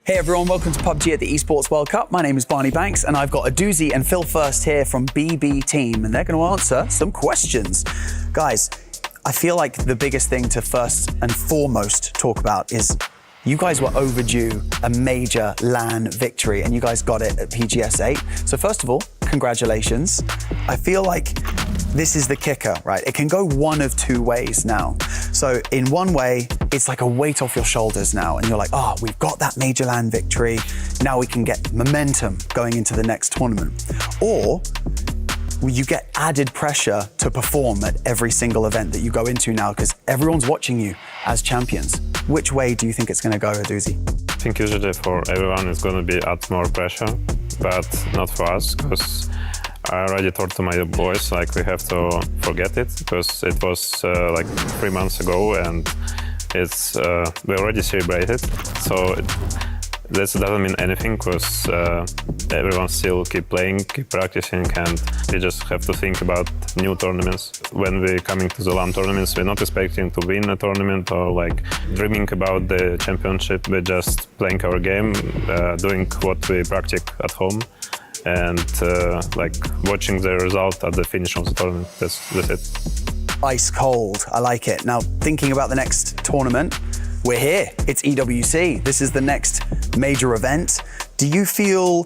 Hey everyone, welcome to PUBG at the Esports World Cup. My name is Barney Banks and I've got a doozy and Phil First here from BB Team and they're going to answer some questions. Guys, I feel like the biggest thing to first and foremost talk about is you guys were overdue a major LAN victory and you guys got it at PGS 8. So first of all, congratulations. I feel like this is the kicker, right? It can go one of two ways now. So in one way, it's like a weight off your shoulders now and you're like, oh, we've got that major LAN victory. Now we can get momentum going into the next tournament. Or you get added pressure to perform at every single event that you go into now because everyone's watching you as champions. Which way do you think it's going to go, Aduzi? I think usually for everyone it's going to be add more pressure, but not for us because I already told to my boys like we have to forget it because it was like 3 months ago and it's we already celebrated. So this doesn't mean anything because everyone still keep playing, keep practicing, and we just have to think about new tournaments. When we're coming to the LAN tournaments, we're not expecting to win a tournament or like dreaming about the championship. We're just playing our game, doing what we practice at home, and like watching the result at the finish of the tournament. That's it. Ice cold, I like it. Now, thinking about the next tournament, we're here, it's EWC. This is the next major event. Do you feel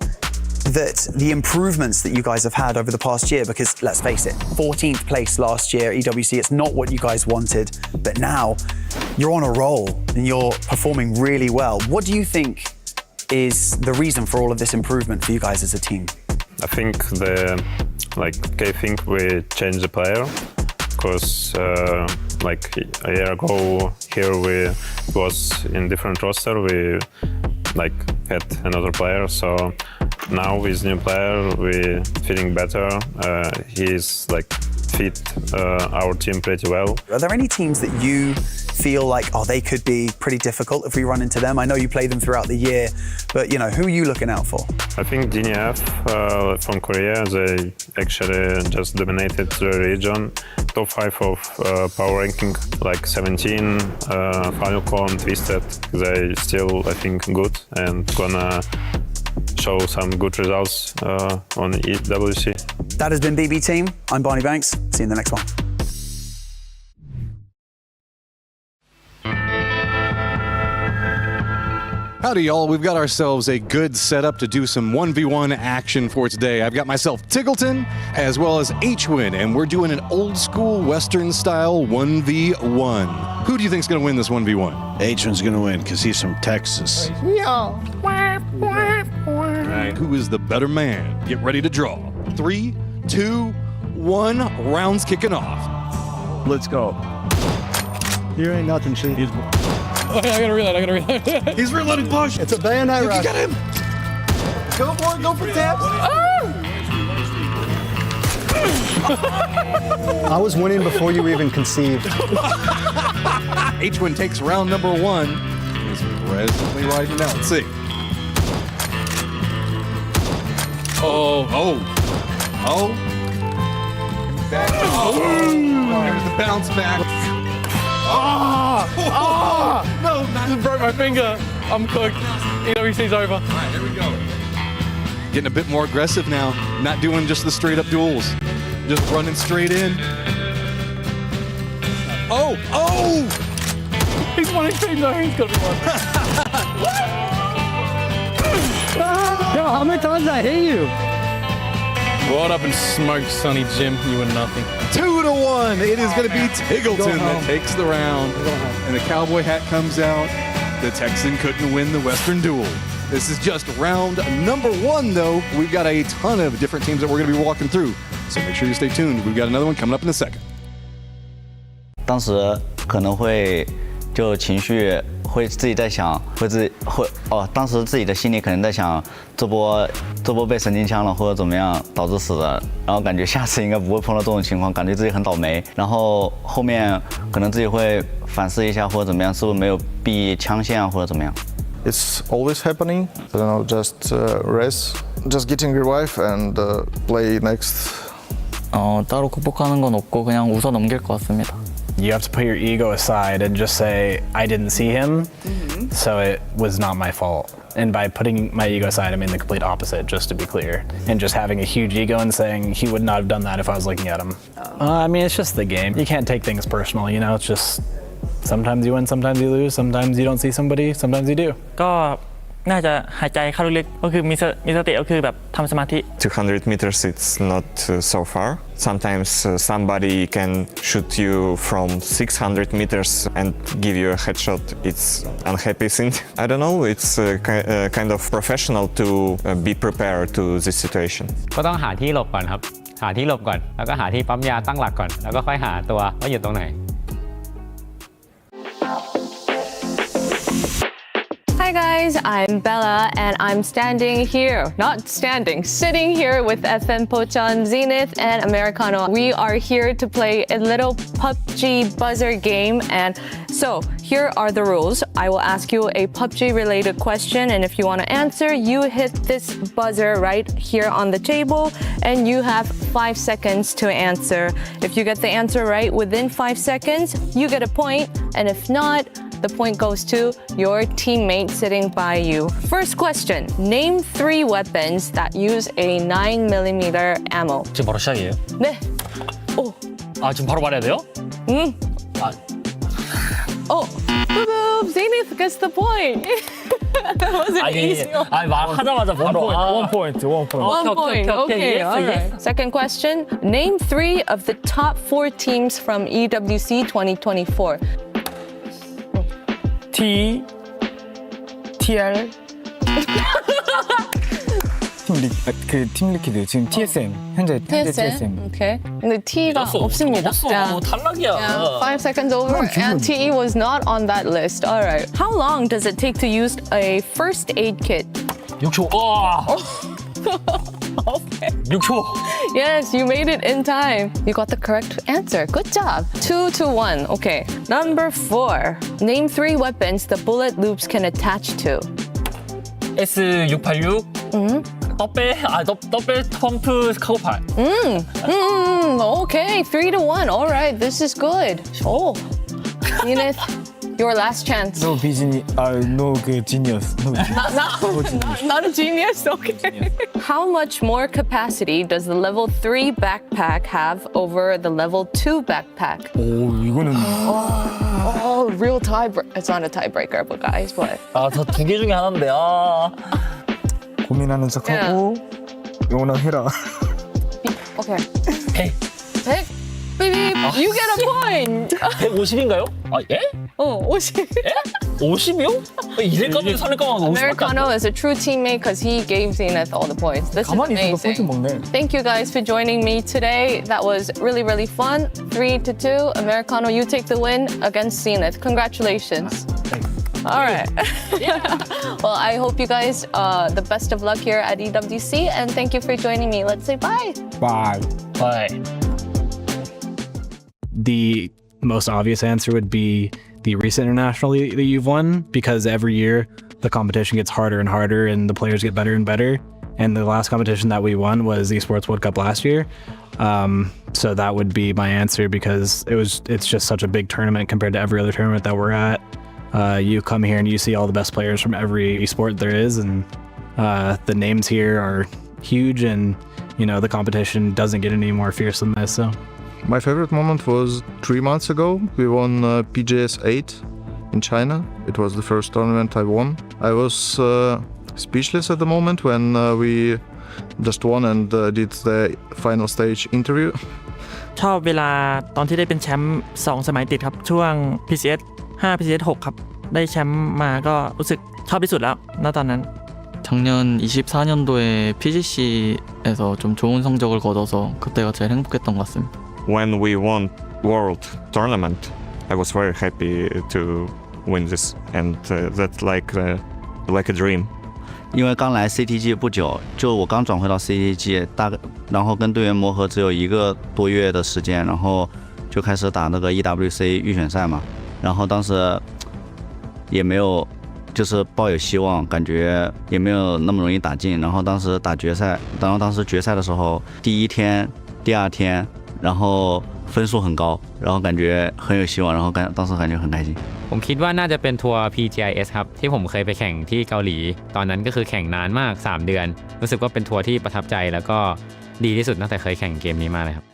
that the improvements that you guys have had over the past year, because let's face it, 14th place last year, EWC, it's not what you guys wanted, but now you're on a roll and you're performing really well. What do you think is the reason for all of this improvement for you guys as a team? I think the key thing we changed the player. Because like a year ago here we was in different roster, we like had another player, so now with new player we feeling better. He's like fit our team pretty well. Are there any teams that you feel like, oh, they could be pretty difficult if we run into them? I know you play them throughout the year, but you know, who are you looking out for? I think DNF from Korea, they actually just dominated the region. Top 5 of power ranking, like 17, Falcon, Twisted, they still, I think, good and gonna show some good results on EWC. That has been BB Team. I'm Barney Banks. See you in the next one. Howdy, y'all. We've got ourselves a good setup to do some 1v1 action for today. I've got myself Tiggleton as well as H-Win, and we're doing an old school Western style 1v1. Who do you think's going to win this 1v1? H-Win's going to win because he's from Texas. All right, who is the better man? Get ready to draw. 3, 2, 1. Rounds kicking off. Let's go. Here ain't nothing, see. Okay, I gotta reload. He's reloading push. It's a bayonet rush. You got him. Go for it, go for taps. I was winning before you even conceived. H-Win takes round number 1. He's resolutely riding it out. Let's see. Oh. Back. There's the bounce back. No, just broke my finger. I'm cooked. EWC's over. All right, here we go. Getting a bit more aggressive now. Not doing just the straight up duels. Just running straight in. Oh! He's 1 HP. No, he's got to be 1. Yo, how many times did I hit you? Rolled up and smoked Sonny Jim. You were nothing. 2-1. It is going to be Tiggleton that takes the round. And the cowboy hat comes out. The Texan couldn't win the Western duel. This is just round number 1, though. We've got a ton of different teams that we're going to be walking through. So make sure you stay tuned. We've got another one coming up in a second. 当时可能会就情绪会自己在想，当时自己的心里可能在想，这波被神经枪了或者怎么样导致死的，然后感觉下次应该不会碰到这种情况，感觉自己很倒霉，然后后面可能自己会反思一下或者怎么样，是不是没有避枪线啊或者怎么样。 It's always happening. I don't know, just rest, just getting revive and play next. 따로 극복하는 건 없고 그냥 웃어 넘길 것 같습니다. You have to put your ego aside and just say, I didn't see him, so it was not my fault. And by putting my ego aside, I mean the complete opposite, just to be clear. And just having a huge ego and saying he would not have done that if I was looking at him. I mean, it's just the game. You can't take things personal, you know? It's just sometimes you win, sometimes you lose, sometimes you don't see somebody, sometimes you do. ก็น่าจะหายใจเข้าลึกๆก็คือมีสติก็คือแบบทำสมาธิ 200 meters it's not so far. Sometimes somebody can shoot you from 600 meters and give you a headshot. It's unhappy thing. I don't know, it's kind of professional to be prepared to this situation. ก็ต้องหาที่หลบก่อนครับหาที่หลบก่อนแล้วก็หาที่ปั๊มยาตั้งหลักก่อนแล้วก็ค่อยหาตัวว่าอยู่ตรงไหน Hi guys, I'm Bella and I'm sitting here with FM Pochan, Zenith and Americano. We are here to play a little PUBG buzzer game, and so here are the rules. I will ask you a PUBG related question, and if you want to answer, you hit this buzzer right here on the table and you have 5 seconds to answer. If you get the answer right within 5 seconds, you get a point, and if not, the point goes to your teammate sitting by you. First question, name 3 weapons that use a 9mm ammo. 지금 바로 시작이에요? 네. 오. 아 지금 바로 말해야 돼요? 응. 아. Oh, boop, Zenith gets the point. That wasn't easy. 아니 말하자마자 바로 One point. One point. Okay, all right. Second question, name 3 of the top 4 teams from EWC 2024. TL 팀 리퀴드 지금 TSM 현재 TSM. Okay. 근데 T가 없습니다. 탈락이야. 5 seconds over and TE was not on that list. All right. How long does it take to use a first aid kit? 6초. Okay. 6초. Yes, you made it in time. You got the correct answer. Good job. 2-1. Okay. Number 4. Name 3 weapons the bullet loops can attach to. S686. 더벨 펌프 카고팔. Okay. 3-1. All right. This is good. Oh. Zenith, your last chance. No genius. Not a genius? Okay. How much more capacity does the level 3 backpack have over the level 2 backpack? 이거는 Real tiebreaker. It's not a tiebreaker, but guys, what? 저 2개 중에 하나인데 고민하는 척하고 영원아 해라. Okay. 100. 100? Baby, you get a point. 150인가요? 예? 50. 예? 50이요? 이래까지 살릴까봐 Americano is a true teammate because he gave Zenith all the points. This is amazing. Thank you guys for joining me today. That was really, really fun. 3-2. Americano, you take the win against Zenith. Congratulations. All right. Well, I hope you guys the best of luck here at EWC, and thank you for joining me. Let's say bye. Bye. Bye. The most obvious answer would be the recent international that you've won, because every year the competition gets harder and harder and the players get better and better. And the last competition that we won was the Esports World Cup last year. So that would be my answer, because it's just such a big tournament compared to every other tournament that we're at. You come here and you see all the best players from every esport there is, and the names here are huge, and you know the competition doesn't get any more fierce than this. So my favorite moment was 3 months ago. We won PGS 8 in China. It was the first tournament I won. I was speechless at the moment when we just won and did the final stage interview. ชอบเวลาตอนที่ได้เป็นแชมป์2 สมัยติดครับช่วง PCS 5 PCS 6ครับได้แชมป์มาก็รู้สึกชอบที่สุดแล้วณตอนนั้น 작년 24년도에 PGC에서 좀 좋은 성적을 거둬서 그때가 제일 행복했던 것 같습니다. When we won World Tournament, I was very happy to win this, and that's like a dream. 因为刚来 CTG 不久，就我刚转回到 CTG， 然后跟队员磨合只有1个多月的时间，然后就开始打那个 EWC 预选赛嘛，然后当时也没有就是抱有希望，感觉也没有那么容易打进，然后当时打决赛，当时决赛的时候，第1天、第2天，然后分数很高，然后感觉很有希望，然后当时感觉很开心。ผมคิดว่าน่าจะเป็นทัวร์ PGIS ครับที่ผมเคยไปแข่งที่เกาหลีตอนนั้นก็คือแข่งนานมาก3 เดือนรู้สึกว่าเป็นทัวร์ที่ประทับใจแล้วก็ดีที่สุดตั้งแต่เคยแข่งเกมนี้มาเลยครับ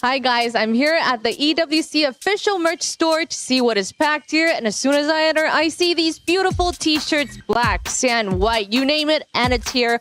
Hi guys, I'm here at the EWC official merch store to see what is packed here, and as soon as I enter, I see these beautiful t-shirts, black, sand, white, you name it, and it's here.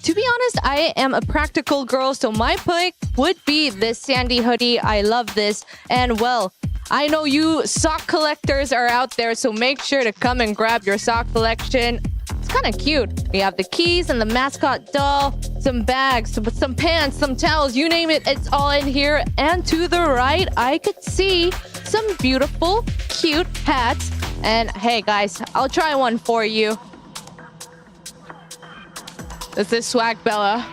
To be honest, I am a practical girl, so my pick would be this sandy hoodie. I love this, and well, I know you sock collectors are out there, so make sure to come and grab your sock collection. It's kind of cute. We have the keys and the mascot doll, some bags, some pants, some towels, you name it, it's all in here. And to the right, I could see some beautiful, cute hats. And hey guys, I'll try one for you. This is Swag Bella.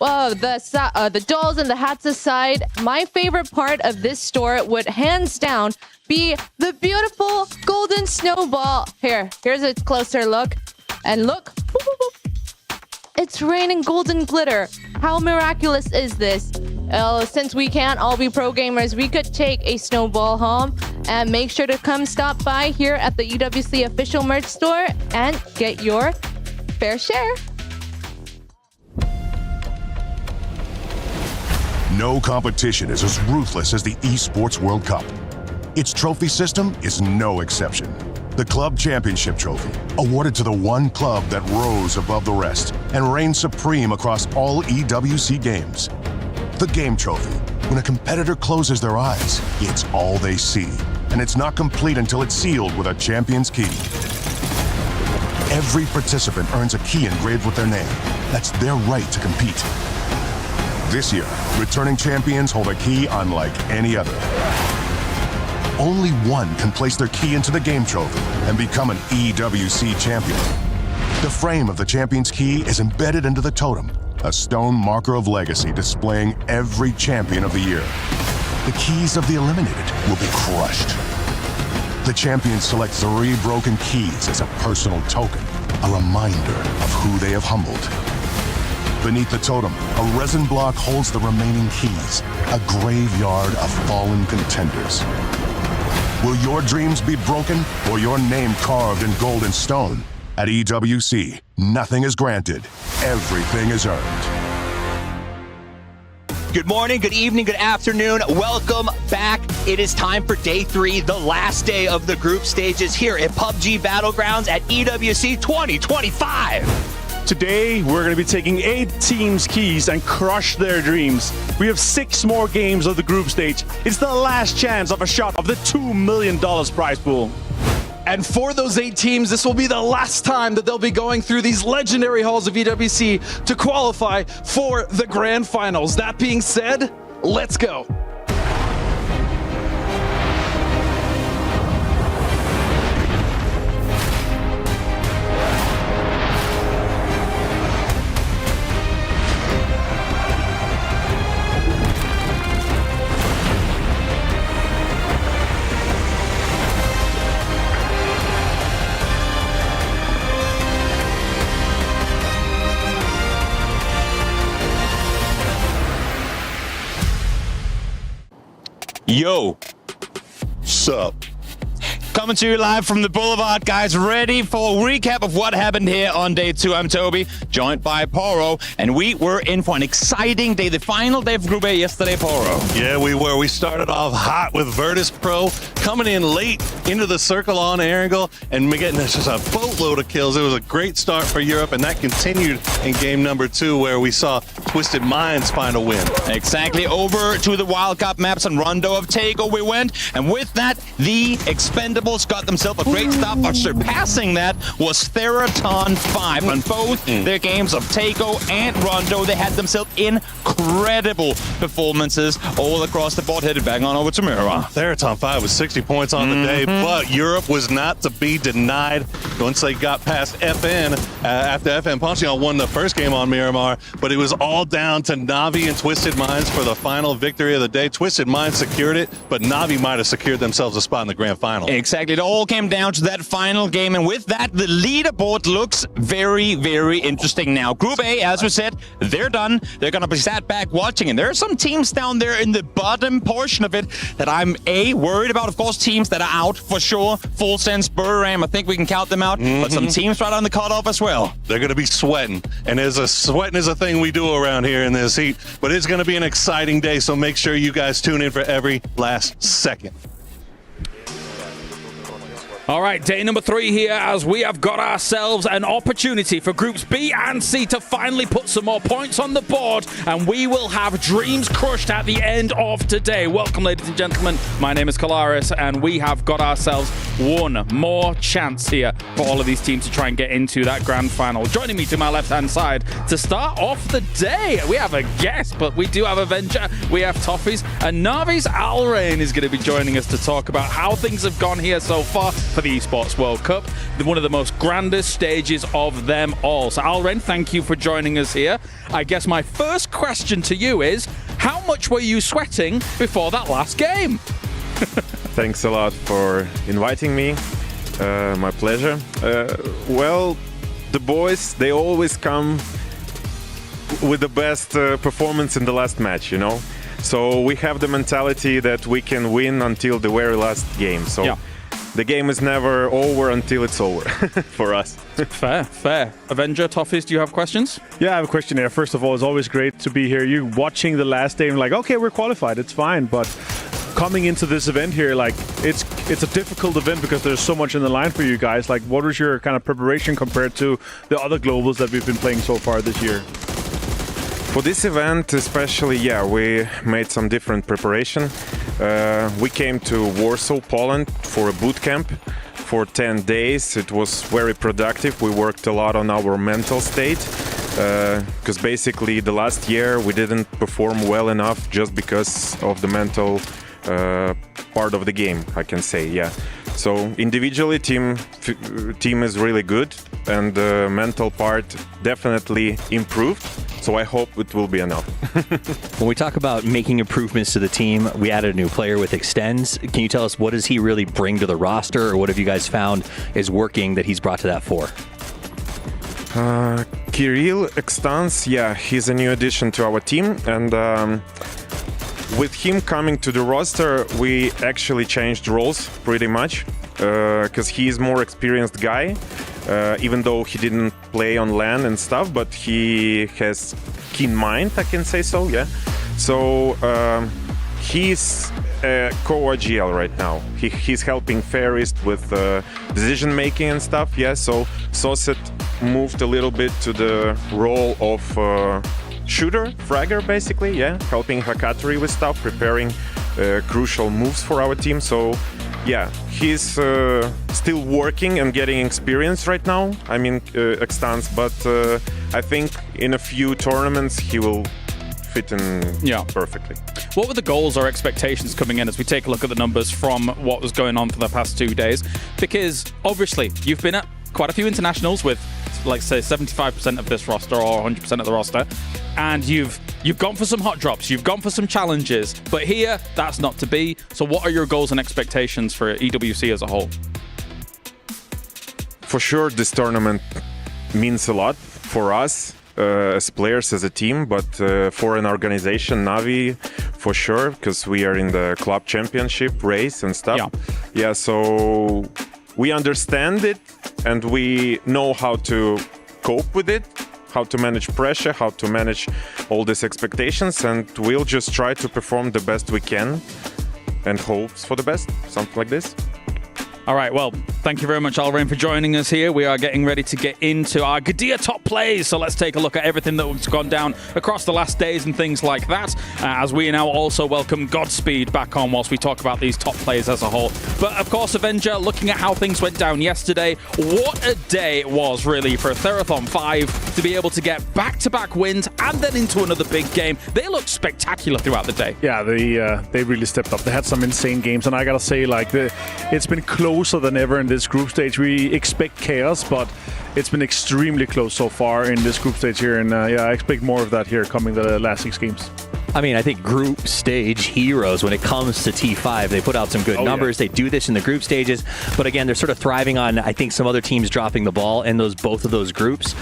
Well, the dolls and the hats aside, my favorite part of this store would hands down be the beautiful golden snowball. Here's a closer look. And look, boop, boop, boop. It's raining golden glitter. How miraculous is this? Since we can't all be pro gamers, we could take a snowball home, and make sure to come stop by here at the EWC official merch store and get your fair share. No competition is as ruthless as the Esports World Cup. Its trophy system is no exception. The Club Championship Trophy, awarded to the one club that rose above the rest and reigned supreme across all EWC games. The Game Trophy, when a competitor closes their eyes, it's all they see, and it's not complete until it's sealed with a champion's key. Every participant earns a key engraved with their name. That's their right to compete. This year, returning champions hold a key unlike any other. Only one can place their key into the Game Trophy and become an EWC champion. The frame of the champion's key is embedded into the totem, a stone marker of legacy displaying every champion of the year. The keys of the eliminated will be crushed. The champion selects 3 broken keys as a personal token, a reminder of who they have humbled. Beneath the totem, a resin block holds the remaining keys, a graveyard of fallen contenders. Will your dreams be broken or your name carved in gold and stone? At EWC, nothing is granted, everything is earned. Good morning, good evening, good afternoon. Welcome back. It is time for day 3, the last day of the group stages here at PUBG Battlegrounds at EWC 2025. Today, we're going to be taking 8 teams' keys and crush their dreams. We have 6 more games of the group stage. It's the last chance of a shot of the $2 million prize pool. And for those 8 teams, this will be the last time that they'll be going through these legendary halls of EWC to qualify for the grand finals. That being said, let's go. Yo. Sup? Coming to you live from the Boulevard, guys. Ready for a recap of what happened here on day 2. I'm Toby, joined by Poro, and we were in for an exciting day. The final day of Group A yesterday, Poro. Yeah, we were. We started off hot with Virtus Pro, coming in late into the circle on Erangel, and getting just a boatload of kills. It was a great start for Europe, and that continued in game number 2, where we saw Twisted Minds find a win. Exactly. Over to the Wild Cup maps and Rondo of Tago we went, and with that, the Expendables got themselves a great start, but surpassing that was Theraton 5. On both their games of Tago and Rondo, they had themselves incredible performances all across the board. Headed back on over to Miramar. Theraton 5 was 60 points on the day, but Europe was not to be denied once they got past FN. After FN Ponchion won the first game on Miramar, but it was all down to Navi and Twisted Minds for the final victory of the day. Twisted Minds secured it, but Navi might have secured themselves a spot in the grand final. Exactly. Exactly. It all came down to that final game. And with that, the leaderboard looks very, very interesting now. Group A, as we said, they're done. They're going to be sat back watching. And there are some teams down there in the bottom portion of it that I'm, worried about. Of course, teams that are out for sure. Full Sense, Buram, I think we can count them out. But some teams right on the cutoff as well. They're going to be sweating. And sweating is a thing we do around here in this heat. But it's going to be an exciting day. So make sure you guys tune in for every last second. All right, day number 3 here as we have got ourselves an opportunity for groups B and C to finally put some more points on the board, and we will have dreams crushed at the end of today. Welcome, ladies and gentlemen. My name is Kalaris, and we have got ourselves one more chance here for all of these teams to try and get into that grand final. Joining me to my left-hand side to start off the day, we have a guest, but we do have Avenger, we have Toffees, and Navi's Alrain is going to be joining us to talk about how things have gone here so far for the Esports World Cup, one of the most grandest stages of them all. So Alrain, thank you for joining us here. I guess my first question to you is, how much were you sweating before that last game? Thanks a lot for inviting me. My pleasure. Well, the boys, they always come with the best performance in the last match, you know? So we have the mentality that we can win until the very last game. So yeah. The game is never over until it's over for us. Fair. Avenger, Toffees, do you have questions? Yeah, I have a question here. First of all, it's always great to be here. You watching the last day and like, okay, we're qualified, it's fine. But coming into this event here, like it's a difficult event because there's so much in the line for you guys. Like, what was your kind of preparation compared to the other globals that we've been playing so far this year? For this event especially, yeah, we made some different preparation. We came to Warsaw, Poland for a boot camp for 10 days. It was very productive. We worked a lot on our mental state because basically the last year we didn't perform well enough just because of the mental part of the game, I can say, yeah. So individually, team is really good, and the mental part definitely improved. So I hope it will be enough. When we talk about making improvements to the team, we added a new player with Extends. Can you tell us what does he really bring to the roster, or what have you guys found is working that he's brought to that fore? Kirill Extends, yeah, he's a new addition to our team, and with him coming to the roster, we actually changed roles pretty much because he's more experienced guy, even though he didn't play on LAN and stuff, but he has keen mind, I can say so, yeah. So he's co-GL right now. He's helping Fairist with decision making and stuff, yeah. So Soset moved a little bit to the role of shooter, fragger, basically, yeah, helping Hakatari with stuff, preparing crucial moves for our team. So, yeah, he's still working and getting experience right now. I mean, Extans, but I think in a few tournaments he will fit in perfectly. What were the goals or expectations coming in as we take a look at the numbers from what was going on for the past 2 days? Because obviously you've been at quite a few internationals with, like, say, 75% of this roster or 100% of the roster, and you've gone for some hot drops, you've gone for some challenges, but here that's not to be. So what are your goals and expectations for EWC as a whole? For sure, this tournament means a lot for us as players, as a team, but for an organization, Navi, for sure, because we are in the club championship race and stuff. Yeah, so we understand it and we know how to cope with it, how to manage pressure, how to manage all these expectations, and we'll just try to perform the best we can and hope for the best, something like this. All right, well, thank you very much, Alrain, for joining us here. We are getting ready to get into our Gadia top plays, so let's take a look at everything that's gone down across the last days and things like that, as we now also welcome Godspeed back on whilst we talk about these top plays as a whole. But, of course, Avenger, looking at how things went down yesterday, what a day it was, really, for Therathon 5 to be able to get back-to-back wins and then into another big game. They looked spectacular throughout the day. Yeah, they really stepped up. They had some insane games, and I gotta say, like, it's been closer than ever in this group stage. We expect chaos, but it's been extremely close so far in this group stage here, and I expect more of that here coming the last 6 games. I mean, I think group stage heroes when it comes to T5. They put out some good numbers. They do this in the group stages. But again, they're sort of thriving on, I think, some other teams dropping the ball in both of those groups.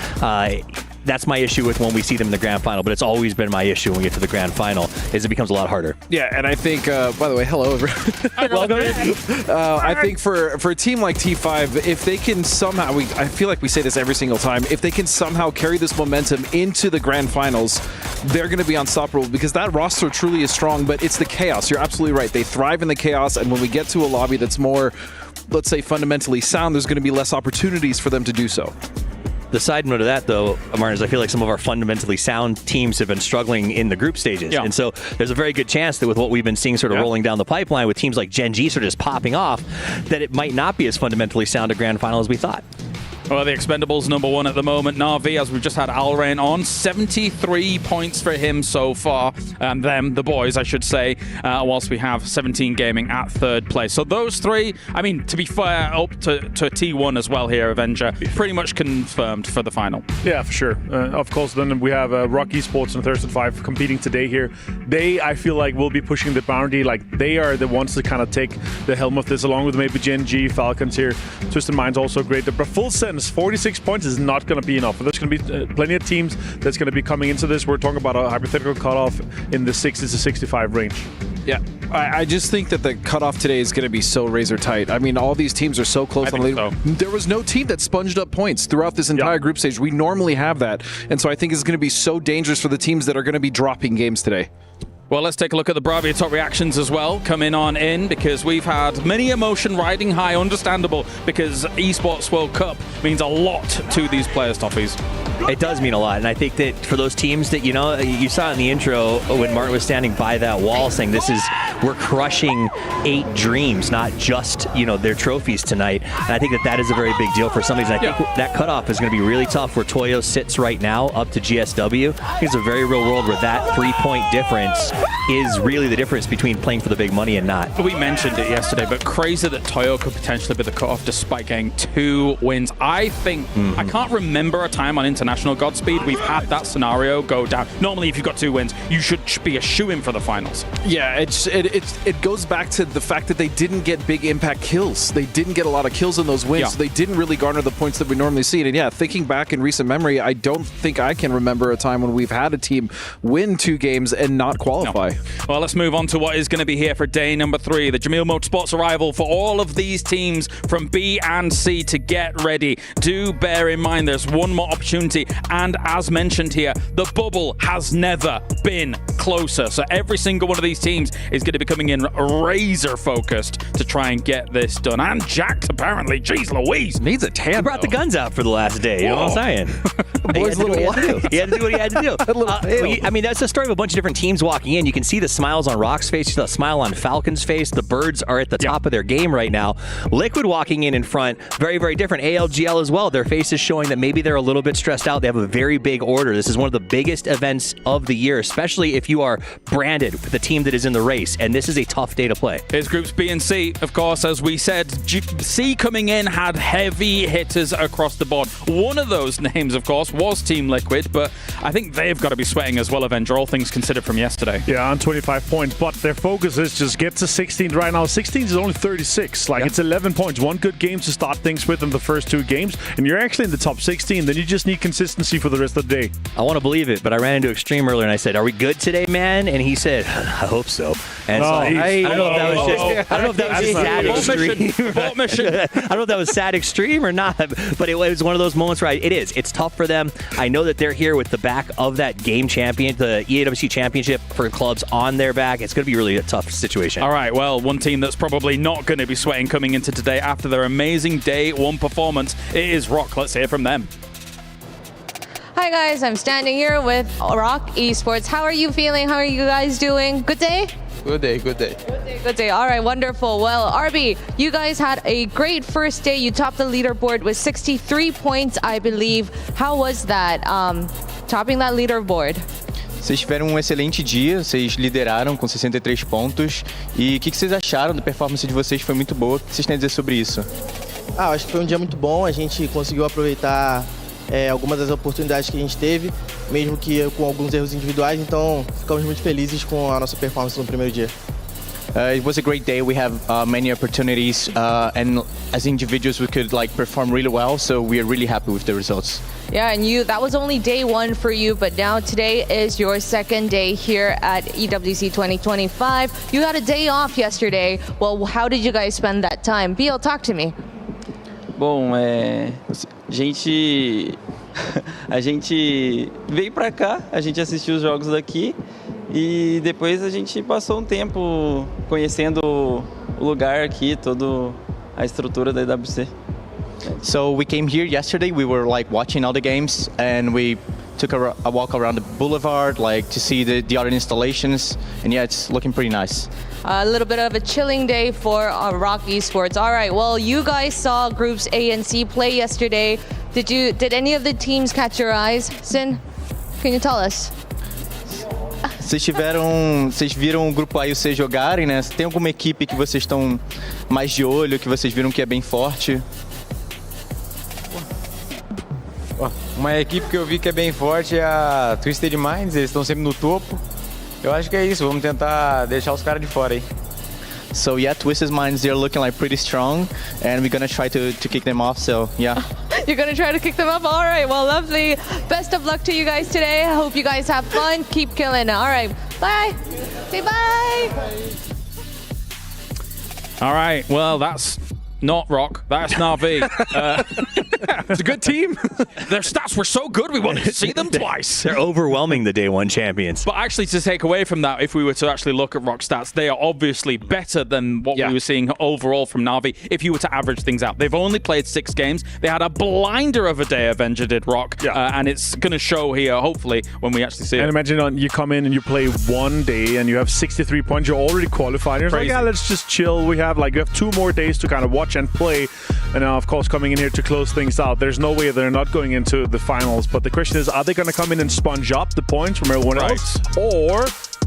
That's my issue with when we see them in the grand final, but it's always been my issue when we get to the grand final, is it becomes a lot harder. Yeah, and I think, by the way, hello, everyone. I think for a team like T5, if they can somehow, I feel like we say this every single time, if they can somehow carry this momentum into the grand finals, they're going to be unstoppable because that roster truly is strong, but it's the chaos. You're absolutely right. They thrive in the chaos, and when we get to a lobby that's more, let's say, fundamentally sound, there's going to be less opportunities for them to do so. The side note of that, though, Martin, is I feel like some of our fundamentally sound teams have been struggling in the group stages. And so there's a very good chance that with what we've been seeing sort of rolling down the pipeline with teams like Gen G sort of just popping off, that it might not be as fundamentally sound a grand final as we thought. Well, the Expendables #1 at the moment, Na'Vi, as we've just had Alrain on, 73 points for him so far, and them, the boys, I should say, whilst we have 17 Gaming at third place. So those three, I mean, to be fair, up to T1 as well here, Avenger, pretty much confirmed for the final. Yeah, for sure. Of course, then we have Rock Esports and Thurston 5 competing today here. They, I feel like, will be pushing the boundary. Like, they are the ones to kind of take the helm of this, along with maybe Gen G, Falcons here. Twisted Mind's also great. But full sentence, 46 points is not going to be enough. There's going to be plenty of teams that's going to be coming into this. We're talking about a hypothetical cutoff in the 60 to 65 range. Yeah, I just think that the cutoff today is going to be so razor tight. I mean, all these teams are so close. There was no team that sponged up points throughout this entire group stage. We normally have that. And so I think it's going to be so dangerous for the teams that are going to be dropping games today. Well, let's take a look at the Bravia top reactions as well, coming on in, because we've had many emotion riding high, understandable, because Esports World Cup means a lot to these players, Toffees. It does mean a lot, and I think that for those teams that, you know, you saw in the intro when Martin was standing by that wall saying we're crushing 8 dreams, not just, you know, their trophies tonight. And I think that is a very big deal for some of these. And I think that cutoff is going to be really tough where Toyo sits right now up to GSW. I think it's a very real world where that 3-point difference is really the difference between playing for the big money and not. We mentioned it yesterday, but crazy that Toyo could potentially be the cutoff despite getting 2 wins. I think, I can't remember a time on International Godspeed we've had that scenario go down. Normally, if you've got 2 wins, you should be a shoo-in for the finals. Yeah, it goes back to the fact that they didn't get big impact kills. They didn't get a lot of kills in those wins, so they didn't really garner the points that we normally see. And yeah, thinking back in recent memory, I don't think I can remember a time when we've had a team win 2 games and not qualify. No. Well, let's move on to what is going to be here for day number 3. The Jamil Motorsports arrival for all of these teams from B and C to get ready. Do bear in mind there's one more opportunity, and as mentioned here, the bubble has never been closer. So every single one of these teams is going to be coming in razor focused to try and get this done. And Jax, apparently, geez Louise, needs a tan. He brought the guns out for the last day, you know what I'm saying? He had to do what he had to do. I mean, that's the story of a bunch of different teams walking in. You can see the smiles on Rock's face, you see the smile on Falcon's face. The Birds are at the top of their game right now. Liquid walking in front, very, very different. ALGL as well. Their faces showing that maybe they're a little bit stressed out. They have a very big order. This is one of the biggest events of the year, especially if you are branded with the team that is in the race, and this is a tough day to play. Here's groups B and C, of course, as we said. C coming in had heavy hitters across the board. One of those names, of course, was Team Liquid, but I think they've got to be sweating as well, Avenger, all things considered from yesterday. Yeah, on 25 points, but their focus is just get to 16 right now. 16 is only 36. Like, it's 11 points. One good game to start things with in the first 2 games, and you're actually in the top 16. Then you just need consistency for the rest of the day. I want to believe it, but I ran into Extreme earlier and I said, "Are we good today, man?" And he said, "I hope so." And so I don't know if that was just, I don't know if that was sad extreme. I don't know if that was sad extreme or not, but it was one of those moments where it's tough for them. I know that they're here with the back of that game champion, the EWC championship for clubs on their back. It's going to be really a tough situation. All right, well, one team that's probably not going to be sweating coming into today after their amazing day 1 performance, it is Rock. Let's hear from them. Hi guys, I'm standing here with Rock Esports. How are you feeling? How are you guys doing? Good day? Good day, good day. Good day. All right, wonderful. Well, RB, you guys had a great first day. You topped the leaderboard with 63 points, I believe. How was that, topping that leaderboard? Vocês tiveram excelente dia, vocês lideraram com 63 pontos. E o que vocês acharam da performance de vocês? Foi muito boa. O que vocês têm a dizer sobre isso? Acho que foi dia muito bom. A gente conseguiu aproveitar algumas das oportunidades que a gente teve, mesmo que com alguns erros individuais, então ficamos muito felizes com a nossa performance no primeiro dia. It was a great day. We have many opportunities, and as individuals, we could perform really well. So we are really happy with the results. Yeah, and that was only day one for you, but now today is your second day here at EWC 2025. You had a day off yesterday. Well, how did you guys spend that time? Biel, talk to me. Bom, a gente veio pra cá, a gente assistiu os jogos daqui e depois a gente passou um tempo conhecendo o lugar aqui, toda a estrutura da EWC. So we came here yesterday. We were watching all the games, and we took a walk around the boulevard, to see the other installations. And yeah, it's looking pretty nice. A little bit of a chilling day for Rock Esports. All right, well, you guys saw groups A and C play yesterday. Did any of the teams catch your eyes? Sin, can you tell us? Vocês viram o grupo A e o C jogarem, né? Tem alguma equipe que vocês estão mais de olho, que vocês viram que é bem forte? Uma equipe que eu vi que é bem forte é a Twisted Minds, eles estão sempre no topo. Eu acho que é isso, vamos tentar deixar os caras de fora aí. So yeah, Twisted Minds, they're looking pretty strong, and we're gonna try to kick them off. So yeah. You're gonna try to kick them up? All right, well, lovely. Best of luck to you guys today. I hope you guys have fun. Keep killing it. All right, bye. Say bye. All right, well, that's not Rock. That's Na'Vi. It's a good team. Their stats were so good, we wanted to see them twice. They're overwhelming the day one champions. But actually, to take away from that, if we were to actually look at Rock stats, they are obviously better than what we were seeing overall from Na'Vi if you were to average things out. They've only played 6 games. They had a blinder of a day, Avenger did, Rock. And it's going to show here, hopefully, when we actually see it. And imagine you come in and you play one day and you have 63 points. You're already qualified. You're like, yeah, let's just chill. We have 2 more days to kind of watch and play. And now, of course, coming in here to close things out. There's no way they're not going into the finals. But the question is, are they going to come in and sponge up the points from everyone else?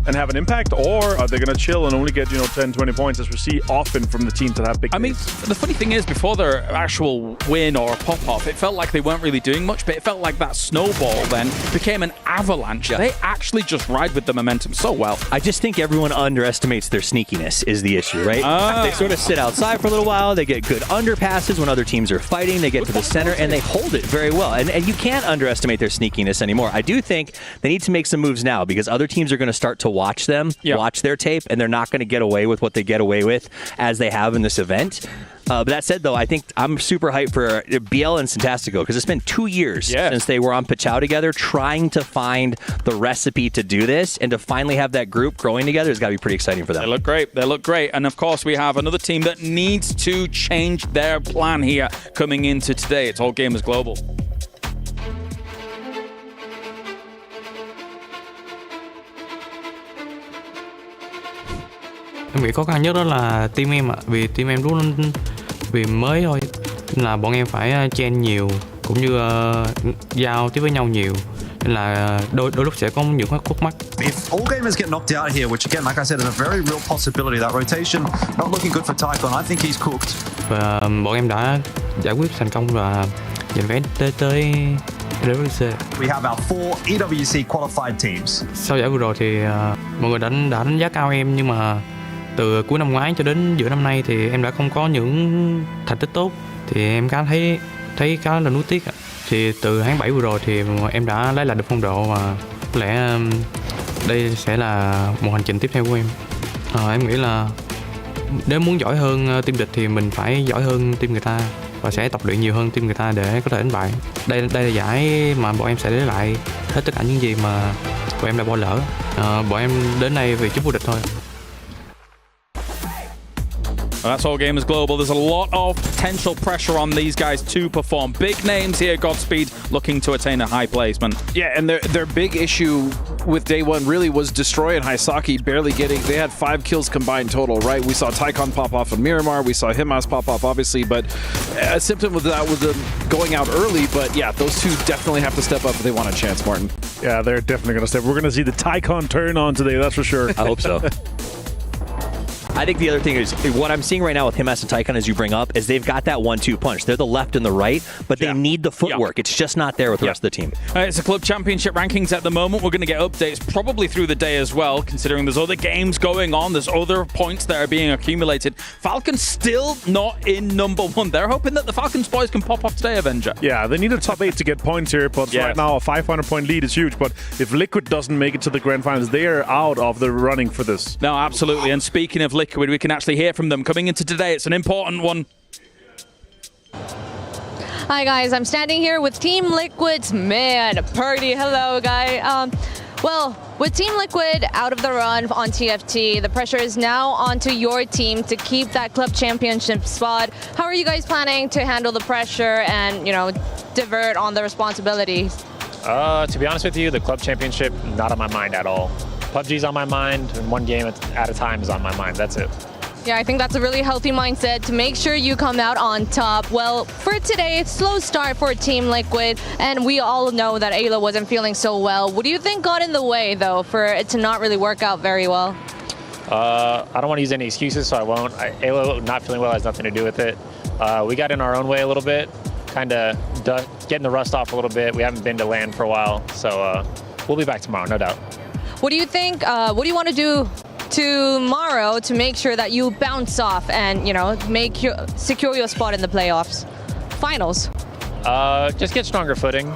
And have an impact? Or are they going to chill and only get, 10, 20 points, as we see often from the teams that have big mean, the funny thing is, before their actual win or pop-off, it felt like they weren't really doing much, but it felt like that snowball then became an avalanche. They actually just ride with the momentum so well. I just think everyone underestimates their sneakiness is the issue, right? They sort of sit outside for a little while, they get good underpasses when other teams are fighting, they get to the center, and they hold it very well. And you can't underestimate their sneakiness anymore. I do think they need to make some moves now, because other teams are going to start to watch them, watch their tape, and they're not going to get away with what they get away with as they have in this event. But that said, though, I think I'm super hyped for BL and Syntastico, because it's been 2 years since they were on Pachao together, trying to find the recipe to do this, and to finally have that group growing together has got to be pretty exciting for them. They look great. They look great. And of course, we have another team that needs to change their plan here coming into today. It's All Gamers Global. Em nghĩ khó khăn nhất đó là team em ạ, vì team em vì mới thôi, nên là bọn em phải chen nhiều cũng như giao tiếp với nhau nhiều, nên là đôi lúc sẽ có những khúc mắc. If all gamers get knocked out here, which again, like I said, is a very real possibility, that rotation not looking good for Tycon. I think he's cooked. Và bọn em đã giải quyết thành công và giành vé tới EWC. We have our 4 EWC qualified teams. Sau giải vừa rồi thì mọi người đã đánh giá cao em, nhưng mà từ cuối năm ngoái cho đến giữa năm nay thì em đã không có những thành tích tốt, thì em thấy khá là nuối tiếc. Thì từ tháng 7 vừa rồi thì em đã lấy lại được phong độ, và có lẽ đây sẽ là một hành trình tiếp theo của em. Em nghĩ là nếu muốn giỏi hơn team địch thì mình phải giỏi hơn team người ta, và sẽ tập luyện nhiều hơn team người ta để có thể đánh bại. Đây là giải mà bọn em sẽ lấy lại hết tất cả những gì mà bọn em đã bỏ lỡ. Bọn em đến đây vì chức vô địch thôi. Well, that's All Gamers Global. There's a lot of potential pressure on these guys to perform. Big names here, Godspeed, looking to attain a high placement. Yeah, and their big issue with day one really was Destroy and Haisaki barely getting... They had 5 kills combined total, right? We saw Tycon pop off on Miramar. We saw Himas pop off, obviously, but a symptom of that was them going out early. But yeah, those two definitely have to step up if they want a chance, Martin. Yeah, they're definitely going to step. We're going to see the Tycon turn on today, that's for sure. I hope so. I think the other thing is what I'm seeing right now with Himas and Taikon, as you bring up, is they've got that 1-2 punch. They're the left and the right, but they need the footwork. It's just not there with the rest of the team. It's a club championship rankings at the moment. We're going to get updates probably through the day as well, considering there's other games going on. There's other points that are being accumulated. Falcons still not in number 1. They're hoping that the Falcons boys can pop off today, Avenger. Yeah, they need a top 8 to get points here, but right now a 500-point lead is huge. But if Liquid doesn't make it to the grand finals, they are out of the running for this. No, absolutely. And speaking of Liquid, we can actually hear from them coming into today. It's an important one. Hi guys, I'm standing here with Team Liquid's man, Purdy. Hello, guy. Well, with Team Liquid out of the run on TFT, the pressure is now onto your team to keep that club championship spot. How are you guys planning to handle the pressure and, divert on the responsibilities? To be honest with you, the club championship, not on my mind at all. PUBG's on my mind, and one game at a time is on my mind. That's it. Yeah, I think that's a really healthy mindset to make sure you come out on top. Well, for today, it's slow start for Team Liquid, and we all know that Ayla wasn't feeling so well. What do you think got in the way, though, for it to not really work out very well? I don't want to use any excuses, so I won't. Ayla not feeling well has nothing to do with it. We got in our own way a little bit, kind of getting the rust off a little bit. We haven't been to LAN for a while, so we'll be back tomorrow, no doubt. What do you think, what do you want to do tomorrow to make sure that you bounce off and, secure your spot in the playoffs? Finals? Just get stronger footing.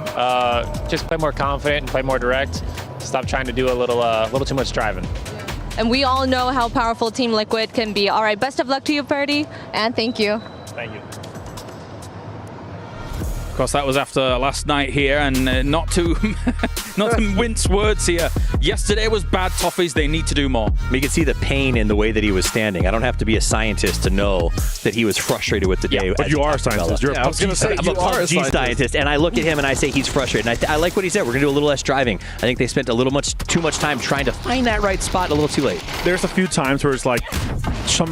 Just play more confident and play more direct. Stop trying to do a little too much driving. And we all know how powerful Team Liquid can be. All right, best of luck to you, Purdy, and thank you. Thank you. Of course, that was after last night here, and not to mince words here. Yesterday was bad, Toffees. They need to do more. You can see the pain in the way that he was standing. I don't have to be a scientist to know that he was frustrated with the day. But you are a scientist. You're I'm a PUBG scientist, and I look at him and I say he's frustrated. And I like what he said. We're going to do a little less driving. I think they spent too much time trying to find that right spot a little too late. There's a few times where it's like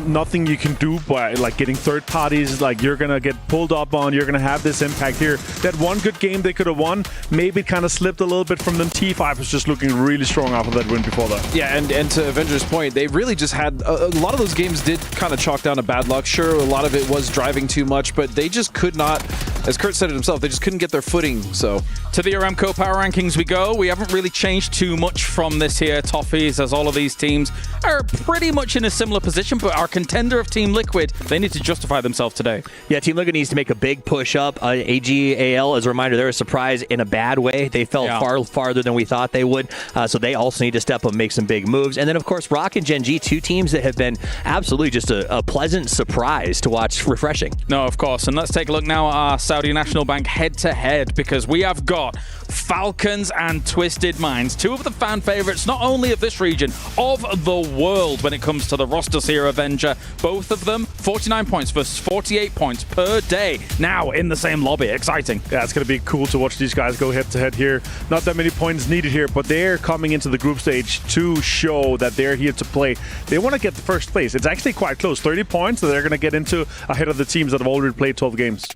nothing you can do by like getting third parties. Like you're going to get pulled up on. You're going to have this impact here. That one good game they could have won, maybe it kind of slipped a little bit from them. T5 was just looking really strong after that win before that. Yeah, and to Avenger's point, they really just had a lot of those games did kind of chalk down to bad luck. Sure, a lot of it was driving too much, but they just could not, as Kurt said it himself, they just couldn't get their footing. So to the Aramco Power Rankings we go. We haven't really changed too much from this here, Toffees, as all of these teams are pretty much in a similar position, but our contender of Team Liquid, they need to justify themselves today. Yeah, Team Liquid needs to make a big push up. AGAL, as a reminder, they're a surprise in a bad way. They fell far farther than we thought they would, so they also need to step up and make some big moves. And then, of course, Rock and Gen G, two teams that have been absolutely just a pleasant surprise to watch, refreshing. No, of course. And let's take a look now at our Saudi National Bank head-to-head, because we have got Falcons and Twisted Minds, two of the fan favorites, not only of this region, of the world when it comes to the rosters here, Avenger. Both of them, 49 points versus 48 points per day, now in the same lobby. Exciting. Yeah, it's going to be cool to watch these guys go head-to-head here. Not that many points needed here, but they're coming into the group stage to show that they're here to play. They want to get the first place. It's actually quite close. 30 points that they're going to get into ahead of the teams that have already played 12 games.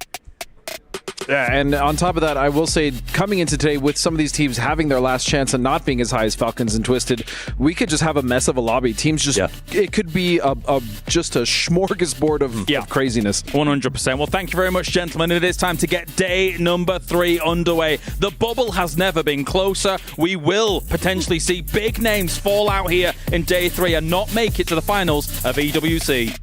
Yeah, and on top of that, I will say, coming into today with some of these teams having their last chance and not being as high as Falcons and Twisted, we could just have a mess of a lobby. Teams just, it could be just a smorgasbord of craziness. 100%. Well, thank you very much, gentlemen. It is time to get day number 3 underway. The bubble has never been closer. We will potentially see big names fall out here in day 3 and not make it to the finals of EWC.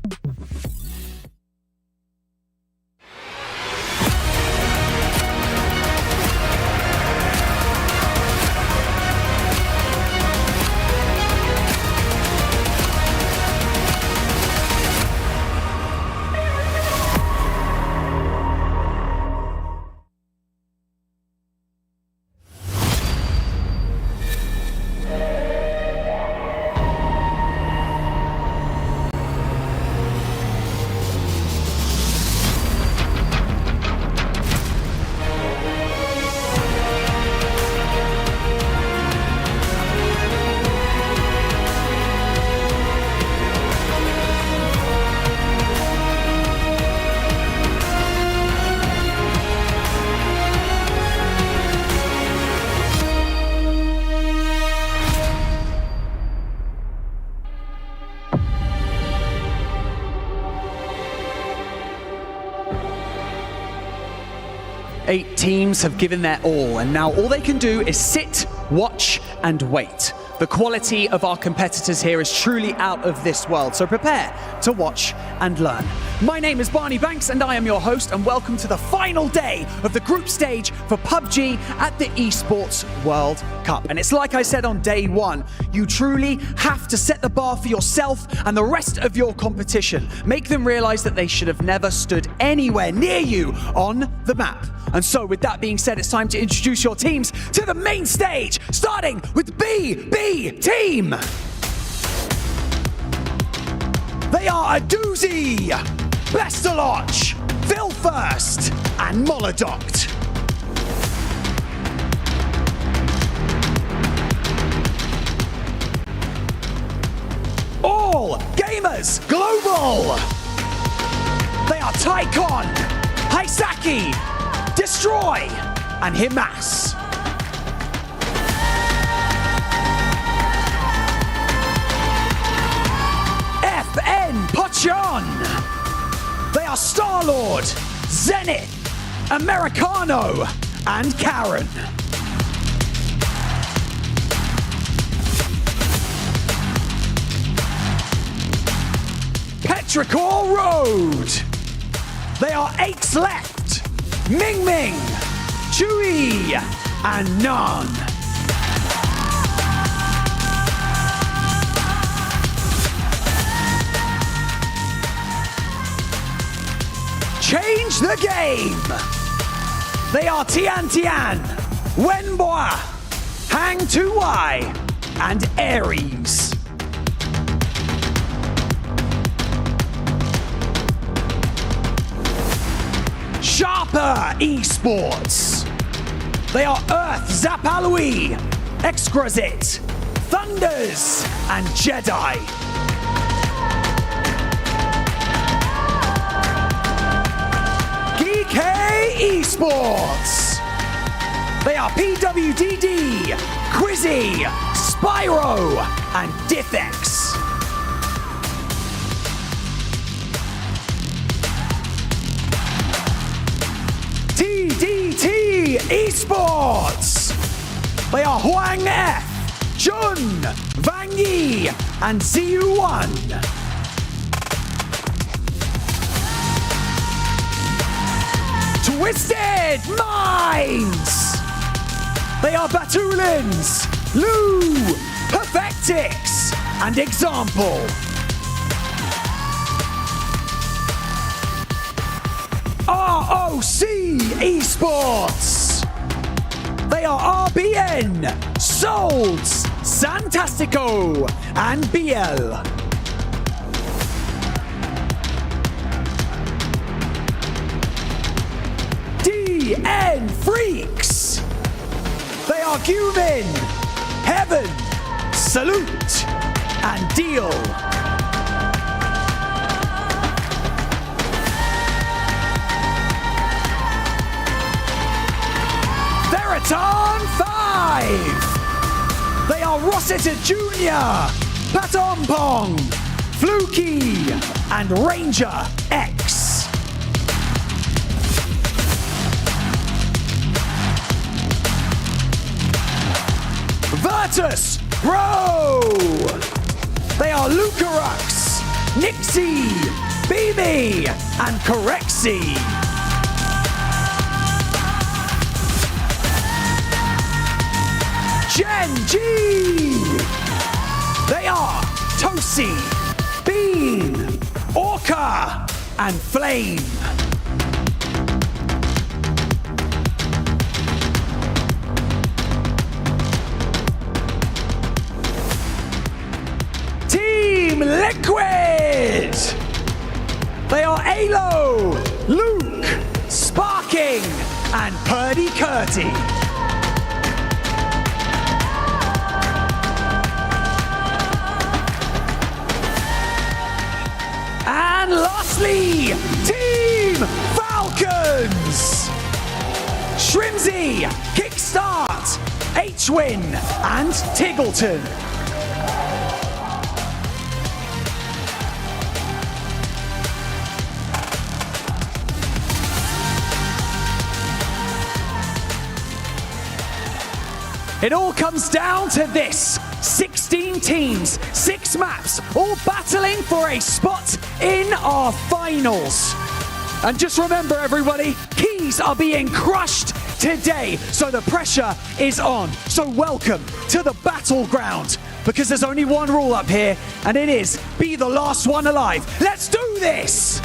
8 teams have given their all, and now all they can do is sit, watch, and wait. The quality of our competitors here is truly out of this world, so prepare to watch and learn. My name is Barney Banks, and I am your host, and welcome to the final day of the group stage for PUBG at the Esports World Cup. And it's like I said on day one, you truly have to set the bar for yourself and the rest of your competition. Make them realize that they should have never stood anywhere near you on the map. And so with that being said, it's time to introduce your teams to the main stage, starting with BB Team. They are a doozy, Bestalotch, Phil First, and Molodoct. All Gamers Global. They are Tycon, Hisaki, Destroy, and Himas. FN Pochon. They are Star-Lord, Zenith, Americano, and Karen. Petrichor Road. They are Aches Left, Ming Ming, Chewy, and Nan. Change the game. They are Tian Tian, Wenboa, Hang 2Y, and Aries. Sharper Esports. They are Earth Zapalui, Excrazit, Thunders, and Jedi. GK Esports. They are PWDD, Quizzy, Spyro, and Dithx. TDT Esports. They are Huang F, Jun, Wang Yi, and Ziyu1. Twisted Minds. They are Batulins, Lou, Perfectix, and Example. ROC Esports. They are RBN, Souls, Santastico, and BL. DN Freaks. They are Gumin, Heaven, Salute, and Deal. Theraton 5. They are Rossiter Jr., Patompong, Fluky, and Ranger X. Virtus Pro. They are Lucarux, Nixie, Beamy, and Corexi. Gen G. They are Tosi, Bean, Orca, and Flame. Team Liquid. They are Alo, Luke, Sparking, and Purdy Curty. And lastly, Team Falcons. Shrimsy, Kickstart, H-Win, and Tiggleton. It all comes down to this. 16 teams, 6 maps, all battling for a spot in our finals. And just remember, everybody, keys are being crushed today, so the pressure is on. So welcome to the battleground, because there's only one rule up here, and it is be the last one alive. Let's do this!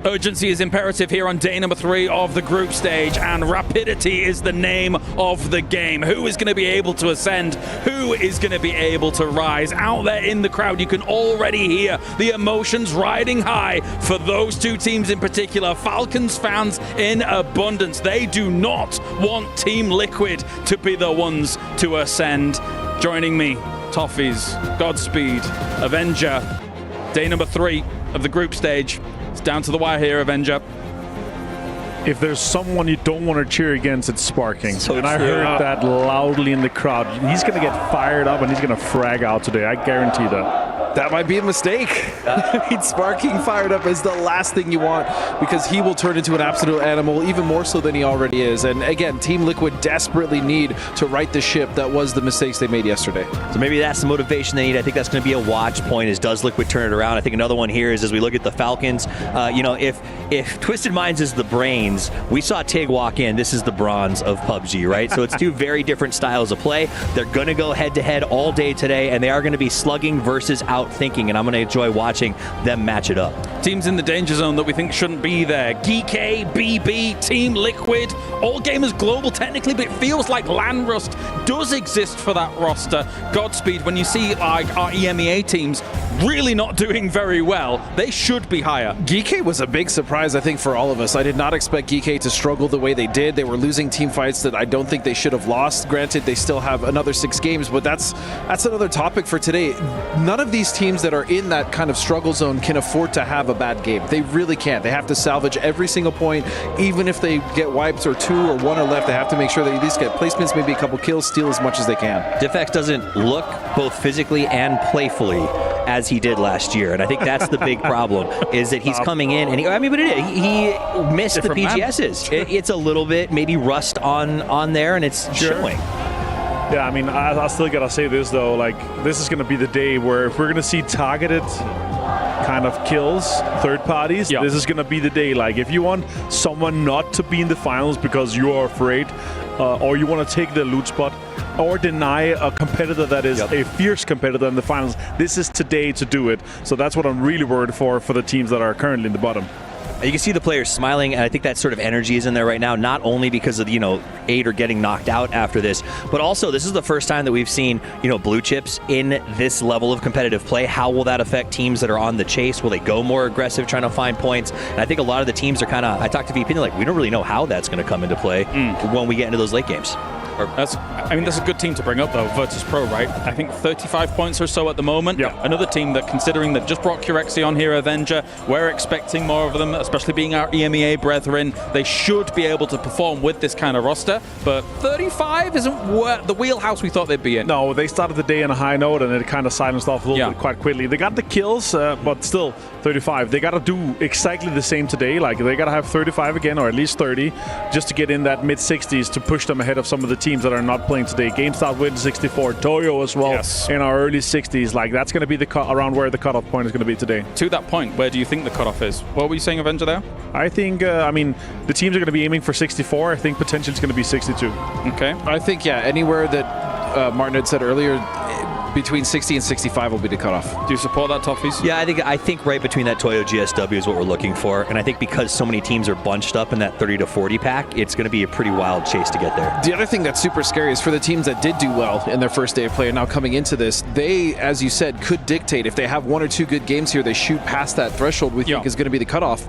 Urgency is imperative here on day number 3 of the group stage, and rapidity is the name of the game. Who is going to be able to ascend? Who is going to be able to rise? Out there in the crowd, you can already hear the emotions riding high for those two teams in particular. Falcons fans in abundance. They do not want Team Liquid to be the ones to ascend. Joining me, Toffees, Godspeed, Avenger, day number 3 of the group stage. It's down to the wire here, Avenger. If there's someone you don't want to cheer against, it's Sparking. And I heard that loudly in the crowd. He's going to get fired up and he's going to frag out today. I guarantee that. That might be a mistake. I mean, Sparking fired up is the last thing you want, because he will turn into an absolute animal, even more so than he already is. And again, Team Liquid desperately need to right the ship. That was the mistakes they made yesterday. So maybe that's the motivation they need. I think that's going to be a watch point, is does Liquid turn it around? I think another one here is, as we look at the Falcons, if Twisted Minds is the brains, we saw Tig walk in. This is the bronze of PUBG, right? So it's two very different styles of play. They're going to go head-to-head all day today, and they are going to be slugging versus out-thinking, and I'm going to enjoy watching them match it up. Teams in the danger zone that we think shouldn't be there. GK, BB, Team Liquid, All Gamers Global technically, but it feels like land rust does exist for that roster. Godspeed, when you see like our EMEA teams really not doing very well, they should be higher. GK was a big surprise, I think, for all of us. I did not expect GK to struggle the way they did. They were losing team fights that I don't think they should have lost. Granted, they still have another 6 games, but that's another topic for today. None of these teams that are in that kind of struggle zone can afford to have a bad game. They really can't. They have to salvage every single point. Even if they get wipes or 2 or 1 are left, they have to make sure they at least get placements, maybe a couple kills, steal as much as they can. Diffex doesn't look both physically and playfully as he did last year, and I think that's the big problem, is that he's coming in and he missed the PGSs. It's a little bit maybe rust on there, and it's showing. Yeah, I mean, I still gotta say this though, like, this is gonna be the day where if we're gonna see targeted kind of kills, third parties, this is gonna be the day. Like, if you want someone not to be in the finals because you are afraid, or you want to take the loot spot, or deny a competitor that is a fierce competitor in the finals, this is today to do it. So that's what I'm really worried for the teams that are currently in the bottom. You can see the players smiling, and I think that sort of energy is in there right now, not only because of, 8 are getting knocked out after this, but also this is the first time that we've seen, blue chips in this level of competitive play. How will that affect teams that are on the chase? Will they go more aggressive trying to find points? And I think a lot of the teams are kind of, I talked to VP, like, we don't really know how that's going to come into play when we get into those late games. That's a good team to bring up, though, Virtus Pro, right? I think 35 points or so at the moment. Another team that, considering they've just brought Curexi on here, Avenger, we're expecting more of them, especially being our EMEA brethren. They should be able to perform with this kind of roster, but 35 isn't the wheelhouse we thought they'd be in. No, they started the day on a high note, and it kind of silenced off a little bit quite quickly. They got the kills, but still, 35. They got to do exactly the same today. Like, they got to have 35 again, or at least 30, just to get in that mid-60s to push them ahead of some of the teams that are not playing today. GameStop win 64, Toyo as well in our early 60s. Like, that's going to be around where the cutoff point is going to be today. To that point, where do you think the cutoff is? What were you saying, Avenger, there? I think, the teams are going to be aiming for 64. I think potentially it's going to be 62. Okay. I think, anywhere that Martin had said earlier, between 60 and 65 will be the cutoff. Do you support that, Toffees? Yeah, I think right between that Toyo GSW is what we're looking for, and I think because so many teams are bunched up in that 30 to 40 pack, it's going to be a pretty wild chase to get there. The other thing that's super scary is for the teams that did do well in their first day of play and now coming into this, they, as you said, could dictate if they have 1 or 2 good games here, they shoot past that threshold we think is going to be the cutoff.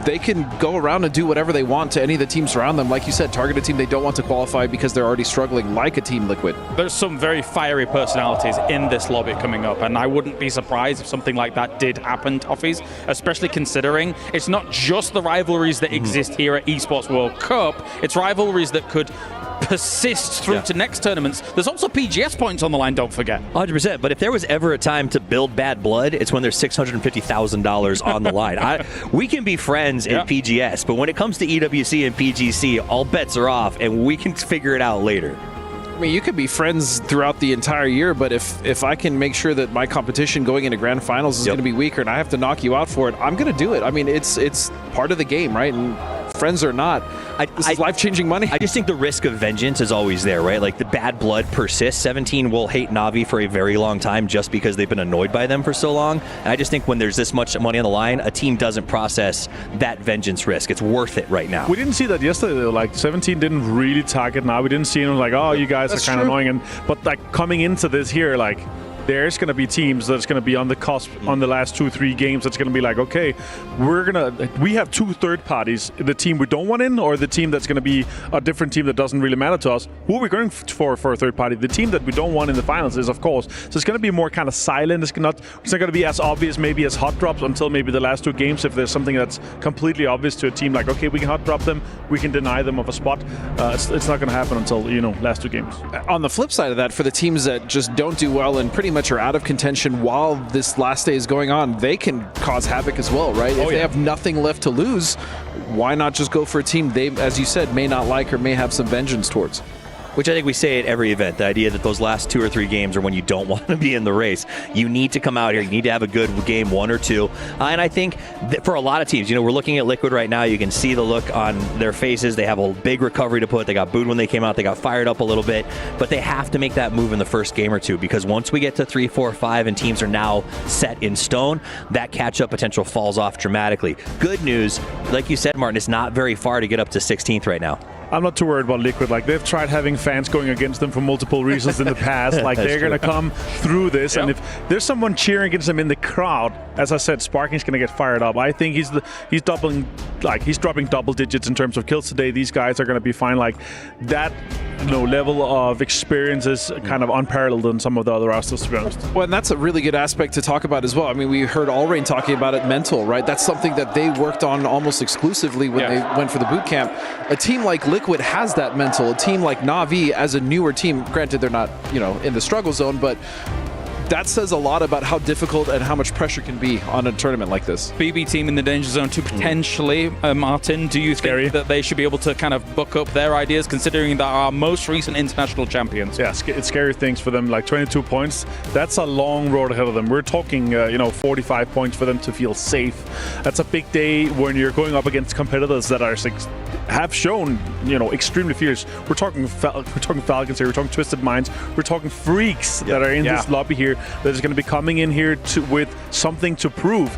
They can go around and do whatever they want to any of the teams around them. Like you said, target a team they don't want to qualify because they're already struggling, like a Team Liquid. There's some very fiery personalities in this lobby coming up, and I wouldn't be surprised if something like that did happen, Toffees, especially considering it's not just the rivalries that exist here at Esports World Cup, it's rivalries that could persist through to next tournaments. There's also PGS points on the line, don't forget. 100%, but if there was ever a time to build bad blood, it's when there's $650,000 on the line. We can be friends in PGS, but when it comes to EWC and PGC, all bets are off, and we can figure it out later. I mean, you could be friends throughout the entire year, but if I can make sure that my competition going into grand finals is going to be weaker and I have to knock you out for it, I'm going to do it. I mean, it's part of the game, right? And friends or not, this is life-changing money. I just think the risk of vengeance is always there, right? Like the bad blood persists. 17 will hate Na'Vi for a very long time just because they've been annoyed by them for so long. And I just think when there's this much money on the line, a team doesn't process that vengeance risk. It's worth it right now. We didn't see that yesterday, though. Like 17 didn't really target Na'Vi. We didn't see him like, oh, you guys are kind of annoying. But like coming into this here, like there's going to be teams that's going to be on the cusp on the last 2-3 games that's going to be like, okay, we have 2 third parties, the team we don't want in or the team that's going to be a different team that doesn't really matter to us. Who are we going for a third party? The team that we don't want in the finals is, of course. So it's going to be more kind of silent. It's not going to be as obvious maybe as hot drops until maybe the last 2 games. If there's something that's completely obvious to a team, like, okay, we can hot drop them, we can deny them of a spot. It's not going to happen until, last 2 games. On the flip side of that, for the teams that just don't do well and pretty much are out of contention while this last day is going on, they can cause havoc as well, right? If they have nothing left to lose, why not just go for a team they, as you said, may not like or may have some vengeance towards? Which I think we say at every event, the idea that those last 2 or 3 games are when you don't want to be in the race. You need to come out here. You need to have a good game, 1 or 2. And I think that for a lot of teams, we're looking at Liquid right now. You can see the look on their faces. They have a big recovery to put. They got booed when they came out. They got fired up a little bit. But they have to make that move in the first game or 2 because once we get to 3, 4, 5 and teams are now set in stone, that catch-up potential falls off dramatically. Good news, like you said, Martin, it's not very far to get up to 16th right now. I'm not too worried about Liquid. Like, they've tried having fans going against them for multiple reasons in the past. Like, they're going to come through this. And if there's someone cheering against them in the crowd, as I said, Sparking's going to get fired up. I think he's dropping double digits in terms of kills today. These guys are going to be fine. Like, that level of experience is kind of unparalleled in some of the other rosters, to be honest. Well, and that's a really good aspect to talk about as well. I mean, we heard Allrain talking about it, mental, right? That's something that they worked on almost exclusively when they went for the boot camp. A team like Liquid has that mental. A team like Na'Vi, as a newer team, granted they're not, in the struggle zone, but that says a lot about how difficult and how much pressure can be on a tournament like this. BB team in the danger zone to potentially, Martin, do you think that they should be able to kind of book up their ideas considering that our most recent international champions? Yeah, it's scary things for them, like 22 points. That's a long road ahead of them. We're talking, 45 points for them to feel safe. That's a big day when you're going up against competitors that are have shown, extremely fierce. We're talking Falcons here, we're talking Twisted Minds, we're talking freaks that are in this lobby here that is going to be coming in here with something to prove.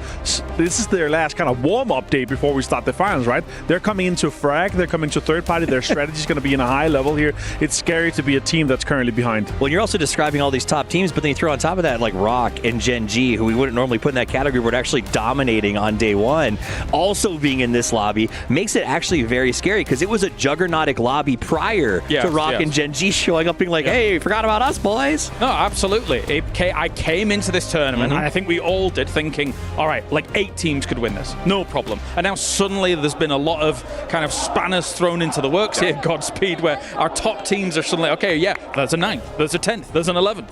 This is their last kind of warm-up day before we start the finals, right? They're coming into frag, they're coming to third party, their strategy is going to be in a high level here. It's scary to be a team that's currently behind. Well, you're also describing all these top teams, but then you throw on top of that like Rock and Gen G, who we wouldn't normally put in that category, but actually dominating on day 1, also being in this lobby, makes it actually very scary because it was a juggernautic lobby prior to Rock and Gen G showing up being like, hey, forgot about us, boys. No, absolutely. I came into this tournament, and I think we all did, thinking, all right, like 8 teams could win this, no problem. And now suddenly there's been a lot of kind of spanners thrown into the works here, Godspeed, where our top teams are suddenly, okay, there's a 9th, there's a 10th, there's an 11th.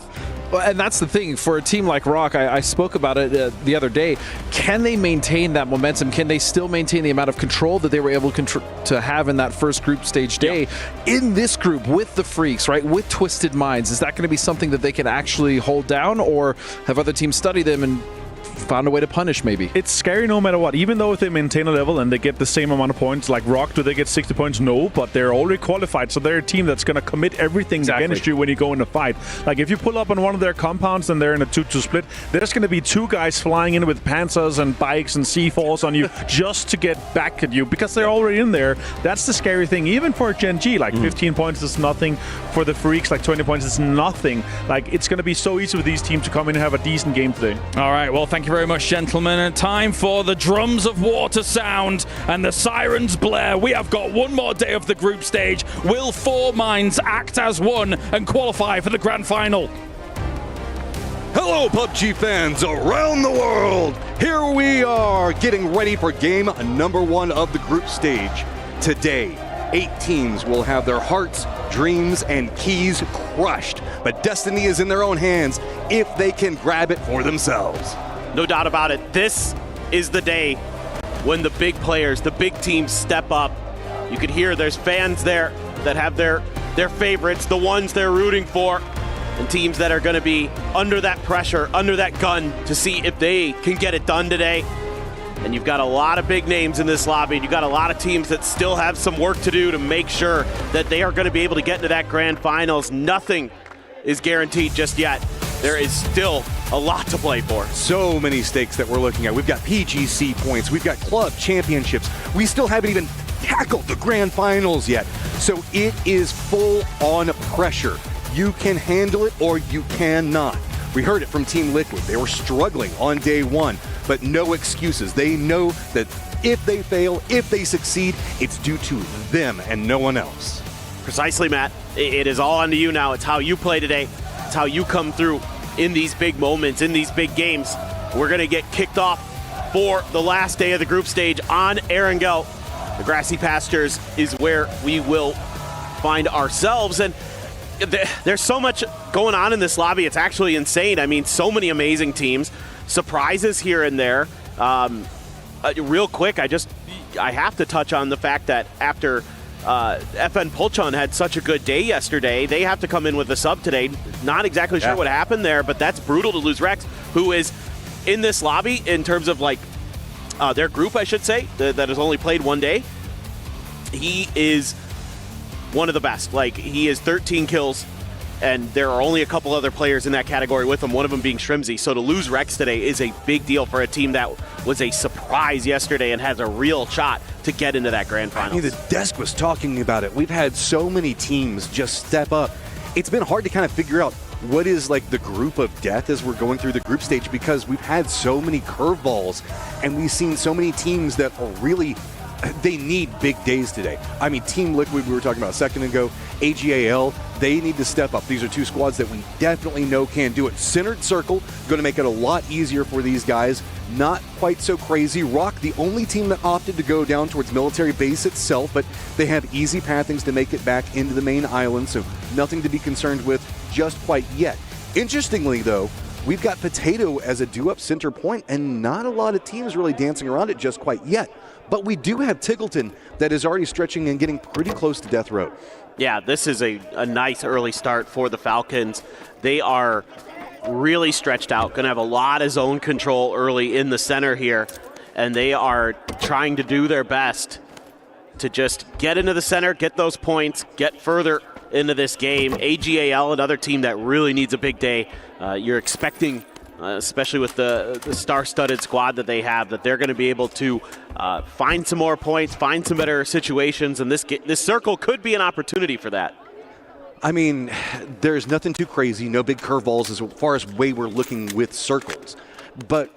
Well, and that's the thing for a team like Rock. I spoke about it the other day. Can they maintain that momentum? Can they still maintain the amount of control that they were able to have in that first group stage day in this group with the Freaks, right? With Twisted Minds? Is that going to be something that they can actually hold down, or have other teams studied them and found a way to punish, maybe. It's scary no matter what. Even though if they maintain a level and they get the same amount of points, like Rock, do they get 60 points? No, but they're already qualified, so they're a team that's going to commit everything against you when you go in a fight. Like, if you pull up on one of their compounds and they're in a 2-2 split, there's going to be two guys flying in with Panzers and bikes and C4s on you just to get back at you, because they're already in there. That's the scary thing. Even for Gen G, like 15 points is nothing. For the Freaks, like 20 points is nothing. Like, it's going to be so easy for these teams to come in and have a decent game today. All right, well, thank you very much, gentlemen. And time for the drums of war to sound and the sirens blare. We have got one more day of the group stage. Will 4 minds act as one and qualify for the grand final? Hello, PUBG fans around the world. Here we are getting ready for game number 1 of the group stage. Today, 8 teams will have their hearts, dreams, and keys crushed. But destiny is in their own hands if they can grab it for themselves. No doubt about it. This is the day when the big players, the big teams step up. You can hear there's fans there that have their favorites, the ones they're rooting for, and teams that are going to be under that pressure, under that gun to see if they can get it done today. And you've got a lot of big names in this lobby, and you've got a lot of teams that still have some work to do to make sure that they are going to be able to get into that grand finals. Nothing is guaranteed just yet. There is still a lot to play for. So many stakes that we're looking at. We've got PGC points, we've got club championships. We still haven't even tackled the grand finals yet. So it is full on pressure. You can handle it or you cannot. We heard it from Team Liquid. They were struggling on day 1, but no excuses. They know that if they fail, if they succeed, it's due to them and no one else. Precisely, Matt. It is all onto you now. It's how you play today. It's how you come through in these big moments, in these big games. We're going to get kicked off for the last day of the group stage on Erangel. The grassy pastures is where we will find ourselves. And there's so much going on in this lobby. It's actually insane. I mean, so many amazing teams, surprises here and there. Real quick, I have to touch on the fact that after FN Pulchon had such a good day yesterday, they have to come in with a sub today. Not exactly sure what happened there, but that's brutal to lose Rex, who is in this lobby in terms of like their group, I should say, that has only played one day. He is one of the best. Like, he is 13 kills, and there are only a couple other players in that category with him, one of them being Shrimzy. So to lose Rex today is a big deal for a team that was a surprise yesterday and has a real shot to get into that grand final. I mean, the desk was talking about it. We've had so many teams just step up. It's been hard to kind of figure out what is like the group of death as we're going through the group stage, because we've had so many curveballs and we've seen so many teams that are really, they need big days today. I mean, Team Liquid, we were talking about a second ago, AGAL, they need to step up. These are two squads that we definitely know can do it. Centered Circle, going to make it a lot easier for these guys. Not quite so crazy. Rock, the only team that opted to go down towards military base itself, but they have easy pathings to make it back into the main island, so nothing to be concerned with just quite yet. Interestingly, though, we've got Potato as a due-up center point, and not a lot of teams really dancing around it just quite yet. But we do have Tiggleton that is already stretching and getting pretty close to death row. Yeah, this is a nice early start for the Falcons. They are really stretched out, going to have a lot of zone control early in the center here, and they are trying to do their best to just get into the center, get those points, get further into this game. AGAL, another team that really needs a big day. You're expecting, especially with the star-studded squad that they have, that they're going to be able to find some more points, find some better situations, and this circle could be an opportunity for that. I mean, there's nothing too crazy, no big curveballs as far as way we're looking with circles. But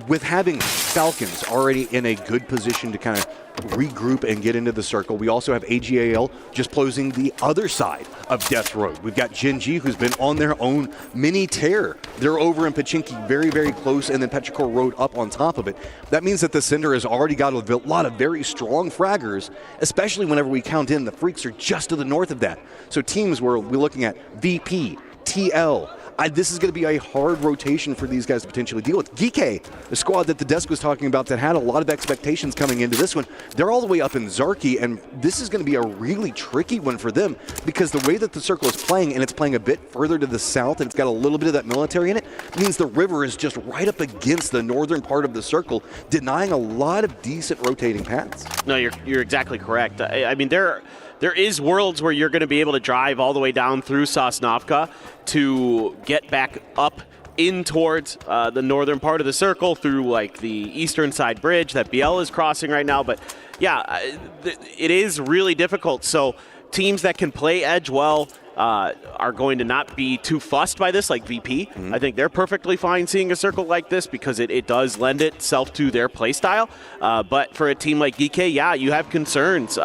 with having Falcons already in a good position to kind of regroup and get into the circle, we also have AGAL just closing the other side of Death Road. We've got Gen G, who's been on their own mini tear. They're over in Pachinki, very, very close, and then Petrichor Road up on top of it. That means that the Cinder has already got a lot of very strong fraggers, especially whenever we count in the Freaks are just to the north of that. So teams where we're looking at VP, TL, This is going to be a hard rotation for these guys to potentially deal with. Geeke, the squad that the desk was talking about that had a lot of expectations coming into this one, they're all the way up in Zarki, and this is going to be a really tricky one for them because the way that the circle is playing, and it's playing a bit further to the south, and it's got a little bit of that military in it, means the river is just right up against the northern part of the circle, denying a lot of decent rotating paths. No, you're exactly correct. I mean, there is worlds where you're going to be able to drive all the way down through Sosnovka to get back up in towards the northern part of the circle through like the eastern side bridge that BL is crossing right now. But yeah, it is really difficult. So teams that can play edge well are going to not be too fussed by this, like VP. Mm-hmm. I think they're perfectly fine seeing a circle like this because it does lend itself to their play style. But for a team like Geeke, yeah, you have concerns.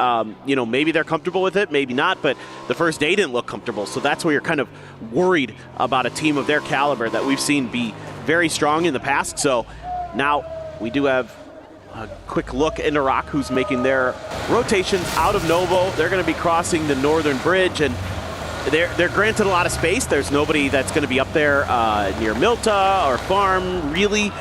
Maybe they're comfortable with it, maybe not, but the first day didn't look comfortable. So that's where you're kind of worried about a team of their caliber that we've seen be very strong in the past. So now we do have a quick look into Rock, who's making their rotations out of Novo. They're going to be crossing the northern bridge, and they're granted a lot of space. There's nobody that's going to be up there near Milta or Farm, really.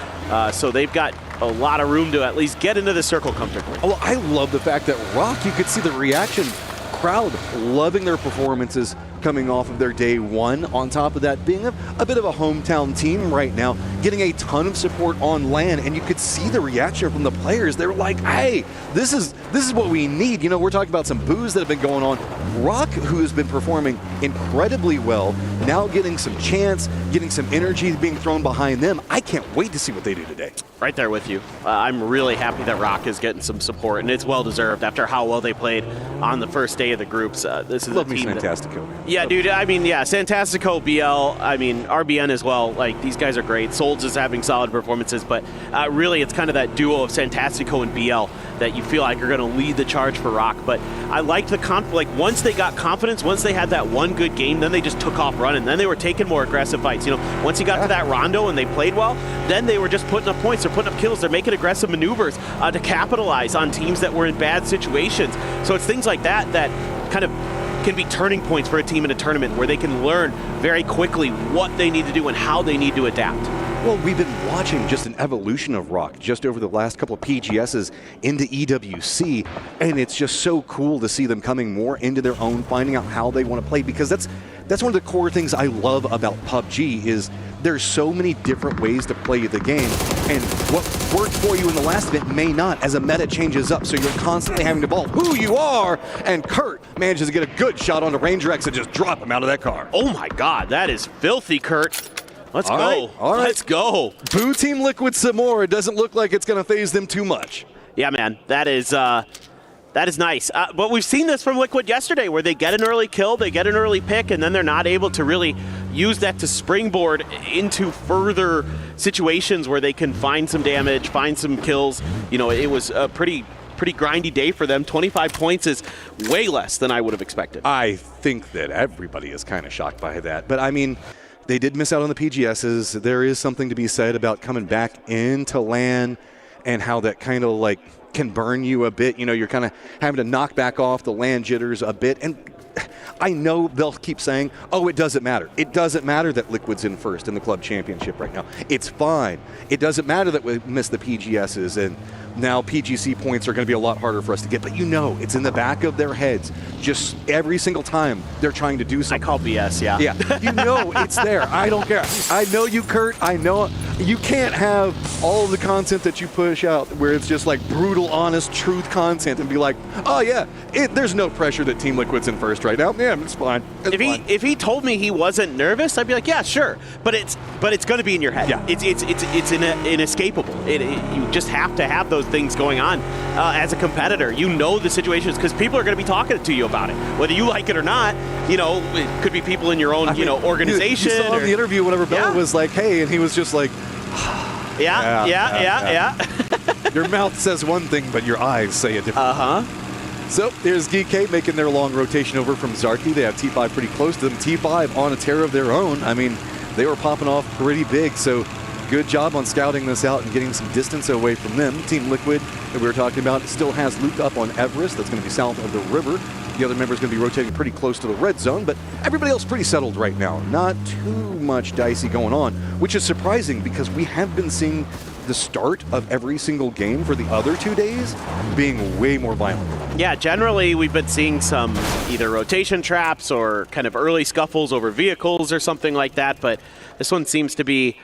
So they've got a lot of room to at least get into the circle comfortably. Oh, I love the fact that Rock, you could see the reaction. Crowd loving their performances coming off of their day one. On top of that, being a bit of a hometown team right now, getting a ton of support on LAN, and you could see the reaction from the players. They were like, hey, this is what we need. We're talking about some boos that have been going on. Rock, who has been performing incredibly well, now getting some chance, getting some energy being thrown behind them. I can't wait to see what they do today. Right there with you. I'm really happy that Rock is getting some support, and it's well-deserved after how well they played on the first day of the groups. This is Love a me team Fantastico. Yeah, dude, I mean, yeah, Fantastico, BL, I mean, RBN as well. Like, these guys are great. Souls is having solid performances, but really it's kind of that duo of Fantastico and BL that you feel like are going to lead the charge for Rock. But I liked the once they got confidence, once they had that one good game, then they just took off running. Then they were taking more aggressive fights. Once you got to that rondo and they played well, then they were just putting up points. They're putting up kills. They're making aggressive maneuvers to capitalize on teams that were in bad situations. So it's things like that that kind of can be turning points for a team in a tournament where they can learn very quickly what they need to do and how they need to adapt. Well, we've been watching just an evolution of Rock just over the last couple of PGSs into EWC, and it's just so cool to see them coming more into their own, finding out how they want to play, because that's one of the core things I love about PUBG is there's so many different ways to play the game, and what worked for you in the last event may not as a meta changes up, so you're constantly having to evolve who you are, and Kurt manages to get a good shot onto Ranger X and just drop him out of that car. Oh my god, that is filthy, Kurt. Let's All go. right, all right. Let's go. Boo Team Liquid some more. It doesn't look like it's going to phase them too much. Yeah, man, that is nice. But we've seen this from Liquid yesterday, where they get an early kill, they get an early pick, and then they're not able to really use that to springboard into further situations where they can find some damage, find some kills. It was a pretty grindy day for them. 25 points is way less than I would have expected. I think that everybody is kind of shocked by that. But I mean, they did miss out on the PGSs. There is something to be said about coming back into LAN and how that kind of can burn you a bit. You're kind of having to knock back off the LAN jitters a bit. And I know they'll keep saying, oh, it doesn't matter. It doesn't matter that Liquid's in first in the club championship right now. It's fine. It doesn't matter that we missed the PGSs, and now PGC points are going to be a lot harder for us to get. But it's in the back of their heads just every single time they're trying to do something. I call BS, yeah. Yeah, it's there. I don't care. I know you, Kurt. I know you can't have all of the content that you push out where it's just brutal, honest, truth content and be like, oh yeah, there's no pressure that Team Liquid's in first right now. Yeah, it's fine. If he told me he wasn't nervous, I'd be like, yeah, sure. But it's going to be in your head. Yeah. It's inescapable. You just have to have those things going on as a competitor. The situations because people are going to be talking to you about it, whether you like it or not. It could be people in your own organization. You saw in the interview whenever Bella was like, hey, and he was just like, yeah. Your mouth says one thing, but your eyes say a different thing. So there's Geeke making their long rotation over from Zarki. They have T5 pretty close to them. T5 on a tear of their own. I mean, they were popping off pretty big, so good job on scouting this out and getting some distance away from them. Team Liquid that we were talking about still has looped up on Everest. That's going to be south of the river. The other member is going to be rotating pretty close to the red zone, but everybody else pretty settled right now. Not too much dicey going on, which is surprising because we have been seeing the start of every single game for the other 2 days being way more violent. Yeah, generally we've been seeing some either rotation traps or kind of early scuffles over vehicles or something like that, but this one seems to be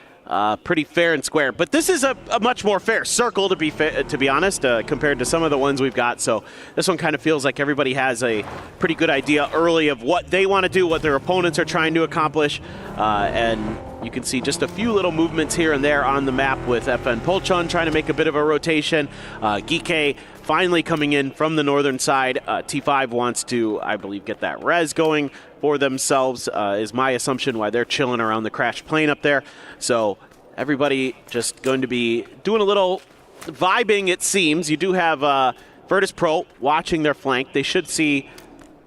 pretty fair and square. But this is a much more fair circle, to be honest, compared to some of the ones we've got. So this one kind of feels like everybody has a pretty good idea early of what they want to do, what their opponents are trying to accomplish, and you can see just a few little movements here and there on the map with FN Polchon trying to make a bit of a rotation. Geeky finally coming in from the northern side. T5 wants to, I believe, get that res going for themselves, is my assumption why they're chilling around the crashed plane up there. So everybody just going to be doing a little vibing, it seems. You do have Virtus Pro watching their flank. They should see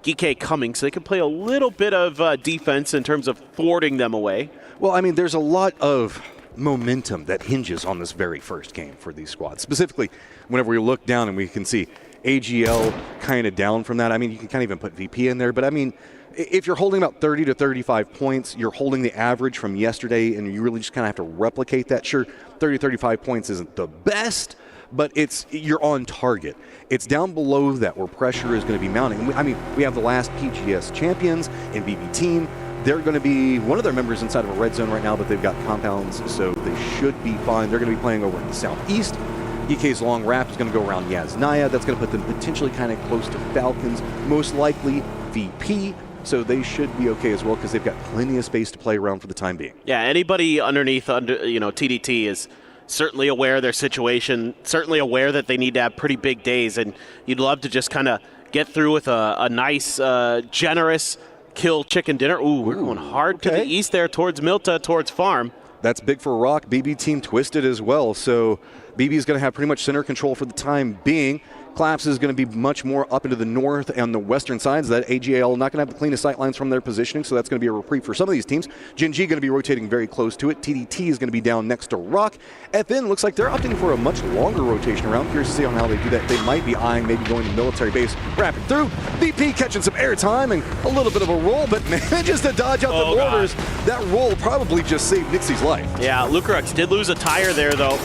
Geeky coming, so they can play a little bit of defense in terms of thwarting them away. Well, I mean, there's a lot of momentum that hinges on this very first game for these squads. Specifically, whenever we look down and we can see AGL kind of down from that. I mean, you can kind of even put VP in there, but I mean, if you're holding about 30 to 35 points, you're holding the average from yesterday, and you really just kind of have to replicate that. Sure, 30 to 35 points isn't the best, but you're on target. It's down below that where pressure is going to be mounting. I mean, we have the last PGS champions in BB Team. They're going to be one of their members inside of a red zone right now, but they've got compounds, so they should be fine. They're going to be playing over in the southeast. EK's long wrap is going to go around Yasnaya. That's going to put them potentially kind of close to Falcons, most likely VP. So they should be okay as well because they've got plenty of space to play around for the time being. Yeah, anybody underneath, TDT is certainly aware of their situation, certainly aware that they need to have pretty big days, and you'd love to just kind of get through with a nice, generous kill chicken dinner. Ooh, we're going hard to the east there towards Milta, towards Farm. That's big for Rock. BB Team twisted as well, so BB is going to have pretty much center control for the time being. Claps is going to be much more up into the north and the western sides. That AGL not going to have the cleanest sight lines from their positioning, so that's going to be a reprieve for some of these teams. Gen G going to be rotating very close to it. TDT is going to be down next to Rock. FN looks like they're opting for a much longer rotation around. Curious to see on how they do that. They might be eyeing maybe going to military base, wrapping through. VP catching some airtime and a little bit of a roll, but manages to dodge out the borders. That roll probably just saved Nixie's life. Yeah, Lucarux did lose a tire there, though.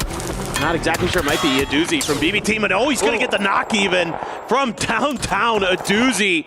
Not exactly sure. It might be Aduzi from BB Team. And he's going to get the knock even from downtown. Aduzi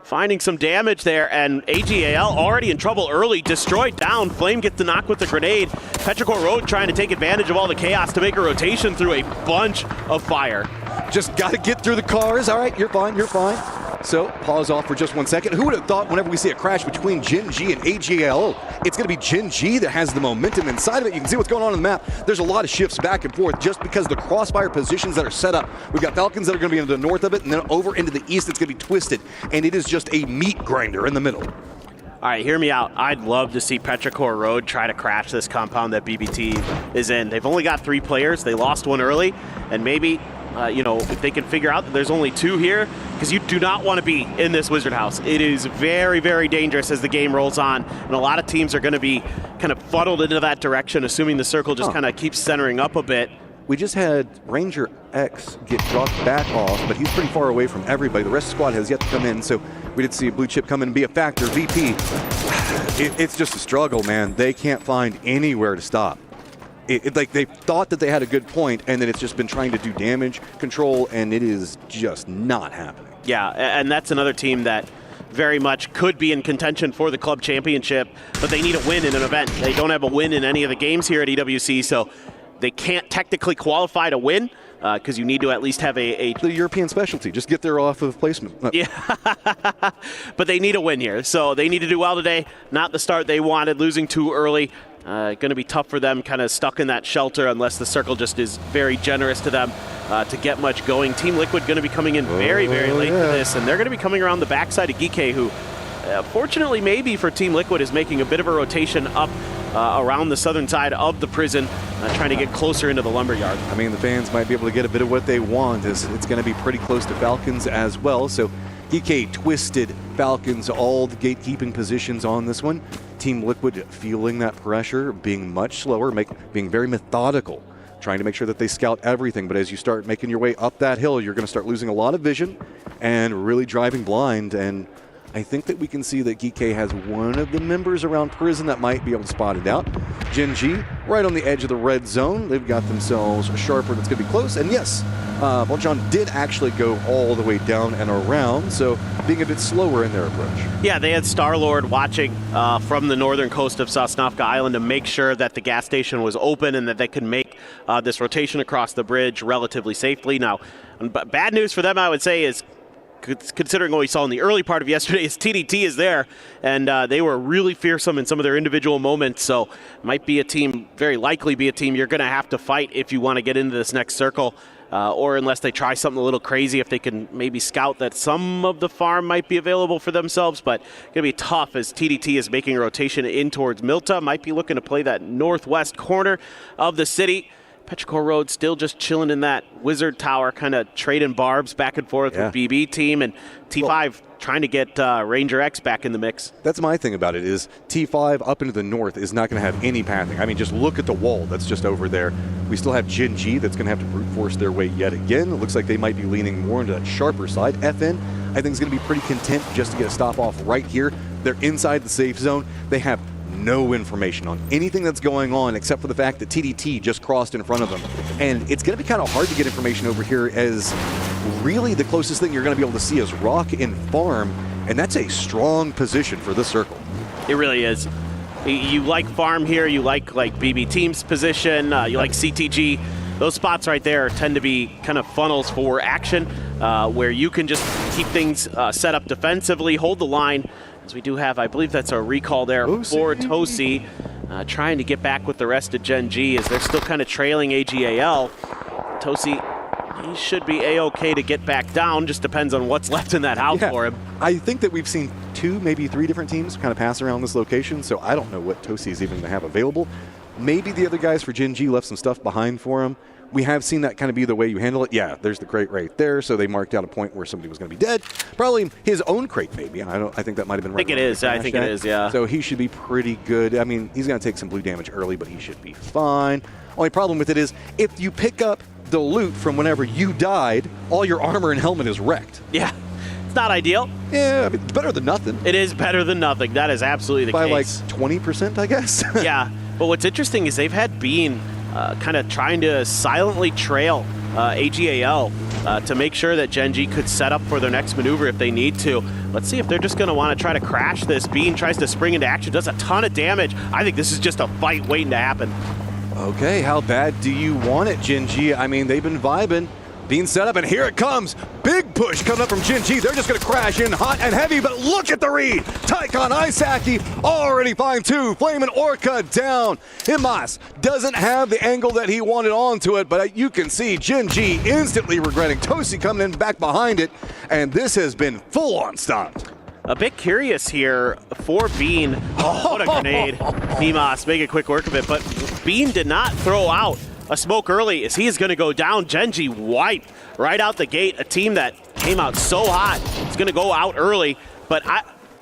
finding some damage there. And AGAL already in trouble early. Destroyed down. Flame gets the knock with the grenade. Petrichor Road trying to take advantage of all the chaos to make a rotation through a bunch of fire. Just got to get through the cars. All right, you're fine, you're fine. So, pause off for just 1 second. Who would have thought whenever we see a crash between Gen G and AGL, it's going to be Gen G that has the momentum inside of it. You can see what's going on the map. There's a lot of shifts back and forth just because the crossfire positions that are set up. We've got Falcons that are going to be into the north of it, and then over into the east it's going to be twisted. And it is just a meat grinder in the middle. All right, hear me out. I'd love to see Petrichor Road try to crash this compound that BBT is in. They've only got 3 players. They lost one early, and maybe if they can figure out that there's only 2 here, because you do not want to be in this Wizard House. It is very, very dangerous as the game rolls on, and a lot of teams are going to be kind of funneled into that direction, assuming the circle just kind of keeps centering up a bit. We just had Ranger X get dropped back off, but he's pretty far away from everybody. The rest of the squad has yet to come in, so we did see a blue chip come in and be a factor. VP, it's just a struggle, man. They can't find anywhere to stop. Like they thought that they had a good point, and then it's just been trying to do damage control, and it is just not happening. Yeah, and that's another team that very much could be in contention for the club championship, but they need a win in an event. They don't have a win in any of the games here at EWC, so they can't technically qualify to win because you need to at least have the European specialty. Just get there off of placement. Yeah, but they need a win here, so they need to do well today. Not the start they wanted, losing too early. Going to be tough for them, kind of stuck in that shelter unless the circle just is very generous to them to get much going. Team Liquid going to be coming in very, very late to this, and they're going to be coming around the backside of Geeky, who fortunately maybe for Team Liquid is making a bit of a rotation up around the southern side of the prison, trying to get closer into the lumberyard. I mean, the fans might be able to get a bit of what they want. It's going to be pretty close to Falcons as well, so Geeky twisted Falcons all the gatekeeping positions on this one. Team Liquid feeling that pressure, being much slower, being very methodical trying to make sure that they scout everything. But as you start making your way up that hill, you're going to start losing a lot of vision and really driving blind. And I think that we can see that Geek has one of the members around Prison that might be able to spot it out. Gen G, right on the edge of the red zone. They've got themselves a Sharper that's going to be close. And yes, John did actually go all the way down and around, so being a bit slower in their approach. Yeah, they had Star-Lord watching from the northern coast of Sosnovka Island to make sure that the gas station was open and that they could make this rotation across the bridge relatively safely. Now, bad news for them, I would say, is considering what we saw in the early part of yesterday, is TDT is there, and they were really fearsome in some of their individual moments, so might be a team, very likely be a team you're going to have to fight if you want to get into this next circle, or unless they try something a little crazy, if they can maybe scout that some of the farm might be available for themselves, but going to be tough as TDT is making a rotation in towards Milta, might be looking to play that northwest corner of the city. Petrichor Road still just chilling in that wizard tower, kind of trading barbs back and forth with BB team, and T5 trying to get Ranger X back in the mix. That's my thing about it is T5 up into the north is not going to have any pathing. I mean, just look at the wall that's just over there. We still have Gen G that's going to have to brute force their way yet again. It looks like they might be leaning more into that sharper side. FN, I think, is going to be pretty content just to get a stop off right here. They're inside the safe zone. They have no information on anything that's going on except for the fact that TDT just crossed in front of them. And it's going to be kind of hard to get information over here, as really the closest thing you're going to be able to see is Rock and Farm, and that's a strong position for this circle. It really is. You like Farm here, you like BB Team's position, you like CTG. Those spots right there tend to be kind of funnels for action, where you can just keep things set up defensively, hold the line. As we do have, I believe that's a recall there for Tosi, trying to get back with the rest of Gen G as they're still kind of trailing AGAL. Tosi, he should be A-okay to get back down, just depends on what's left in that house for him. I think that we've seen 2, maybe 3 different teams kind of pass around this location, so I don't know what Tosi is even going to have available. Maybe the other guys for Gen G left some stuff behind for him. We have seen that kind of be the way you handle it. Yeah, there's the crate right there, so they marked out a point where somebody was going to be dead. Probably his own crate, maybe. I think that might have been right. I think it is. I think it is, yeah. So he should be pretty good. I mean, he's going to take some blue damage early, but he should be fine. Only problem with it is if you pick up the loot from whenever you died, all your armor and helmet is wrecked. Yeah. It's not ideal. Yeah, I mean, it's better than nothing. It is better than nothing. That is absolutely the case. By like 20%, I guess. Yeah, but what's interesting is they've had Bean kind of trying to silently trail AGAL to make sure that Gen G could set up for their next maneuver if they need to. Let's see if they're just going to want to try to crash this. Bean tries to spring into action, does a ton of damage. I think this is just a fight waiting to happen. Okay, how bad do you want it, Gen G? I mean, they've been vibing. Being set up, and here it comes. Big push coming up from Gen G. They're just going to crash in hot and heavy, but look at the read. Tycon Isaki already fine too. Flamin' Orca down. Himas doesn't have the angle that he wanted onto it, but you can see Gen G instantly regretting. Tosi coming in back behind it, and this has been full-on stopped. A bit curious here for Bean. Oh, what a grenade. Himas making quick work of it, but Bean did not throw out a smoke early as he is going to go down. Gen G wiped right out the gate. A team that came out so hot is going to go out early, but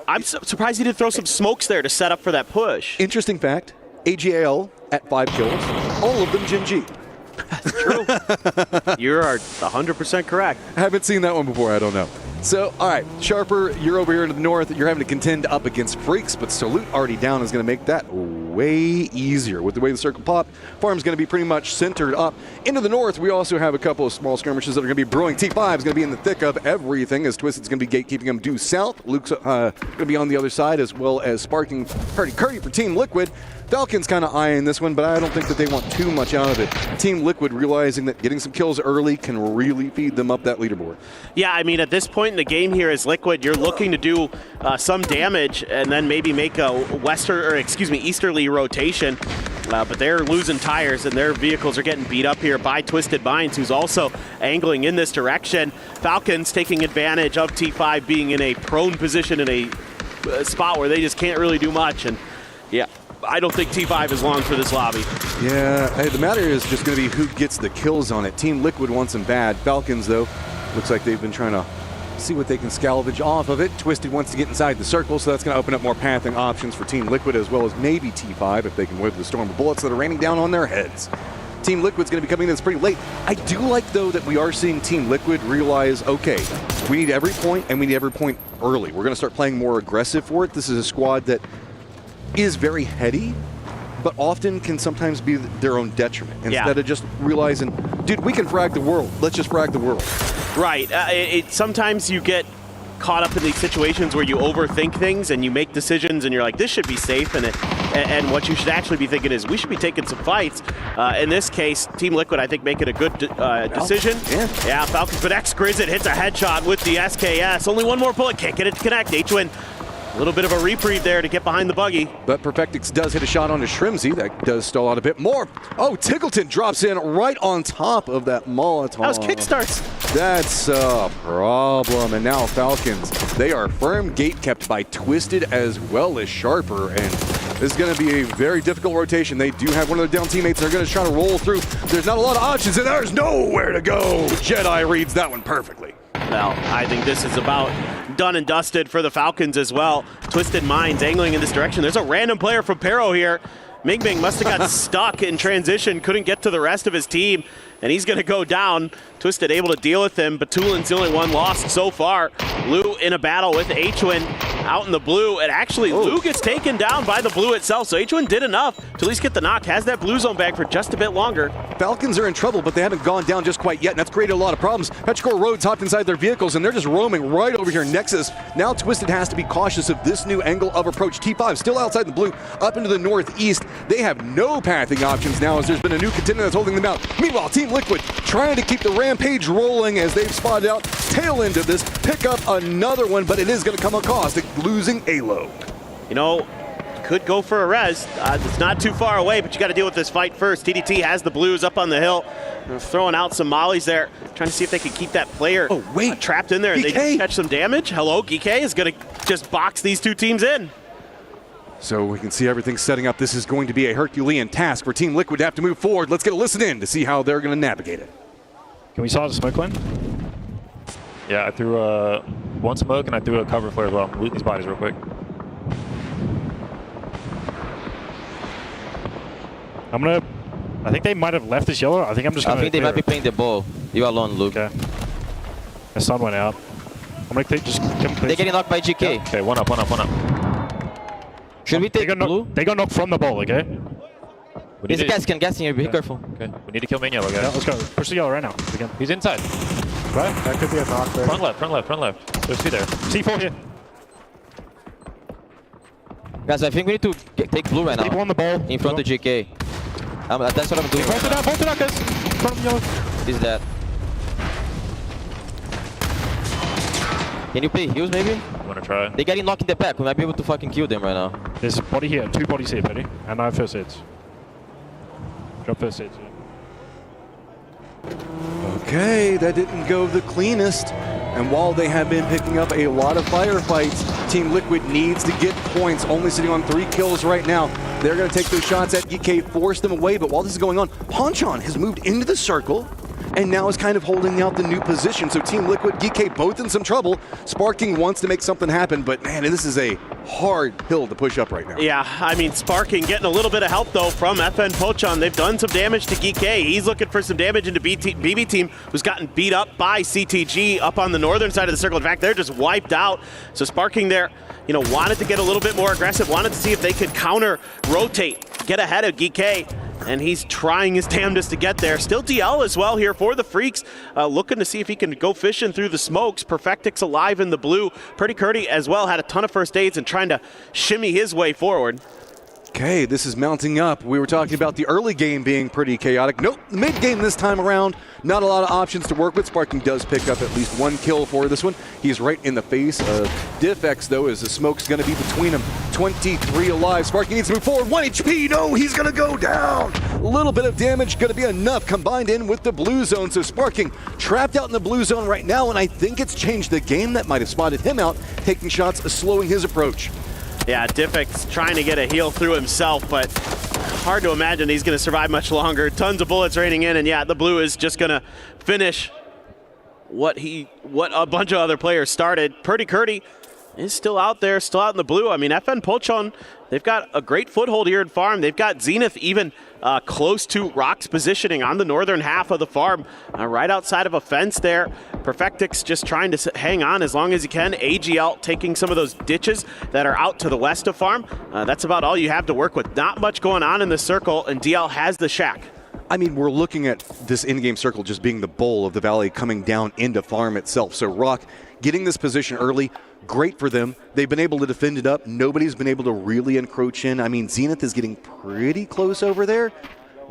I'm surprised he didn't throw some smokes there to set up for that push. Interesting fact, AGAL at 5 kills, all of them Gen G. That's true. You are 100% correct. I haven't seen that one before, I don't know. So, all right, Sharper, you're over here in the north. You're having to contend up against Freaks, but Salute already down is going to make that way easier. With the way the circle popped, Farm's going to be pretty much centered up. Into the north, we also have a couple of small skirmishes that are going to be brewing. T5 is going to be in the thick of everything as Twisted's going to be gatekeeping him due south. Luke's going to be on the other side, as well as sparking Curdy for Team Liquid. Falcon's kind of eyeing this one, but I don't think that they want too much out of it. Team Liquid realizing that getting some kills early can really feed them up that leaderboard. Yeah, I mean, at this point in the game here as Liquid, you're looking to do some damage and then maybe make a easterly rotation. But they're losing tires and their vehicles are getting beat up here by Twisted Minds, who's also angling in this direction. Falcons taking advantage of T5 being in a prone position in a spot where they just can't really do much. And yeah, I don't think T5 is long for this lobby. Yeah, hey, the matter is just going to be who gets the kills on it. Team Liquid wants them bad. Falcons, though, looks like they've been trying to see what they can salvage off of it. Twisted wants to get inside the circle, so that's going to open up more pathing options for Team Liquid, as well as maybe T5 if they can weather the storm of bullets that are raining down on their heads. Team Liquid's going to be coming in this pretty late. I do like, though, that we are seeing Team Liquid realize, okay, we need every point, and we need every point early. We're going to start playing more aggressive for it. This is a squad that is very heady, but often can sometimes be their own detriment. Instead of just realizing, dude, we can frag the world. Let's just frag the world. Right. Sometimes you get caught up in these situations where you overthink things and you make decisions and you're like, this should be safe, and what you should actually be thinking is we should be taking some fights. In this case, Team Liquid, I think, making a good decision. Yeah, Falcons, but X-Grizzit hits a headshot with the SKS. Only one more bullet, can't get it to connect. H-Win, a little bit of a reprieve there to get behind the buggy. But Perfectix does hit a shot onto Shrimzy. That does stall out a bit more. Oh, Tiggleton drops in right on top of that Molotov. That was kickstarts. That's a problem. And now Falcons, they are firm gate kept by Twisted as well as Sharper. And this is going to be a very difficult rotation. They do have one of their down teammates. They're going to try to roll through. There's not a lot of options, and there's nowhere to go. Jedi reads that one perfectly. Well, I think this is about done and dusted for the Falcons as well. Twisted Minds angling in this direction. There's a random player from Pero here. Ming Ming must have got stuck in transition, couldn't get to the rest of his team, and he's going to go down. Twisted able to deal with him. Batulin's the only one lost so far. Lou in a battle with H-Win out in the blue, and actually Lou gets taken down by the blue itself, so H-Win did enough to at least get the knock. Has that blue zone back for just a bit longer. Falcons are in trouble, but they haven't gone down just quite yet, and that's created a lot of problems. Petrichor Rhodes hopped inside their vehicles, and they're just roaming right over here. Nexus, now Twisted has to be cautious of this new angle of approach. T5 still outside the blue, up into the northeast. They have no pathing options now as there's been a new contender that's holding them out. Meanwhile, Team Liquid trying to keep the rampage rolling as they've spotted out tail end of this, pick up another one, but it is going to come at cost of losing Alo. You know, could go for a res. It's not too far away, but you got to deal with this fight first. TDT has the blues up on the hill. They're throwing out some mollies there, trying to see if they can keep that player trapped in there. And they can catch some damage. Hello, Geekay is going to just box these two teams in. So we can see everything setting up. This is going to be a Herculean task for Team Liquid to have to move forward. Let's get a listen in to see how they're going to navigate it. Can we saw the smoke one? Yeah, I threw one smoke and I threw a cover flare as well. Loot these bodies real quick. I think they might have left this yellow. I think I'm just gonna. I think they might be playing the ball. You alone, Luke. Okay. My sun went out. I'm gonna just come. They're getting knocked by GK. Yeah. Okay, one up. Should we take blue? They got knocked from the ball, okay? He's a gas here, be careful. Okay, we need to kill main yellow, guys. Yeah, let's go. Push the yellow right now. Again. He's inside. Right? That could be a knock there. Front left. There's two there. C4 here. Guys, I think we need to take blue right now. People on the ball. In front of GK. That's what I'm doing. Bolt it out, guys. Front of yellow. He's dead. Can you play heals maybe? I'm gonna try. They're getting knocked in the back. We might be able to fucking kill them right now. There's a body here, 2 bodies here, Petty. And I have first aids. Drop first aids. Okay, that didn't go the cleanest. And while they have been picking up a lot of firefights, Team Liquid needs to get points, only sitting on 3 kills right now. They're going to take those shots at GK, force them away, but while this is going on, Ponchon has moved into the circle and now is kind of holding out the new position. So Team Liquid, GK both in some trouble. Sparking wants to make something happen, but man, this is a hard hill to push up right now. Yeah, I mean, Sparking getting a little bit of help though from FN Pochon. They've done some damage to GK. He's looking for some damage into BB Team, who's gotten beat up by CTG up on the northern side of the circle. In fact, they're just wiped out. So Sparking there, you know, wanted to get a little bit more aggressive, wanted to see if they could counter rotate, get ahead of GK. And he's trying his damnedest to get there. Still DL as well here for the Freaks, looking to see if he can go fishing through the smokes. Perfectix alive in the blue. Pretty Curdy as well had a ton of first aids and trying to shimmy his way forward. Okay, this is mounting up. We were talking about the early game being pretty chaotic. Nope, mid-game this time around, not a lot of options to work with. Sparking does pick up at least 1 kill for this one. He's right in the face of Diffx, though, as the smoke's going to be between them. 23 alive. Sparking needs to move forward. 1 HP. No, he's going to go down. A little bit of damage going to be enough combined in with the blue zone. So Sparking trapped out in the blue zone right now, and I think it's changed the game. That might have spotted him out, taking shots, slowing his approach. Yeah, Diffix trying to get a heal through himself, but hard to imagine he's going to survive much longer. Tons of bullets raining in, and yeah, the blue is just going to finish what a bunch of other players started. Pretty Curdy is still out there, still out in the blue. I mean, FN Polchon, they've got a great foothold here in farm. They've got Zenith even close to Rock's positioning on the northern half of the farm, right outside of a fence there. Perfectix just trying to hang on as long as he can. AGL taking some of those ditches that are out to the west of farm. That's about all you have to work with. Not much going on in the circle, and DL has the shack. I mean, we're looking at this in-game circle just being the bowl of the valley coming down into farm itself. So Rock getting this position early, great for them. They've been able to defend it up. Nobody's been able to really encroach in. I mean, Zenith is getting pretty close over there,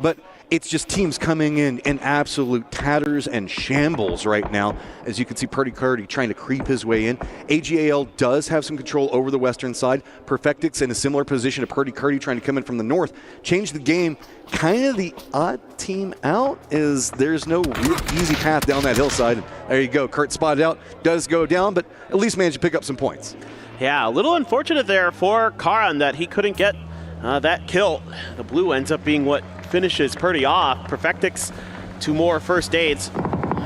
but it's just teams coming in absolute tatters and shambles right now. As you can see, Purdy Curdy trying to creep his way in. AGAL does have some control over the western side. Perfectix in a similar position to Purdy Curdy trying to come in from the north. Change the game. Kind of the odd team out is there's no real easy path down that hillside. There you go. Kurt spotted out. Does go down, but at least managed to pick up some points. Yeah, a little unfortunate there for Karan that he couldn't get that kill. The blue ends up being what finishes Purdy off. Perfectix, 2 more first aids.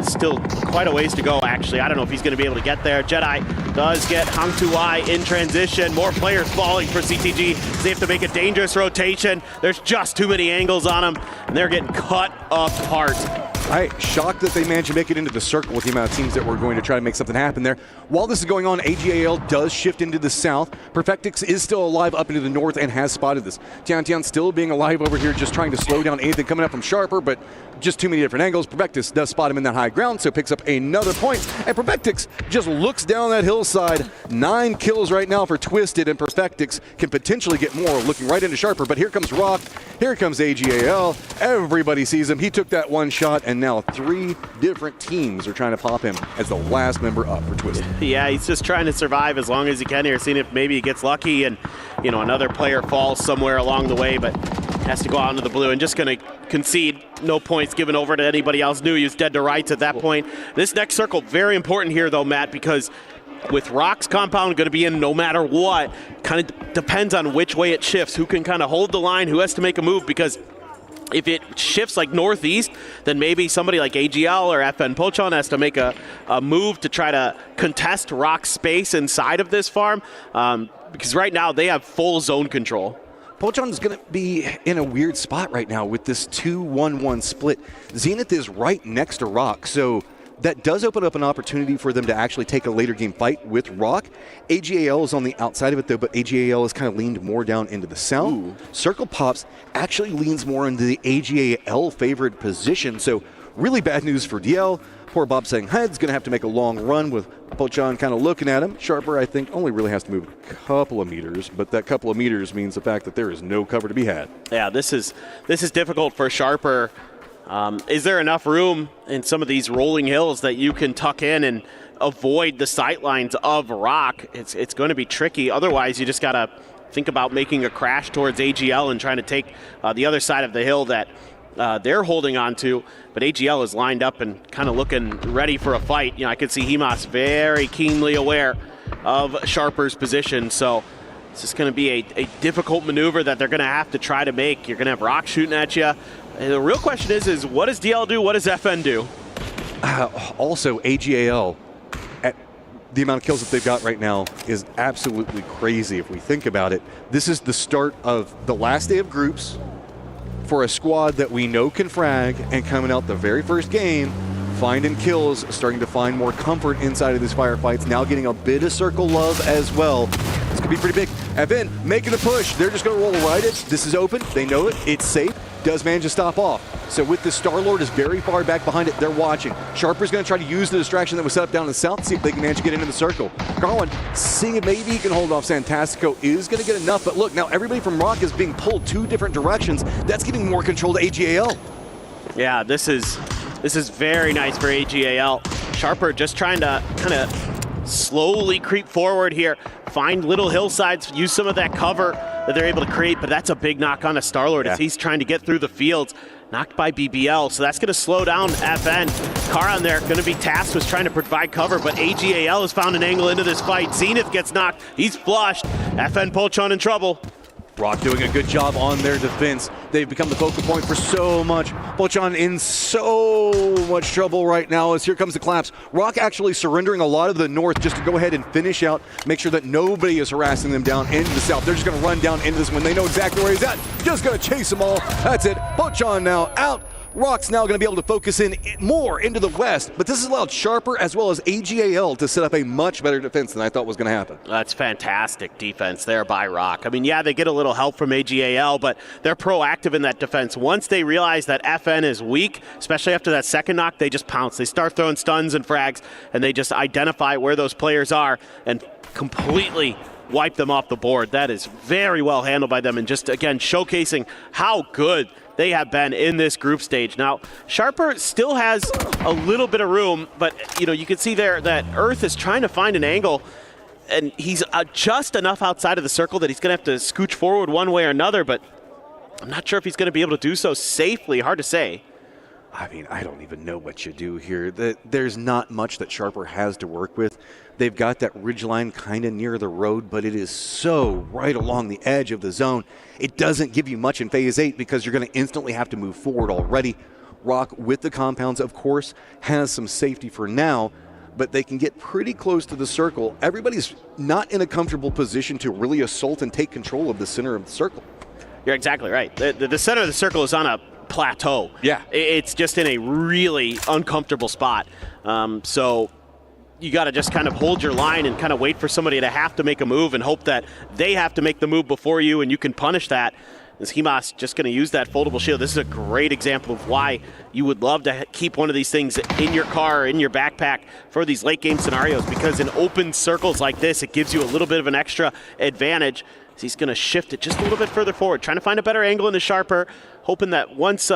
Still quite a ways to go, actually. I don't know if he's going to be able to get there. Jedi does get Hang Tuai in transition. More players falling for CTG. They have to make a dangerous rotation. There's just too many angles on them, and they're getting cut apart. Shocked that they managed to make it into the circle with the amount of teams that were going to try to make something happen there. While this is going on, AGAL does shift into the south. Perfectix is still alive up into the north and has spotted this. Tian Tian still being alive over here, just trying to slow down anything coming up from Sharper, but just too many different angles. Perfectix does spot him in that high ground, so picks up another point. And Perfectix just looks down that hillside. 9 kills right now for Twisted, and Perfectix can potentially get more, looking right into Sharper. But here comes Rock, here comes AGAL. Everybody sees him. He took that one shot, and now 3 different teams are trying to pop him as the last member up for Twisted. Yeah, he's just trying to survive as long as he can here, seeing if maybe he gets lucky and, you know, another player falls somewhere along the way, but has to go out into the blue and just going to concede. No points given over to anybody else. Knew he was dead to rights at that point. This next circle, very important here though, Matt, because with Rock's compound going to be in no matter what, kind of depends on which way it shifts, who can kind of hold the line, who has to make a move, because if it shifts like northeast, then maybe somebody like AGL or FN Polchon has to make a move to try to contest Rock's space inside of this farm, because right now they have full zone control. Polchon is going to be in a weird spot right now with this 2-1-1 split. Zenith is right next to Rock, so that does open up an opportunity for them to actually take a later game fight with Rock. AGAL is on the outside of it though, but AGAL is kind of leaned more down into the south. Ooh. Circle Pops actually leans more into the AGAL favored position, so really bad news for DL. Poor Bob saying head's going to have to make a long run with Polchon kind of looking at him. Sharper, I think, only really has to move a couple of meters, but that couple of meters means the fact that there is no cover to be had. Yeah, this is difficult for Sharper. Is there enough room in some of these rolling hills that you can tuck in and avoid the sightlines of Rock? It's going to be tricky. Otherwise, you just got to think about making a crash towards AGL and trying to take the other side of the hill that they're holding on to. But AGL is lined up and kind of looking ready for a fight. You know, I could see Himas very keenly aware of Sharper's position. So it's just going to be a difficult maneuver that they're going to have to try to make. You're going to have Rock shooting at you. And the real question is what does DL do? What does FN do? Also, AGAL, at the amount of kills that they've got right now is absolutely crazy if we think about it. This is the start of the last day of groups for a squad that we know can frag, and coming out the very first game, finding kills, starting to find more comfort inside of these firefights, now getting a bit of circle love as well. This could be pretty big. FN making the push. They're just going to roll right it. This is open. They know it. It's safe. Does manage to stop off. So with this, Star-Lord is very far back behind it. They're watching. Sharper's going to try to use the distraction that was set up down in the south, see if they can manage to get into the circle. Garland, seeing if maybe he can hold off Santastico, is going to get enough. But look, now everybody from Rock is being pulled 2 different directions. That's giving more control to AGAL. Yeah, this is very nice for AGAL. Sharper just trying to kind of slowly creep forward here, find little hillsides, use some of that cover that they're able to create, but that's a big knock on a Star-Lord as he's trying to get through the fields. Knocked by BBL, so that's going to slow down FN. Karan there going to be tasked with trying to provide cover, but AGAL has found an angle into this fight. Zenith gets knocked. He's flushed. FN Polchon in trouble. Rock doing a good job on their defense. They've become the focal point for so much. Pochon in so much trouble right now as here comes the collapse. Rock actually surrendering a lot of the north just to go ahead and finish out, make sure that nobody is harassing them down into the south. They're just going to run down into this when they know exactly where he's at. Just going to chase them all. That's it. Pochon now out. Rock's now going to be able to focus in more into the west, but this has allowed Sharper as well as AGAL to set up a much better defense than I thought was going to happen. That's fantastic defense there by Rock. I mean, yeah, they get a little help from AGAL, but they're proactive in that defense. Once they realize that FN is weak, especially after that second knock, they just pounce. They start throwing stuns and frags, and they just identify where those players are and completely wipe them off the board. That is very well handled by them, and just, again, showcasing how good they have been in this group stage. Now, Sharper still has a little bit of room, but you can see there that Earth is trying to find an angle, and he's just enough outside of the circle that he's going to have to scooch forward one way or another, but I'm not sure if he's going to be able to do so safely. Hard to say. I mean, I don't even know what you do here. There's not much that Sharper has to work with. They've got that ridgeline kind of near the road, but it is so right along the edge of the zone. It doesn't give you much in Phase 8 because you're going to instantly have to move forward already. Rock, with the compounds, of course, has some safety for now, but they can get pretty close to the circle. Everybody's not in a comfortable position to really assault and take control of the center of the circle. You're exactly right. The center of the circle is on a plateau. Yeah. It's just in a really uncomfortable spot. So you got to just kind of hold your line and kind of wait for somebody to have to make a move and hope that they have to make the move before you and you can punish that. As Himas just going to use that foldable shield. This is a great example of why you would love to keep one of these things in your car, in your backpack for these late game scenarios, because in open circles like this, it gives you a little bit of an extra advantage. He's going to shift it just a little bit further forward, trying to find a better angle into Sharper, hoping that once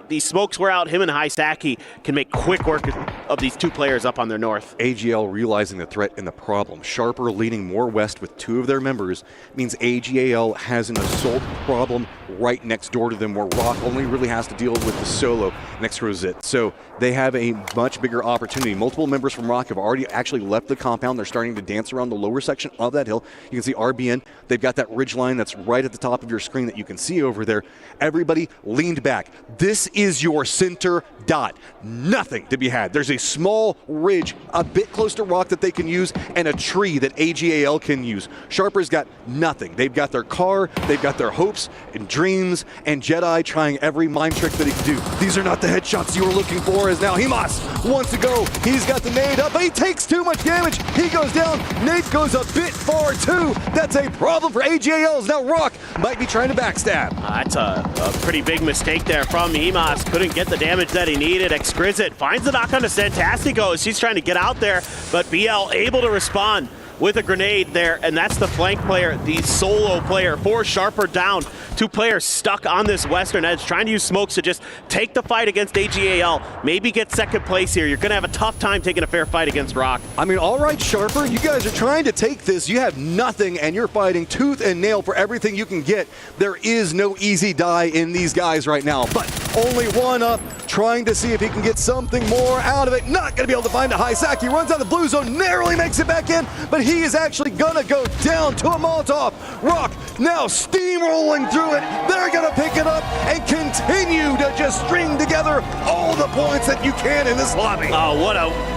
these smokes wear out, him and Haisaki can make quick work of these two players up on their north. AGL realizing the threat and the problem. Sharper leaning more west with two of their members means AGAL has an assault problem right next door to them, where Rock only really has to deal with the solo next to Rosette. So they have a much bigger opportunity. Multiple members from Rock have already actually left the compound. They're starting to dance around the lower section of that hill. You can see RBN. They've got that ridge line that's right at the top of your screen that you can see over there. Everybody leaned back. This is your center dot. Nothing to be had. There's a small ridge a bit close to Rock that they can use, and a tree that AGAL can use. Sharper's got nothing. They've got their car, they've got their hopes and dreams, and Jedi trying every mind trick that he can do. These are not the headshots you were looking for, as now Himas wants to go. He's got the nade up, but he takes too much damage. He goes down. Nade goes a bit far too. That's a problem for AGALs. Now Rock might be trying to backstab. That's a pretty big mistake there from Himas. Couldn't get the damage that he needed. Exquisite finds the knock on to Santastico as she's trying to get out there, but BL able to respond with a grenade there, and that's the flank player, the solo player for Sharper down. Two players stuck on this western edge, trying to use smokes to just take the fight against AGAL. Maybe get second place here. You're going to have a tough time taking a fair fight against Rock. I mean, all right, Sharper, you guys are trying to take this. You have nothing, and you're fighting tooth and nail for everything you can get. There is no easy die in these guys right now, but only one up, trying to see if he can get something more out of it. Not going to be able to find a Haisaki. Runs out of the blue zone, narrowly makes it back in, but he is actually going to go down to a Molotov. Rock now steamrolling through it. They're going to pick it up and continue to just string together all the points that you can in this lobby. Oh,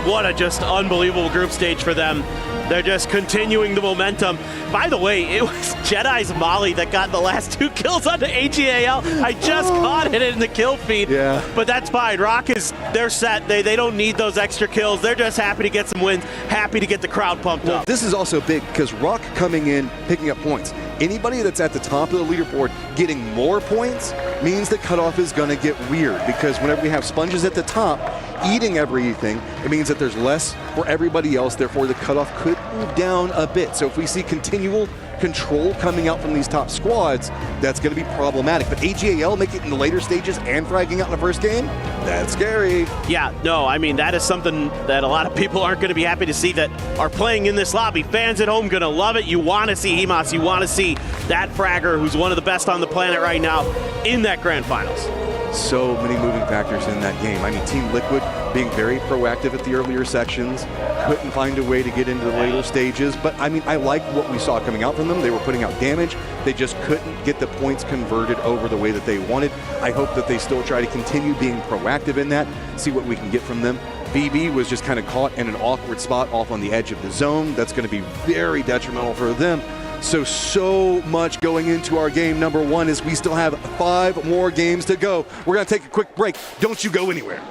what a just unbelievable group stage for them. They're just continuing the momentum. By the way, it was Jedi's Molly that got the last two kills onto AGAL. I just caught it in the kill feed. Yeah. But that's fine. Rock they're set. They don't need those extra kills. They're just happy to get some wins, happy to get the crowd pumped up. This is also big because Rock coming in, picking up points. Anybody that's at the top of the leaderboard getting more points means the cutoff is going to get weird, because whenever we have sponges at the top eating everything, it means that there's less for everybody else. Therefore, the cutoff could move down a bit. So if we see continual control coming out from these top squads, that's going to be problematic. But AGAL make it in the later stages and fragging out in the first game, that's scary. Yeah, no, I mean, that is something that a lot of people aren't going to be happy to see that are playing in this lobby. Fans at home going to love it. You want to see Himas. You want to see that fragger, who's one of the best on the planet right now, in that grand finals. so many moving factors in that game. I mean, Team Liquid being very proactive at the earlier sections, couldn't find a way to get into the later stages. But I mean, I liked what we saw coming out from them. They were putting out damage. They just couldn't get the points converted over the way that they wanted. I hope that they still try to continue being proactive in that, see what we can get from them. BB was just kind of caught in an awkward spot off on the edge of the zone. That's going to be very detrimental for them. So much going into our game number 1 as we still have 5 more games to go. We're going to take a quick break. Don't you go anywhere.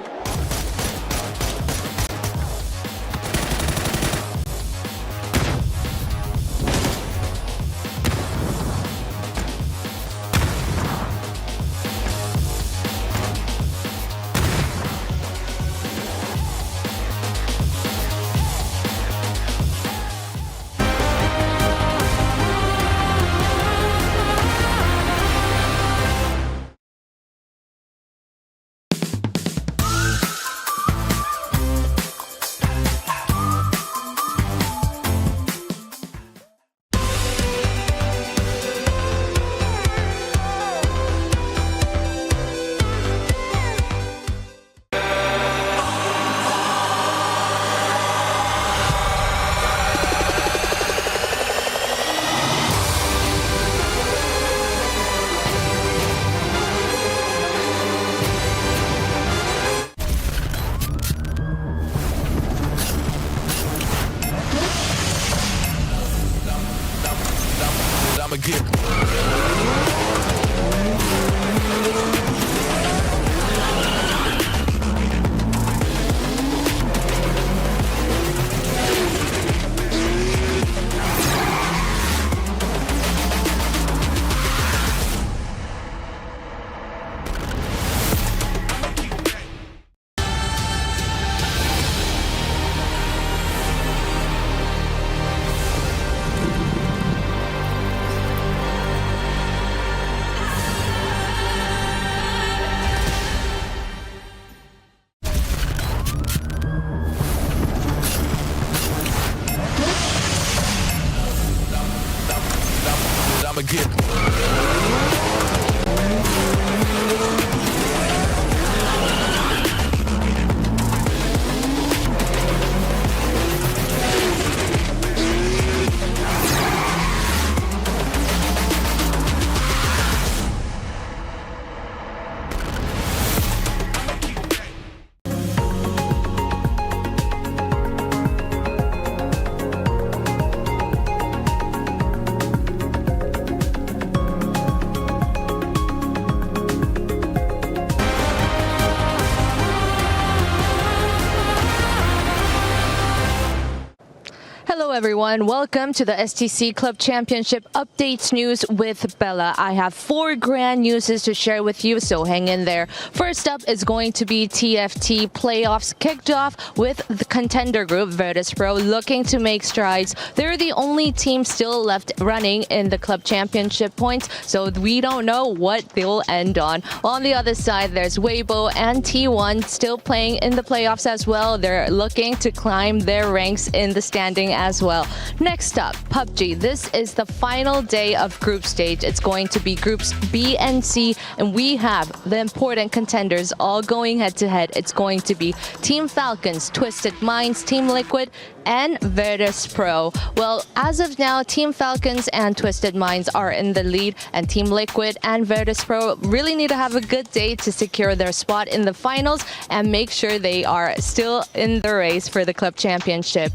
Everyone, welcome to the STC Club Championship Updates News with Bella. I have 4 grand newses to share with you, so hang in there. First up is going to be TFT playoffs kicked off with the contender group Virtus Pro looking to make strides. They're the only team still left running in the club championship points, so we don't know what they'll end on. On the other side, there's Weibo and T1 still playing in the playoffs as well. They're looking to climb their ranks in the standing as well. Next up, PUBG. This is the final day of group stage. It's going to be groups B and C, and we have the important contenders all going head to head. It's going to be Team Falcons, Twisted Minds, Team Liquid, and Virtus Pro. Well, as of now, Team Falcons and Twisted Minds are in the lead, and Team Liquid and Virtus Pro really need to have a good day to secure their spot in the finals and make sure they are still in the race for the club championship.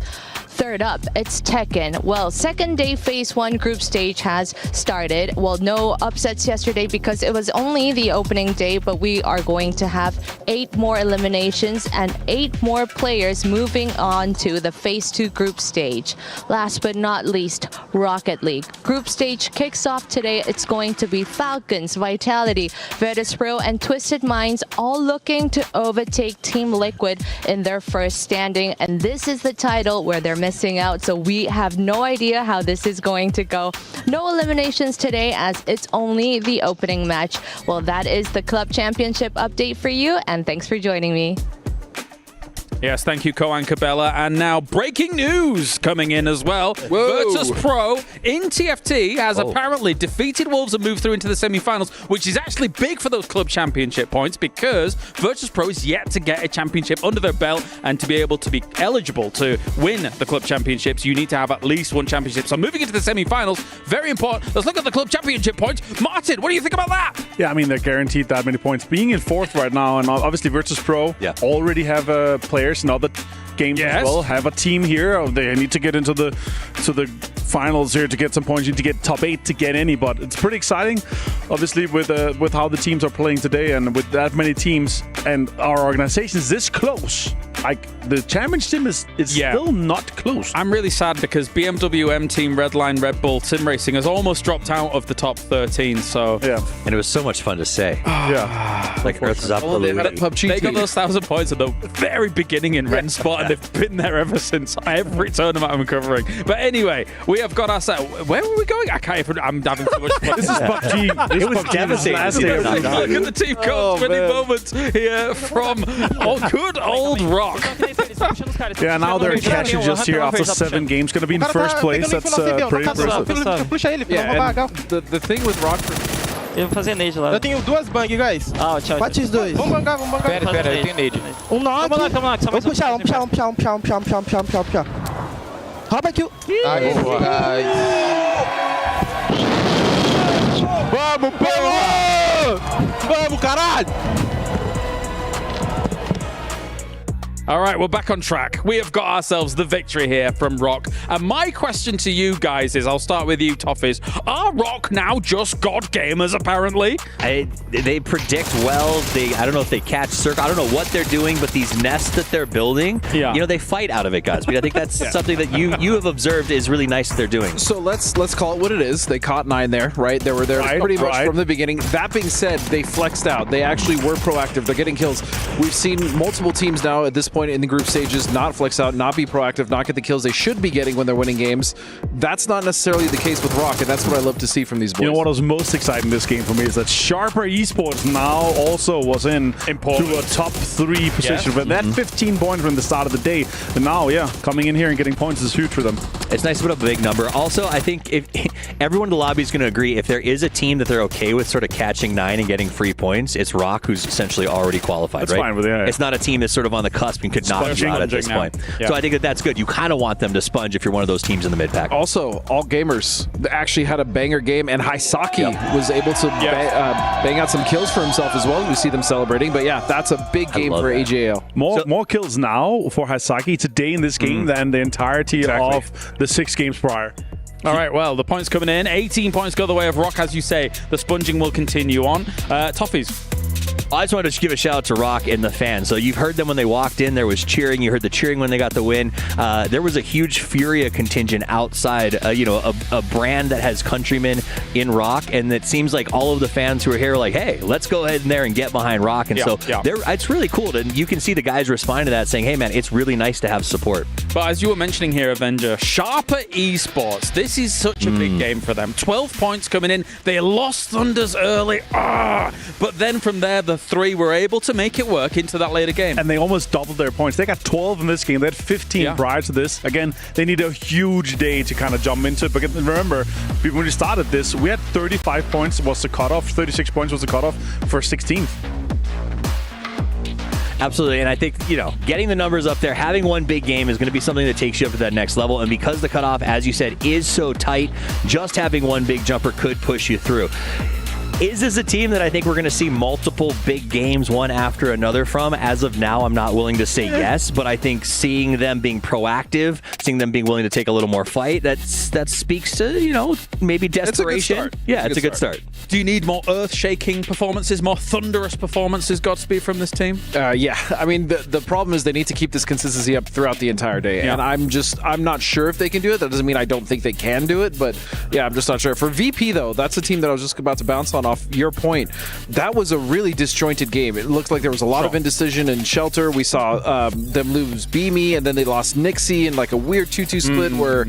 Third up, it's Tekken. Well, second day phase 1 group stage has started. Well, no upsets yesterday because it was only the opening day, but we are going to have 8 more eliminations and 8 more players moving on to the phase 2 group stage. Last but not least, Rocket League. Group stage kicks off today. It's going to be Falcons, Vitality, Virtus Pro, and Twisted Minds all looking to overtake Team Liquid in their first standing, and this is the title where they're missing out, so we have no idea how this is going to go. No eliminations today as it's only the opening match. Well, that is the club championship update for you, and thanks for joining me. Yes, thank you, Koan Cabela. And now breaking news coming in as well. Virtus Pro in TFT has apparently defeated Wolves and moved through into the semi-finals, which is actually big for those club championship points because Virtus Pro is yet to get a championship under their belt, and to be able to be eligible to win the club championships, you need to have at least one championship. So moving into the semi-finals, very important. Let's look at the club championship points. Martin, what do you think about that? Yeah, I mean, they're guaranteed that many points. Being in fourth right now, and obviously Virtus Pro already have players in other games as well, have a team here. They need to get into the finals here to get some points. You need to get top 8 to get any, but it's pretty exciting, obviously, with how the teams are playing today, and with that many teams and our organization is this close. Like, the championship is still not close. I'm really sad because BMW M Team, Redline, Red Bull, Sim Racing has almost dropped out of the top 13. So and it was so much fun to say. Like Earth's up. They got those 1,000 points at the very beginning in Ren Spot, and they've been there ever since every tournament I'm covering. But anyway, we have got ourselves. Where were we going? I can't even. I'm having too much fun. This is PUBG. This it was PUBG devastating. Last day of Look at the team coach winning moments here from good old Rock. Yeah, now they're catching just here after 7 games. Going to be in first place. That's pretty impressive. Puxa ele, filho. Vamos roubar, The thing with Rock... Eu vou fazer nade lá. Eu tenho 2 bang, guys. Tchau. Bate os 2. Vamos bangar. Pera, eu tenho nade. Knock. Vamos lá. Vamos puxar. Rouba aqui. Ai, Vamos, caralho! All right, we're back on track. We have got ourselves the victory here from Rock. And my question to you guys is, I'll start with you, Toffees. Are Rock now just God gamers, apparently? They predict well. I don't know if they catch circle. I don't know what they're doing, but these nests that they're building, they fight out of it, guys. But I think that's something that you have observed is really nice that they're doing. So let's call it what it is. They caught 9 there, right? They were there pretty much from the beginning. That being said, they flexed out. They actually were proactive. They're getting kills. We've seen multiple teams now at this point in the group stages not flex out, not be proactive, not get the kills they should be getting when they're winning games. That's not necessarily the case with Rock, and that's what I love to see from these boys. You know what was most exciting in this game for me is that Sharper Esports now also was to a top 3 position. But that 15 points from the start of the day, and now, coming in here and getting points is huge for them. It's nice to put up a big number. Also, I think if everyone in the lobby is going to agree, if there is a team that they're okay with sort of catching 9 and getting free points, it's Rock, who's essentially already qualified, that's right? Fine with it, It's not a team that's sort of on the cusp and could not be out at this point. So I think that's good. You kind of want them to sponge if you're one of those teams in the mid-pack. Also, all gamers actually had a banger game, and Haisaki was able to bang out some kills for himself as well. We see them celebrating, but that's a big game for AJL. More kills now for Haisaki today in this game than the entirety of the 6 games prior. All right, well, the points coming in. 18 points go the way of Rock, as you say. The sponging will continue on. Toffees. I just wanted to give a shout out to Rock and the fans. So you've heard them when they walked in. There was cheering. You heard the cheering when they got the win. There was a huge Furia contingent outside, a brand that has countrymen in Rock. And it seems like all of the fans who are here are like, hey, let's go ahead in there and get behind Rock. And it's really cool. And you can see the guys respond to that saying, hey, man, it's really nice to have support. But as you were mentioning here, Avenger, Sharper Esports, this is such a big game for them. 12 points coming in. They lost Thunders early. But then from there, the 3 were able to make it work into that later game. And they almost doubled their points. They got 12 in this game. They had 15 prior to this. Again, they need a huge day to kind of jump into it. But remember, when we started this, we had 35 points was the cutoff. 36 points was the cutoff for 16th. Absolutely, and I think, getting the numbers up there, having one big game is going to be something that takes you up to that next level, and because the cutoff, as you said, is so tight, just having one big jumper could push you through. Is this a team that I think we're going to see multiple big games one after another from? As of now, I'm not willing to say yes, but I think seeing them being proactive, seeing them being willing to take a little more fight, that speaks to, maybe desperation. It's a good start. Do you need more earth-shaking performances, more thunderous performances, Godspeed, from this team? I mean, the problem is they need to keep this consistency up throughout the entire day. And I'm not sure if they can do it. That doesn't mean I don't think they can do it, but I'm just not sure. For VP, though, that's a team that I was just about to bounce on off your point. That was a really disjointed game. It looked like there was a lot of indecision in Shelter. We saw them lose Beamy, and then they lost Nixie in like a weird 2-2 split where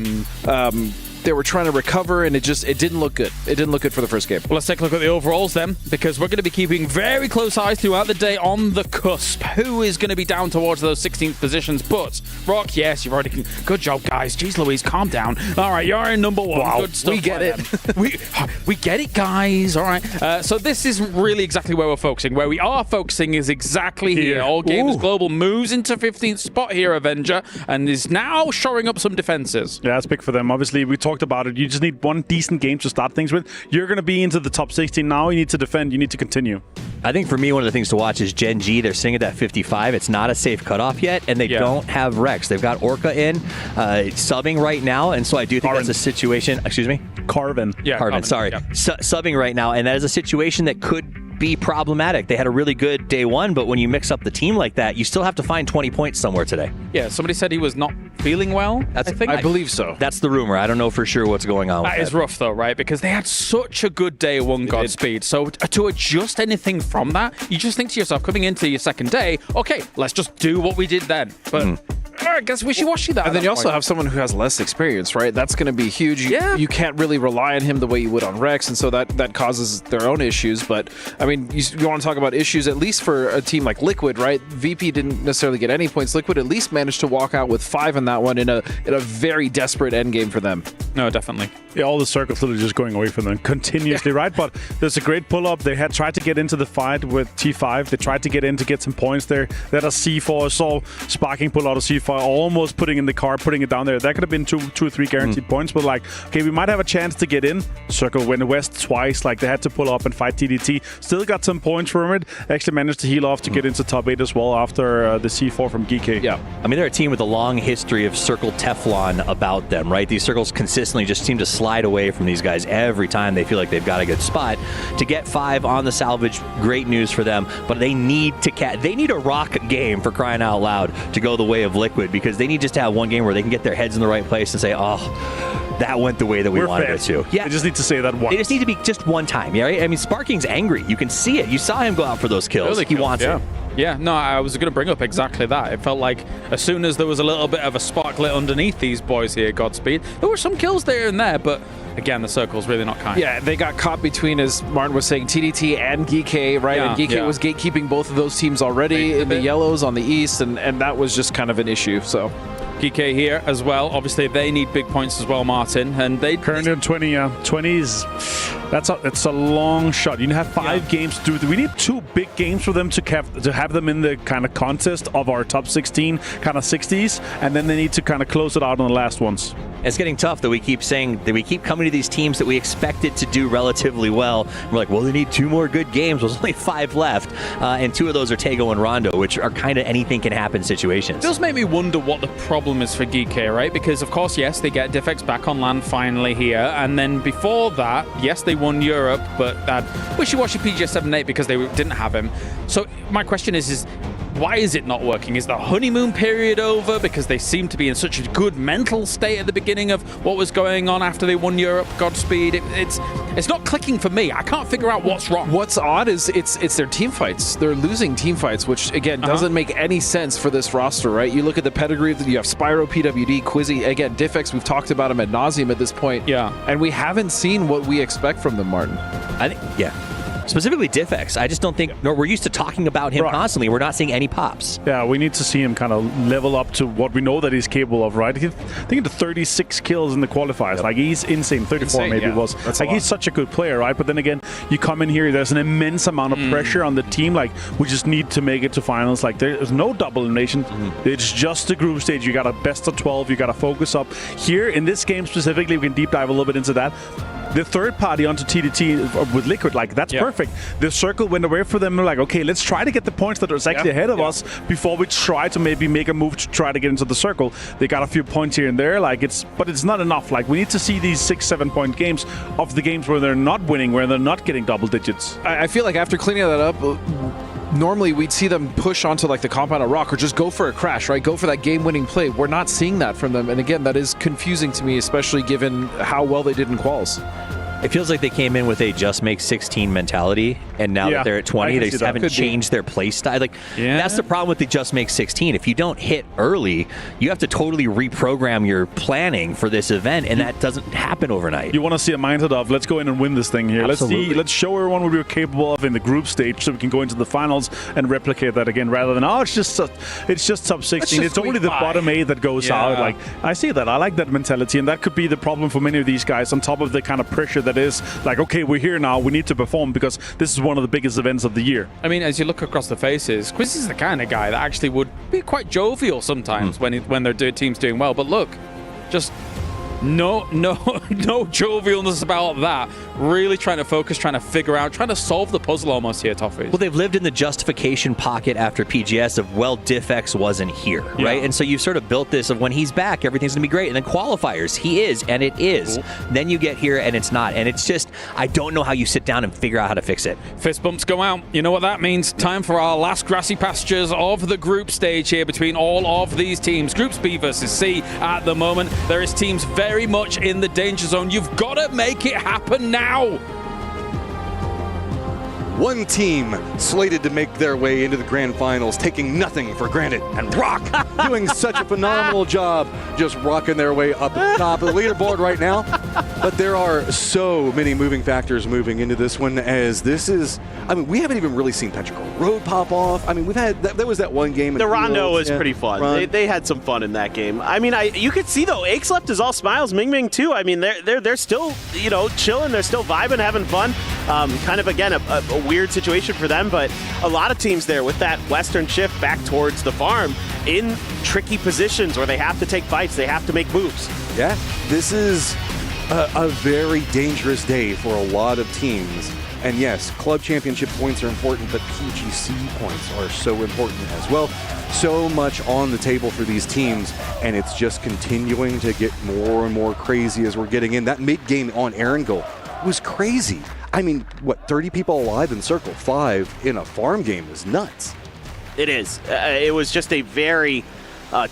They were trying to recover, and it didn't look good. It didn't look good for the first game. Well, let's take a look at the overalls then, because we're going to be keeping very close eyes throughout the day on the cusp. Who is going to be down towards those 16th positions? But Rock, yes, you've already. Good job, guys. Jeez Louise, calm down. All right, you're in number 1. Wow, good stuff. we get it. we get it, guys. All right. So this is really exactly where we're focusing. Where we are focusing is exactly here. All Games Global moves into 15th spot here, Avenger, and is now shoring up some defenses. Yeah, that's big for them. Obviously, we talked about it. You just need one decent game to start things with. You're going to be into the top 16 now. You need to defend. You need to continue. I think for me, one of the things to watch is Gen G. They're sitting at that 55. It's not a safe cutoff yet, and they don't have Rex. They've got Orca in, subbing right now, and so I do think that's a situation. Excuse me? Carvin. Yeah, Carvin, sorry. Subbing right now, and that is a situation that could be problematic. They had a really good day 1, but when you mix up the team like that, you still have to find 20 points somewhere today. Yeah, somebody said he was not feeling well, I think. I believe so. That's the rumor. I don't know for sure what's going on with that. That is rough, though, right? Because they had such a good day 1 Godspeed. So to adjust anything from that, you just think to yourself, coming into your second day, okay, let's just do what we did then. But I guess wishy-washy that. And then you also have someone who has less experience, right? That's going to be huge. You can't really rely on him the way you would on Rex, and so that causes their own issues. But, I mean, you want to talk about issues, at least for a team like Liquid, right? VP didn't necessarily get any points. Liquid at least managed to walk out with 5 in that one in a very desperate endgame for them. No, definitely. Yeah, all the circles literally just going away from them continuously, right? But there's a great pull-up. They had tried to get into the fight with T5. They tried to get in to get some points there. They had a C4. Saw Sparking pull out a C4, almost putting in the car, putting it down there. That could have been two or three guaranteed points, but like, okay, we might have a chance to get in. Circle went west twice. Like, they had to pull up and fight TDT. Still got some points from it. Actually managed to heal off to get into top 8 as well after the C4 from GK. Yeah. I mean, they're a team with a long history of circle Teflon about them, right? These circles consistently just seem to slide away from these guys every time they feel like they've got a good spot. To get 5 on the salvage, great news for them, but they need to they need a rock game, for crying out loud, to go the way of Liquid, because they need just to have one game where they can get their heads in the right place and say, oh, that went the way that we wanted it to. Yeah, they just need to say that once. They just need to be just one time, yeah, right? I mean, Sparking's angry. You can see it. You saw him go out for those kills. He wants it. Yeah, no, I was going to bring up exactly that. It felt like as soon as there was a little bit of a spark lit underneath these boys here, Godspeed, there were some kills there and there, but again, the circle's really not kind. Yeah, they got caught between, as Martin was saying, TDT and GK, right? And GK was gatekeeping both of those teams already in the yellows on the east, and that was just kind of an issue, so... GK here as well. Obviously, they need big points as well, Martin. And they currently on 20. 20 is that's a long shot. You have 5 games to do. We need 2 big games for them to have them in the kind of contest of our top 16, kind of 60s, and then they need to kind of close it out on the last ones. It's getting tough that we keep saying that we keep coming to these teams that we expected to do relatively well. We're like, well, they need 2 more good games. There's only 5 left, and 2 of those are Tego and Rondo, which are kind of anything can happen situations. It does make me wonder what the problem is for GK, right? Because, of course, yes, they get Diffex back on land finally here, and then before that, yes, they won Europe, but that wishy-washy PGS 7-8 because they didn't have him. So my question is why is it not working? Is the honeymoon period over because they seem to be in such a good mental state at the beginning of what was going on after they won Europe? Godspeed. It's not clicking for me. I can't figure out what's wrong. What's odd is it's their team fights. They're losing team fights, which again doesn't make any sense for this roster, right? You look at the pedigree. You have Spyro, PWD, Quizzy. Again, Diffex. We've talked about him ad nauseum at this point. Yeah, and we haven't seen what we expect from them, Martin. I think specifically Diffex. I just don't think, we're used to talking about him constantly. We're not seeing any pops. Yeah, we need to see him kind of level up to what we know that he's capable of, right? I think the 36 kills in the qualifiers. Like, he's insane. 34 maybe it was. That's like, he's such a good player, right? But then again, you come in here, there's an immense amount of pressure on the team. Like, we just need to make it to finals. Like, there's no double elimination. It's just the group stage. You got a best of 12. You got to focus up. Here, in this game specifically, we can deep dive a little bit into that. The third party onto TDT with Liquid, like, that's perfect. The circle went away for them. They're like, okay, let's try to get the points that are actually ahead of us before we try to maybe make a move to try to get into the circle. They got a few points here and there, like, but it's not enough. Like, we need to see these 6-7 point games of the games where they're not winning, where they're not getting double digits. I feel like after cleaning that up, normally we'd see them push onto like the compound of rock or just go for a crash, right? Go for that game-winning play. We're not seeing that from them, and again, that is confusing to me, especially given how well they did in quals. It feels like they came in with a just make 16 mentality, and now that they're at 20, they just haven't changed their play style. Like, that's the problem with the just make 16. If you don't hit early, you have to totally reprogram your planning for this event, and that doesn't happen overnight. You want to see a mindset of, let's go in and win this thing here. Absolutely. Let's show everyone what we're capable of in the group stage so we can go into the finals and replicate that again, rather than, it's just top 16. It's only the bottom 8 that goes out. Like, I see that. I like that mentality, and that could be the problem for many of these guys, on top of the kind of pressure that is like, okay, we're here now, we need to perform because this is one of the biggest events of the year. I mean, as you look across the faces, Quiz is the kind of guy that actually would be quite jovial sometimes when their team's doing well. But look, just no jovialness about that. Really trying to focus, trying to figure out, trying to solve the puzzle almost here, Toffee. Well, they've lived in the justification pocket after PGS of, well, DiffX wasn't here, right? And so you've sort of built this of, when he's back, everything's going to be great. And then qualifiers, he is, and it is. Then you get here, and it's not. And it's just, I don't know how you sit down and figure out how to fix it. Fist bumps go out. You know what that means. Time for our last grassy pastures of the group stage here between all of these teams. Groups B versus C at the moment. There is teams very much in the danger zone. You've got to make it happen now. One team slated to make their way into the grand finals, taking nothing for granted, and Rock doing such a phenomenal job just rocking their way up at the top of the leaderboard right now. But there are so many moving factors moving into this one, as this is, I mean, we haven't even really seen Petrichor Road pop off. I mean, we've had, there was that one game. The Rondo was pretty fun. They had some fun in that game. I mean, you could see, though, Aches left is all smiles, Ming Ming too. I mean, they're still, chilling, they're still vibing, having fun. Kind of, again, a weird situation for them, but a lot of teams there with that western shift back towards the farm in tricky positions where they have to take fights, they have to make moves. Yeah, this is a very dangerous day for a lot of teams. And yes, club championship points are important, but PGC points are so important as well. So much on the table for these teams, and it's just continuing to get more and more crazy as we're getting in. That mid-game on Erangel was crazy. I mean, what, 30 people alive in Circle 5 in a farm game is nuts. It is. It was just a very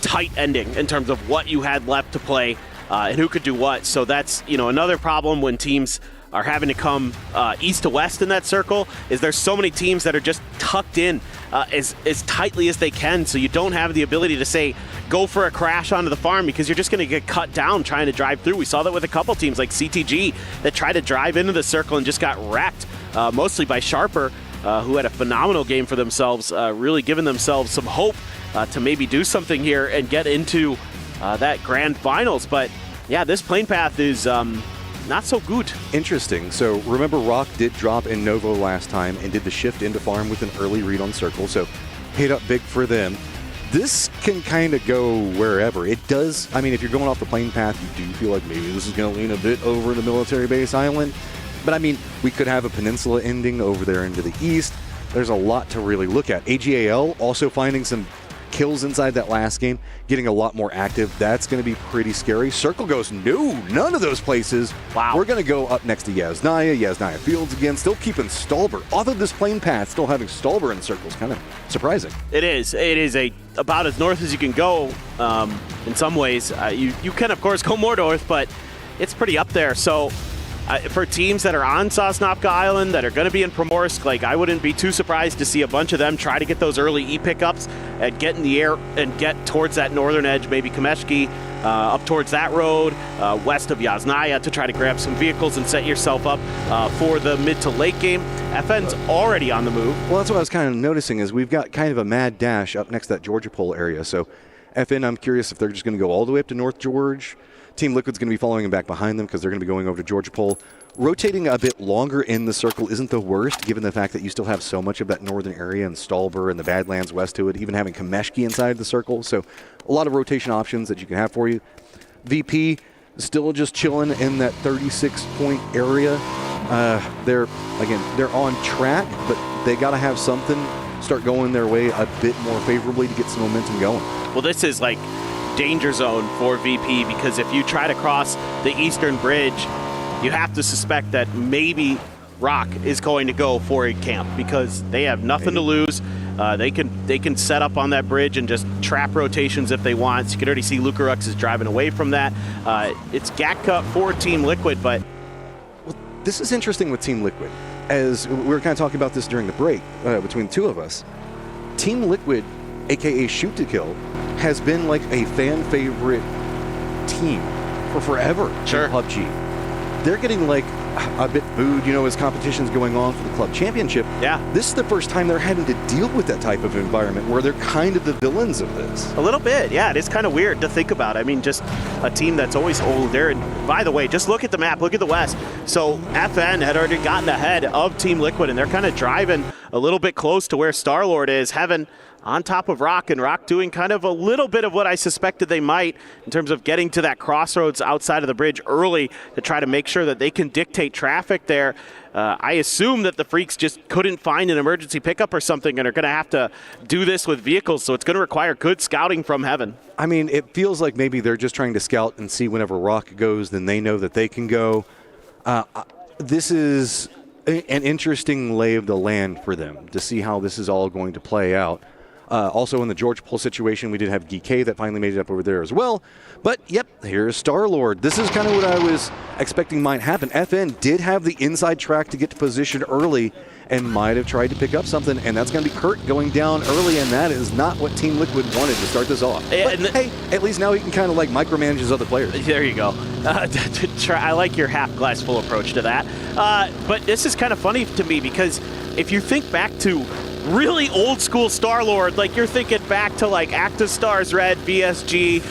tight ending in terms of what you had left to play and who could do what. So that's, another problem when teams are having to come east to west in that circle, is there's so many teams that are just tucked in as tightly as they can, so you don't have the ability to say, go for a crash onto the farm, because you're just going to get cut down trying to drive through. We saw that with a couple teams like CTG that tried to drive into the circle and just got wrecked, mostly by Sharper, who had a phenomenal game for themselves, really giving themselves some hope to maybe do something here and get into that grand finals. But yeah, this plane path is not so good. Interesting. So remember, Rock did drop in Novo last time and did the shift into farm with an early read on Circle, so paid up big for them. This can kind of go wherever. It does, I mean, if you're going off the plane path, you do feel like maybe this is going to lean a bit over the military base island. But I mean, we could have a peninsula ending over there into the east. There's a lot to really look at. AGAL also finding some kills inside that last game, getting a lot more active. That's going to be pretty scary. Circle goes, no, none of those places. Wow. We're going to go up next to Yasnaya Fields again, still keeping Stolber. Although this plane path, still having Stolber in Circle is kind of surprising. It is. It is about as north as you can go in some ways. You can, of course, go more north, but it's pretty up there. So for teams that are on Sosnovka Island, that are going to be in Primorsk, like, I wouldn't be too surprised to see a bunch of them try to get those early E pickups and get in the air and get towards that northern edge, maybe Kameshki, up towards that road, west of Yasnaya, to try to grab some vehicles and set yourself up for the mid to late game. FN's already on the move. Well, that's what I was kind of noticing, is we've got kind of a mad dash up next to that Georgia Pole area. So FN, I'm curious if they're just going to go all the way up to North George. Team Liquid's going to be following them back behind them because they're going to be going over to Georgia Pole. Rotating a bit longer in the circle isn't the worst, given the fact that you still have so much of that northern area and Stolber and the Badlands west to it, even having Kameshki inside the circle. So a lot of rotation options that you can have for you. VP still just chilling in that 36-point area. They're on track, but they got to have something start going their way a bit more favorably to get some momentum going. Well, this is like danger zone for VP, because if you try to cross the eastern bridge, you have to suspect that maybe Rock is going to go for a camp, because they have nothing to lose. They can set up on that bridge and just trap rotations if they want. So you can already see Lucarux is driving away from that. It's Gatka for Team Liquid, but this is interesting with Team Liquid. As we were kind of talking about this during the break between the two of us, Team Liquid, aka Shoot to Kill, has been like a fan favorite team for forever in PUBG. They're getting like a bit booed, as competition's going on for the club championship. Yeah. This is the first time they're having to deal with that type of environment where they're kind of the villains of this. A little bit, yeah. It is kind of weird to think about. I mean, just a team that's always older. And by the way, just look at the map, look at the West. So FN had already gotten ahead of Team Liquid, and they're kind of driving a little bit close to where Star-Lord is. Heaven on top of Rock, and Rock doing kind of a little bit of what I suspected they might in terms of getting to that crossroads outside of the bridge early to try to make sure that they can dictate traffic there. I assume that the Freaks just couldn't find an emergency pickup or something and are going to have to do this with vehicles, so it's going to require good scouting from Heaven. I mean, it feels like maybe they're just trying to scout and see whenever Rock goes, then they know that they can go. This is an interesting lay of the land for them to see how this is all going to play out. Also in the George Pole situation, we did have GK that finally made it up over there as well. But, yep, here's Star-Lord. This is kind of what I was expecting might happen. FN did have the inside track to get to position early and might have tried to pick up something, and that's going to be Kurt going down early, and that is not what Team Liquid wanted to start this off. But, hey, at least now he can kind of like micromanage his other players. There you go. I like your half glass full approach to that. But this is kind of funny to me because if you think back to really old school Star-Lord, like you're thinking back to like Active Stars Red, VSG,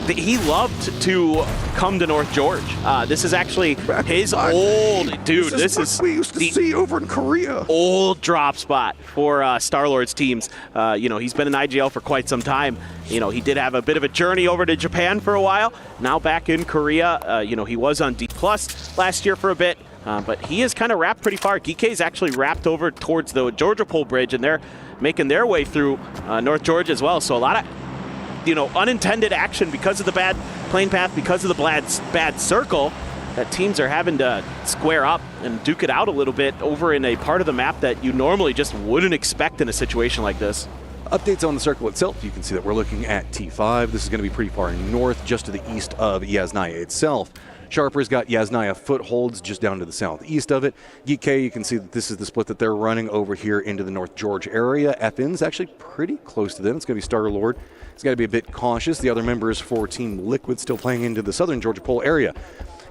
he loved to come to North George. This is actually his old dude. This is we used to see over in Korea. Old drop spot for Star-Lord's teams. He's been in IGL for quite some time. He did have a bit of a journey over to Japan for a while. Now back in Korea. He was on D+ last year for a bit. But he is kind of wrapped pretty far. GK's actually wrapped over towards the Georgia Pole Bridge, and they're making their way through North Georgia as well. So a lot of unintended action because of the bad plane path, because of the bad circle, that teams are having to square up and duke it out a little bit over in a part of the map that you normally just wouldn't expect in a situation like this. Updates on the circle itself, you can see that we're looking at T5. This is going to be pretty far north, just to the east of Yasnaya itself. Sharper's got Yasnaya footholds just down to the southeast of it. GK, you can see that this is the split that they're running over here into the North George area. FN's actually pretty close to them. It's going to be Star-Lord. It's got to be a bit cautious. The other members for Team Liquid still playing into the southern Georgia Pole area.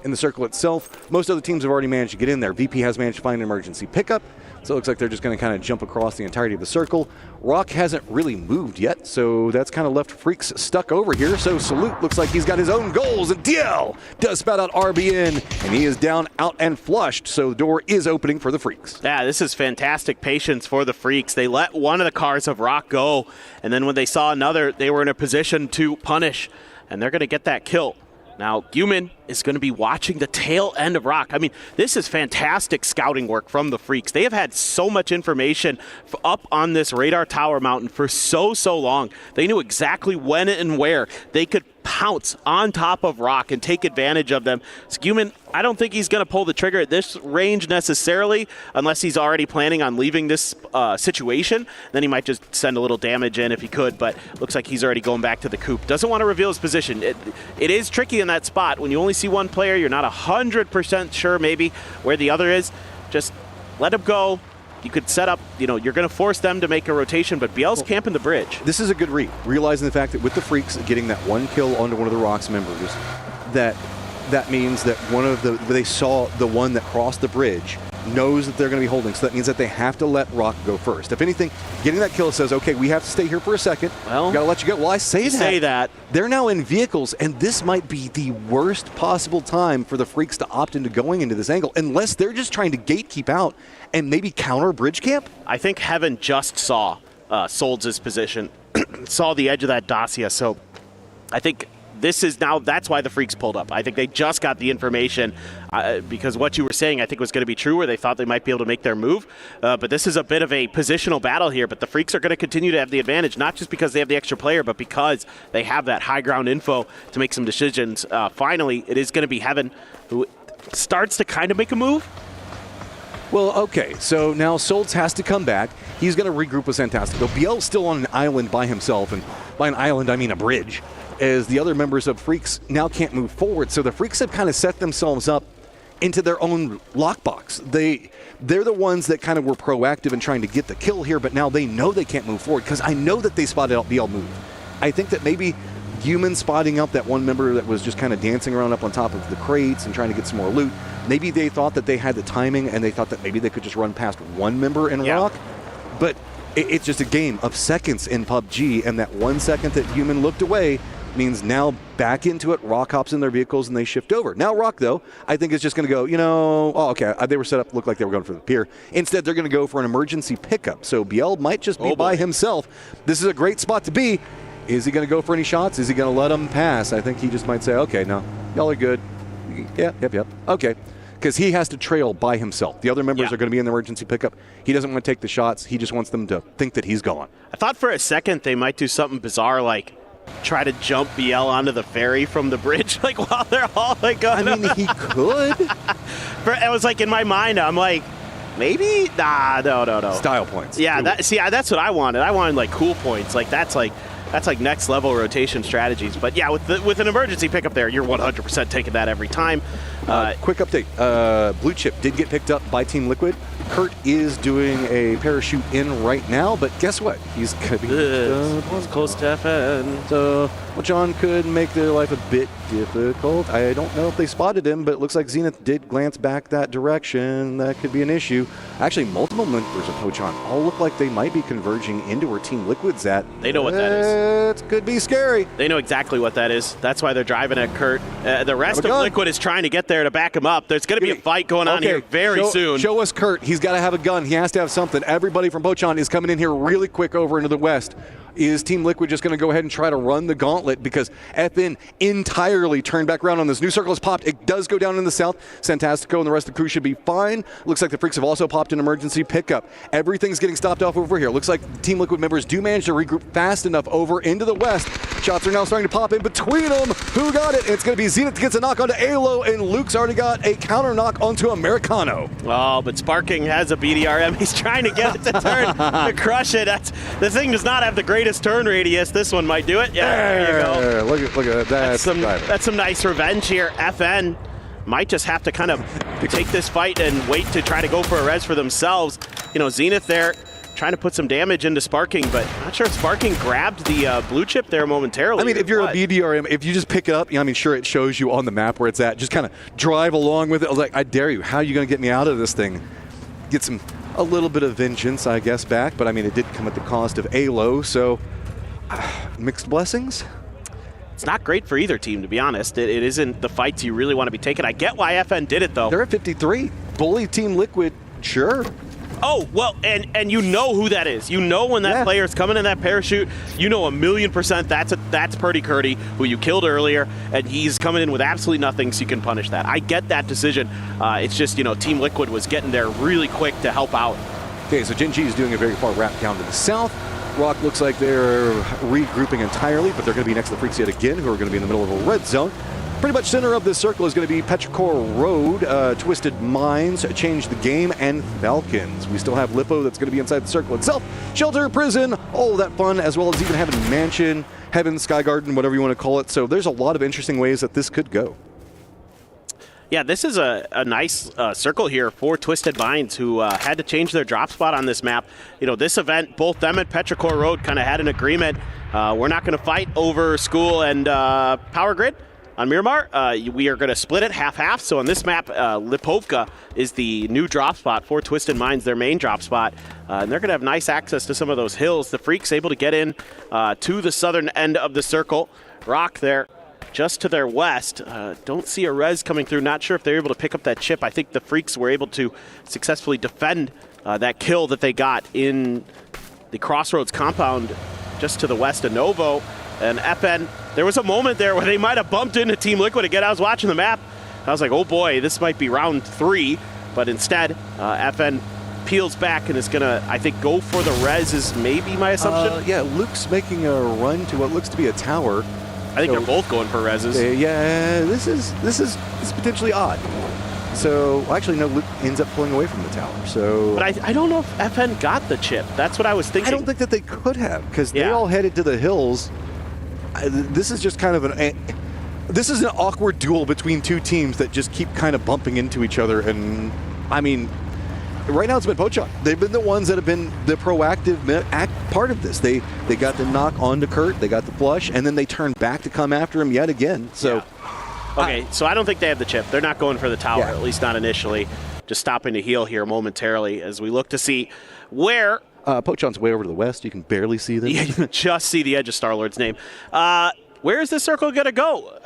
In the circle itself, most other teams have already managed to get in there. VP has managed to find an emergency pickup, so it looks like they're just going to kind of jump across the entirety of the circle. Rock hasn't really moved yet, so that's kind of left Freaks stuck over here. So Salute looks like he's got his own goals, and DL does spout out RBN, and he is down, out, and flushed, so the door is opening for the Freaks. Yeah, this is fantastic patience for the Freaks. They let one of the cars of Rock go, and then when they saw another, they were in a position to punish, and they're going to get that kill. Now, Guman is going to be watching the tail end of Rock. I mean, this is fantastic scouting work from the Freaks. They have had so much information up on this radar tower mountain for so long. They knew exactly when and where they could pounce on top of Rock and take advantage of them. So Guman, I don't think he's going to pull the trigger at this range necessarily, unless he's already planning on leaving this situation. Then he might just send a little damage in if he could, but looks like he's already going back to the coop. Doesn't want to reveal his position. It is tricky in that spot. When you only see one player, you're not 100% sure maybe where the other is. Just let him go. You could set up, you're going to force them to make a rotation, but BL's camping the bridge. This is a good read, realizing the fact that with the Freaks getting that one kill onto one of the Rocks members, that means that they saw the one that crossed the bridge, knows that they're going to be holding, so that means that they have to let Rock go first. If anything, getting that kill says, okay, we have to stay here for a second. Well, got to let you go. Well, I say that. They're now in vehicles, and this might be the worst possible time for the Freaks to opt into going into this angle, unless they're just trying to gatekeep out and maybe counter bridge camp. I think Heaven just saw Solds' position, saw the edge of that Dacia, so I think that's why the Freaks pulled up. I think they just got the information because what you were saying I think was going to be true, where they thought they might be able to make their move. But this is a bit of a positional battle here, but the Freaks are going to continue to have the advantage, not just because they have the extra player, but because they have that high ground info to make some decisions. Finally, it is going to be Heaven who starts to kind of make a move. Well, okay, so now Solds has to come back. He's going to regroup with Santastico. BL's still on an island by himself, and by an island I mean a bridge, as the other members of Freaks now can't move forward. So the Freaks have kind of set themselves up into their own lockbox. They're the ones that kind of were proactive in trying to get the kill here, but now they know they can't move forward because I know that they spotted out BL move. I think that maybe Human spotting out that one member that was just kind of dancing around up on top of the crates and trying to get some more loot, maybe they thought that they had the timing and they thought that maybe they could just run past one member in Rock, but it's just a game of seconds in PUBG, and that 1 second that Human looked away means now back into it, Rock hops in their vehicles and they shift over. Now Rock, though, I think is just going to go, okay, they were set up, looked like they were going for the pier. Instead, they're going to go for an emergency pickup. So BL might just be by himself. This is a great spot to be. Is he going to go for any shots? Is he going to let them pass? I think he just might say, okay, no, y'all are good. Yeah, yep. Okay. Because he has to trail by himself. The other members are going to be in the emergency pickup. He doesn't want to take the shots. He just wants them to think that he's gone. I thought for a second they might do something bizarre like try to jump BL onto the ferry from the bridge like while they're all like going. I mean, he could. It was like in my mind, I'm like, maybe? Nah, no. Style points. Yeah, that's what I wanted. I wanted like cool points. That's like next level rotation strategies. But yeah, with an emergency pickup there, you're 100% taking that every time. Quick update. Blue Chip did get picked up by Team Liquid. Kurt is doing a parachute in right now, but guess what? He's going to be close to FN. So, John could make their life a bit difficult. I don't know if they spotted him, but it looks like Zenith did glance back that direction. That could be an issue. Actually, multiple members of Pochon all look like they might be converging into where Team Liquid's at. They know what that is. It could be scary. They know exactly what that is. That's why they're driving at Kurt. The rest of Liquid is trying to get there to back him up. There's going to be a fight going on here very soon. Show us Kurt. He's got to have a gun. He has to have something. Everybody from Pochon is coming in here really quick over into the west. Is Team Liquid just going to go ahead and try to run the gauntlet because FN entirely turned back around on this? New circle has popped. It does go down in the south. Santastico and the rest of the crew should be fine. Looks like the Freaks have also popped an emergency pickup. Everything's getting stopped off over here. Looks like Team Liquid members do manage to regroup fast enough over into the west. Shots are now starting to pop in between them. Who got it? It's going to be Zenith that gets a knock onto Alo, and Luke's already got a counter knock onto Americano. Oh, but Sparking has a BDRM. He's trying to get it to turn to crush it. The thing does not have the greatest turn radius. This one might do it. Yeah, there you go. Look at that. That's some nice revenge here. FN might just have to kind of take this fight and wait to try to go for a res for themselves. Zenith there trying to put some damage into Sparking, but not sure if Sparking grabbed the blue chip there momentarily. I mean, if you're a BDRM, if you just pick it up, sure it shows you on the map where it's at. Just kind of drive along with it. I was like, I dare you. How are you going to get me out of this thing? Get a little bit of vengeance, I guess, back. But I mean, it did come at the cost of Alo, so mixed blessings. It's not great for either team, to be honest. It isn't the fights you really want to be taking. I get why FN did it, though. They're at 53. Bully Team Liquid, sure. Oh, well, and you know who that is. You know when that player's coming in that parachute, you know 1,000,000% that's Purdy Curdy, who you killed earlier, and he's coming in with absolutely nothing, so you can punish that. I get that decision. It's just, Team Liquid was getting there really quick to help out. Okay, so Gen G is doing a very far wrap down to the south. Rock looks like they're regrouping entirely, but they're going to be next to the Freaks yet again, who are going to be in the middle of a red zone. Pretty much center of this circle is going to be Petrichor Road, Twisted Minds, Change the Game, and Falcons. We still have Lippo that's going to be inside the circle itself. Shelter, Prison, all of that fun, as well as even having Mansion, Heaven, Sky Garden, whatever you want to call it. So there's a lot of interesting ways that this could go. Yeah, this is a nice circle here for Twisted Minds, who had to change their drop spot on this map. This event, both them and Petrichor Road kind of had an agreement. We're not going to fight over School and Power Grid. On Miramar, we are going to split it half-half. So on this map, Lipovka is the new drop spot for Twisted Minds, their main drop spot. And they're going to have nice access to some of those hills. The Freaks able to get in to the southern end of the circle. Rock there just to their west. Don't see a res coming through. Not sure if they're able to pick up that chip. I think the Freaks were able to successfully defend that kill that they got in the Crossroads compound just to the west of Novo. And FN, there was a moment there where they might have bumped into Team Liquid again. I was watching the map. I was like, oh boy, this might be round 3. But instead, FN peels back and is going to, I think, go for the res is maybe my assumption. Yeah, Luke's making a run to what looks to be a tower. I think they're both going for reses. Yeah, this is potentially odd. So, actually, no, Luke ends up pulling away from the tower. So, but I don't know if FN got the chip. That's what I was thinking. I don't think that they could have, because they all headed to the hills. This is just kind of this is an awkward duel between two teams that just keep kind of bumping into each other. And I mean, right now it's been Pochon. They've been the ones that have been the proactive part of this. They got the knock onto Kurt, they got the flush, and then they turned back to come after him yet again. So, okay, so I don't think they have the chip. They're not going for the tower, at least not initially. Just stopping to heal here momentarily as we look to see where. Pochon's way over to the west. You can barely see them. Yeah, you can just see the edge of Star-Lord's name. Where is this circle going to go?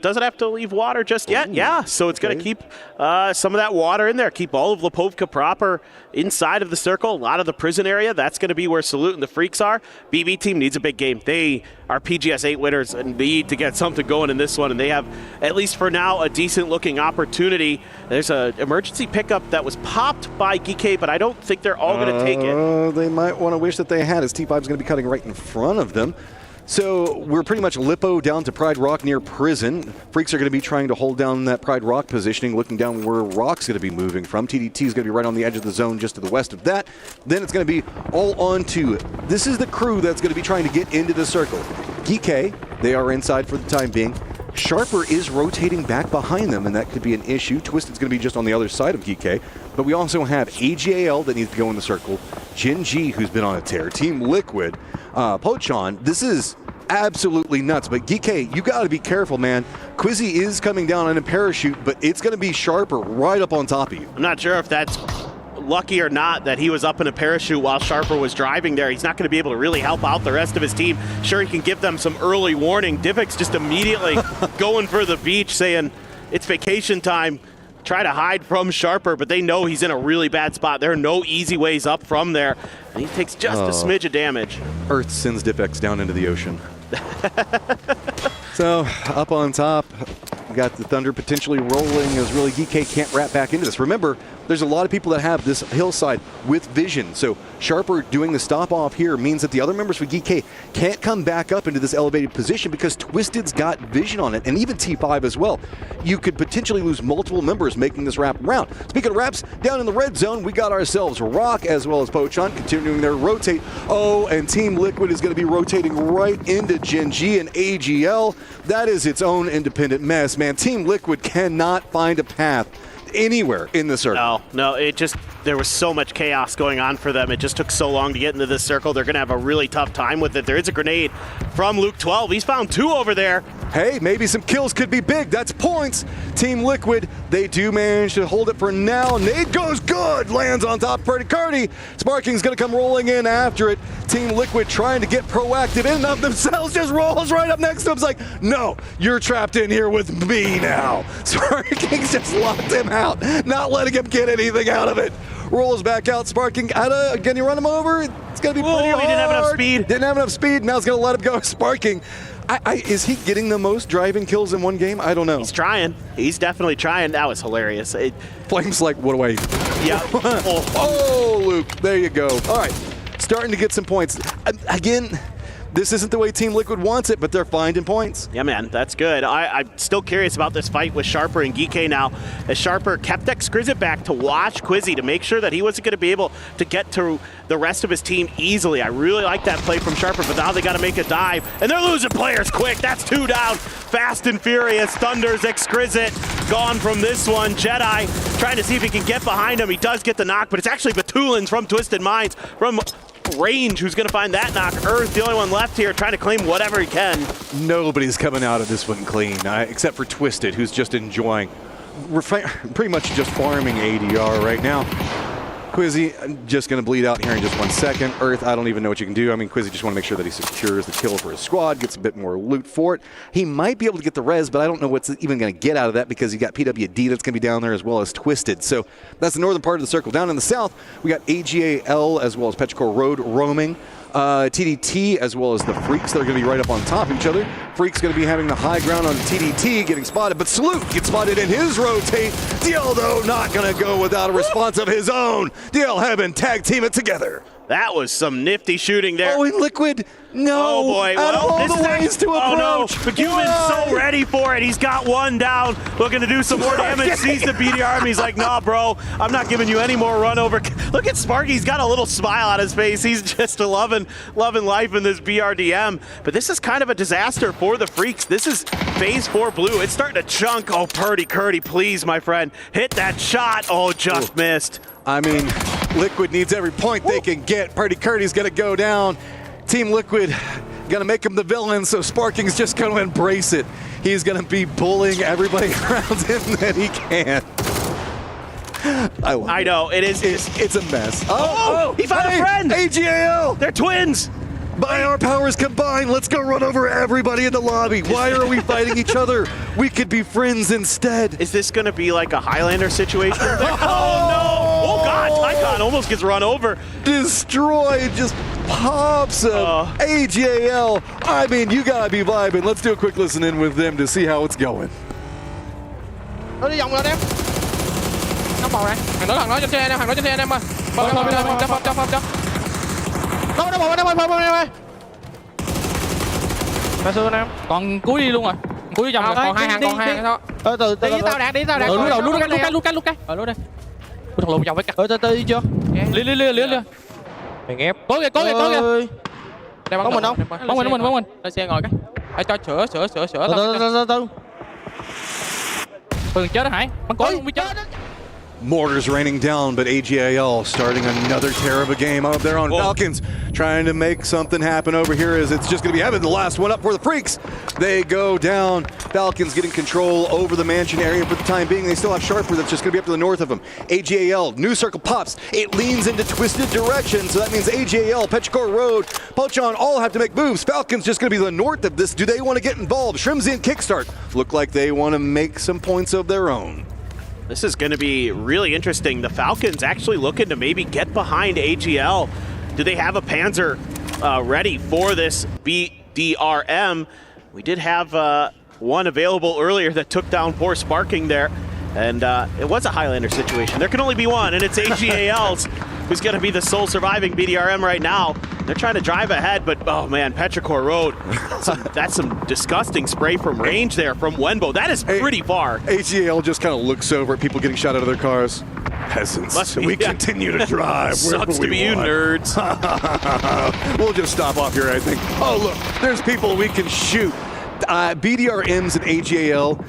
Does it have to leave water just yet? Yeah, so it's going to keep some of that water in there, keep all of Lipovka proper inside of the circle, a lot of the prison area. That's going to be where Salute and the Freaks are. BB team needs a big game. They are PGS 8 winners and need to get something going in this one, and they have, at least for now, a decent-looking opportunity. There's an emergency pickup that was popped by GK, but I don't think they're all going to take it. They might want to wish that they had, as T5 is going to be cutting right in front of them. So we're pretty much Lippo down to Pride Rock near prison. Freaks are going to be trying to hold down that Pride Rock positioning, looking down where Rock's going to be moving from. TDT is going to be right on the edge of the zone just to the west of that. Then it's going to be all on to, this is the crew that's going to be trying to get into the circle. GK, they are inside for the time being. Sharper is rotating back behind them, and that could be an issue. Twisted's going to be just on the other side of GK. But we also have AGAL that needs to go in the circle. Jin G, who's been on a tear. Team Liquid. Pochon, this is absolutely nuts. But GK, you got to be careful, man. Quizzy is coming down on a parachute, but it's going to be Sharper right up on top of you. I'm not sure if that's lucky or not that he was up in a parachute while Sharper was driving there. He's not going to be able to really help out the rest of his team. Sure, he can give them some early warning. Divik's just immediately going for the beach, saying it's vacation time. Try to hide from Sharper, but they know he's in a really bad spot. There are no easy ways up from there, and he takes just a smidge of damage. Earth sends Divex down into the ocean. So, up on top, we got the Thunder potentially rolling as really GK can't wrap back into this. Remember, there's a lot of people that have this hillside with vision. So Sharper doing the stop off here means that the other members for GK can't come back up into this elevated position because Twisted's got vision on it, and even T5 as well. You could potentially lose multiple members making this wrap around. Speaking of wraps, down in the red zone, we got ourselves Rock as well as Pochon continuing their rotate. Oh, and Team Liquid is going to be rotating right into Gen G and AGL. That is its own independent mess, man. Team Liquid cannot find a path anywhere in the circle. No, there was so much chaos going on for them. It just took so long to get into this circle. They're going to have a really tough time with it. There is a grenade from Luke 12. He's found 2 over there. Hey, maybe some kills could be big. That's points. Team Liquid, they do manage to hold it for now. Nade goes good, lands on top of Purdy. Sparking's going to come rolling in after it. Team Liquid trying to get proactive in and of themselves, just rolls right up next to him. It's like, no, you're trapped in here with me now. Sparking's just locked him out, not letting him get anything out of it. Rolls back out, Sparking, can you run him over? It's going to be pretty hard. He didn't have enough speed. Didn't have enough speed, now it's going to let him go. Sparking. Is he getting the most driving kills in one game? I don't know. He's trying. He's definitely trying. That was hilarious. Flame's like, what do I... Yeah. Oh, Luke, there you go. All right, starting to get some points. Again, this isn't the way Team Liquid wants it, but they're finding points. Yeah, man, that's good. I'm still curious about this fight with Sharper and GK now, as Sharper kept Exquisite back to watch Quizzy to make sure that he wasn't going to be able to get to the rest of his team easily. I really like that play from Sharper, but now they got to make a dive, and they're losing players quick. That's 2 down. Fast and furious. Thunder's Exquisite gone from this one. Jedi trying to see if he can get behind him. He does get the knock, but it's actually Batulins from Twisted Minds from range who's going to find that knock. Earth, the only one left here, trying to claim whatever he can. Nobody's coming out of this one clean, except for Twisted, who's just enjoying, pretty much just farming ADR right now. Quizzy just going to bleed out here in just 1 second. Earth, I don't even know what you can do. I mean, Quizzy just want to make sure that he secures the kill for his squad, gets a bit more loot for it. He might be able to get the res, but I don't know what's even going to get out of that because you got PWD that's going to be down there as well as Twisted. So that's the northern part of the circle. Down in the south, we got AGAL as well as Petrichor Road roaming. TDT as well as the Freaks that are going to be right up on top of each other. Freaks going to be having the high ground on TDT, getting spotted, but Salute gets spotted in his rotate. DL, though, not going to go without a response of his own. DL having tag team it together. That was some nifty shooting there. Oh, and Liquid, no. Oh, boy. Out of all the ways to approach. Oh, no. McEwen's so ready for it. He's got one down, looking to do some more damage. Sees the BDR, and he's like, nah, bro, I'm not giving you any more run over. Look at Sparky. He's got a little smile on his face. He's just loving life in this BRDM. But this is kind of a disaster for the Freaks. This is phase 4 blue. It's starting to chunk. Oh, Purdy Curdy, please, my friend. Hit that shot. Oh, just missed. I mean, Liquid needs every point they can get. Purdy Curdy's going to go down. Team Liquid going to make him the villain, so Sparking's just going to embrace it. He's going to be bullying everybody around him that he can. I know, it is. It's a mess. Oh, he found a friend! AGAL! They're twins! By our powers combined, let's go run over everybody in the lobby. Why are we fighting each other? We could be friends instead. Is this going to be like a Highlander situation? Oh, no! Oh, God! Tycon almost gets run over. Destroyed, just pops him. AGAL, I mean, you got to be vibing. Let's do a quick listen in with them to see how it's going. Nó đi vòng lên em. Nó bò ra. Hàng đó cho xe anh em, hàng đó cho xe anh em ơi. Cho. Nó bò ra. Mà xưa anh em. Còn cuối đi luôn rồi. Cuối đi vòng còn hai hàng thôi. Từ đi tao đạt. Lút cái. Lút đây. Tôi thằng lùn vòng với cắt. Từ đi chưa? Lia. Mày ghép. Cố kìa. Đây bắn mình không? Bắn mình. Lên xe ngồi cái. Cho sửa. Từ. Chết đó Hải. Bắn cối không biết chết. Mortars raining down, but AGAL starting another tear of a game of their own. Falcons trying to make something happen over here as it's just going to be Evan, the last one up for the Freaks. They go down. Falcons getting control over the mansion area for the time being. They still have Sharper that's just going to be up to the north of them. AGAL, new circle pops. It leans into twisted direction, so that means AGAL, Petrichor Road, Pochon all have to make moves. Falcons just going to be the north of this. Do they want to get involved? Shrimsy and Kickstart look like they want to make some points of their own. This is going to be really interesting. The Falcons actually looking to maybe get behind AGL. Do they have a Panzer ready for this BDRM? We did have one available earlier that took down poor Sparking there. And it was a Highlander situation. There can only be one, and it's AGAL's who's going to be the sole surviving BDRM right now. They're trying to drive ahead, but oh man, Petrichor Road. That's some disgusting spray from range there from Wenbo. That is pretty far. AGAL just kind of looks over at people getting shot out of their cars. Peasants. We continue to drive. Sucks to be you nerds. We'll just stop off here, I think. Oh look, there's people we can shoot. BDRMs and AGAL.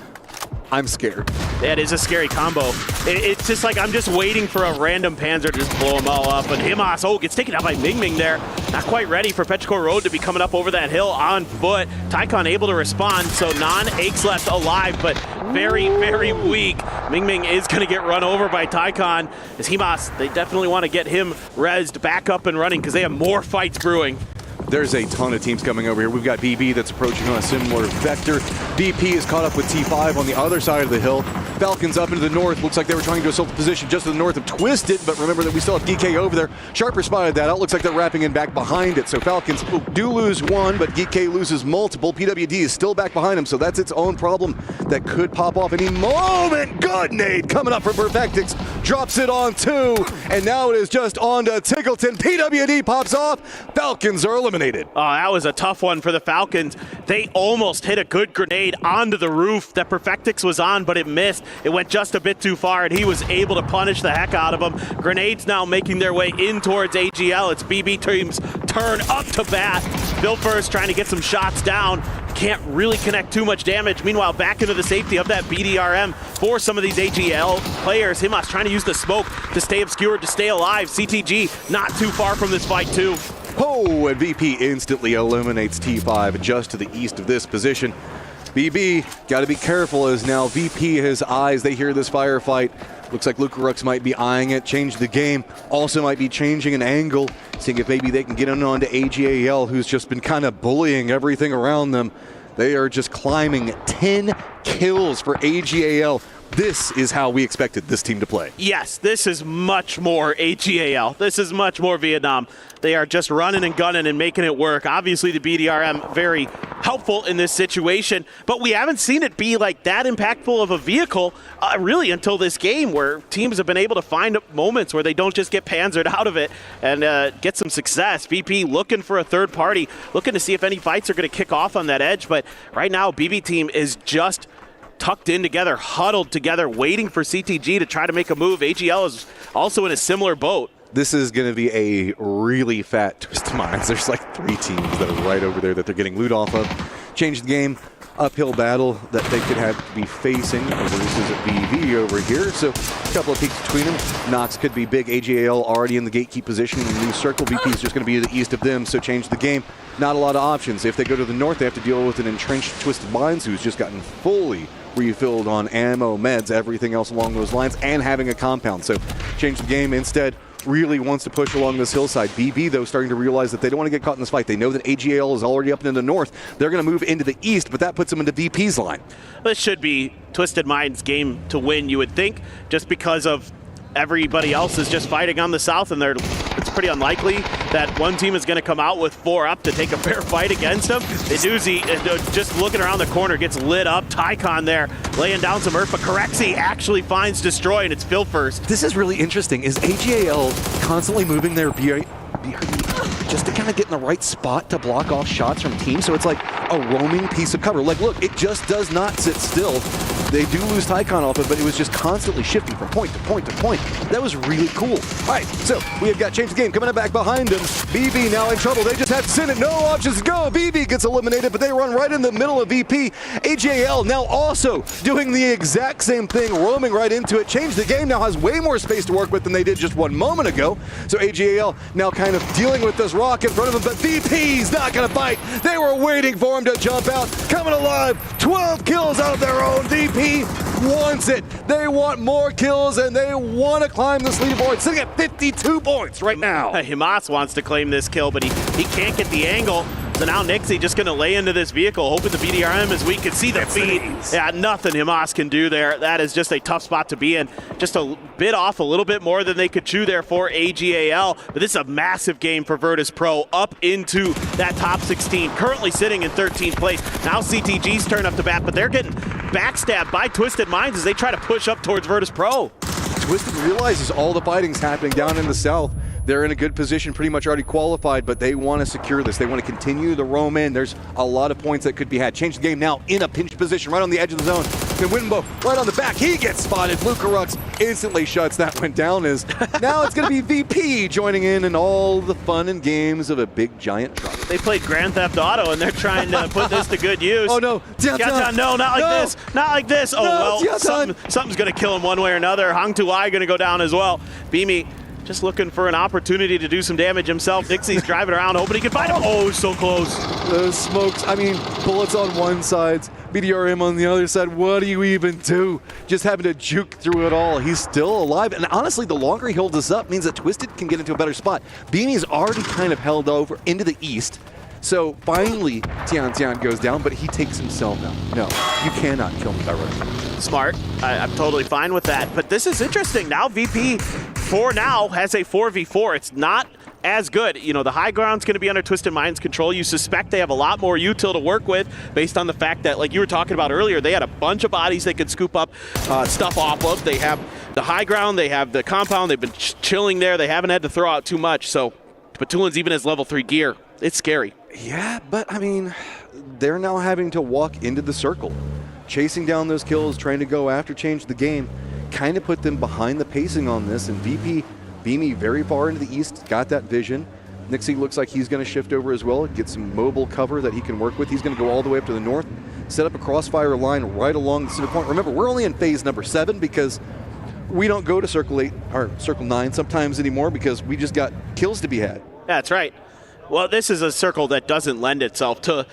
I'm scared. That is a scary combo. It's just like I'm just waiting for a random Panzer to just blow them all up. And Himas, gets taken out by Ming there. Not quite ready for Petrichor Road to be coming up over that hill on foot. Tycon able to respond, so Non-Aches left alive, but very, very weak. Ming is going to get run over by Tycon. As Himas, they definitely want to get him rezzed back up and running because they have more fights brewing. There's a ton of teams coming over here. We've got BB that's approaching on a similar vector. BP is caught up with T5 on the other side of the hill. Falcons up into the north. Looks like they were trying to assault the position just to the north of Twisted, but remember that we still have DK over there. Sharper spotted that out. Looks like they're wrapping in back behind it. So Falcons do lose one, but DK loses multiple. PWD is still back behind him, so that's its own problem that could pop off any moment. Good nade coming up from Perfectix. Drops it on two, and now it is just on to Tiggleton. PWD pops off. Falcons are eliminated. Oh, that was a tough one for the Falcons. They almost hit a good grenade onto the roof that Perfectix was on, but it missed. It went just a bit too far, and he was able to punish the heck out of them. Grenades now making their way in towards AGL. It's BB team's turn up to bat. Bill First trying to get some shots down. Can't really connect too much damage. Meanwhile, back into the safety of that BDRM for some of these AGL players. Himas trying to use the smoke to stay obscured, to stay alive. CTG not too far from this fight too. Oh, and VP instantly eliminates T5 just to the east of this position. BB, got to be careful as now VP has eyes. They hear this firefight. Looks like Lucarux might be eyeing it, change the game. Also might be changing an angle, seeing if maybe they can get on to AGAL, who's just been kind of bullying everything around them. They are just climbing 10 kills for AGAL. this is how we expected this team to play. Yes, this is much more AGAL. This is much more Vietnam. They are just running and gunning and making it work. Obviously, the BDRM very helpful in this situation, but we haven't seen it be like that impactful of a vehicle really until this game, where teams have been able to find moments where they don't just get panzered out of it and get some success. VP looking for a third party, looking to see if any fights are going to kick off on that edge, but right now BB team is just tucked in together, huddled together, waiting for CTG to try to make a move. AGL is also in a similar boat. This is going to be a really fat Twisted Minds. There's like 3 teams that are right over there that they're getting loot off of. Change the game, uphill battle that they could have to be facing versus VV over here. So a couple of peaks between them. Nox could be big. AGAL already in the gatekeep position in the new circle. VP is just going to be to the east of them, so change the game. Not a lot of options. If they go to the north, they have to deal with an entrenched Twisted Minds who's just gotten fully refilled on ammo, meds, everything else along those lines, and having a compound. So change the game instead. Really wants to push along this hillside. BB, though, starting to realize that they don't want to get caught in this fight. They know that AGL is already up in the north. They're going to move into the east, but that puts them into VP's line. This should be Twisted Minds' game to win, you would think, just because of everybody else is just fighting on the south, and it's pretty unlikely that one team is going to come out with 4 up to take a fair fight against them. Iduzi, just looking around the corner, gets lit up. Tycon there laying down some earth, but Corexi actually finds Destroy, and it's Phil first. This is really interesting. Is AGAL constantly moving their BRB just to kind of get in the right spot to block off shots from teams? So it's like a roaming piece of cover. Like, look, it just does not sit still. They do lose Tycon off it, but it was just constantly shifting from point to point to point. That was really cool. All right, so we have got Change the Game coming back behind him. BB now in trouble. They just had Sin, no options to go. BB gets eliminated, but they run right in the middle of VP. AJL now also doing the exact same thing, roaming right into it. Change the Game now has way more space to work with than they did just 1 moment ago. So AJL now kind of dealing with this rock in front of them, but VP's not going to fight. They were waiting for him to jump out. Coming alive, 12 kills out of their own. VP wants it. They want more kills, and they want to climb this leaderboard, sitting at 52 points right now. Himas wants to claim this kill, but he can't get the angle. So now Nixie just going to lay into this vehicle, hoping the BDRM as we can see the feed. Yeah, nothing Himas can do there. That is just a tough spot to be in. Just a bit off a little bit more than they could chew there for AGAL. But this is a massive game for Virtus Pro up into that top 16. Currently sitting in 13th place. Now CTG's turn up to bat, but they're getting backstabbed by Twisted Minds as they try to push up towards Virtus Pro. Twisted realizes all the fighting's happening down in the south. They're in a good position, pretty much already qualified, but they want to secure this. They want to continue the roam in. There's a lot of points that could be had. Change the Game now in a pinch position, right on the edge of the zone. And Winbo right on the back. He gets spotted. Lucarux instantly shuts that one down. As now it's going to be VP joining in all the fun and games of a big giant truck. They played Grand Theft Auto, and they're trying to put this to good use. Oh no, Tiantan, no, not like this, not like this. Oh well, something's going to kill him one way or another. Hang Tuai going to go down as well. Beamy just looking for an opportunity to do some damage himself. Nixie's driving around, hoping he can find him. Oh, so close. Those smokes, I mean, bullets on one side, BDRM on the other side. What do you even do? Just having to juke through it all. He's still alive. And honestly, the longer he holds this up means that Twisted can get into a better spot. Beanie's already kind of held over into the east. So finally, Tian goes down, but he takes himself out. No, you cannot kill me by running. Smart. I'm totally fine with that. But this is interesting. Now VP, for now, has a 4v4. It's not as good. You know, the high ground's going to be under Twisted Minds control. You suspect they have a lot more util to work with based on the fact that, like you were talking about earlier, they had a bunch of bodies they could scoop up stuff off of. They have the high ground. They have the compound. They've been chilling there. They haven't had to throw out too much. So Batulin's even has level 3 gear. It's scary. Yeah, but I mean, they're now having to walk into the circle. Chasing down those kills, trying to go after Change the Game, kind of put them behind the pacing on this. And VP, Beamy very far into the east, got that vision. Nixie looks like he's going to shift over as well, get some mobile cover that he can work with. He's going to go all the way up to the north, set up a crossfire line right along the center point. Remember, we're only in phase number 7 because we don't go to Circle 8 or Circle 9 sometimes anymore because we just got kills to be had. That's right. Well, this is a circle that doesn't lend itself to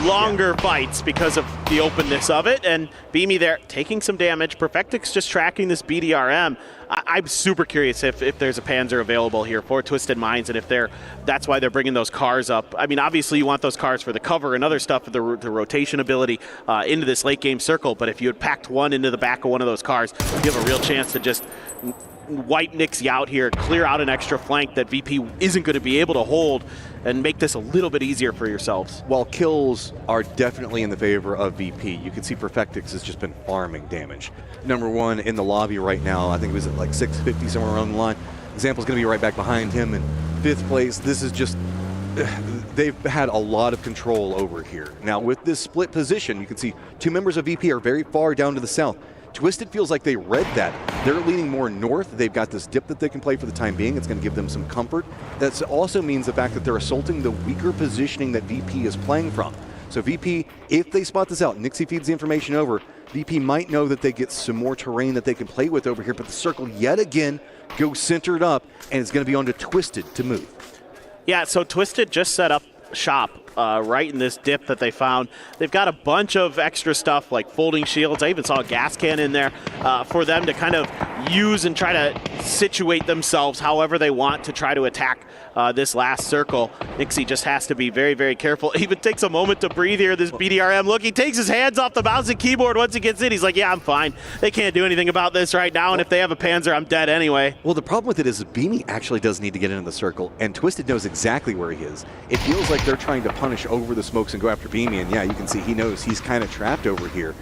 longer fights because of the openness of it. And Beamy there taking some damage. Perfectix just tracking this BDRM. I'm super curious if there's a Panzer available here for Twisted Minds, and if that's why they're bringing those cars up. I mean, obviously you want those cars for the cover and other stuff, for the rotation ability into this late game circle. But if you had packed one into the back of one of those cars, you have a real chance to just wipe Nixie out here, clear out an extra flank that VP isn't going to be able to hold, and make this a little bit easier for yourselves. While kills are definitely in the favor of VP, you can see Perfectix has just been farming damage. Number one in the lobby right now, I think it was at like 650 somewhere around the line. Example's going to be right back behind him in 5th place. This is just, they've had a lot of control over here. Now with this split position, you can see 2 members of VP are very far down to the south. Twisted feels like they read that. They're leaning more north. They've got this dip that they can play for the time being. It's going to give them some comfort. That also means the fact that they're assaulting the weaker positioning that VP is playing from. So VP, if they spot this out, Nixie feeds the information over, VP might know that they get some more terrain that they can play with over here, but the circle yet again goes centered up, and it's going to be on to Twisted to move. Yeah, so Twisted just set up shop right in this dip that they found. They've got a bunch of extra stuff like folding shields. I even saw a gas can in there for them to kind of use and try to situate themselves however they want to try to attack this last circle. Nixie just has to be very, very careful. Even takes a moment to breathe here, this BDRM. Look, he takes his hands off the mouse and keyboard once he gets in. He's like, yeah, I'm fine. They can't do anything about this right now, and if they have a Panzer, I'm dead anyway. Well, the problem with it is Beamy actually does need to get into the circle, and Twisted knows exactly where he is. It feels like they're trying to punish over the smokes and go after Beamy, and yeah, you can see he knows he's kind of trapped over here.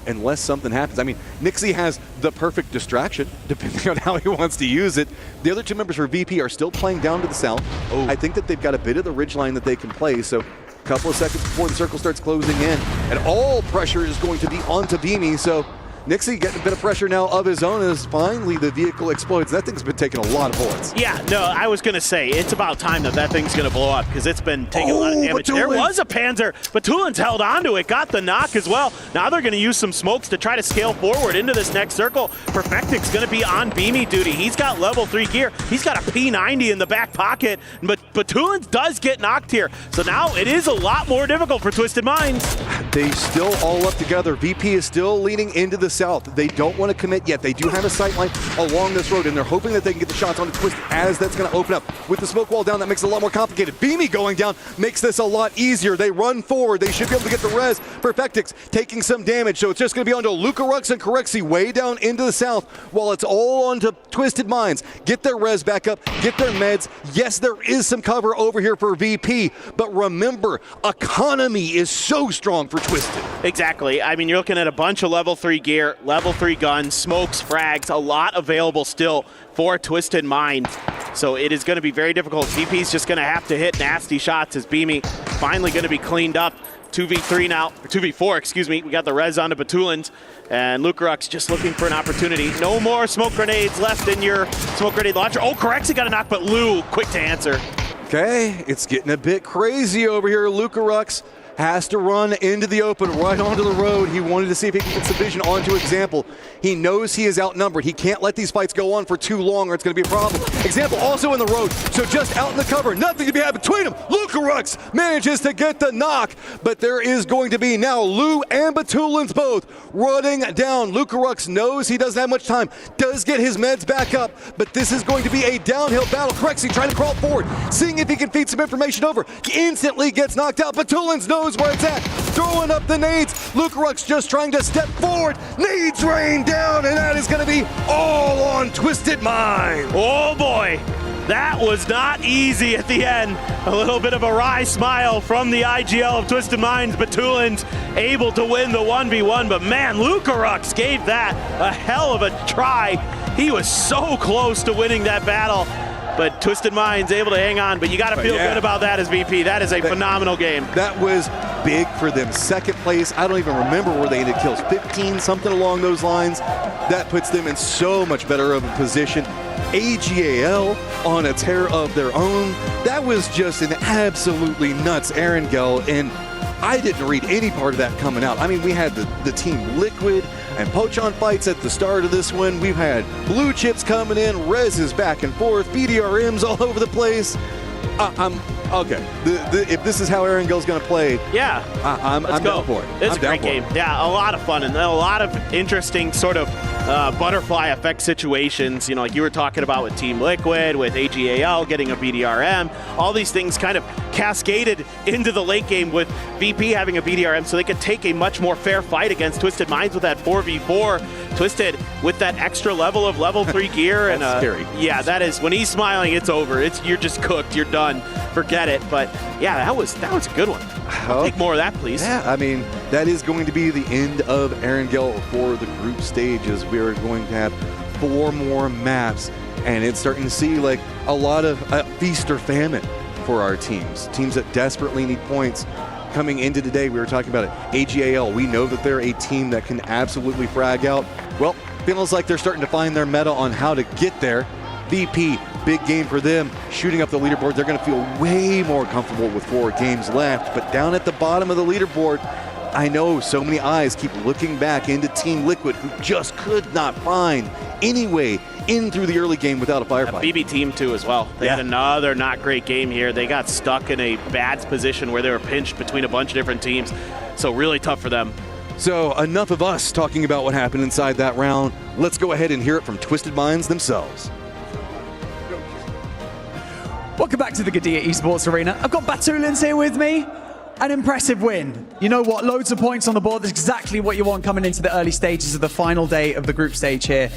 Unless something happens. I mean, Nixie has the perfect distraction, depending on how he wants to use it. The other 2 members for VP are still playing down to the south. Oh. I think that they've got a bit of the ridgeline that they can play, so a couple of seconds before the circle starts closing in, and all pressure is going to be onto Beamy, so Nixie getting a bit of pressure now of his own as finally the vehicle explodes. That thing's been taking a lot of bullets. Yeah, no, I was going to say, it's about time that thing's going to blow up because it's been taking a lot of damage. There was a Panzer, but Tulin's held onto it, got the knock as well. Now they're going to use some smokes to try to scale forward into this next circle. Perfectix going to be on Beamy duty. He's got level 3 gear. He's got a P90 in the back pocket, but Tulin does get knocked here. So now it is a lot more difficult for Twisted Minds. They still all up together. VP is still leaning into the south. They don't want to commit yet. They do have a sight line along this road, and they're hoping that they can get the shots on the Twist as that's going to open up. With the smoke wall down, that makes it a lot more complicated. Beamy going down makes this a lot easier. They run forward. They should be able to get the res. Perfectix taking some damage, so it's just going to be onto Lucarux and Corexi way down into the south, while it's all onto Twisted Minds. Get their res back up, get their meds. Yes, there is some cover over here for VP, but remember, economy is so strong for Twisted. Exactly. I mean, you're looking at a bunch of level 3 gear, level 3 guns, smokes, frags, a lot available still for Twisted Minds. So it is going to be very difficult. VP's just going to have to hit nasty shots as Beamy finally going to be cleaned up. 2v3 now, or 2v4, excuse me. We got the res onto Batulins, and Lucarux just looking for an opportunity. No more smoke grenades left in your smoke grenade launcher. Oh, Corexi got a knock, but Lou, quick to answer. Okay, it's getting a bit crazy over here. Lucarux has to run into the open, right onto the road. He wanted to see if he can get some vision onto Example. He knows he is outnumbered. He can't let these fights go on for too long or it's going to be a problem. Example also in the road, so just out in the cover. Nothing to be had between them. Lucarux manages to get the knock, but there is going to be now Lou and Batulins both running down. Lucarux knows he doesn't have much time, does get his meds back up, but this is going to be a downhill battle. Corexi trying to crawl forward, seeing if he can feed some information over. He instantly gets knocked out. Batulins knows where it's at, throwing up the nades. Lucarux just trying to step forward. Nades rain down, and that is going to be all on Twisted Mind. Oh boy, that was not easy at the end. A little bit of a wry smile from the IGL of Twisted Minds. Batulins able to win the 1v1, but man, Lucarux gave that a hell of a try. He was so close to winning that battle, but Twisted Minds able to hang on. But you got to feel good about that as VP. That is a phenomenal game. That was big for them. Second place, I don't even remember where they ended kills, 15, something along those lines. That puts them in so much better of a position. AGAL on a tear of their own. That was just an absolutely nuts Erangel, and I didn't read any part of that coming out. I mean, we had the Team Liquid and Pochon fights at the start of this one. We've had blue chips coming in, reses back and forth, BDRMs all over the place. Okay. If this is how Erangel's going to play, yeah, I'm down for it. It's I'm a great game. Yeah, a lot of fun and a lot of interesting sort of butterfly effect situations. You know, like you were talking about with Team Liquid, with AGAL getting a BDRM. All these things kind of cascaded into the late game with VP having a BDRM, so they could take a much more fair fight against Twisted Minds with that 4v4. Twisted with that extra level of level 3 gear. That's and scary. Yeah, that is, when he's smiling, it's over. You're just cooked. You're done. Forget it. But yeah, that was a good one. I'll take more of that, please. Yeah, I mean, that is going to be the end of Erangel for the group stages. We are going to have 4 more maps, and it's starting to see like a lot of feast or famine for our teams. Teams that desperately need points. Coming into today, we were talking about it. AGAL, we know that they're a team that can absolutely frag out. Well, feels like they're starting to find their meta on how to get there. VP, big game for them. Shooting up the leaderboard, they're going to feel way more comfortable with 4 games left. But down at the bottom of the leaderboard, I know so many eyes keep looking back into Team Liquid, who just could not find any way in through the early game without a firefight. BB team too as well. They had another not great game here. They got stuck in a bad position where they were pinched between a bunch of different teams. So really tough for them. So enough of us talking about what happened inside that round. Let's go ahead and hear it from Twisted Minds themselves. Welcome back to the Gadia Esports Arena. I've got Batulins here with me. An impressive win. You know what? Loads of points on the board. That's exactly what you want coming into the early stages of the final day of the group stage here.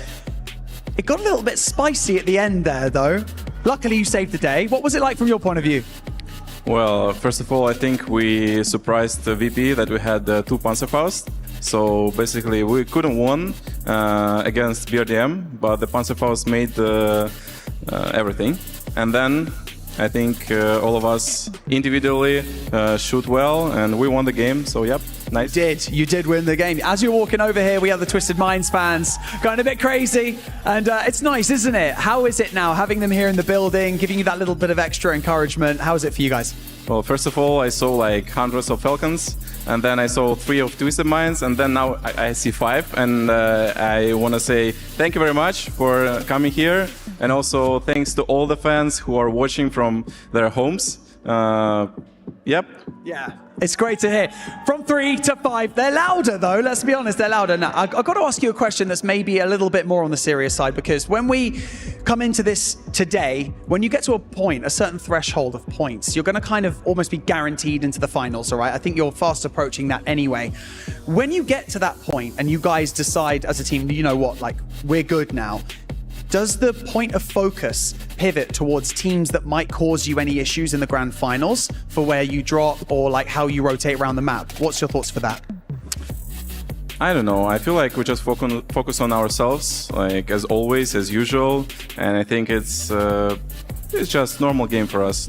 It got a little bit spicy at the end there, though. Luckily, you saved the day. What was it like from your point of view? Well, first of all, I think we surprised the VP that we had 2 Panzerfaust. So basically, we couldn't win against BRDM, but the Panzerfaust made everything. And then I think all of us individually shoot well, and we won the game. So, yep, nice. You did win the game. As you're walking over here, we have the Twisted Minds fans going a bit crazy. And it's nice, isn't it? How is it now, having them here in the building, giving you that little bit of extra encouragement? How is it for you guys? Well, first of all, I saw like hundreds of Falcons, and then I saw 3 of Twisted Minds, and then now I see 5. And I want to say thank you very much for coming here, and also thanks to all the fans who are watching from their homes. Yep. Yeah, it's great to hear. From 3 to 5, they're louder though, let's be honest, they're louder. Now, I've got to ask you a question that's maybe a little bit more on the serious side, because when we come into this today, when you get to a point, a certain threshold of points, you're going to kind of almost be guaranteed into the finals, all right? I think you're fast approaching that anyway. When you get to that point and you guys decide as a team, you know what, like, we're good now, does the point of focus pivot towards teams that might cause you any issues in the grand finals for where you drop or like how you rotate around the map? What's your thoughts for that? I don't know. I feel like we just focus on ourselves, like as always, as usual. And I think it's just normal game for us.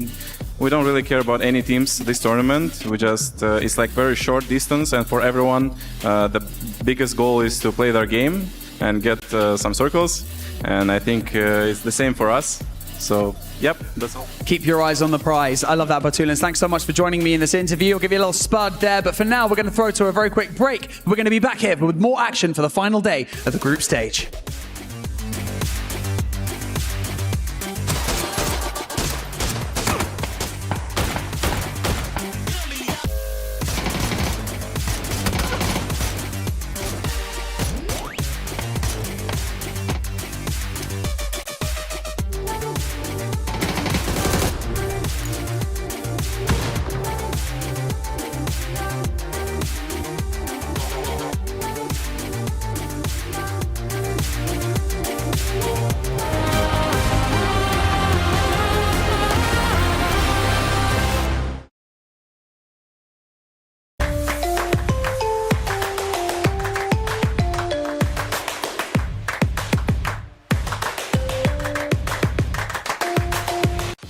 We don't really care about any teams this tournament. We just it's like very short distance, and for everyone, the biggest goal is to play their game and get some circles. And I think it's the same for us. So, yep, that's all. Keep your eyes on the prize. I love that, Batulins. Thanks so much for joining me in this interview. I'll give you a little spud there, but for now, we're going to throw to a very quick break. We're going to be back here with more action for the final day of the group stage.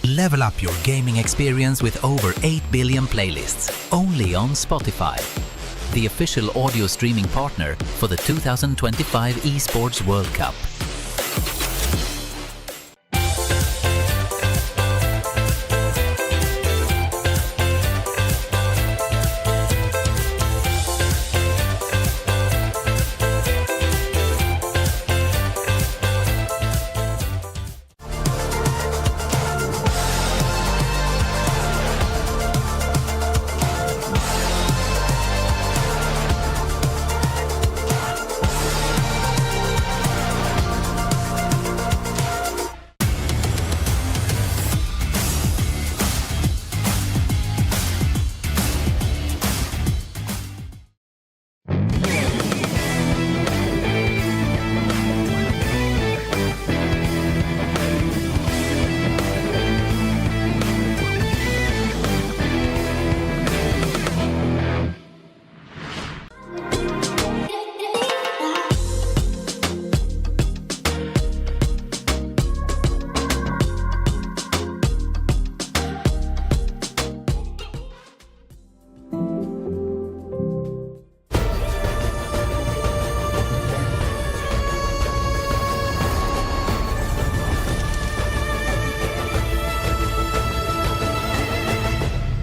Level up your gaming experience with over 8 billion playlists, only on Spotify, the official audio streaming partner for the 2025 Esports World Cup.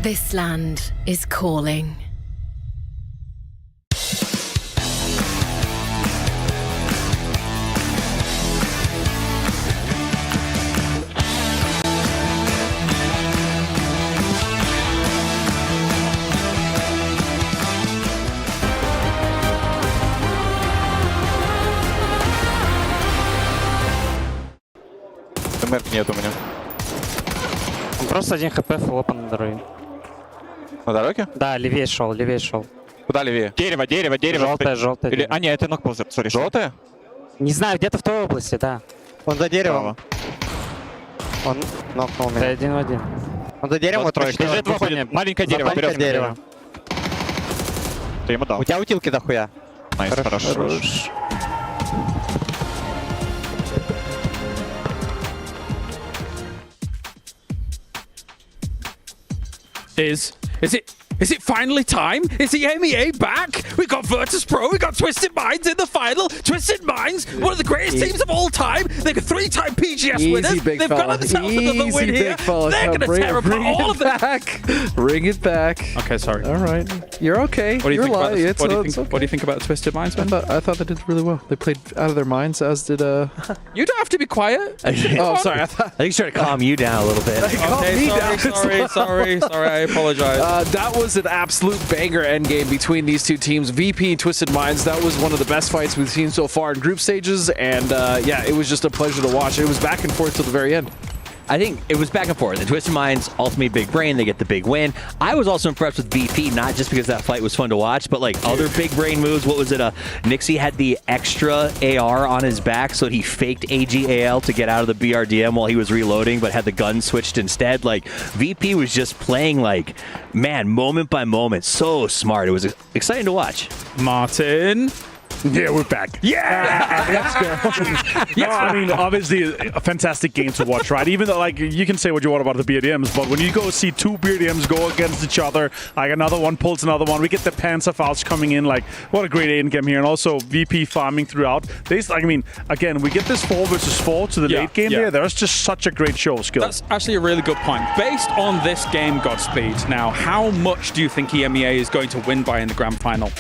This land is calling. Мерки нет у меня. Он просто 1 хп флопа на дороге. На дороге? Да, левее шел, левее шел. Куда левее? Дерево. Желтое. Или... А, нет, это нокпозер, сори. Желтое? Не знаю, где-то в той области, да. Он за деревом. Он нокнул меня. Да, 1 в 1. Он за деревом, вот троечка. Лежит в опане. Маленькое дерево, берет дерево. Ты ему дал. У тебя утилки дохуя. Найс, хорошо. Is it finally time? Is the MEA back? We got Virtus Pro, we got Twisted Minds in the final. Twisted Minds, one of the greatest teams of all time. They're 3-time PGS winners. They've got themselves another win here. They're going to tear apart all of them. Bring it back. Okay, sorry. All right. You're okay. What do you think about this? What do you think about Twisted Minds, man? I thought they did really well. They played out of their minds, as did You don't have to be quiet. Oh, sorry. I think he's trying to calm you down a little bit. Sorry. I apologize. That was an absolute banger endgame between these two teams, VP and Twisted Minds. That was one of the best fights we've seen so far in group stages, and yeah, it was just a pleasure to watch. It was back and forth till the very end. I think it was back and forth. The Twisted Minds, ultimately big brain, they get the big win. I was also impressed with VP, not just because that fight was fun to watch, but like other big brain moves. What was it? Nixie had the extra AR on his back, so he faked AGAL to get out of the BRDM while he was reloading, but had the gun switched instead. Like, VP was just playing like, man, moment by moment. So smart. It was exciting to watch. Martin. Yeah, we're back. Yeah! Let's go. No, I mean, obviously, a fantastic game to watch, right? Even though, like, you can say what you want about the BRDMs, but when you go see two BRDMs go against each other, like another one pulls another one, we get the Panzer Faust coming in, like, what a great end game here. And also, VP farming throughout. I mean, again, we get this 4 versus 4 to the late game here. There's just such a great show of skill. That's actually a really good point. Based on this game, Godspeed, now, how much do you think EMEA is going to win by in the grand final?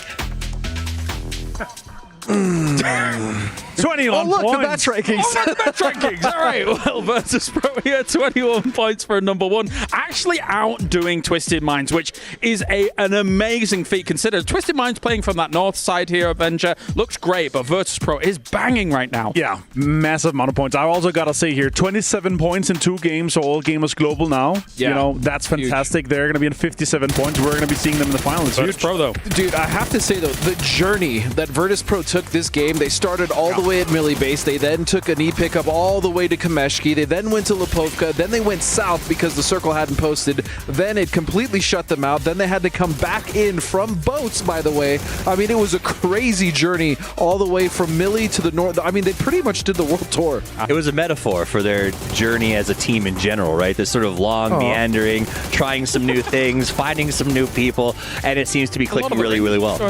21 look, points. the match rankings. Oh, the match rankings. All right. Well, Virtus Pro here, 21 points for number 1. Actually outdoing Twisted Minds, which is an amazing feat considered. Twisted Minds playing from that north side here, Avenger, looks great, but Virtus Pro is banging right now. Yeah, massive amount of points. I also got to say here, 27 points in 2 games, so all gamers global now. Yeah. You know, that's fantastic. Huge. They're going to be in 57 points. We're going to be seeing them in the final. It's Virtus Pro, though. Dude, I have to say, though, the journey that Virtus Pro took this game, they started all the way at Millie Base. They then took an E-pickup all the way to Kameshki. They then went to Lipovka. Then they went south because the circle hadn't posted. Then it completely shut them out. Then they had to come back in from boats, by the way. I mean, it was a crazy journey all the way from Millie to the north. I mean, they pretty much did the world tour. It was a metaphor for their journey as a team in general, right? This sort of long meandering, trying some new things, finding some new people, and it seems to be clicking really, really well.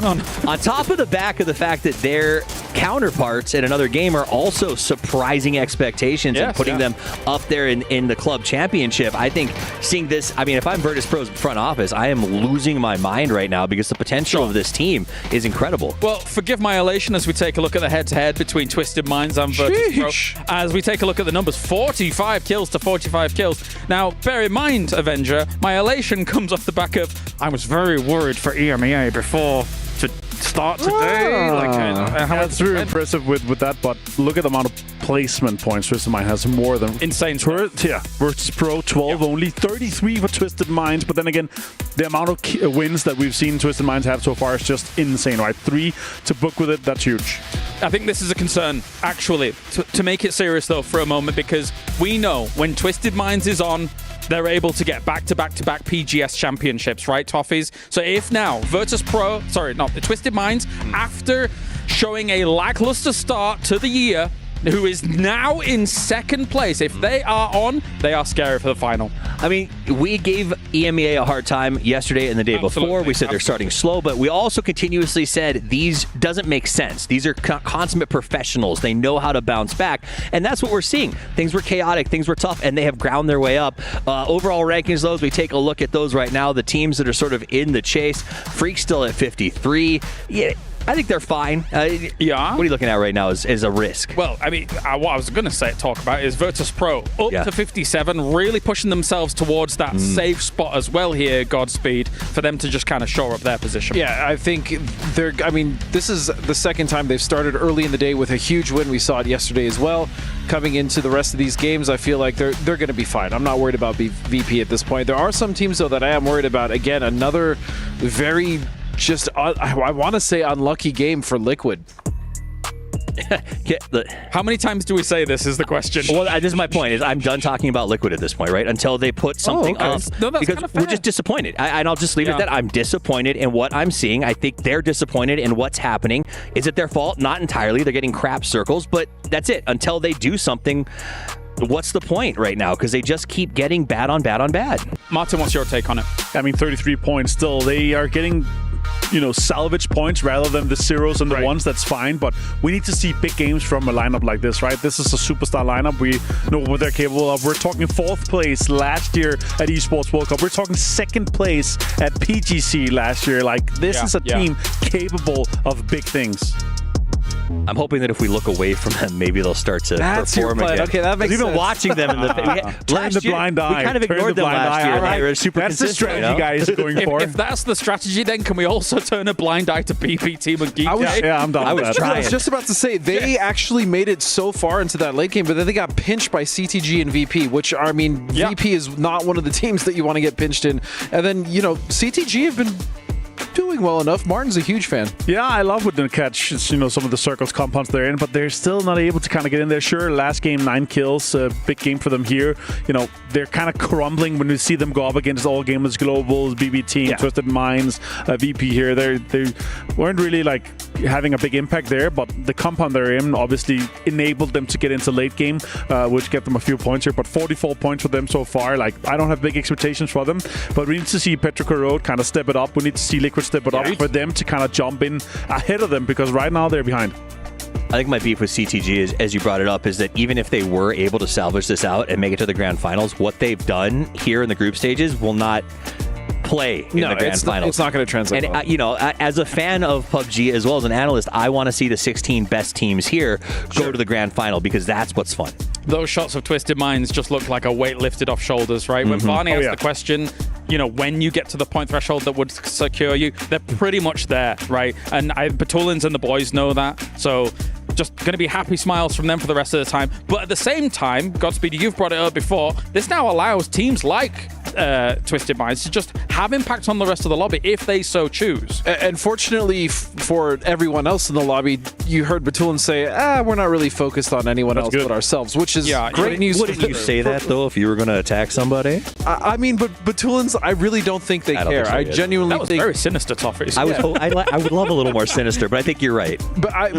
On top of the back of the fact that their counterparts in another game are also surprising expectations and putting them up there in the club championship. I think seeing this, I mean, if I'm Virtus Pro's front office, I am losing my mind right now because the potential of this team is incredible. Well, forgive my elation as we take a look at the head-to-head between Twisted Minds and Virtus Pro. As we take a look at the numbers, 45 kills to 45 kills. Now, bear in mind, Avenger, my elation comes off the back of, I was very worried for EMEA before to start today. That's really impressive with that, but look at the amount of placement points Twisted Mind has, more than insane. Virtus Pro 12 only, 33 for Twisted Minds, but then again, the amount of wins that we've seen Twisted Minds have so far is just insane, right? 3 to book with it, that's huge. I think this is a concern, actually, to make it serious though for a moment, because we know when Twisted Minds is on, they're able to get back-to-back-to-back PGS championships, right, Toffees? So if now Virtus Pro, sorry, not the Twisted Minds, after showing a lackluster start to the year, who is now in second place. If they are on, they are scary for the final. I mean, we gave EMEA a hard time yesterday and the day before. We said they're starting slow, but we also continuously said these doesn't make sense. These are consummate professionals. They know how to bounce back, and that's what we're seeing. Things were chaotic, things were tough, and they have ground their way up. Overall rankings, though, as we take a look at those right now, the teams that are sort of in the chase, Freak's still at 53. Yeah, I think they're fine. Yeah. What are you looking at right now is a risk? Well, I mean, what I was going to talk about is Virtus Pro up to 57, really pushing themselves towards that safe spot as well here, Godspeed, for them to just kind of shore up their position. Yeah, I think this is the second time they've started early in the day with a huge win. We saw it yesterday as well. Coming into the rest of these games, I feel like they're going to be fine. I'm not worried about VP at this point. There are some teams, though, that I am worried about. Again, another very I want to say unlucky game for Liquid. How many times do we say this is the question? Well, this is my point. Is I'm done talking about Liquid at this point, right? Until they put something up. No, that's because kind of fair. we're just disappointed. And I'll just leave it at that. I'm disappointed in what I'm seeing. I think they're disappointed in what's happening. Is it their fault? Not entirely. They're getting crap circles, but that's it. Until they do something, what's the point right now? Because they just keep getting bad on bad on bad. Martin, what's your take on it? I mean, 33 points still. They are getting, salvage points rather than the zeros and the ones. That's fine, but we need to see big games from a lineup like this, right? This is a superstar lineup. We know what they're capable of. We're talking 4th place last year at Esports World Cup. We're talking 2nd place at PGC last year. Like, this is a team capable of big things. I'm hoping that if we look away from them, maybe they'll start to perform again. Okay, that makes sense. Even watching them in the turn the blind eye. We kind of ignored them last year. They were super That's the strategy, guys, going forward. If that's the strategy, then can we also turn a blind eye to BP Team and Geek? I'm done. I was just about to say, they actually made it so far into that late game, but then they got pinched by CTG and VP, which, I mean, VP is not one of the teams that you want to get pinched in. And then, CTG have been doing well enough. Martin's a huge fan. Yeah, I love when they catch, some of the circles compounds they're in, but they're still not able to kind of get in there. Sure, last game, 9 kills, big game for them here. They're kind of crumbling when we see them go up against All Gamers Globals, BB Team, Twisted Minds, VP here. They weren't really having a big impact there, but the compound they're in obviously enabled them to get into late game, which get them a few points here, but 44 points for them so far. I don't have big expectations for them, but we need to see Petrica Road kind of step it up. We need to see Liquid step it up for them to kind of jump in ahead of them, because right now they're behind. I think my beef with CTG is, as you brought it up, is that even if they were able to salvage this out and make it to the grand finals, what they've done here in the group stages will not play in the grand finals. It's not going to translate. And as a fan of PUBG as well as an analyst, I want to see the 16 best teams here go to the grand final, because that's what's fun. Those shots of Twisted Minds just look like a weight lifted off shoulders, right? When Barney asked the question, when you get to the point threshold that would secure you, they're pretty much there, right? And Batulins and the boys know that, so just going to be happy smiles from them for the rest of the time. But at the same time, Godspeed, you've brought it up before, this now allows teams like Twisted Minds to just have impact on the rest of the lobby if they so choose. And fortunately for everyone else in the lobby, you heard Batulin say, we're not really focused on anyone else but ourselves, which is great news. Wouldn't you say that, though, if you were going to attack somebody? I mean, but Batulin's, I really don't think they care. I genuinely think... That was very sinister, Toffees. I would love a little more sinister, but I think you're right.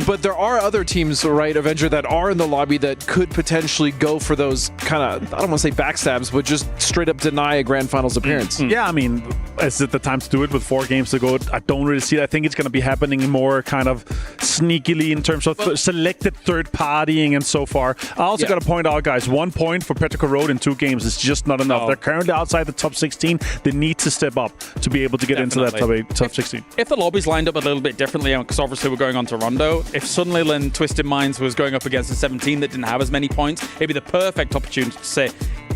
But there are other teams, right, Avenger, that are in the lobby that could potentially go for those kind of, I don't want to say backstabs, but just straight up deny a grand finals appearance. Yeah, I mean, is it the time to do it with 4 games to go? I don't really see it. I think it's going to be happening more kind of sneakily in terms of selected third partying and so far. I also got to point out, guys, 1 point for Petrica Road in 2 games is just not enough. They're currently outside the top 16. They need to step up to be able to get into that top 16. If the lobby's lined up a little bit differently, because obviously we're going on to Rondo, if Sunlilan Twisted Minds was going up against a 17 that didn't have as many points, it'd be the perfect opportunity to say,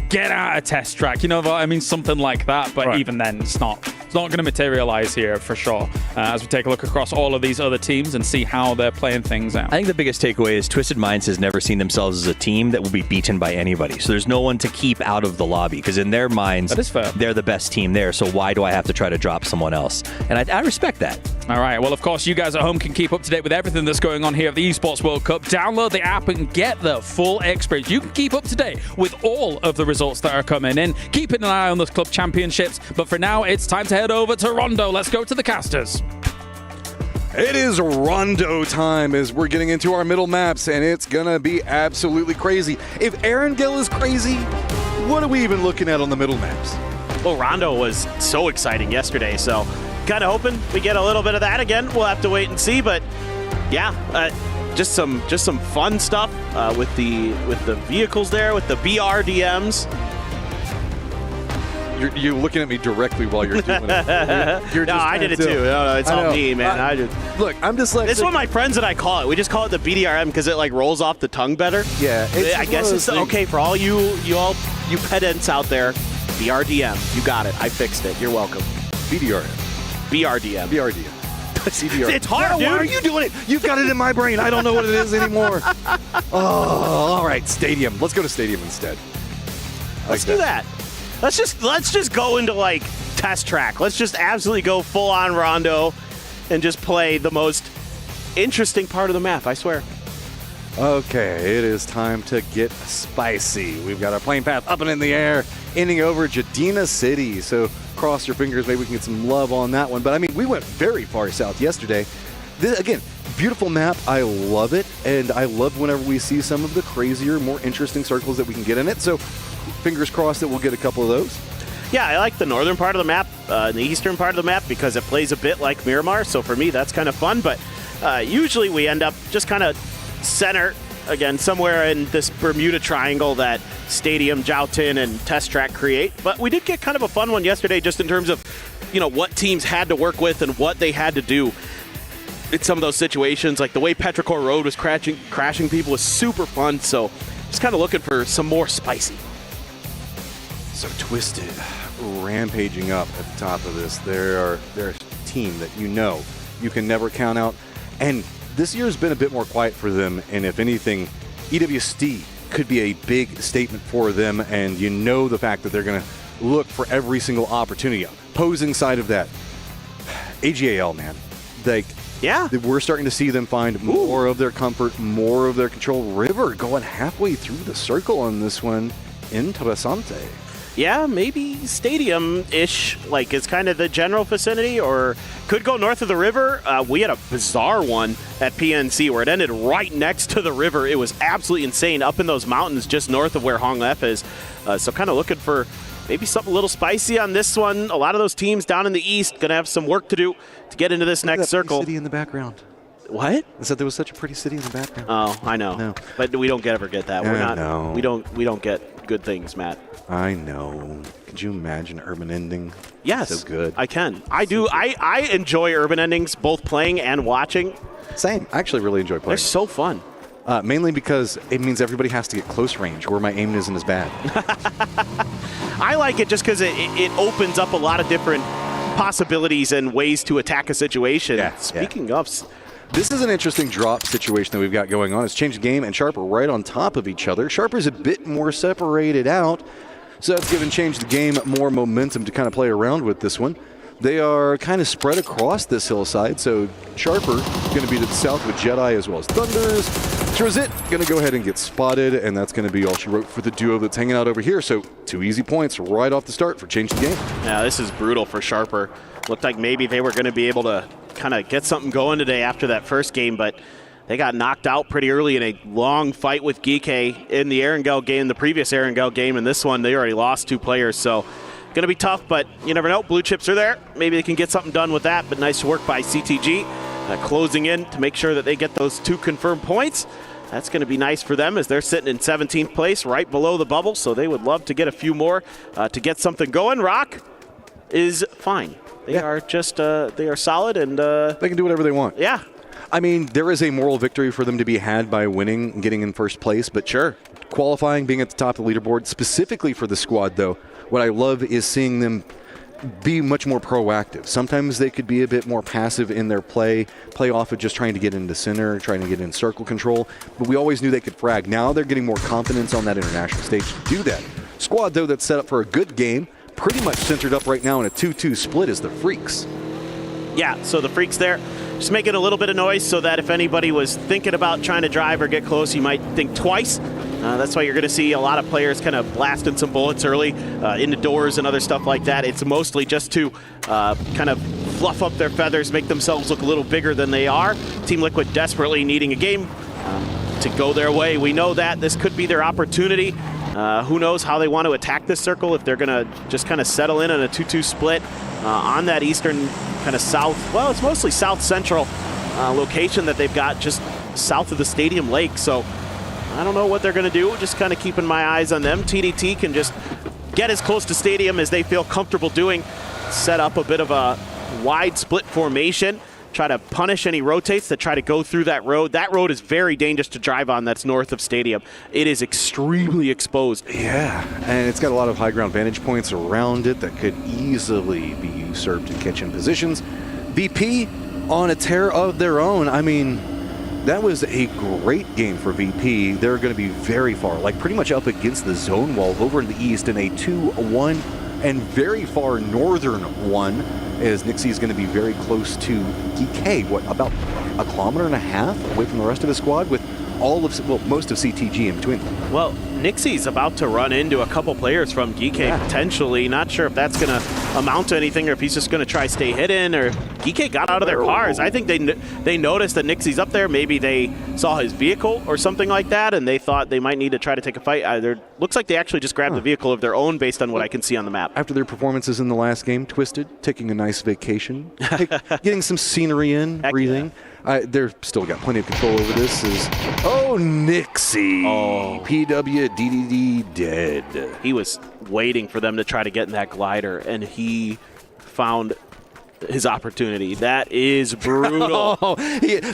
get out of test track, you know what I mean? Something like that, but even then, it's not going to materialize here for sure, as we take a look across all of these other teams and see how they're playing things out. I think the biggest takeaway is Twisted Minds has never seen themselves as a team that will be beaten by anybody. So there's no one to keep out of the lobby, because in their minds, that is fair. They're the best team there, so why do I have to try to drop someone else? And I respect that. All right, well, of course, you guys at home can keep up to date with everything that's going on here at the Esports World Cup. Download the app and get the full experience. You can keep up to date with all of the results that are coming in. Keeping an eye on the club championships, but for now, it's time to head over to Rondo. Let's go to the casters. It is Rondo time as we're getting into our middle maps, and it's gonna be absolutely crazy. If Erangel is crazy, what are we even looking at on the middle maps? Well, Rondo was so exciting yesterday, so kind of hoping we get a little bit of that again. We'll have to wait and see, but yeah, just some fun stuff with the vehicles there, with the BRDMs. You're looking at me directly while you're doing it. You're no, just I did it too. No, it's all me, man. Look, I'm just like... It's what my friends and I call it. We just call it the BDRM because it like rolls off the tongue better. Yeah, I guess it's okay for all you pedants out there. BRDM, you got it. I fixed it. You're welcome. BDRM. BRDM. CDR. It's hard, dude. Why are you doing it? You've got it in my brain. I don't know what it is anymore. Oh, all right, Stadium. Let's go to Stadium instead. Let's do that. Let's just go into like test track. Let's just absolutely go full on Rondo and just play the most interesting part of the map, I swear. Okay, it is time to get spicy. We've got our plane path up and in the air, ending over Jadina City. So cross your fingers, maybe we can get some love on that one. But I mean, we went very far south yesterday. This, again, beautiful map. I love it. And I love whenever we see some of the crazier, more interesting circles that we can get in it. So fingers crossed that we'll get a couple of those. Yeah, I like the northern part of the map, the eastern part of the map, because it plays a bit like Miramar. So for me, that's kind of fun. But usually we end up just kind of center, again, somewhere in this Bermuda Triangle that Stadium, Joutin, and Test Track create. But we did get kind of a fun one yesterday just in terms of, you know, what teams had to work with and what they had to do in some of those situations. Like the way Petrichor Road was crashing people was super fun. So just kind of looking for some more spicy. So Twisted rampaging up at the top of this. They're a team that you can never count out. And this year's been a bit more quiet for them, and if anything, EWC could be a big statement for them, and you know the fact that they're going to look for every single opportunity. Opposing side of that, AGAL, man. Like, yeah, we're starting to see them find more of their comfort, more of their control. River going halfway through the circle on this one. Interessante. Yeah, maybe Stadium-ish, like is kind of the general vicinity, or could go north of the river. We had a bizarre one at PNC where it ended right next to the river. It was absolutely insane up in those mountains just north of where Hong F is. So kind of looking for maybe something a little spicy on this one. A lot of those teams down in the east going to have some work to do to get into this next circle. City in the background. What? I said there was such a pretty city in the background. Oh, I know. No. But we don't ever get that. We're not. No. We don't get good things, Matt. I know. Could you imagine urban ending? Yes. So good. I can. I do. I enjoy urban endings, both playing and watching. Same. I actually really enjoy playing. They're so fun. Mainly because it means everybody has to get close range where my aim isn't as bad. I like it just because it opens up a lot of different possibilities and ways to attack a situation. Yeah, Speaking of... This is an interesting drop situation that we've got going on. It's changed the game, and Sharp are right on top of each other. Sharper's a bit more separated out, so that's given Change the Game more momentum to kind of play around with this one. They are kind of spread across this hillside, so Sharper going to be to the south with Jedi as well as Thunders. Trizit going to go ahead and get spotted, and that's going to be all she wrote for the duo that's hanging out over here. So 2 easy points right off the start for Change the Game. Yeah, this is brutal for Sharper. Looked like maybe they were going to be able to kind of get something going today after that first game, but they got knocked out pretty early in a long fight with Geeke in the Erangel game, the previous Erangel game, and this one they already lost 2 players, so going to be tough, but you never know. Blue chips are there. Maybe they can get something done with that, but nice work by CTG closing in to make sure that they get those 2 confirmed points. That's going to be nice for them as they're sitting in 17th place right below the bubble, so they would love to get a few more to get something going. Rock is fine. They are just, they are solid, and they can do whatever they want. Yeah. I mean, there is a moral victory for them to be had by winning and getting in first place, but sure, qualifying, being at the top of the leaderboard, specifically for the squad, though, what I love is seeing them be much more proactive. Sometimes they could be a bit more passive in their play off of just trying to get into center, trying to get in circle control, but we always knew they could frag. Now they're getting more confidence on that international stage to do that. Squad, though, that's set up for a good game, pretty much centered up right now in a 2-2 split is the Freaks. Yeah, so the Freaks there, just making a little bit of noise so that if anybody was thinking about trying to drive or get close, you might think twice. That's why you're going to see a lot of players kind of blasting some bullets early into doors and other stuff like that. It's mostly just to kind of fluff up their feathers, make themselves look a little bigger than they are. Team Liquid desperately needing a game to go their way. We know that this could be their opportunity. Who knows how they want to attack this circle, if they're going to just kind of settle in on a 2-2 split on that eastern kind of south, well, it's mostly south-central location that they've got just south of the stadium lake. So I don't know what they're going to do, just kind of keeping my eyes on them. TDT can just get as close to stadium as they feel comfortable doing, set up a bit of a wide split formation, try to punish any rotates that try to go through that road. That road is very dangerous to drive on that's north of stadium. It is extremely exposed. Yeah, and it's got a lot of high ground vantage points around it that could easily be usurped in kitchen positions. VP on a tear of their own. I mean, that was a great game for VP. They're going to be very far, like pretty much up against the zone wall over in the east in a 2-1 and very far northern one, as Nixie is going to be very close to DK, what, about 1.5 kilometers away from the rest of his squad, with all of, well, most of CTG in between them. Well, Nixie's about to run into a couple players from DK potentially. Not sure if that's going to amount to anything or if he's just going to try stay hidden, or DK got out of their cars. I think they noticed that Nixie's up there. Maybe they saw his vehicle or something like that, and they thought they might need to try to take a fight. Either looks like they actually just grabbed a vehicle of their own based on what I can see on the map. After their performances in the last game, Twisted taking a nice vacation, getting some scenery in, breathing. They're still got plenty of control over this. Nixie. PW DDD dead. He was waiting for them to try to get in that glider, and he found his opportunity. That is brutal.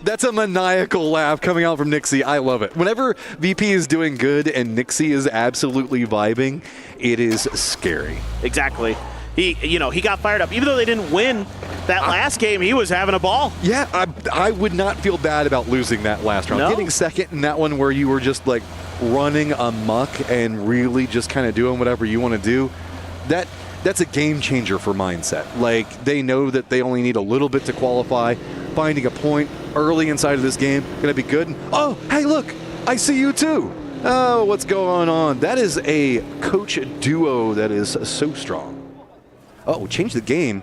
That's a maniacal laugh coming out from Nixie. I love it. Whenever VP is doing good and Nixie is absolutely vibing, it is scary. Exactly. He got fired up. Even though they didn't win that last game, he was having a ball. Yeah, I would not feel bad about losing that last round. No. Getting second in that one where you were just like running amok and really just kind of doing whatever you want to do, that's a game changer for mindset. Like, they know that they only need a little bit to qualify. Finding a point early inside of this game, going to be good. And, oh, hey, look, I see you too. Oh, what's going on? That is a coach duo that is so strong. Oh, change the game.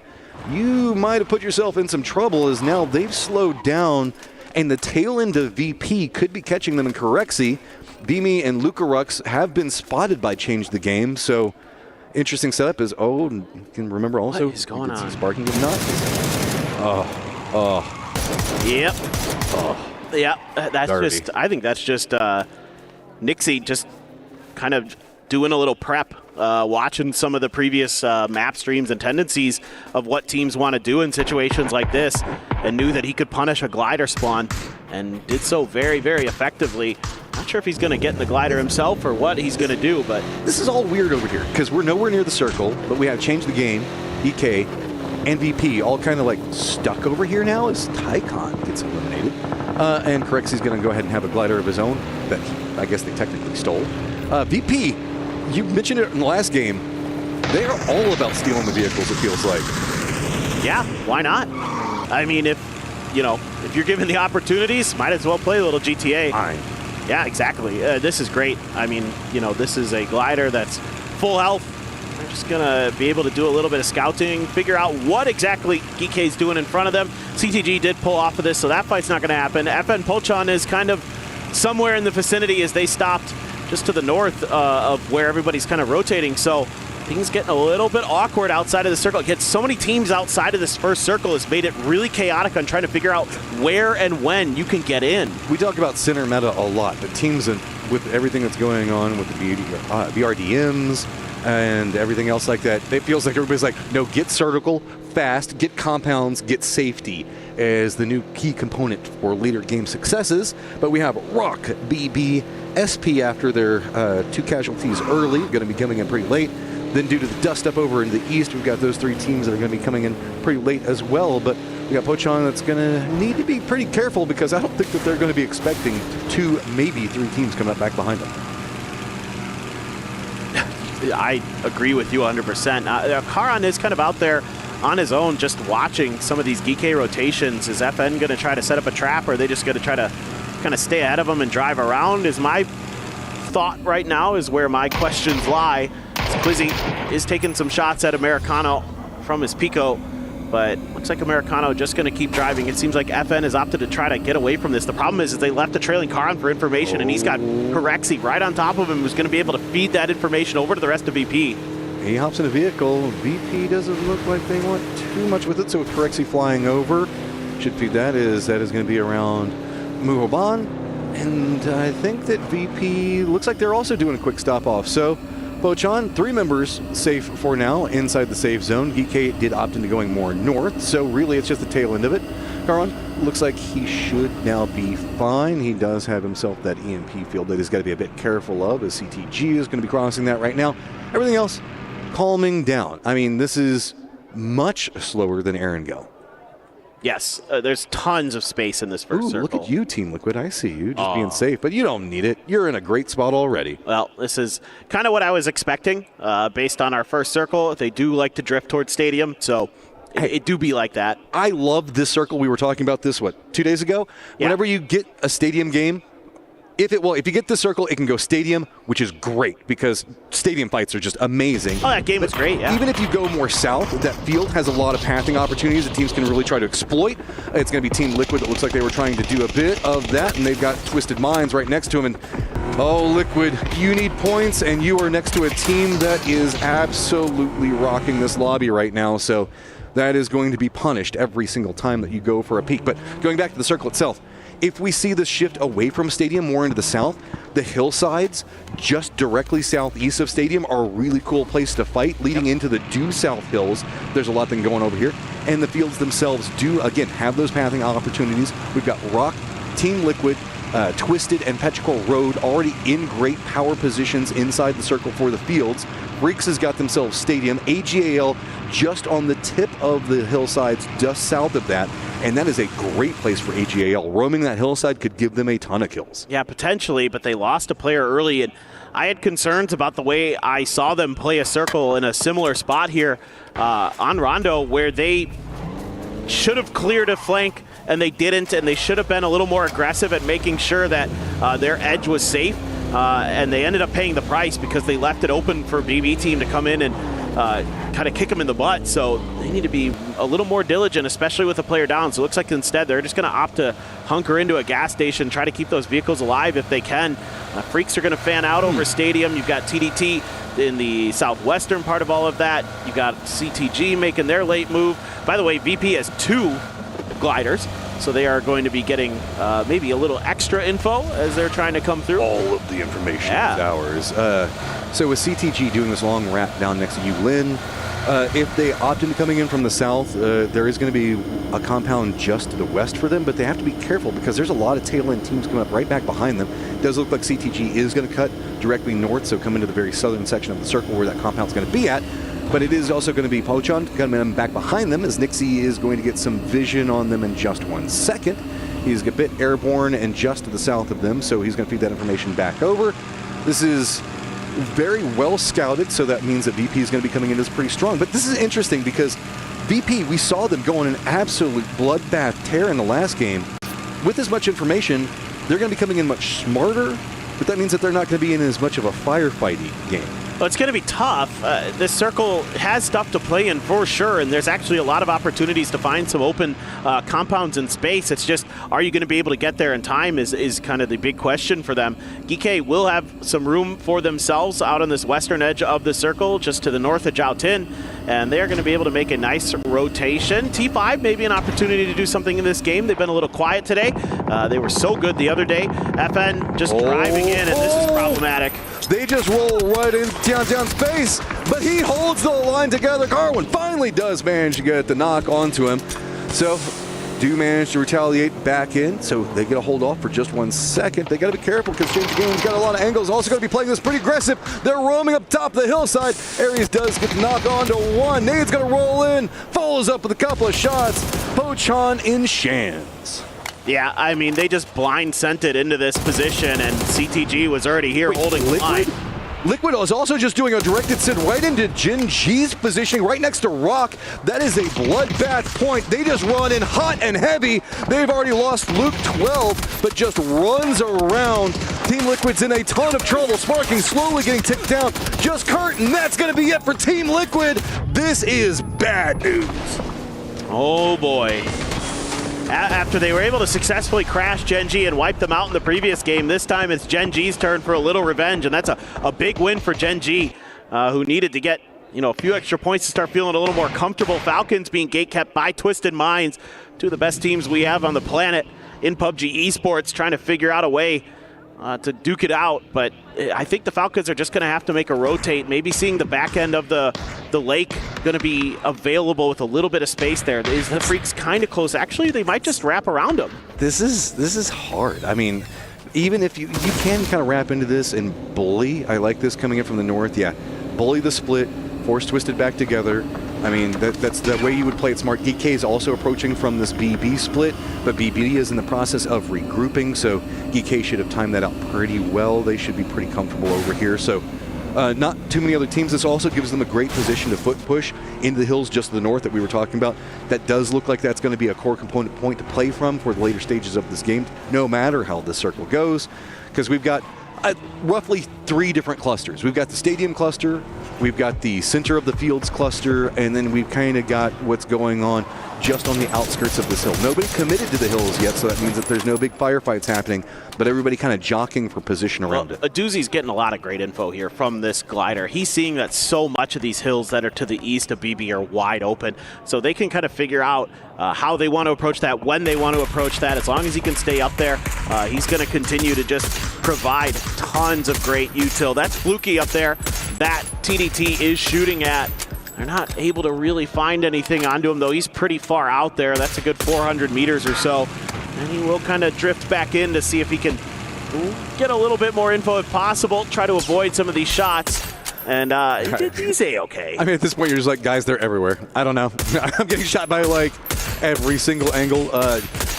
You might have put yourself in some trouble, as now they've slowed down, and the tail end of VP could be catching them in Corexy. Beamy and Lucarux have been spotted by Change the Game, so interesting setup is, you can remember also. What is going on? Sparking him not. Yep. Yeah, that's Dirty. just, I think that's just Nixie just kind of doing a little prep, watching some of the previous map streams and tendencies of what teams want to do in situations like this, and knew that he could punish a glider spawn, and did so very, very effectively. Not sure if he's going to get in the glider himself or what he's going to do, but this is all weird over here because we're nowhere near the circle, but we have Changed the Game, EK, and VP all kind of like stuck over here now as Tycon gets eliminated. And Corexy's going to go ahead and have a glider of his own that I guess they technically stole. VP, you mentioned it in the last game. They're all about stealing the vehicles, it feels like. Yeah, why not? I mean, if you're given the opportunities, might as well play a little GTA. Yeah, exactly. This is great. I mean, this is a glider that's full health. They're just going to be able to do a little bit of scouting, figure out what exactly Geek's doing in front of them. CTG did pull off of this, so that fight's not going to happen. FN Polchon is kind of somewhere in the vicinity as they stopped just to the north of where everybody's kind of rotating. So things getting a little bit awkward outside of the circle. Get so many teams outside of this first circle has made it really chaotic on trying to figure out where and when you can get in. We talk about center meta a lot, but teams with everything that's going on with the BRDMs and everything else like that, it feels like everybody's like, no, get circle fast, get compounds, get safety as the new key component for later game successes. But we have Rock, BB, SP after their 2 casualties early, going to be coming in pretty late. Then due to the dust up over in the east, we've got those 3 teams that are going to be coming in pretty late as well. But we got Pochon that's going to need to be pretty careful because I don't think that they're going to be expecting 2, maybe 3 teams coming up back behind them. I agree with you 100%. Karan is kind of out there on his own just watching some of these Geek rotations. Is FN going to try to set up a trap, or are they just going to try to kind of stay ahead of them and drive around? Is my thought right now, is where my questions lie. Quizzy is taking some shots at Americano from his Pico. but looks like Americano just going to keep driving. It seems like FN has opted to try to get away from this. The problem is they left the trailing car on for information, and he's got Corexi right on top of him, who's going to be able to feed that information over to the rest of VP. He hops in a vehicle. VP doesn't look like they want too much with it, so with Corexi flying over, should feed that is going to be around Muhoban, and I think that VP looks like they're also doing a quick stop off. So Pochan, 3 members safe for now inside the safe zone. GK did opt into going more north, so really it's just the tail end of it. Karan looks like he should now be fine. He does have himself that EMP field that he's got to be a bit careful of, as CTG is going to be crossing that right now. Everything else calming down. I mean, this is much slower than Erangel. Yes, there's tons of space in this first circle. Look at you, Team Liquid. I see you just being safe, but you don't need it. You're in a great spot already. Well, this is kind of what I was expecting based on our first circle. They do like to drift towards Stadium, so it do be like that. I love this circle. We were talking about this, 2 days ago? Yeah. Whenever you get a Stadium game, if you get this circle, it can go Stadium, which is great because Stadium fights are just amazing. Oh, that game was great, yeah. Even if you go more south, that field has a lot of pathing opportunities that teams can really try to exploit. It's going to be Team Liquid that looks like they were trying to do a bit of that, and they've got Twisted Minds right next to them. And oh, Liquid, you need points, and you are next to a team that is absolutely rocking this lobby right now, so that is going to be punished every single time that you go for a peek. But going back to the circle itself, if we see the shift away from Stadium more into the south, the hillsides just directly southeast of Stadium are a really cool place to fight. Leading into the due south hills, there's a lot thing going over here. And the fields themselves do, again, have those pathing opportunities. We've got Rock, Team Liquid, Twisted, and Petrichor Road already in great power positions inside the circle for the fields. Freaks has got themselves Stadium. AGAL just on the tip of the hillsides just south of that, and that is a great place for AGAL. Roaming that hillside could give them a ton of kills. Yeah, potentially, but they lost a player early, and I had concerns about the way I saw them play a circle in a similar spot here on Rondo, where they should have cleared a flank and they didn't, and they should have been a little more aggressive at making sure that their edge was safe, and they ended up paying the price because they left it open for BB team to come in and kind of kick them in the butt. So they need to be a little more diligent, especially with a player down. So it looks like instead they're just going to opt to hunker into a gas station, try to keep those vehicles alive if they can. Freaks are going to fan out over Stadium. You've got TDT in the southwestern part of all of that. You've got CTG making their late move. By the way, VP has 2 gliders, so they are going to be getting maybe a little extra info as they're trying to come through. All of the information is ours. So with CTG doing this long wrap down next to Yulin, if they opt into coming in from the south, there is going to be a compound just to the west for them, but they have to be careful because there's a lot of tail end teams coming up right back behind them. It does look like CTG is going to cut directly north, so come into the very southern section of the circle where that compound's going to be at. But it is also going to be Pochan coming back behind them, as Nixie is going to get some vision on them in just 1 second. He's a bit airborne and just to the south of them, so he's going to feed that information back over. This is very well scouted, so that means that VP is going to be coming in as pretty strong. But this is interesting because VP, we saw them go on an absolute bloodbath tear in the last game. With as much information, they're going to be coming in much smarter, but that means that they're not going to be in as much of a firefighting game. Well, it's going to be tough. This circle has stuff to play in for sure, and there's actually a lot of opportunities to find some open compounds in space. It's just, are you going to be able to get there in time is kind of the big question for them. GK will have some room for themselves out on this western edge of the circle, just to the north of Jiao Tin, and they're going to be able to make a nice rotation. T5 maybe an opportunity to do something in this game. They've been a little quiet today. They were so good the other day. FN just driving in, and this is problematic. They just roll right in downtown space, but he holds the line together. Carwin finally does manage to get the knock onto him. So do manage to retaliate back in, so they get a hold off for just 1 second. They got to be careful because Change the Game's got a lot of angles. Also going to be playing this pretty aggressive. They're roaming up top of the hillside. Aries does get the knock on to 1. Nade's going to roll in, follows up with a couple of shots. Pochan in Shans. Yeah, I mean, they just blind sent it into this position, and CTG was already here holding line. Liquid is also just doing a directed sit right into Jin G's positioning right next to Rock. That is a bloodbath point. They just run in hot and heavy. They've already lost Luke 12, but just runs around. Team Liquid's in a ton of trouble. Sparking slowly getting ticked down. Just Kurt, and that's going to be it for Team Liquid. This is bad news. Oh boy. After they were able to successfully crash Gen G and wipe them out in the previous game, this time it's Gen G's turn for a little revenge, and that's a big win for Gen G, who needed to get a few extra points to start feeling a little more comfortable. Falcons being gate-kept by Twisted Minds, two of the best teams we have on the planet in PUBG Esports, trying to figure out a way to duke it out. But I think the Falcons are just going to have to make a rotate, maybe seeing the back end of the lake going to be available with a little bit of space there. Is the Freaks kind of close? Actually, they might just wrap around them. This is hard. I mean, even if you can kind of wrap into this and bully. I like this coming in from the north. Yeah, bully the split, force Twisted back together. I mean, that's the way you would play it smart. DK is also approaching from this BB split, but BB is in the process of regrouping, so DK should have timed that out pretty well. They should be pretty comfortable over here. So not too many other teams. This also gives them a great position to foot push into the hills just to the north that we were talking about. That does look like that's going to be a core component point to play from for the later stages of this game, no matter how this circle goes, because we've got roughly 3 different clusters. We've got the stadium cluster, we've got the center of the fields cluster, and then we've kind of got what's going on just on the outskirts of this hill. Nobody committed to the hills yet, so that means that there's no big firefights happening, but everybody kind of jockeying for position around it. Aduzi's getting a lot of great info here from this glider. He's seeing that so much of these hills that are to the east of BB are wide open, so they can kind of figure out how they want to approach that, when they want to approach that. As long as he can stay up there, he's going to continue to just provide tons of great util. That's Fluky up there that TDT is shooting at. They're not able to really find anything onto him, though. He's pretty far out there. That's a good 400 meters or so. And he will kind of drift back in to see if he can get a little bit more info if possible, try to avoid some of these shots. And he's A-okay. I mean, at this point, you're just like, guys, they're everywhere. I don't know. I'm getting shot by, like, every single angle.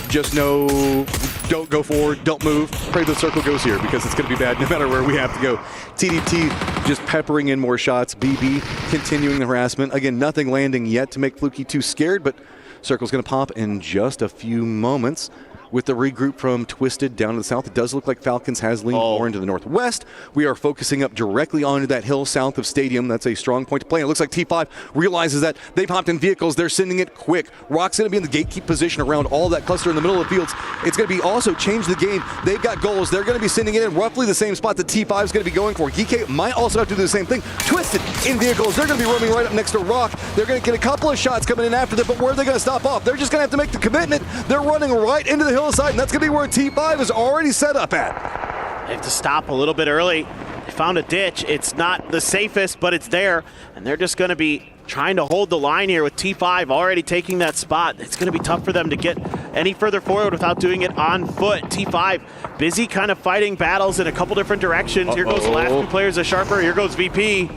Just know, don't go forward, don't move. Pray the circle goes here, because it's going to be bad no matter where we have to go. TDT just peppering in more shots. BB continuing the harassment. Again, nothing landing yet to make Fluky too scared, but circle's going to pop in just a few moments. With the regroup from Twisted down to the south, it does look like Falcons has leaned more into the northwest. We are focusing up directly onto that hill south of Stadium. That's a strong point to play. And it looks like T5 realizes that they've hopped in vehicles. They're sending it quick. Rock's going to be in the gatekeep position around all that cluster in the middle of the fields. It's going to be also change the game. They've got goals. They're going to be sending it in roughly the same spot that T5 is going to be going for. GK might also have to do the same thing. Twisted in vehicles. They're going to be roaming right up next to Rock. They're going to get a couple of shots coming in after them, but where are they going to stop off? They're just going to have to make the commitment. They're running right into the hillside, and that's going to be where T5 is already set up at. They have to stop a little bit early. They found a ditch. It's not the safest, but it's there. And they're just going to be trying to hold the line here with T5 already taking that spot. It's going to be tough for them to get any further forward without doing it on foot. T5 busy kind of fighting battles in a couple different directions. Here goes the last 2 players of Sharper. Here goes VP.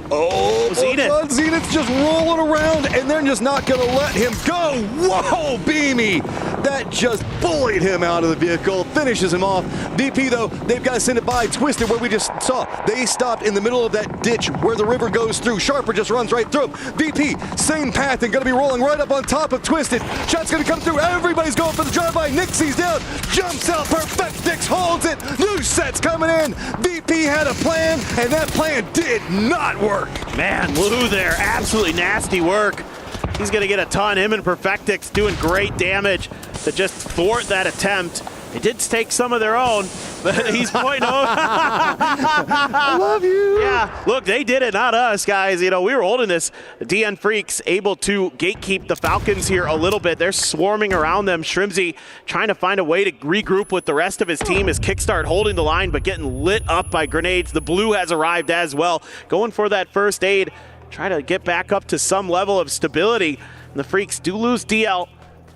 Zenith. Zenith's just rolling around, and they're just not going to let him go. Whoa, Beamy. That just bullied him out of the vehicle, finishes him off. VP, though, they've got to send it by Twisted, where we just saw. They stopped in the middle of that ditch where the river goes through. Sharper just runs right through him. VP, same path, and going to be rolling right up on top of Twisted. Shot's going to come through. Everybody's going for the drive-by. Nixie's down. Jumps out. Perfectix holds it. New set's coming in. VP had a plan, and that plan did not work. Man, Lou there, absolutely nasty work. He's going to get a ton. Him and Perfectix doing great damage to just thwart that attempt. They did take some of their own, but he's pointing over. I love you. Yeah, look, they did it, not us, guys. You know, we were holding this. DN Freaks able to gatekeep the Falcons here a little bit. They're swarming around them. Shrimzy trying to find a way to regroup with the rest of his team as Kickstart holding the line, but getting lit up by grenades. The blue has arrived as well. Going for that first aid. Try to get back up to some level of stability. And the Freaks do lose DL,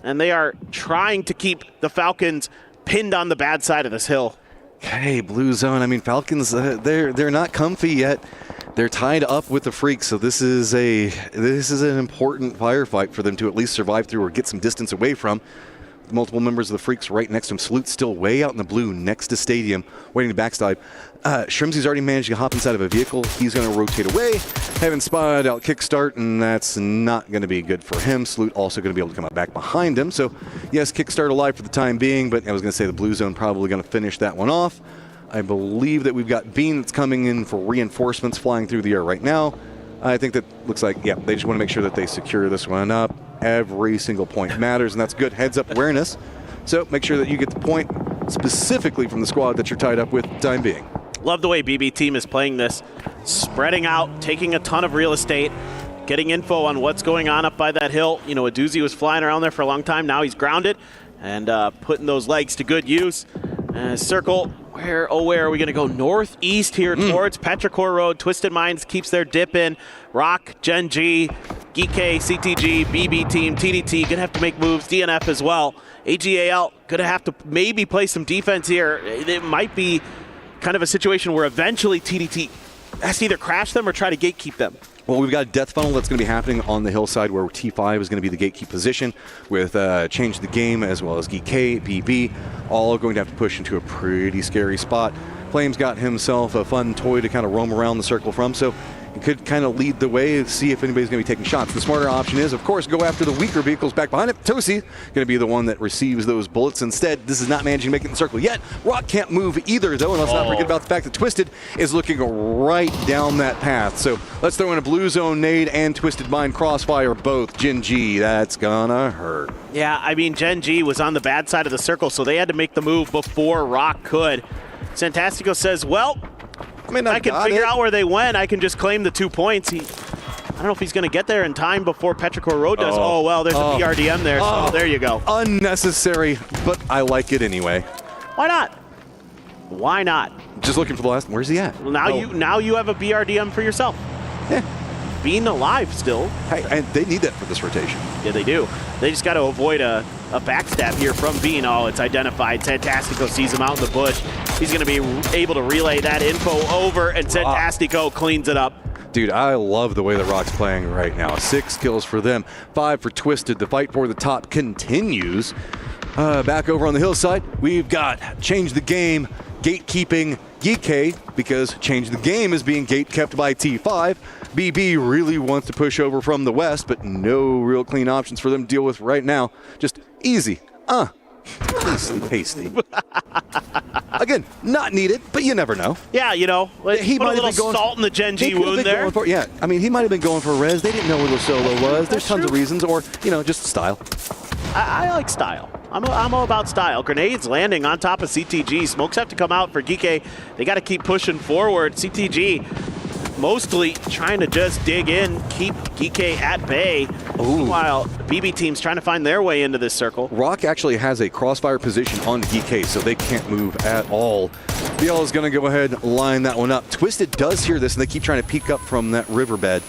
and they are trying to keep the Falcons pinned on the bad side of this hill. Okay, blue zone. I mean, Falcons, they're not comfy yet. They're tied up with the Freaks, so this is an important firefight for them to at least survive through or get some distance away from. Multiple members of the Freaks right next to him. Salute still way out in the blue next to Stadium, waiting to backstab. Shrimzy's already managed to hop inside of a vehicle. He's going to rotate away. Haven't spotted out Kickstart, and that's not going to be good for him. Salute also going to be able to come out back behind him. So, yes, Kickstart alive for the time being, but I was going to say the blue zone probably going to finish that one off. I believe that we've got Bean that's coming in for reinforcements flying through the air right now. I think that looks like, yeah, they just want to make sure that they secure this one up. Every single point matters, and that's good heads-up awareness. So make sure that you get the point specifically from the squad that you're tied up with for the time being. Love the way BB team is playing this. Spreading out, taking a ton of real estate, getting info on what's going on up by that hill. You know, a doozy was flying around there for a long time. Now he's grounded and putting those legs to good use. Circle, where are we going to go? Northeast here towards Petrichor Road. Twisted Minds keeps their dip in. Rock, Gen G, GK, CTG, BB team, TDT, going to have to make moves. DNF as well. AGAL, going to have to maybe play some defense here. It might be kind of a situation where eventually TDT has to either crash them or try to gatekeep them. Well, we've got a death funnel that's going to be happening on the hillside where T5 is going to be the gatekeep position with Change the Game as well as GK, BB, all going to have to push into a pretty scary spot. Flame's got himself a fun toy to kind of roam around the circle from, so he could kind of lead the way and see if anybody's going to be taking shots. The smarter option is, of course, go after the weaker vehicles back behind it. Tosi going to be the one that receives those bullets. Instead, this is not managing to make it in the circle yet. Rock can't move either, though, and let's not forget about the fact that Twisted is looking right down that path. So let's throw in a Blue Zone nade and Twisted Mind crossfire, both. Gen G, that's gonna hurt. Yeah, I mean, Gen G was on the bad side of the circle, so they had to make the move before Rock could. Santastico says, well, I can figure out where they went. I can just claim the 2 points. I don't know if he's going to get there in time before Petrichor Road does. Oh, well, there's a PRDM there, so there you go. Unnecessary, but I like it anyway. Why not? Why not? Just looking for the last. Where's he at? Well, now you have a BRDM for yourself. Yeah. Being alive still. Hey, and they need that for this rotation. Yeah, they do. They just got to avoid a backstab here from Bean. Oh, it's identified. Santastico sees him out in the bush. He's going to be able to relay that info over, and Santastico cleans it up. Dude, I love the way that Rock's playing right now. 6 kills for them, 5 for Twisted. The fight for the top continues. Back over on the hillside, we've got Change the Game, gatekeeping GK, because Change the Game is being gate kept by T5. BB really wants to push over from the west, but no real clean options for them to deal with right now. Just easy. Pasty. Again, not needed, but you never know. Yeah, you know, he put a little salt in the Gen G wound there. I mean, he might have been going for a res. They didn't know where the solo was. There's tons of reasons, or, you know, just style. I like style. I'm all about style. Grenades landing on top of CTG. Smokes have to come out for GK. They got to keep pushing forward. CTG mostly trying to just dig in, keep GK at bay. Meanwhile, BB team's trying to find their way into this circle. Rock actually has a crossfire position on GK, so they can't move at all. BL is going to go ahead and line that one up. Twisted does hear this, and they keep trying to peek up from that riverbed.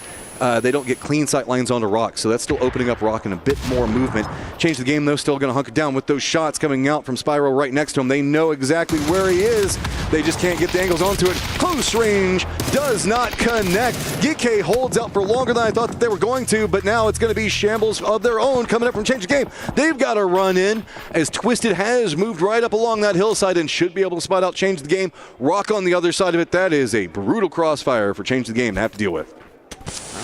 They don't get clean sight lines onto Rock, so that's still opening up Rock and a bit more movement. Change the Game, though, still going to hunker down with those shots coming out from Spyro right next to him. They know exactly where he is. They just can't get the angles onto it. Close range does not connect. GK holds out for longer than I thought that they were going to, but now it's going to be shambles of their own coming up from Change the Game. They've got to run in as Twisted has moved right up along that hillside and should be able to spot out Change the Game. Rock on the other side of it. That is a brutal crossfire for Change the Game to have to deal with.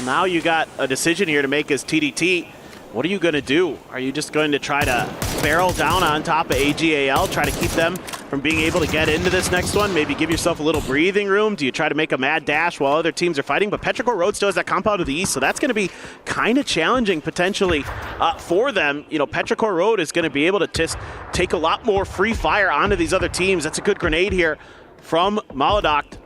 Now you got a decision here to make as TDT. What are you going to do? Are you just going to try to barrel down on top of AGAL, try to keep them from being able to get into this next one? Maybe give yourself a little breathing room? Do you try to make a mad dash while other teams are fighting? But Petrichor Road still has that compound to the east, so that's going to be kind of challenging potentially for them. You know, Petrichor Road is going to be able to just take a lot more free fire onto these other teams. That's a good grenade here from Maladoct,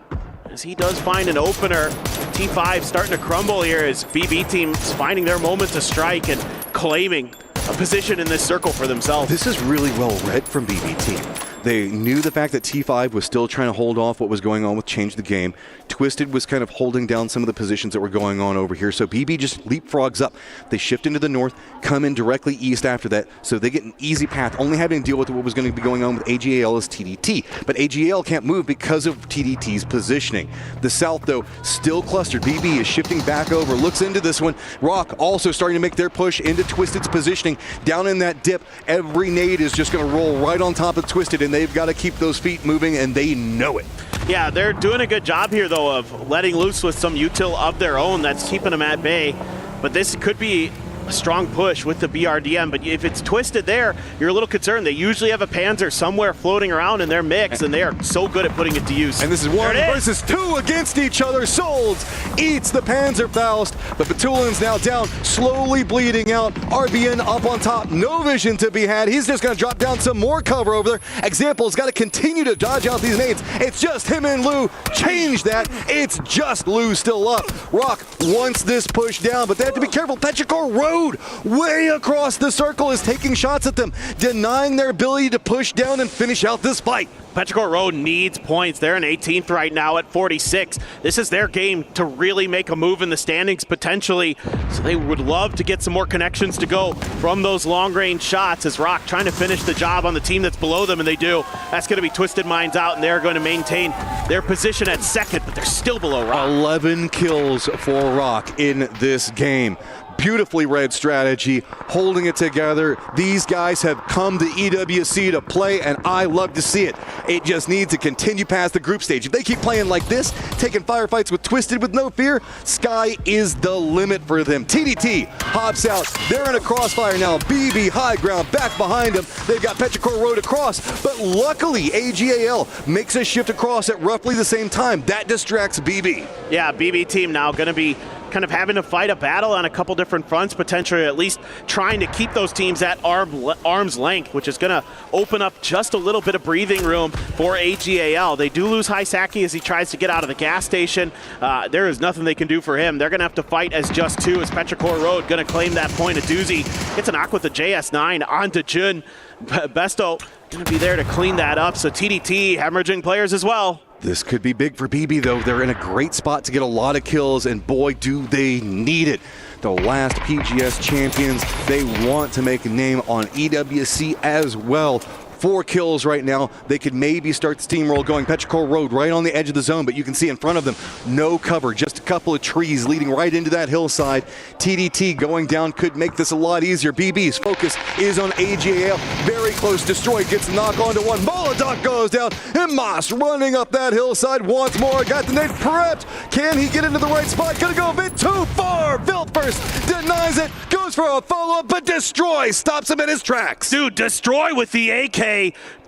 as he does find an opener. T5 starting to crumble here as BB team's finding their moment to strike and claiming a position in this circle for themselves. This is really well read from BB team. They knew the fact that T5 was still trying to hold off what was going on with Change the Game. Twisted was kind of holding down some of the positions that were going on over here, so BB just leapfrogs up. They shift into the north, come in directly east after that, so they get an easy path, only having to deal with what was going to be going on with AGAL as TDT. But AGAL can't move because of TDT's positioning. The south, though, still clustered. BB is shifting back over, looks into this one. Rock also starting to make their push into Twisted's positioning. Down in that dip, every nade is just going to roll right on top of Twisted, and they've got to keep those feet moving, and they know it. Yeah, they're doing a good job here, though, of letting loose with some util of their own that's keeping them at bay. But this could be a strong push with the BRDM, but if it's twisted there, you're a little concerned. They usually have a Panzer somewhere floating around in their mix, and they are so good at putting it to use. And this is 1 versus 2 against each other. Souls eats the Panzerfaust, but Batulin's now down, slowly bleeding out. RBN up on top, no vision to be had. He's just going to drop down some more cover over there. Example's got to continue to dodge out these nades. It's just him and Lou. Change that. It's just Lou still up. Rock wants this push down, but they have to be careful. Petrichor Road way across the circle is taking shots at them, denying their ability to push down and finish out this fight. Petrichor Road needs points. They're in 18th right now at 46. This is their game to really make a move in the standings potentially. So they would love to get some more connections to go from those long-range shots as Rock trying to finish the job on the team that's below them, and they do. That's going to be Twisted Minds out, and they're going to maintain their position at second, but they're still below Rock. 11 kills for Rock in this game. Beautifully read strategy, holding it together. These guys have come to EWC to play, and I love to see it. It just needs to continue past the group stage. If they keep playing like this, taking firefights with Twisted with no fear, sky is the limit for them. TDT hops out. They're in a crossfire now. BB high ground back behind them. They've got Petrichor Road across, but luckily AGAL makes a shift across at roughly the same time. That distracts BB. Yeah, BB team now going to be kind of having to fight a battle on a couple different fronts, potentially at least trying to keep those teams at arm's length, which is going to open up just a little bit of breathing room for AGAL. They do lose Hisaki as he tries to get out of the gas station. There is nothing they can do for him. They're going to have to fight as just two, as Petrichor Road going to claim that point. A doozy gets an aqua with the JS9 onto Jun. Besto going to be there to clean that up, so TDT hemorrhaging players as well. This could be big for BB, though. They're in a great spot to get a lot of kills, and boy, do they need it. The last PGS champions, they want to make a name on EWC as well. 4 kills right now. They could maybe start the steamroll going. Petrichor Road right on the edge of the zone, but you can see in front of them, no cover, just a couple of trees leading right into that hillside. TDT going down could make this a lot easier. BB's focus is on AGAL. Very close. Destroy gets a knock onto one. Molotov goes down, and Moss running up that hillside once more. Got the nade prepped. Can he get into the right spot? Gonna go a bit too far. Vilt first denies it, goes for a follow-up, but Destroy stops him in his tracks. Dude, Destroy with the AK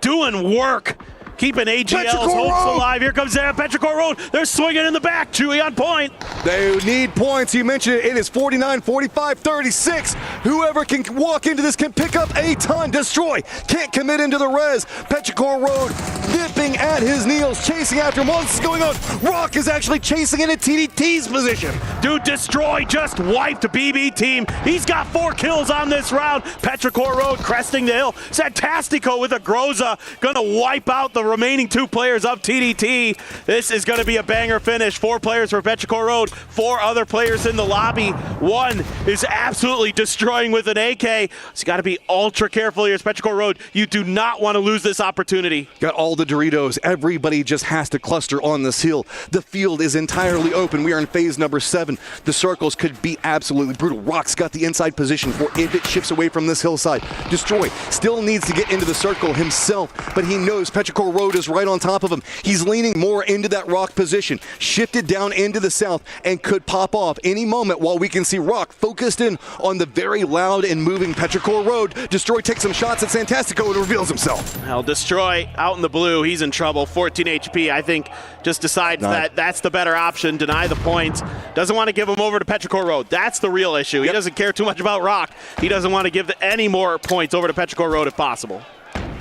doing work, keeping AGL's hopes alive. Here comes Petrichor Road. They're swinging in the back. Chewy on point. They need points. You mentioned it. It is 49, 45, 36. Whoever can walk into this can pick up a ton. Destroy can't commit into the res. Petrichor Road nipping at his heels, chasing after him. While this is going on, Rock is actually chasing into TDT's position. Dude, Destroy just wiped a BB team. He's got 4 kills on this round. Petrichor Road cresting the hill. Santastico with a Groza gonna wipe out the remaining 2 players of TDT. This is going to be a banger finish. 4 players for Petrichor Road, 4 other players in the lobby. One is absolutely destroying with an AK. So you got to be ultra careful here as Petrichor Road. You do not want to lose this opportunity. Got all the Doritos. Everybody just has to cluster on this hill. The field is entirely open. We are in phase number 7. The circles could be absolutely brutal. Rock's got the inside position for if it shifts away from this hillside. Destroy still needs to get into the circle himself, but he knows Petrichor Road is right on top of him. He's leaning more into that Rock position, shifted down into the south, and could pop off any moment while we can see Rock focused in on the very loud and moving Petrichor Road. Destroy takes some shots at Santastico and reveals himself. Well, Destroy out in the blue. He's in trouble. 14 HP. I think just decides that that's the better option. Deny the points. Doesn't want to give him over to Petrichor Road. That's the real issue. He doesn't care too much about Rock. He doesn't want to give any more points over to Petrichor Road if possible.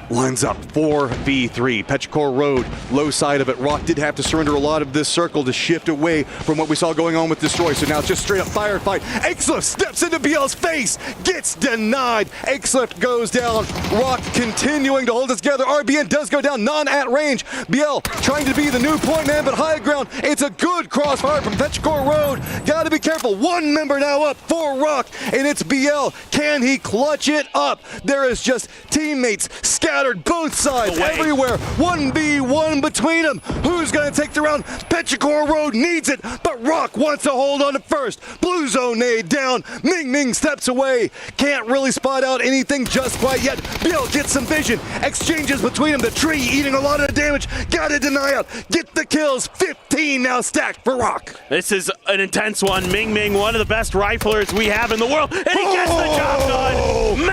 Lines up 4v3. Petrichor Road, low side of it. Rock did have to surrender a lot of this circle to shift away from what we saw going on with Destroy. So now it's just straight up firefight. Exlift steps into BL's face, gets denied. Exlift goes down. Rock continuing to hold it together. RBN does go down, none at range. BL trying to be the new point man, but high ground. It's a good crossfire from Petrichor Road. Got to be careful. 1 member now up for Rock, and it's BL. Can he clutch it up? There is just teammates scattered scattered both sides, everywhere. 1v1 between them. Who's going to take the round? Petrichor Road needs it, but Rock wants to hold on to first. Blue zone nade down. Ming Ming steps away. Can't really spot out anything just quite yet. Bill gets some vision. Exchanges between them. The tree eating a lot of damage. Got to deny out. Get the kills. 15 now stacked for Rock. This is an intense one. Ming Ming, one of the best riflers we have in the world, and he gets the job done.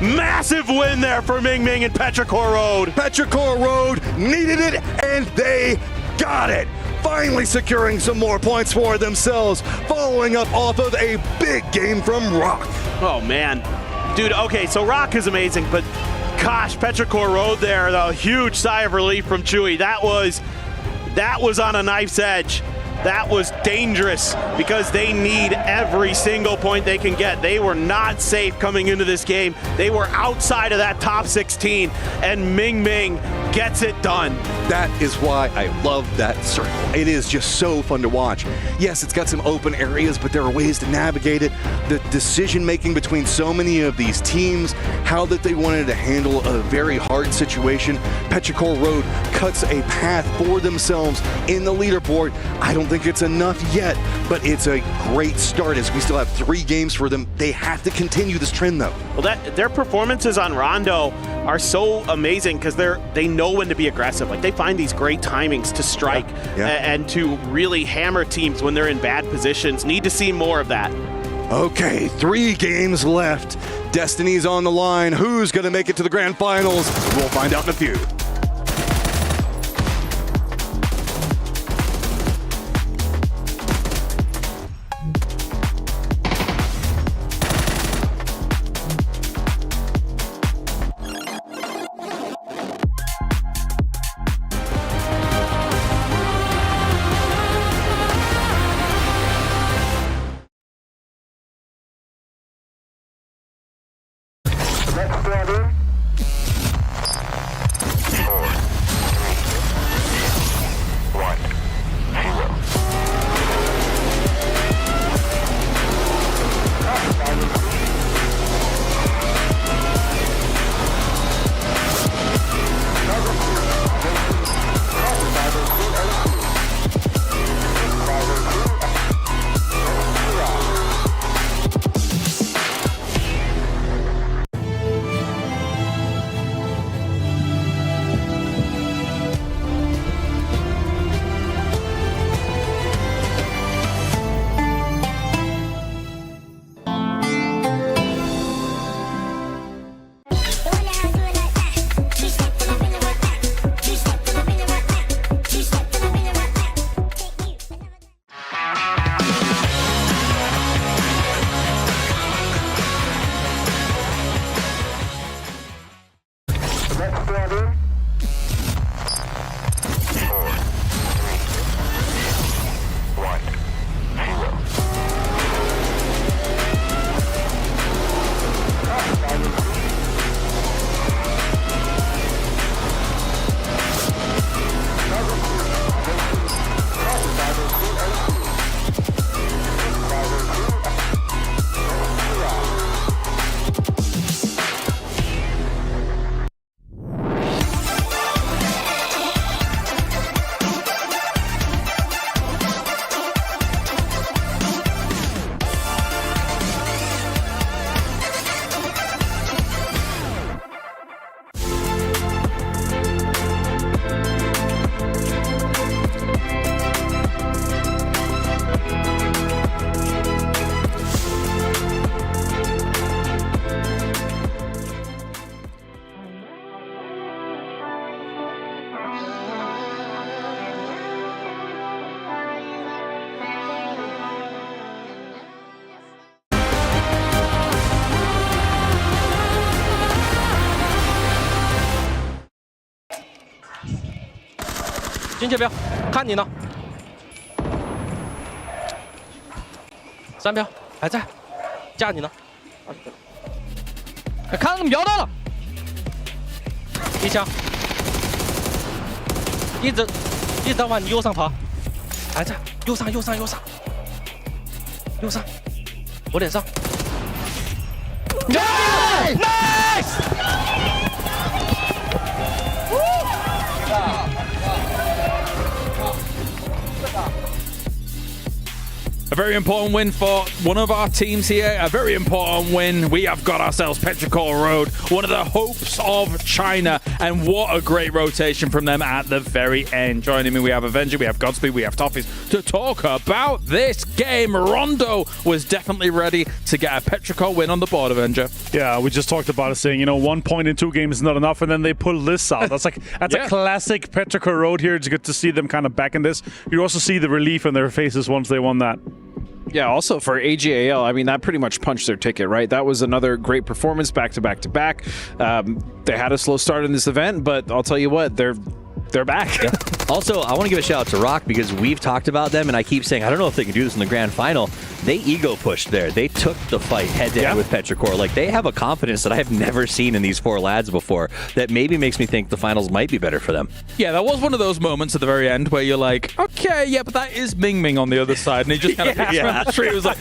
Massive win there for Ming Ming and Petrichor Road. Petrichor Road needed it, and they got it. Finally securing some more points for themselves, following up off of a big game from Rock. Oh, man. Dude, okay, so Rock is amazing, but gosh, Petrichor Road there, a huge sigh of relief from Chewy. That was on a knife's edge. That was dangerous because they need every single point they can get. They were not safe coming into this game. They were outside of that top 16, and Ming Ming gets it done. That is why I love that circle. It is just so fun to watch. Yes, it's got some open areas, but there are ways to navigate it. The decision making between so many of these teams, how that they wanted to handle a very hard situation. Petrichor Road cuts a path for themselves in the leaderboard. I don't think it's enough yet, but it's a great start as we still have 3 games for them. They have to continue this trend though. Well, their performances on Rondo are so amazing because they know when to be aggressive. Like, they find these great timings to strike and to really hammer teams when they're in bad positions. Need to see more of that. Okay, 3 games left. Destiny's on the line. Who's going to make it to the grand finals? We'll find out in a few.进去标，看你呢。3标还在，架你呢。看他们瞄到了，一枪，一直在往你右上跑，还在右上，我脸上。Nice！ A very important win for one of our teams here. A very important win. We have got ourselves Petrichor Road, one of the hopes of China. And what a great rotation from them at the very end. Joining me, we have Avenger, we have Godspeed, we have Toffees to talk about this game. Rondo was definitely ready to get a Petrichor win on the board, Avenger. Yeah, we just talked about it, saying, 1 point in 2 games is not enough, and then they pull this out. That's a classic Petrichor Road here. It's good to see them kind of back in this. You also see the relief in their faces once they won that. Yeah, also for AGAL, I mean, that pretty much punched their ticket, right? That was another great performance back to back to back. They had a slow start in this event, but I'll tell you what, they're back. Yeah. Also, I want to give a shout out to Rock because we've talked about them, and I keep saying, I don't know if they can do this in the grand final. They ego pushed there. They took the fight head-to-head with Petrichor. Like, they have a confidence that I have never seen in these 4 lads before that maybe makes me think the finals might be better for them. Yeah, that was one of those moments at the very end where you're like, okay, yeah, but that is Ming Ming on the other side. And he just kind of picks around the tree. It was like,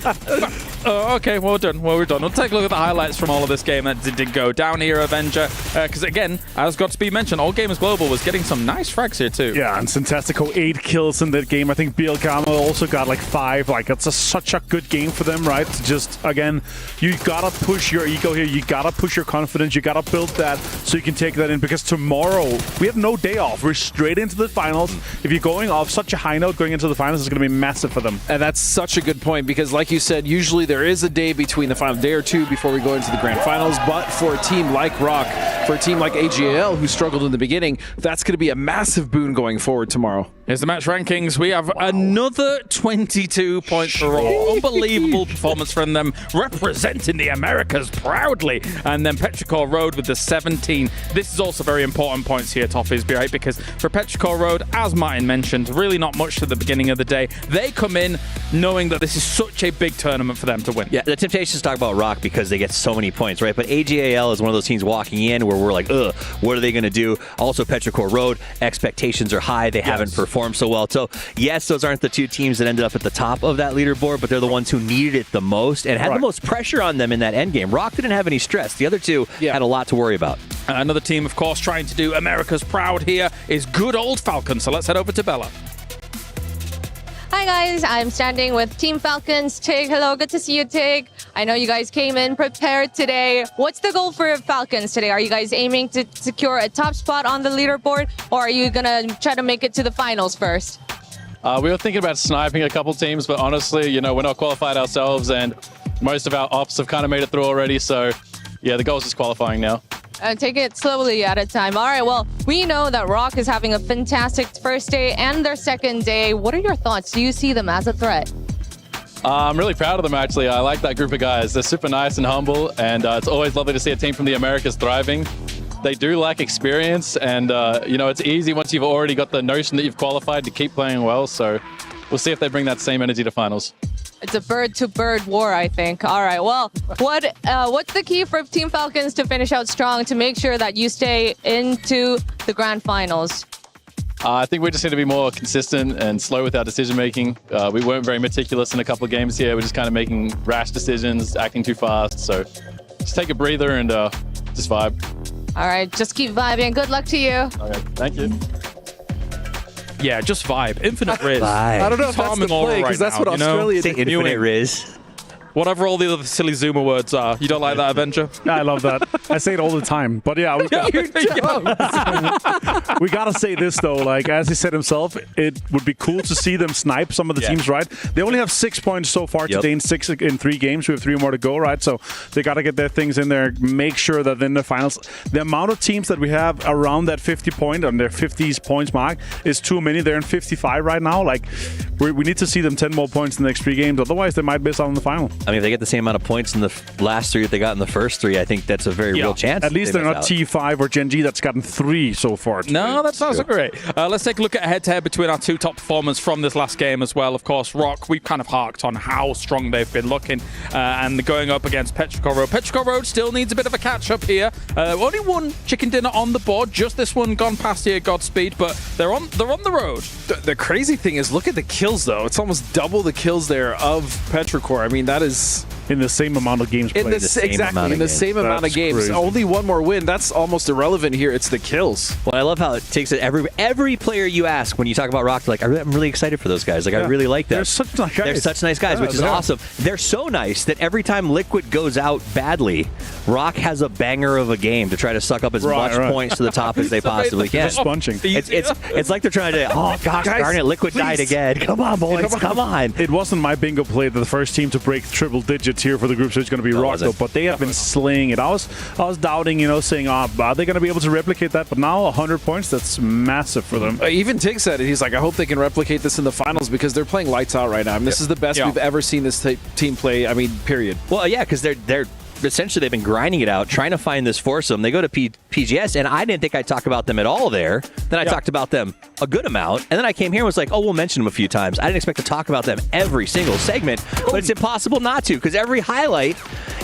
oh, okay, well, we're done. Well, we're done. We'll take a look at the highlights from all of this game that did go down here, Avenger. Because, again, as Godspeed mentioned, All Gamers Global was getting some nice frags here, too. Yeah, and Syntastico 8 kills in that game. I think BLKamo also got like 5. Like, it's such a good game for them, right? Just, again, you gotta push your ego here. You gotta push your confidence. You gotta build that so you can take that in. Because tomorrow, we have no day off. We're straight into the finals. If you're going off such a high note going into the finals, it's going to be massive for them. And that's such a good point because, like you said, usually there is a day between the final day or 2 before we go into the grand finals. But for a team like Rock, for a team like AGAL, who struggled in the beginning, that's going to be a massive boon going forward tomorrow. Here's the match rankings. We have another 22 points for Raw. Unbelievable performance from them, representing the Americas proudly. And then Petrichor Road with the 17. This is also very important points here, Toffees, right? Because for Petrichor Road, as Martin mentioned, really not much to the beginning of the day. They come in knowing that this is such a big tournament for them to win. Yeah, the temptation is to talk about Rock because they get so many points, right? But AGAL is one of those teams walking in where we're like, ugh, what are they going to do? Also, Petrichor Road, expectations are high. They haven't performed so well. So, yes, those aren't the 2 teams that ended up at the top of that leaderboard, but they're the ones who needed it the most and had the most pressure on them in that end game. Rock didn't have any stress. The other 2 had a lot to worry about. Another team, of course, trying to do America's proud here is good old Falcon. So let's head over to Bella. Hi guys, I'm standing with Team Falcons. Tig, hello, good to see you, Tig. I know you guys came in prepared today. What's the goal for Falcons today? Are you guys aiming to secure a top spot on the leaderboard, or are you gonna try to make it to the finals first? We were thinking about sniping a couple teams, but honestly, we're not qualified ourselves, and most of our ops have kind of made it through already. So, yeah, the goal is just qualifying now. Take it slowly at a time. All right, well, we know that Rock is having a fantastic first day and their second day. What are your thoughts? Do you see them as a threat? I'm really proud of them, actually. I like that group of guys. They're super nice and humble, and it's always lovely to see a team from the Americas thriving. They do lack experience, and, it's easy once you've already got the notion that you've qualified to keep playing well, so we'll see if they bring that same energy to finals. It's a bird-to-bird war, I think. All right, well, what's the key for Team Falcons to finish out strong to make sure that you stay into the grand finals? I think we just need to be more consistent and slow with our decision-making. We weren't very meticulous in a couple of games here. We're just kind of making rash decisions, acting too fast. So just take a breather and just vibe. All right, just keep vibing. Good luck to you. Okay, thank you. Yeah, just vibe. Infinite Riz. I don't know if that's the play, because that's what Australia did. Infinite Riz. Whatever all the other silly Zoomer words are. You don't like that, Avenger? I love that. I say it all the time. But yeah, we gotta say this though. Like as he said himself, it would be cool to see them snipe some of the teams. Right? They only have 6 points so far today in 3 games. We have 3 more to go. Right? So they gotta get their things in there. Make sure that in the finals, the amount of teams that we have around that 50 point on their 50s points mark is too many. They're in 55 right now. Like we need to see them 10 more points in the next 3 games. Otherwise, they might miss out on the final. I mean, if they get the same amount of points in the last 3 that they got in the first 3, I think that's a very real chance. At least they're not T5 or Gen G that's gotten 3 so far. No, that's not so great. Let's take a look at head-to-head between our 2 top performers from this last game as well. Of course, Rock, we've kind of harked on how strong they've been looking, and going up against Petrichor Road. Petrichor Road still needs a bit of a catch-up here. Only 1 chicken dinner on the board, just this one gone past here, Godspeed, but they're on the road. The crazy thing is, look at the kills, though. It's almost double the kills there of Petrichor. I mean, that is in the same amount of games played. Exactly, in the same amount of games. Crazy. Only one more win. That's almost irrelevant here. It's the kills. Well, I love how it takes it. Every player you ask when you talk about Rock, they're like, I'm really excited for those guys. Like, I really like them. They're such nice guys. They're such nice guys, which is awesome. They're so nice that every time Liquid goes out badly, Rock has a banger of a game to try to suck up as much points to the top as they possibly can. Just bunching. It's like they're trying to, oh gosh, darn it, Liquid died again. Come on, boys, come on. It wasn't my bingo play that the first team to break triple digits here for the group stage is going to be Rock, though, but they have been slaying it. I was doubting, saying, are they going to be able to replicate that? But now 100 points, that's massive for them. Even Tig said it. He's like, I hope they can replicate this in the finals because they're playing lights out right now. I mean, this is the best we've ever seen this team play. I mean, period. Well, yeah, because they're essentially they've been grinding it out, trying to find this foursome. They go to PGS, and I didn't think I'd talk about them at all there. Then I talked about them a good amount, and then I came here and was like, oh, we'll mention them a few times. I didn't expect to talk about them every single segment, but it's impossible not to, because every highlight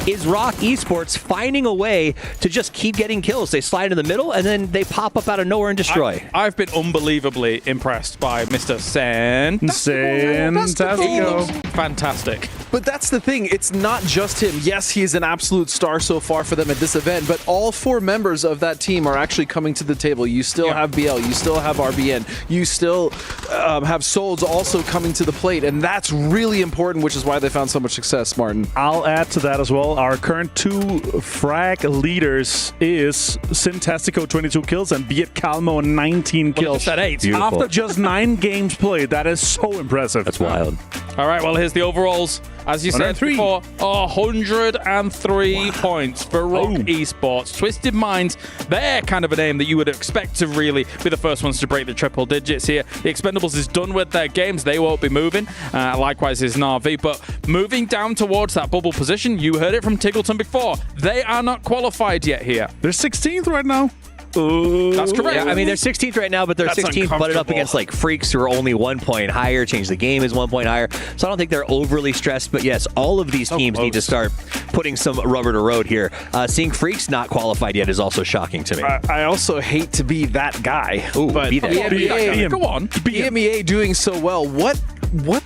is Rock Esports finding a way to just keep getting kills. They slide in the middle, and then they pop up out of nowhere and destroy. I've been unbelievably impressed by Mr. Santastico. He looks fantastic. But that's the thing. It's not just him. Yes, he is an absolute star so far for them at this event, but all 4 members of that team are actually coming to the table. You still have BL, you still have RBN, you still have Souls also coming to the plate, and that's really important, which is why they found so much success, Martin. I'll add to that as well. Our current 2 frag leaders is Syntastico, 22 kills, and Viet Calmo, 19 kills. At 8. After just 9 games played. That is so impressive. That's wild. All right, well, here's the overalls. As you said before, 103 points for Rock Esports. Twisted Minds, they're kind of a name that you would expect to really be the first ones to break the triple digits here. The Expendables is done with their games. They won't be moving. Likewise is Na'Vi. But moving down towards that bubble position, you heard it from Tiggleton before. They are not qualified yet here. They're 16th right now. That's correct. Yeah, I mean, they're 16th right now, but they're 16th butted up against like Freaks who are only 1 point higher. Change the game is 1 point higher. So I don't think they're overly stressed. But yes, all of these teams need to start putting some rubber to road here. Seeing Freaks not qualified yet is also shocking to me. I also hate to be that guy. Ooh, but be that. Go on. EMEA doing so well. What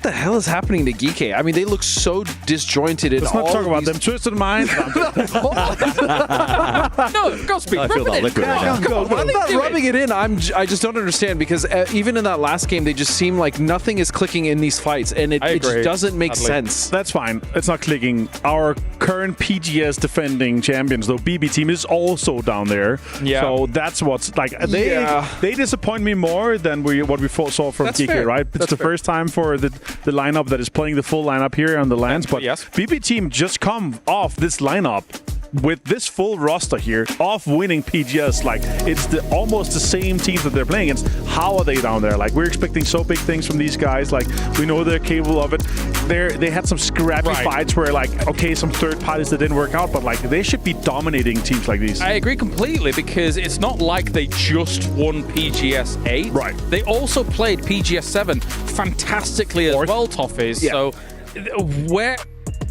the hell is happening to Geekay? I mean, they look so disjointed in Let's not talk about them. Twisted Minds. No, go speak. I feel that liquid right now. I'm not rubbing it in. I just don't understand because even in that last game, they just seem like nothing is clicking in these fights, and it just doesn't make sense. That's fine. It's not clicking. Our current PGS defending champions, though, BB team is also down there. Yeah. So that's what's like. They disappoint me more than what we saw from Geekay, right? It's the first time for the lineup that is playing the full lineup here on the lands, but BB team just come off this lineup with this full roster here of winning PGS. Like, it's almost the same teams that they're playing against. How are they down there? Like, we're expecting so big things from these guys. Like, we know they're capable of it. They had some scrappy fights where, like, okay, some third parties that didn't work out, but like, they should be dominating teams like these. I agree completely, because it's not like they just won PGS 8. Right. They also played PGS 7 fantastically as well, Toffees. Yeah. So where...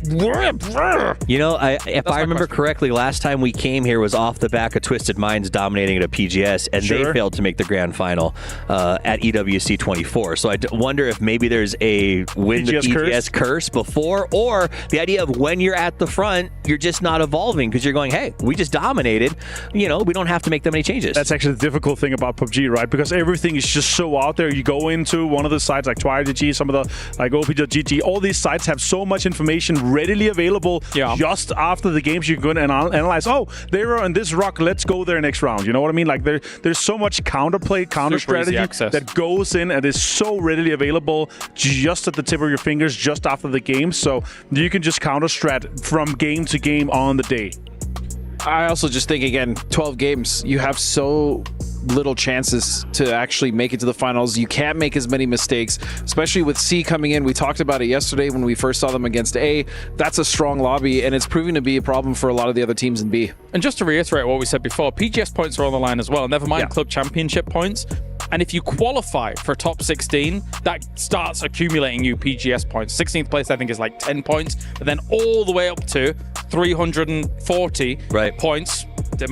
You know, if I remember correctly, last time we came here was off the back of Twisted Minds dominating at a PGS, and they failed to make the grand final at EWC 24. So I wonder if maybe there's a win the PGS curse before, or the idea of when you're at the front, you're just not evolving because you're going, hey, we just dominated. You know, we don't have to make that many changes. That's actually the difficult thing about PUBG, right? Because everything is just so out there. You go into one of the sites like Twire.gg, some of the like OP.gg, all these sites have so much information readily available just after the games. You can go and analyze, oh, they were on this rock, let's go there next round. You know what I mean? Like, there's so much counterplay, counter strategy that goes in and is so readily available just at the tip of your fingers just after the game. So you can just counter strat from game to game on the day. I also just think, again, 12 games, you have so little chances to actually make it to the finals. You can't make as many mistakes, especially with C coming in. We talked about it yesterday when we first saw them against A. That's a strong lobby, and it's proving to be a problem for a lot of the other teams in B. And just to reiterate what we said before, PGS points are on the line as well, never mind club championship points. And if you qualify for top 16, that starts accumulating you PGS points. 16th place, I think, is like 10 points, but then all the way up to 340 points Did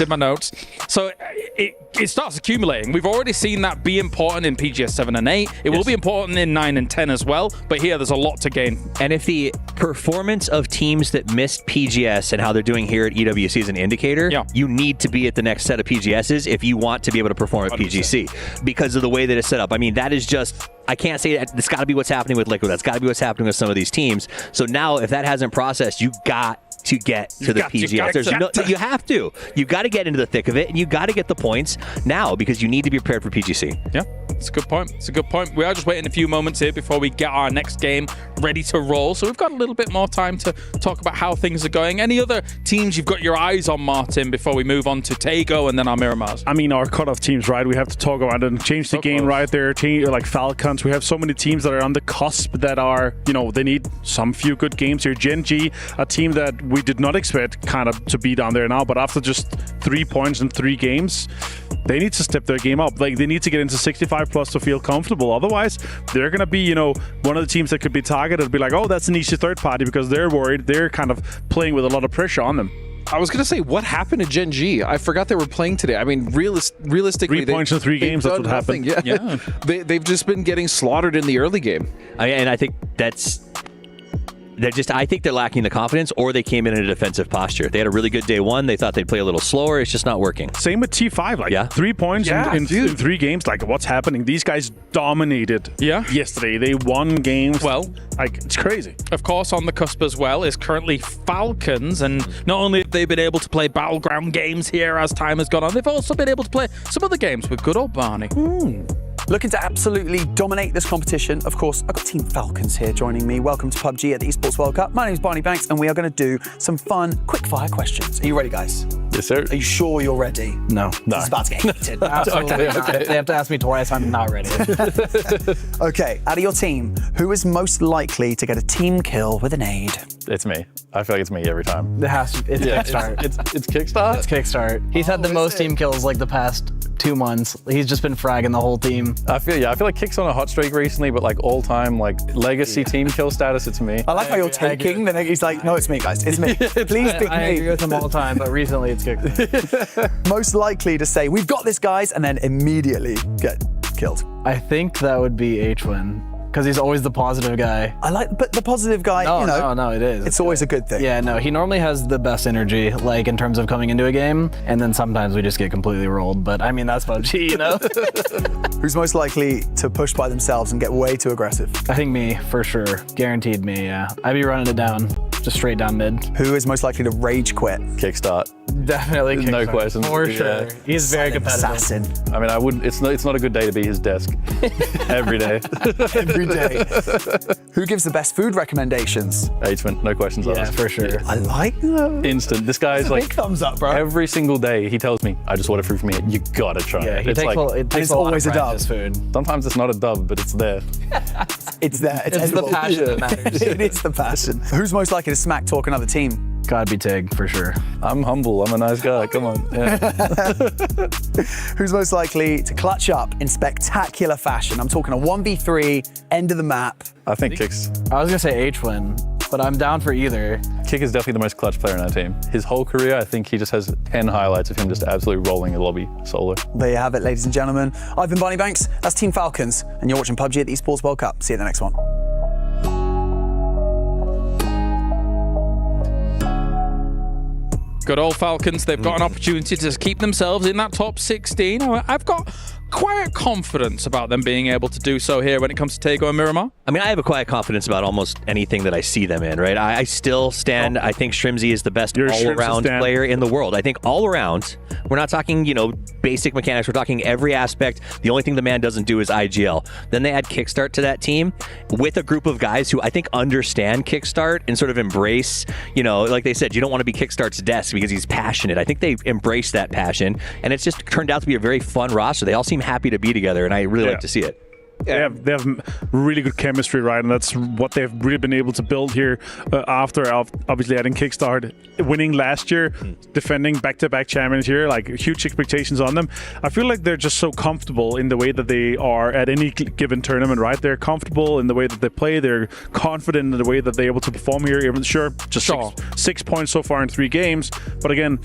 my notes. So it starts accumulating. We've already seen that be important in PGS 7 and 8. It will be important in 9 and 10 as well, but here there's a lot to gain. And if the performance of teams that missed PGS and how they're doing here at EWC is an indicator, you need to be at the next set of PGSs if you want to be able to perform at 100%. PGC because of the way that it's set up. I mean, that is just, I can't say that. It's got to be what's happening with Liquid. That's got to be what's happening with some of these teams. So now if that hasn't processed, you got to get to the PGS. You have to. You got to get into the thick of it, and you got to get the points now because you need to be prepared for PGC. Yeah, it's a good point. It's a good point. We are just waiting a few moments here before we get our next game ready to roll. So we've got a little bit more time to talk about how things are going. Any other teams you've got your eyes on, Martin, before we move on to Tego and then our Miramars? I mean, our cutoff teams, right? We have to talk about it and change the game right there. Like Falcons, we have so many teams that are on the cusp that are, they need some few good games here. Gen G, a team that we did not expect kind of to be down there now, but after just 3 points in 3 games, they need to step their game up. Like, they need to get into 65 plus to feel comfortable. Otherwise, they're going to be, one of the teams that could be targeted, be like, oh, that's an easy third party because they're worried. They're kind of playing with a lot of pressure on them. I was going to say, what happened to Gen G? I forgot they were playing today. I mean, realistically, 3 points in 3 games, that's what happened. Yeah. They've just been getting slaughtered in the early game. And I think I think they're lacking the confidence, or they came in a defensive posture. They had a really good day one. They thought they'd play a little slower. It's just not working. Same with T5. 3 points in 3 games. Like, what's happening? These guys dominated yesterday. They won games. Well, it's crazy. Of course, on the cusp as well is currently Falcons. And not only have they been able to play Battleground games here as time has gone on, they've also been able to play some other games with good old Barney. Looking to absolutely dominate this competition. Of course, I've got Team Falcons here joining me. Welcome to PUBG at the Esports World Cup. My name is Barney Banks, and we are going to do some fun, quick-fire questions. Are you ready, guys? Yes, sir. Are you sure you're ready? No. This is about to get heated. Okay. They have to ask me twice. I'm not ready. Okay, out of your team, who is most likely to get a team kill with a nade? It's me. I feel like it's me every time. It has to. It's Kickstart. It's Kickstart? It's Kickstart. He's had the most team kills like the past 2 months. He's just been fragging the whole team. I feel like Kick's on a hot streak recently, but like all time, like legacy team kill status, it's me. I like how you're taking. Then he's like, no, it's me, guys. It's me. Please pick me. I agree with him all the time, but recently it's Kickstart. Most likely to say, we've got this, guys, and then immediately get killed. I think that would be H-Win. Because he's always the positive guy. But the positive guy, No, it is. It's always a good thing. Yeah, no, he normally has the best energy, like in terms of coming into a game, and then sometimes we just get completely rolled. But I mean, that's PUBG, Who's most likely to push by themselves and get way too aggressive? I think me, for sure. Guaranteed me, yeah. I'd be running it down, just straight down mid. Who is most likely to rage quit? Kickstart. Definitely Kickstart. No question. For sure. He's very competitive. Assassin. I mean, I wouldn't. It's not a good day to be his desk. Every day. Every day. Who gives the best food recommendations? H-Win, no questions asked. Yeah, for sure. I like that. Instant. This guy's like, big thumbs up, bro. Every single day he tells me, I just ordered food from here. You gotta try it. It takes always a dub. Food. Sometimes it's not a dub, but it's there. It's there. It's the passion that matters. It is the passion. Who's most likely to smack talk another team? Gotta be Tig, for sure. I'm humble. I'm a nice guy. Come on. Yeah. Who's most likely to clutch up in spectacular fashion? I'm talking a 1v3, end of the map. I think Kick's. I was gonna say H-Win, but I'm down for either. Kick is definitely the most clutch player in our team. His whole career, I think he just has 10 highlights of him just absolutely rolling the lobby solo. There you have it, ladies and gentlemen. I've been Barney Banks. That's Team Falcons, and you're watching PUBG at the Esports World Cup. See you at the next one. Good old Falcons, they've got an opportunity to keep themselves in that top 16. I've got quiet confidence about them being able to do so here when it comes to Tego and Miramar. I mean, I have a quiet confidence about almost anything that I see them in, right? I still stand, I think Shrimzy is the best all-around player in the world. I think all around, we're not talking, basic mechanics, we're talking every aspect. The only thing the man doesn't do is IGL. Then they add Kickstart to that team with a group of guys who I think understand Kickstart and sort of embrace, like they said, you don't want to be Kickstart's desk because he's passionate. I think they embrace that passion, and it's just turned out to be a very fun roster. They all seem happy to be together, and I really like to see it. They have really good chemistry, right? And that's what they've really been able to build here after obviously adding Kickstart, winning last year, defending back-to-back champions here, like huge expectations on them. I feel like they're just so comfortable in the way that they are at any given tournament, right? They're comfortable in the way that they play. They're confident in the way that they're able to perform here. Even sure, 6 points so far in 3 games. But again,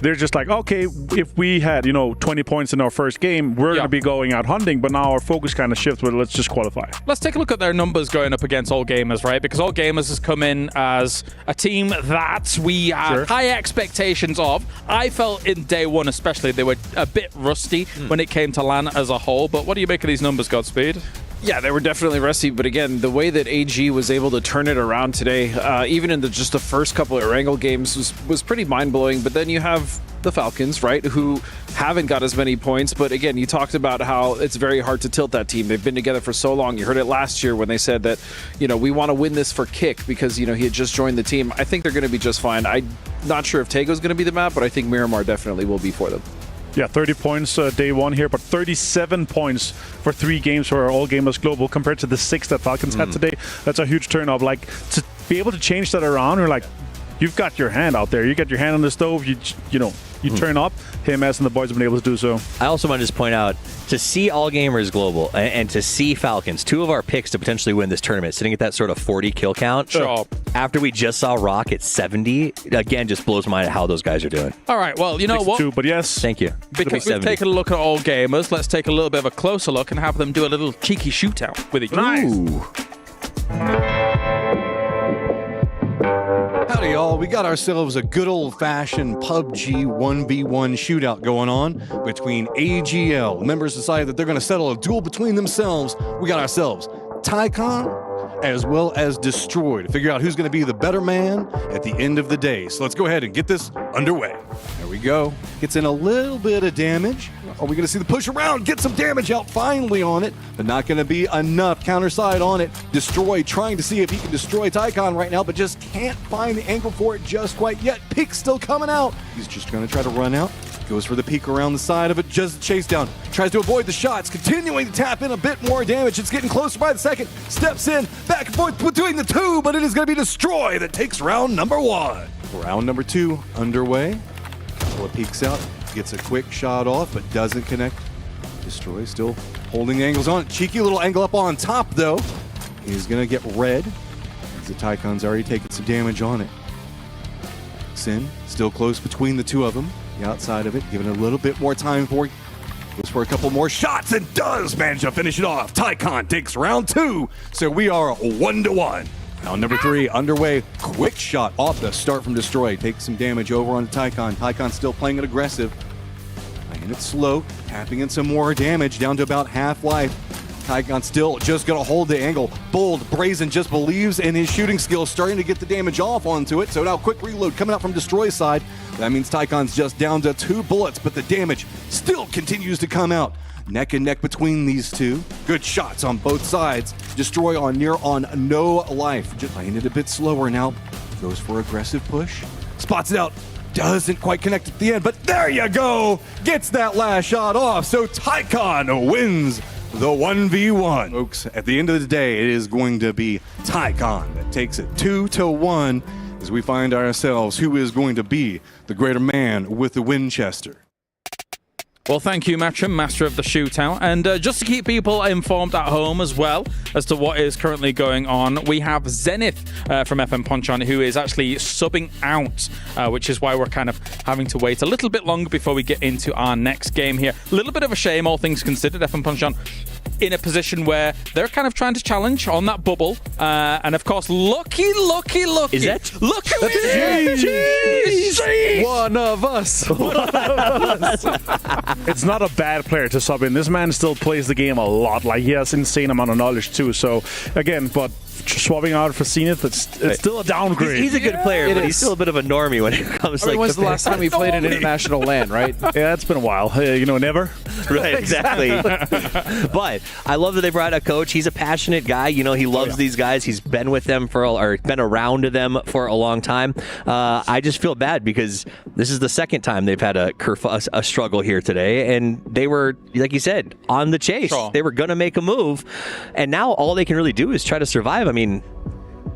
they're just like, okay, if we had 20 points in our first game, we're going to be going out hunting, but now our focus kind of shifts. But let's just qualify. Let's take a look at their numbers going up against All Gamers, right? Because All Gamers has come in as a team that we had high expectations of. I felt in day one especially they were a bit rusty when it came to LAN as a whole. But what do you make of these numbers, Godspeed? Yeah, they were definitely rusty, but again, the way that AG was able to turn it around today, even in just the first couple of Wrangle games, was pretty mind-blowing. But then you have the Falcons, right, who haven't got as many points. But again, you talked about how it's very hard to tilt that team. They've been together for so long. You heard it last year when they said that, we want to win this for Kick because, he had just joined the team. I think they're going to be just fine. I'm not sure if Tago's going to be the map, but I think Miramar definitely will be for them. Yeah, 30 points day one here, but 37 points for 3 games for All Gamers Global compared to the 6 that Falcons had today. That's a huge turn up. Like, to be able to change that around, you're like, you've got your hand out there. You got your hand on the stove. You turn up. HMS and the boys have been able to do so. I also want to just point out, to see All Gamers Global and to see Falcons, 2 of our picks to potentially win this tournament, sitting at that sort of 40 kill count. Sure. After we just saw Rock at 70, again, just blows my mind how those guys are doing. All right, well, you know what? 2, but yes. Thank you. Because we've taken a look at All Gamers, let's take a little bit of a closer look and have them do a little cheeky shootout with each other. Howdy, y'all. We got ourselves a good old-fashioned PUBG 1v1 shootout going on between AGL. Members decided that they're going to settle a duel between themselves. We got ourselves Tycon as well as Destroy to figure out who's going to be the better man at the end of the day. So let's go ahead and get this underway. There we go. Gets in a little bit of damage. Are we going to see the push around? Get some damage out finally on it, but not going to be enough. Counter side on it. Destroy trying to see if he can destroy Tycon right now, but just can't find the angle for it just quite yet. Peek still coming out. He's just going to try to run out. Goes for the peek around the side of it, just chase down. Tries to avoid the shots, continuing to tap in a bit more damage. It's getting closer by the second. Steps in, back and forth between the 2, but it is going to be Destroy that takes round number 1. Round number 2 underway. Couple of peeks out, gets a quick shot off, but doesn't connect. Destroy still holding angles on it. Cheeky little angle up on top, though. He's going to get red, as the Tycon's already taken some damage on it. Sin, still close between the 2 of them. The outside of it, giving it a little bit more time for it. Goes for a couple more shots and does manage to finish it off. Tycon takes round 2, so we are 1-1. Round number 3 underway. Quick shot off the start from Destroy. Takes some damage over on Tycon. Tycon still playing it aggressive. Playing it slow, tapping in some more damage down to about half life. Tycon still just going to hold the angle. Bold, brazen, just believes in his shooting skills, starting to get the damage off onto it. So now quick reload coming out from Destroy's side. That means Tycon's just down to 2 bullets, but the damage still continues to come out. Neck and neck between these 2. Good shots on both sides. Destroy on no life. Just playing it a bit slower now. Goes for aggressive push. Spots it out. Doesn't quite connect at the end, but there you go. Gets that last shot off. So Tycon wins the 1v1. Folks, at the end of the day, it is going to be Tycon that takes it 2-1 as we find ourselves who is going to be the greater man with the Winchester. Well, thank you, Matcham, master of the shootout. And just to keep people informed at home as well as to what is currently going on, we have Zenith from FM Ponchon, who is actually subbing out, which is why we're kind of having to wait a little bit longer before we get into our next game here. A little bit of a shame, all things considered. FM Ponchon in a position where they're kind of trying to challenge on that bubble. And of course, lucky. Is that? Look who it is! Jeez. One of us. It's not a bad player to sub in. This man still plays the game a lot. Like, he has insane amount of knowledge too. So again, but swapping out for Zenith, it's still a downgrade. He's a good player, but he's still a bit of a normie when it comes to when's the last time we played an international LAN, right? Yeah, it's been a while. Never. Right, exactly. But I love that they brought a coach. He's a passionate guy. He loves these guys. He's been with them been around them for a long time. I just feel bad because this is the second time they've had a struggle here today, and they were, like you said, on the chase. Sure. They were going to make a move, and now all they can really do is try to survive. I mean,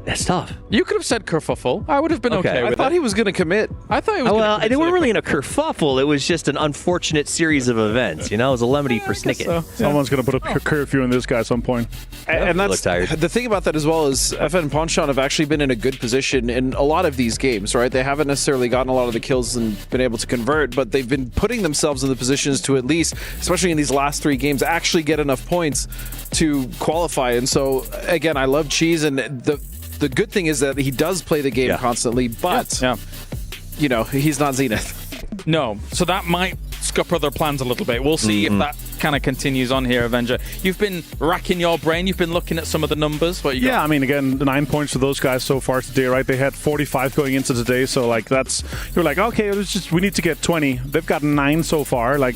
That's tough. You could have said kerfuffle. I would have been okay with it. I thought he was going to commit. I thought he was Well, they weren't really in a kerfuffle. It was just an unfortunate series of events. You know, it was a lemony for Snicket. So. Someone's going to put a curfew on this guy at some point. And that's the thing about that as well is FN and Ponchon have actually been in a good position in a lot of these games, right? They haven't necessarily gotten a lot of the kills and been able to convert, but they've been putting themselves in the positions to at least, especially in these last 3 games, actually get enough points to qualify. And so, again, I love Cheese, and the good thing is that he does play the game constantly, but, you know, he's not Zenith. No, so that might scupper their plans a little bit. We'll see if that kind of continues on here, Avenger. You've been racking your brain. You've been looking at some of the numbers. What you got? I mean, again, the 9 points to those guys so far today, right? They had 45 going into today, so like you're like, okay, we need to get 20. They've got 9 so far. Like,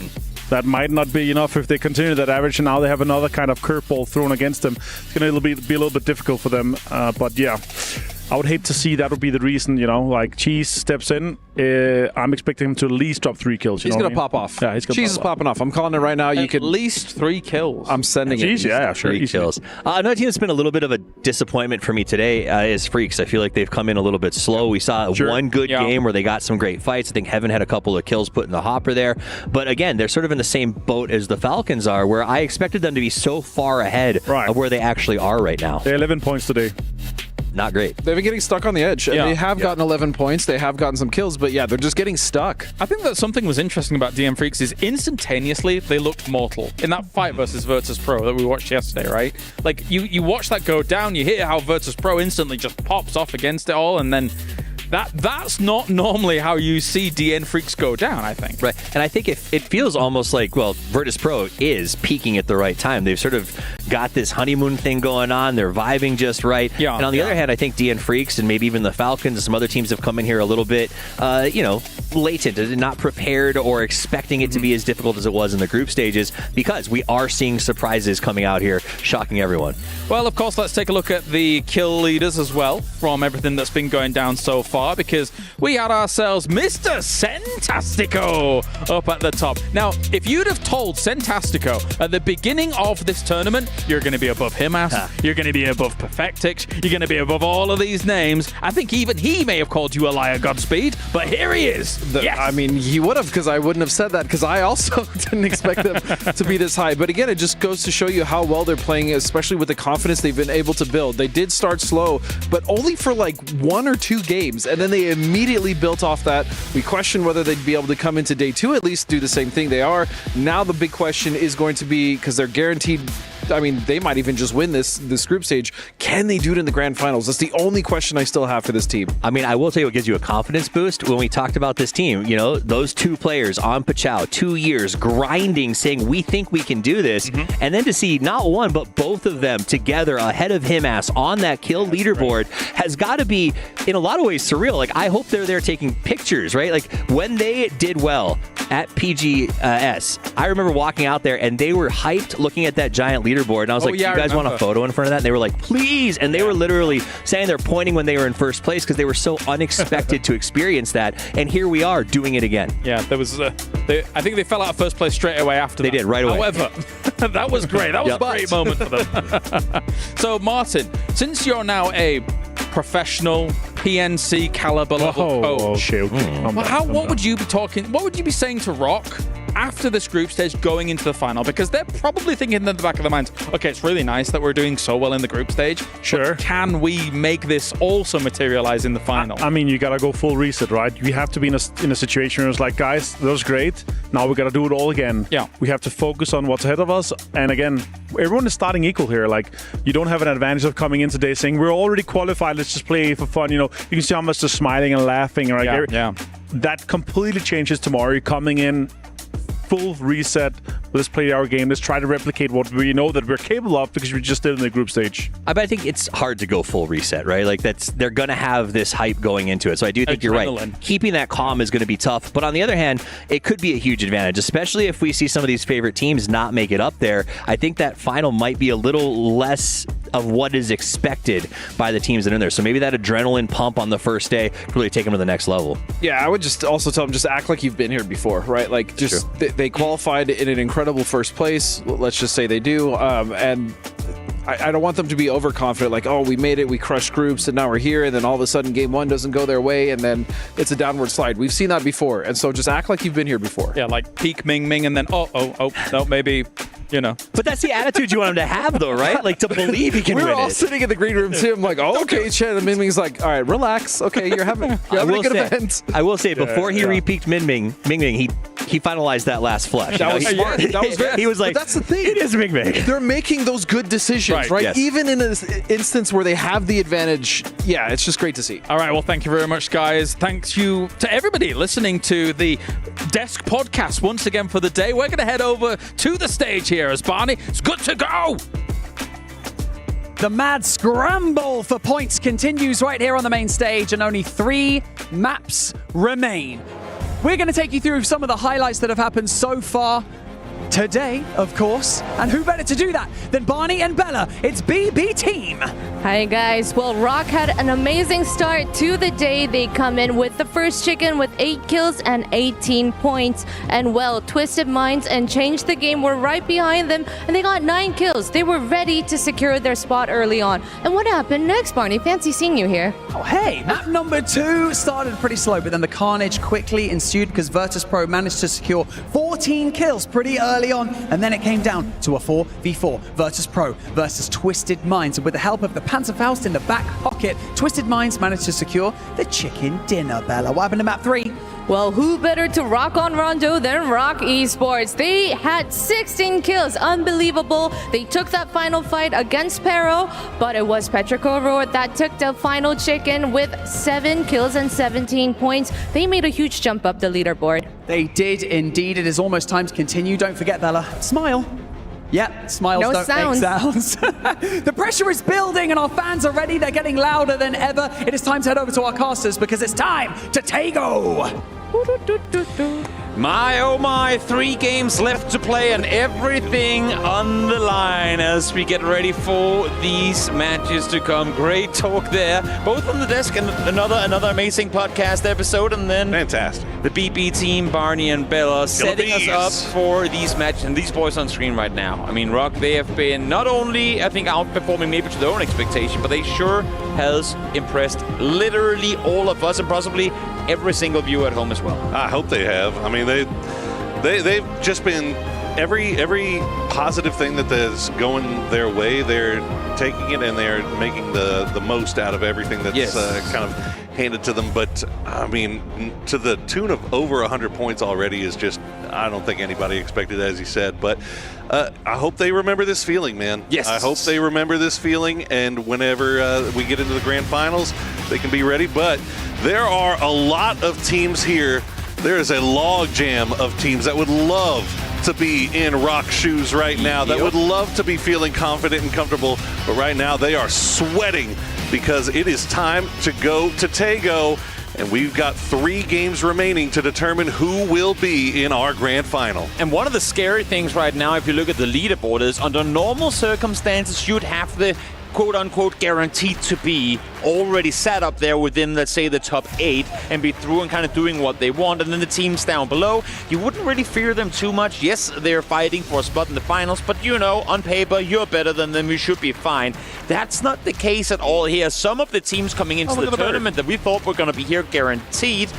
that might not be enough if they continue that average, and now they have another kind of curveball thrown against them. It's going to be a little bit difficult for them, but yeah. I would hate to see that would be the reason, you know, like Cheese steps in. I'm expecting him to at least drop 3 kills. He's going to pop off. Yeah, he's going to Cheese is popping off. I'm calling it right now. You could at least 3 kills. I'm sending Cheese, it. Yeah, sure. 3 kills. Another team that's been a little bit of a disappointment for me today is Freaks. I feel like they've come in a little bit slow. We saw one good game where they got some great fights. I think Heaven had a couple of kills put in the hopper there. But again, they're sort of in the same boat as the Falcons are, where I expected them to be so far ahead of where they actually are right now. They're 11 points today. Not great. They've been getting stuck on the edge. And they have gotten 11 points. They have gotten some kills, but yeah, they're just getting stuck. I think that something was interesting about DM Freaks is instantaneously they looked mortal in that fight versus Virtus Pro that we watched yesterday, right? Like you watch that go down, you hear how Virtus Pro instantly just pops off against it all, and then that's not normally how you see DN Freaks go down, I think. Right, and I think it feels almost like, well, Virtus Pro is peaking at the right time. They've sort of got this honeymoon thing going on. They're vibing just right. Yeah, and on the other hand, I think DN Freaks and maybe even the Falcons and some other teams have come in here a little bit, latent, not prepared or expecting it to be as difficult as it was in the group stages, because we are seeing surprises coming out here, shocking everyone. Well, of course, let's take a look at the kill leaders as well from everything that's been going down so far, because we had ourselves Mr. Centastico up at the top. Now, if you'd have told Centastico at the beginning of this tournament, you're going to be above Himas, you're going to be above Perfectix, you're going to be above all of these names, I think even he may have called you a liar, Godspeed, but here he is. Yes. I mean, he would have, because I wouldn't have said that, because I also didn't expect them to be this high. But again, it just goes to show you how well they're playing, especially with the confidence they've been able to build. They did start slow, but only for like 1 or 2 games, and then they immediately built off that. We questioned whether they'd be able to come into day 2 at least do the same thing. They are. Now the big question is going to be, because they're guaranteed, I mean, they might even just win this group stage. Can they do it in the grand finals? That's the only question I still have for this team. I mean, I will tell you what gives you a confidence boost when we talked about this team. You know, those 2 players on Pachao, 2 years grinding, saying we think we can do this, and then to see not one but both of them together ahead of Himas on that kill leaderboard has got to be, in a lot of ways, surreal. Like, I hope they're there taking pictures, right? Like, when they did well at PGS, I remember walking out there and they were hyped looking at that giant leaderboard, and I was like, do you guys want a photo in front of that? And they were like, please, and they were literally saying they're pointing when they were in first place because they were so unexpected to experience that, and here we are doing it again. Yeah, there was I think they fell out of first place straight away after that. They did, right away. However, that was great. That was a great moment for them. So, Martin, since you're now a professional PNC caliber level coach, what would you be saying to Rock after this group stage going into the final? Because they're probably thinking in the back of their minds, okay, it's really nice that we're doing so well in the group stage. Sure. Can we make this also materialize in the final? I mean, you got to go full reset, right? You have to be in a situation where it's like, guys, that was great. Now we got to do it all again. Yeah. We have to focus on what's ahead of us. And again, everyone is starting equal here. Like, you don't have an advantage of coming in today saying, we're already qualified, let's just play for fun. You know, you can see how much they're smiling and laughing. Right? Yeah. That completely changes tomorrow. You're coming in full reset. Let's play our game. Let's try to replicate what we know that we're capable of because we just did in the group stage. But I think it's hard to go full reset, right? Like, they're going to have this hype going into it. So I do think you're right. Keeping that calm is going to be tough. But on the other hand, it could be a huge advantage, especially if we see some of these favorite teams not make it up there. I think that final might be a little less of what is expected by the teams that are in there. So maybe that adrenaline pump on the first day could really take them to the next level. Yeah, I would just also tell them, just act like you've been here before, right? Like, just they qualified in an incredible first place. Let's just say they do. And I don't want them to be overconfident, like, oh, we made it, we crushed groups, and now we're here, and then all of a sudden game one doesn't go their way, and then it's a downward slide. We've seen that before, and so just act like you've been here before. Yeah, like peak Ming Ming, and then no, maybe, you know. But that's the attitude you want him to have, though, right? Like, to believe he can win it. We're all sitting in the green room, too. I'm like, oh, okay, Chen. And Ming Ming's like, all right, relax. Okay, you're having a good event. I will say, before he re-peaked Ming Ming, he finalized that last flush. That was smart. That was very, he was like, but that's the thing. It is Ming Ming. They're making those good decisions, right? Yes. Even in an instance where they have the advantage, yeah, it's just great to see. All right, well, thank you very much, guys. Thanks you to everybody listening to the Desk Podcast once again for the day. We're going to head over to the stage here as Barney is good to go. The mad scramble for points continues right here on the main stage, and only 3 maps remain. We're going to take you through some of the highlights that have happened so far today, of course. And who better to do that than Barney and Bella? It's BB Team. Hi guys. Well, Rock had an amazing start to the day. They come in with the first chicken with 8 kills and 18 points. And well, Twisted Minds and Change the Game were right behind them, and they got 9 kills. They were ready to secure their spot early on. And what happened next, Barney? Fancy seeing you here. Oh, hey, map number 2 started pretty slow, but then the carnage quickly ensued because Virtus Pro managed to secure 14 kills pretty early on, and then it came down to a 4v4. Virtus Pro versus Twisted Minds, and with the help of the Panzerfaust in the back pocket, Twisted Minds managed to secure the chicken dinner. Bella, what happened to map 3? Well, who better to rock on Rondo than Rock Esports? They had 16 kills. Unbelievable. They took that final fight against Pero, but it was Petrico Roar that took the final chicken with 7 kills and 17 points. They made a huge jump up the leaderboard. They did indeed. It is almost time to continue. Don't forget, Bella, smile. Yep, smiles No don't sounds. make sounds. The pressure is building and our fans are ready. They're getting louder than ever. It is time to head over to our casters because it's time to Tago. My oh my, 3 games left to play and everything on the line as we get ready for these matches to come. Great talk there, both on the desk and another amazing podcast episode, and then fantastic. The BB team, Barney and Bella, setting us up for these matches, and these boys on screen right now. I mean, Rock, they have been not only, I think, outperforming maybe to their own expectation, but they sure has impressed literally all of us and possibly every single viewer at home as well. I hope they have. I mean, they've just been every positive thing that's going their way. They're taking it and they're making the most out of everything that's kind of handed to them. But I mean, to the tune of over 100 points already is just, I don't think anybody expected, as you said. But I hope they remember this feeling, man. Yes. I hope they remember this feeling, and whenever we get into the grand finals, they can be ready. But there are a lot of teams here. There is a log jam of teams that would love to be in Rock's shoes right now, that would love to be feeling confident and comfortable, but right now they are sweating because it is time to go to Tago, and we've got 3 games remaining to determine who will be in our grand final. And one of the scary things right now, if you look at the leaderboard, is under normal circumstances, you'd have the quote-unquote guaranteed to be already set up there within, let's say, the top 8 and be through and kind of doing what they want. And then the teams down below, you wouldn't really fear them too much. Yes, they're fighting for a spot in the finals, but you know, on paper, you're better than them. You should be fine. That's not the case at all here. Some of the teams coming into the tournament that we thought were going to be here guaranteed,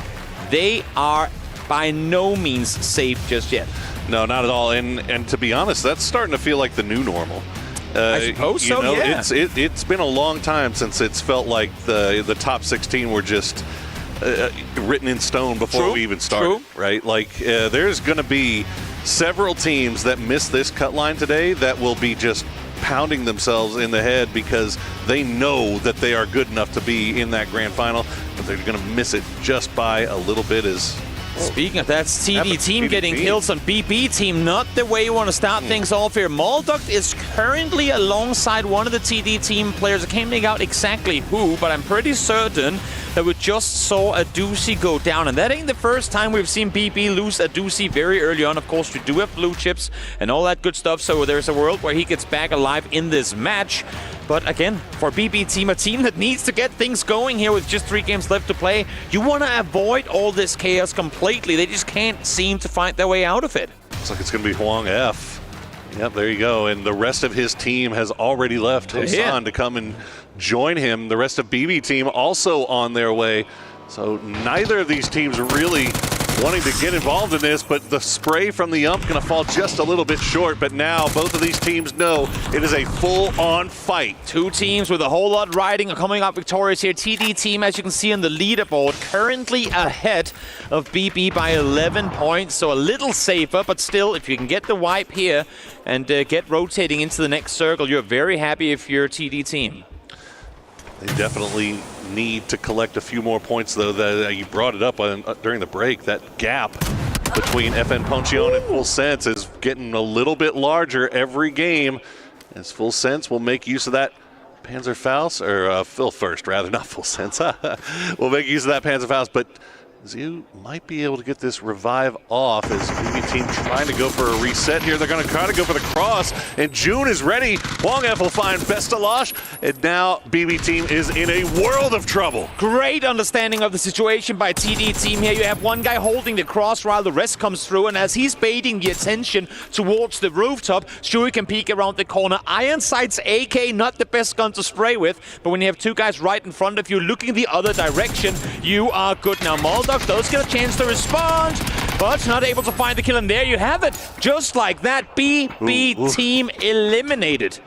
they are by no means safe just yet. No, not at all. And to be honest, that's starting to feel like the new normal. I suppose so, yeah. It's been a long time since it's felt like the top 16 were just written in stone before we even started, right? Like, there's going to be several teams that miss this cut line today that will be just pounding themselves in the head because they know that they are good enough to be in that grand final, but they're going to miss it just by a little bit. Speaking of that, TD team getting kills on BB team, not the way you want to start things off here. Molduct is currently alongside one of the TD team players. I can't make out exactly who, but I'm pretty certain that we just saw a Doozy go down. And that ain't the first time we've seen BB lose a Doozy very early on. Of course, we do have blue chips and all that good stuff, so there's a world where he gets back alive in this match. But again, for BB team, a team that needs to get things going here with just 3 games left to play, you want to avoid all this chaos completely. They just can't seem to find their way out of it. Looks like it's going to be Huang F. Yep, there you go. And the rest of his team has already left Hosan to come and join him. The rest of BB team also on their way. So neither of these teams really wanting to get involved in this, but the spray from the ump going to fall just a little bit short. But now both of these teams know it is a full-on fight. Two teams with a whole lot riding are coming up victorious here. TD team, as you can see on the leaderboard, currently ahead of BB by 11 points, so a little safer, but still, if you can get the wipe here and get rotating into the next circle, you're very happy if you're a TD team. They definitely need to collect a few more points, though. That you brought it up during the break. That gap between FN Poncheon and Full Sense is getting a little bit larger every game, as Full Sense will make use of that Panzerfaust, or Phil first, rather, not Full Sense. We'll make use of that Panzerfaust, but Zhu might be able to get this revive off as BB team trying to go for a reset here. They're going to try to go for the cross, and June is ready. Wong F will find Bestalosh, and now BB team is in a world of trouble. Great understanding of the situation by TD team here. You have one guy holding the cross while the rest comes through, and as he's baiting the attention towards the rooftop, Shui can peek around the corner. Iron Sight's AK, not the best gun to spray with, but when you have two guys right in front of you looking the other direction, you are good. Now Moldog does get a chance to respond, but not able to find the kill, and there you have it. Just like that, BB team eliminated.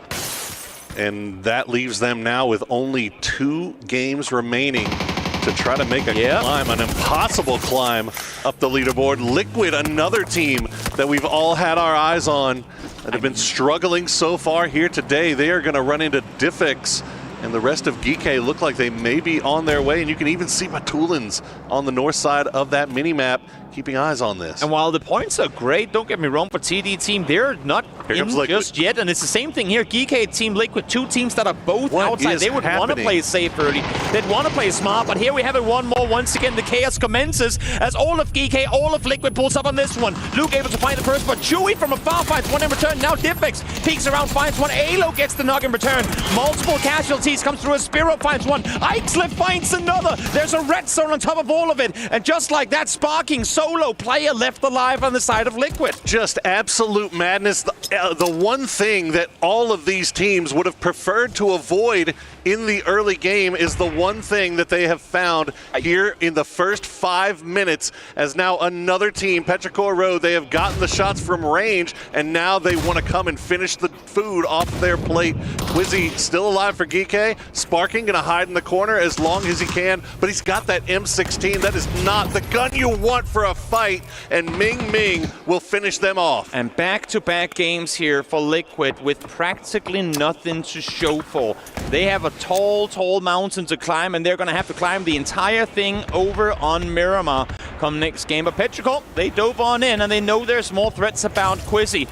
And that leaves them now with only 2 games remaining to try to make a climb, an impossible climb up the leaderboard. Liquid, another team that we've all had our eyes on that have been struggling so far here today. They are going to run into Diffix, and the rest of Geekay look like they may be on their way, and you can even see Matulins on the north side of that mini-map keeping eyes on this. And while the points are great, don't get me wrong, but TD team, they're not in just yet, and it's the same thing here. Geekay team Liquid, 2 teams that are both outside. They would want to play safe early. They'd want to play smart, but here we have it one more. Once again, the chaos commences as all of Geekay, all of Liquid pulls up on this one. Luke able to find the first, but Chewy from afar finds one in return. Now Diffix peeks around, finds one. Alo gets the knock in return. Multiple casualties comes through as Spiro finds one. Ixlip finds another. There's a red zone on top of all of it, and just like that, Sparking solo player left alive on the side of Liquid. Just absolute madness. The one thing that all of these teams would have preferred to avoid in the early game is the one thing that they have found here in the first 5 minutes, as now another team, Petrichor Road, they have gotten the shots from range, and now they want to come and finish the food off their plate. Quizzy still alive for Geekay. Sparking going to hide in the corner as long as he can, but he's got that M16. That is not the gun you want for a fight, and Ming will finish them off. And back-to-back games here for Liquid with practically nothing to show for. They have a tall mountain to climb, and they're going to have to climb the entire thing over on Miramar come next game. But Petrichor, they dove on in, and they know there's more threats about Quizzy.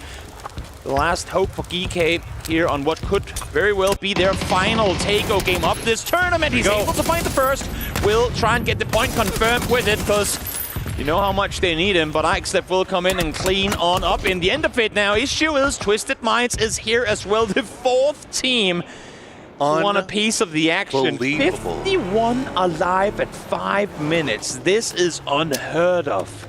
The last hope for Geekay here on what could very well be their final Takeo game of this tournament. He's able to find the first. Will try and get the point confirmed with it, because you know how much they need him, but Ixlip will come in and clean on up in the end of it now. Issue is Twisted Minds is here as well, the 4th team who want a piece of the action. 51 alive at 5 minutes. This is unheard of.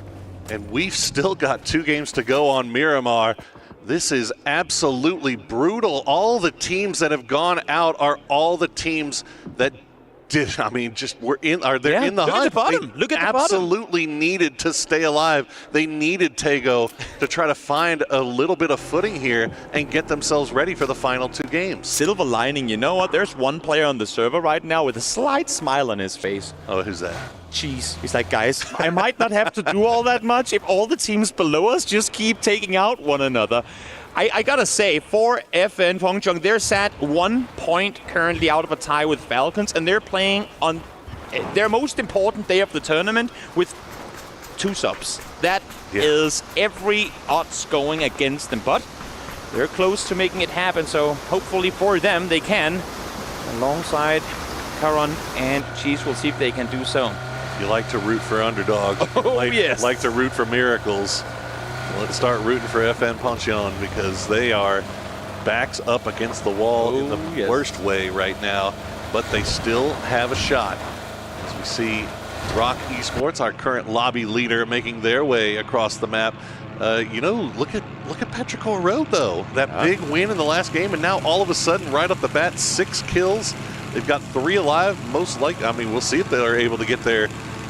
And we've still got 2 games to go on Miramar. This is absolutely brutal. All the teams that have gone out are all the teams that did, I mean, just were in, are they in the hunt? Look at the bottom. Look at the bottom. Absolutely needed to stay alive. They needed Tego to try to find a little bit of footing here and get themselves ready for the final 2 games. Silver lining, you know what? There's one player on the server right now with a slight smile on his face. Oh, who's that? Jeez. He's like, guys, I might not have to do all that much if all the teams below us just keep taking out one another. I gotta say, for FN Pyeongchang, they're sat 1 point currently out of a tie with Falcons, and they're playing on their most important day of the tournament with 2 subs. That is every odds going against them, but they're close to making it happen, so hopefully for them they can. Alongside Karan and Cheese, we'll see if they can do so. You like to root for underdogs. Like to root for miracles. Let's start rooting for FN Poncheon, because they are backs up against the wall in the worst way right now, but they still have a shot. As we see Rock Esports, our current lobby leader, making their way across the map. Look at Petrichor Road though. That big win in the last game, and now all of a sudden, right off the bat, 6 kills. They've got 3 alive. Most likely, I mean, we'll see if they are able to get their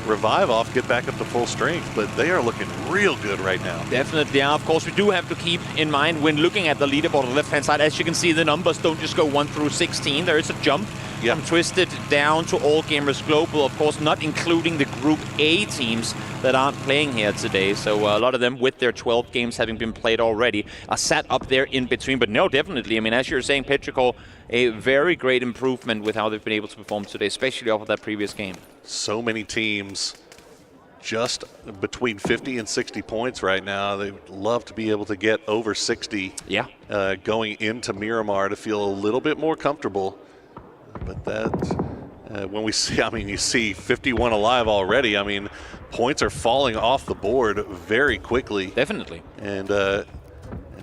revive off, get back up to full strength, but they are looking real good right now. Definitely, yeah. Of course, we do have to keep in mind when looking at the leaderboard on the left-hand side, as you can see, the numbers don't just go 1 through 16. There is a jump from Twisted down to All Gamers Global, of course, not including the Group A teams that aren't playing here today. So a lot of them, with their 12 games having been played already, are sat up there in between. But no, definitely, I mean, as you're saying, Petrichor, a very great improvement with how they've been able to perform today, especially off of that previous game. So many teams just between 50 and 60 points right now. They would love to be able to get over 60 going into Miramar to feel a little bit more comfortable. But that, when we see, I mean, you see 51 alive already. I mean, points are falling off the board very quickly. Definitely. And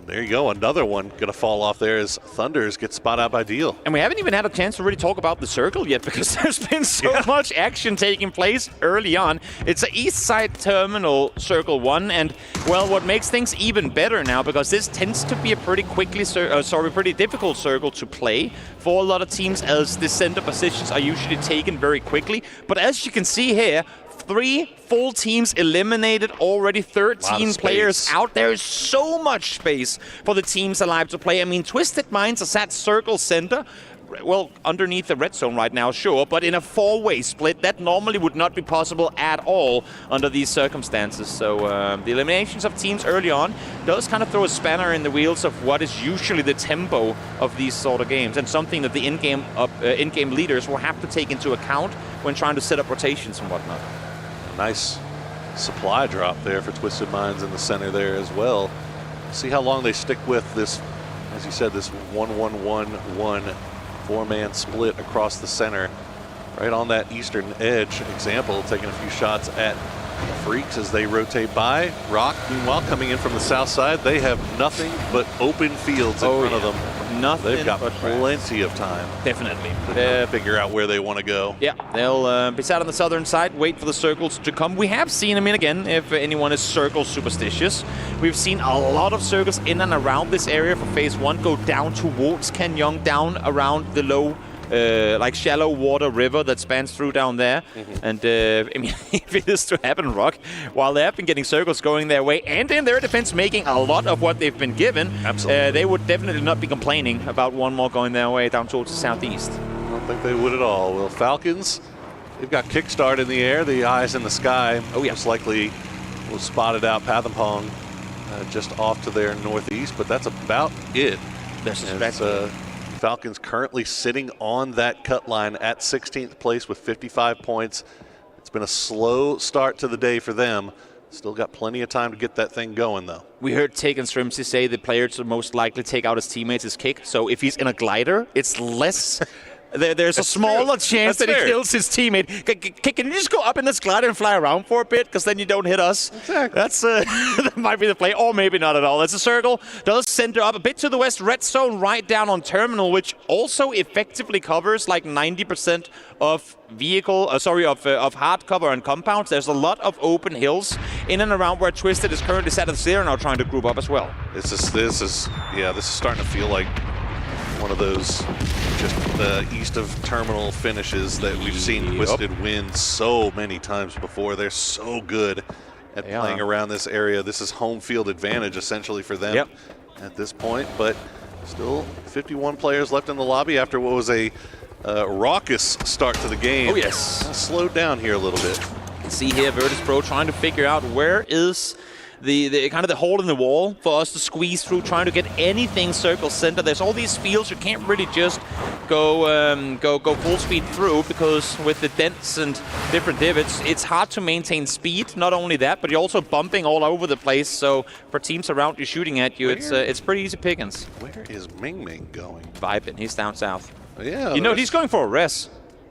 there you go, another one going to fall off there as Thunders get spot out by Deal. And we haven't even had a chance to really talk about the circle yet because there's been so much action taking place early on. It's an East Side Terminal Circle 1, and well, what makes things even better now, because this tends to be a pretty pretty difficult circle to play for a lot of teams, as the center positions are usually taken very quickly. But as you can see here, 3 full teams eliminated already, 13 players out. There is so much space for the teams alive to play. I mean, Twisted Minds are sat circle center, well, underneath the red zone right now, sure, but in a 4-way split, that normally would not be possible at all under these circumstances. So the eliminations of teams early on does kind of throw a spanner in the wheels of what is usually the tempo of these sort of games, and something that the in-game leaders will have to take into account when trying to set up rotations and whatnot. Nice supply drop there for Twisted Minds in the center there as well. See how long they stick with this, as you said, this 1-1-1-1 4-man split across the center. Right on that eastern edge. Example, taking a few shots at Freaks as they rotate by. Rock, meanwhile, coming in from the south side. They have nothing but open fields in front of them. Nothing. They've got plenty of time. Definitely. To figure out where they want to go. Yeah, they'll be sat on the southern side, wait for the circles to come. We have seen, I mean, again, if anyone is circle superstitious, we've seen a lot of circles in and around this area for phase 1 go down towards Kanyong, down around the low, like shallow water river that spans through down there. And I mean, if it is to happen, Rock, while they have been getting circles going their way and in their defense making a lot of what they've been given, they would definitely not be complaining about one more going their way down towards the southeast. I don't think they would at all. Well, Falcons, they've got Kickstart in the air, the eyes in the sky. Most likely will spot it out Pathampong just off to their northeast, but that's about it. Falcons currently sitting on that cut line at 16th place with 55 points. It's been a slow start to the day for them. Still got plenty of time to get that thing going, though. We heard Take and Strimsy say the player to most likely take out his teammates is Kick. So if he's in a glider, it's less... There's a smaller chance that he kills his teammate. Can you just go up in this glider and fly around for a bit? Because then you don't hit us. Exactly. That's that might be the play, or maybe not at all. It's a circle. Does center up a bit to the west. Red zone right down on Terminal, which also effectively covers like 90% of of hard cover and compounds. There's a lot of open hills in and around where Twisted is currently sat as there, now trying to group up as well. This is starting to feel like one of those just east of Terminal finishes that we've seen Twisted win so many times before. They're so good at playing around this area. This is home field advantage essentially for them at this point, but still 51 players left in the lobby after what was a raucous start to the game. Oh yes. Slowed down here a little bit. You can see here Virtus Pro trying to figure out where is the kind of the hole in the wall for us to squeeze through, trying to get anything circle center. There's all these fields you can't really just go full speed through, because with the dents and different divots, it's hard to maintain speed. Not only that, but you're also bumping all over the place. So for teams around you shooting at you, it's pretty easy pickings. Where is Ming Ming going? Vibing. He's down south. Yeah. You know, he's going for a res.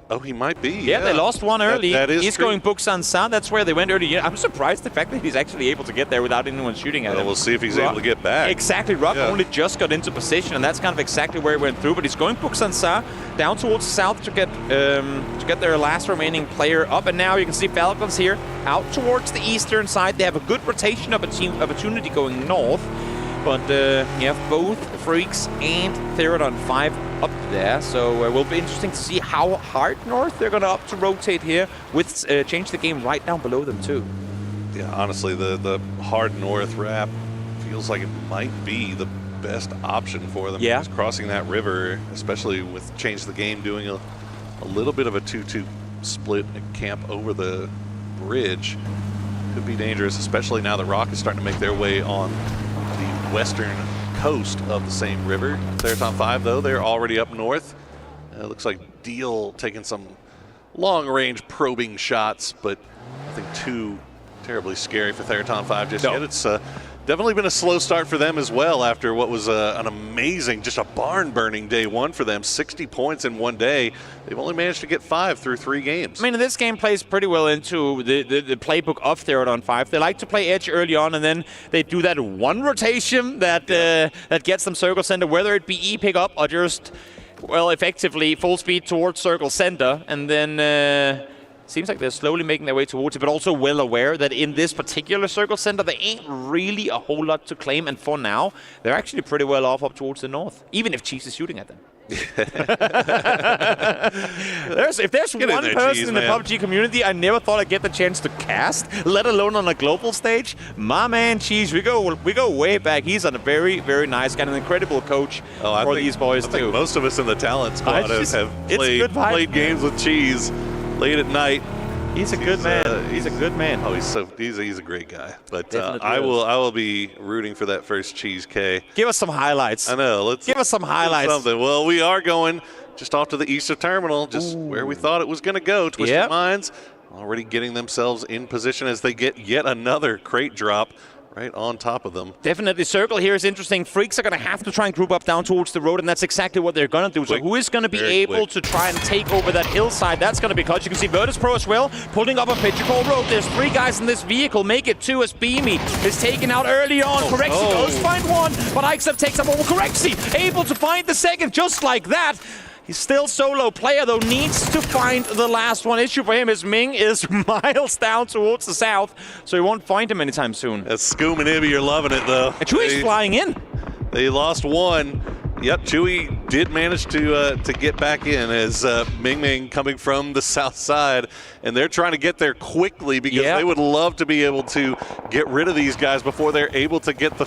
Oh, he might be. Yeah, they lost one early. That is He's true. going Buksan-sa. That's where they went early. I'm surprised the fact that he's actually able to get there without anyone shooting at him. We'll see if he's able to get back. Exactly. Rock only just got into position, and that's kind of exactly where he went through. But he's going Buksan-sa down towards the south to get their last remaining player up. And now you can see Falcons here out towards the eastern side. They have a good rotation opportunity going north. But you have both Freaks and Therodon 5 up there, so it will be interesting to see how hard north they're going to opt to rotate here with change the game right down below them too. Yeah, honestly, the hard north wrap feels like it might be the best option for them. Yeah. Just crossing that river, especially with change the game doing a little bit of a 2-2 split camp over the bridge. Could be dangerous, especially now that Rock is starting to make their way on the western coast of the same river. Theratron 5, though, they're already up north. It looks like Deal taking some long-range probing shots, but nothing too terribly scary for Theratron 5 just yet. It's definitely been a slow start for them as well after what was an amazing, just a barn-burning day one for them. 60 points in one day. They've only managed to get 5 through 3 games. I mean, this game plays pretty well into the playbook of Therodon 5. They like to play edge early on, and then they do that one rotation that that gets them circle center, whether it be E pick up or just, well, effectively full speed towards circle center, and then seems like they're slowly making their way towards it, but also well aware that in this particular circle center, there ain't really a whole lot to claim. And for now, they're actually pretty well off up towards the north, even if Cheese is shooting at them. If there's one person in the PUBG community I never thought I'd get the chance to cast, let alone on a global stage, my man Cheese, we go way back. He's a very, very nice guy, an incredible coach for these boys I think most of us in the talent squad have played games with Cheese late at night. He's a good man. He's a good man. Oh, he's a great guy. But I will be rooting for that first Cheese K. Give us some highlights. I know. Let's give us some highlights. Something. Well, we are going just off to the eastern terminal, just where we thought it was going to go. Twisted Minds already getting themselves in position as they get yet another crate drop right on top of them. Definitely. Circle here is interesting. Freaks are going to have to try and group up down towards the road, and that's exactly what they're going to do. So who is going to be able to try and take over that hillside? That's going to be Clutch. You can see Virtus Pro as well, pulling up a picture call road. There's 3 guys in this vehicle. Make it 2 as Beamy is taken out early on. Corexy does find one, but Ixef takes up over. Corexy able to find the second just like that. He's still solo player, though, needs to find the last one. Issue for him is Ming is miles down towards the south, so he won't find him anytime soon. That's Scoom and Ibby are loving it, though. And Chewy's flying in. They lost one. Yep, Chewy did manage to get back in as Ming Ming coming from the south side, and they're trying to get there quickly because they would love to be able to get rid of these guys before they're able to get the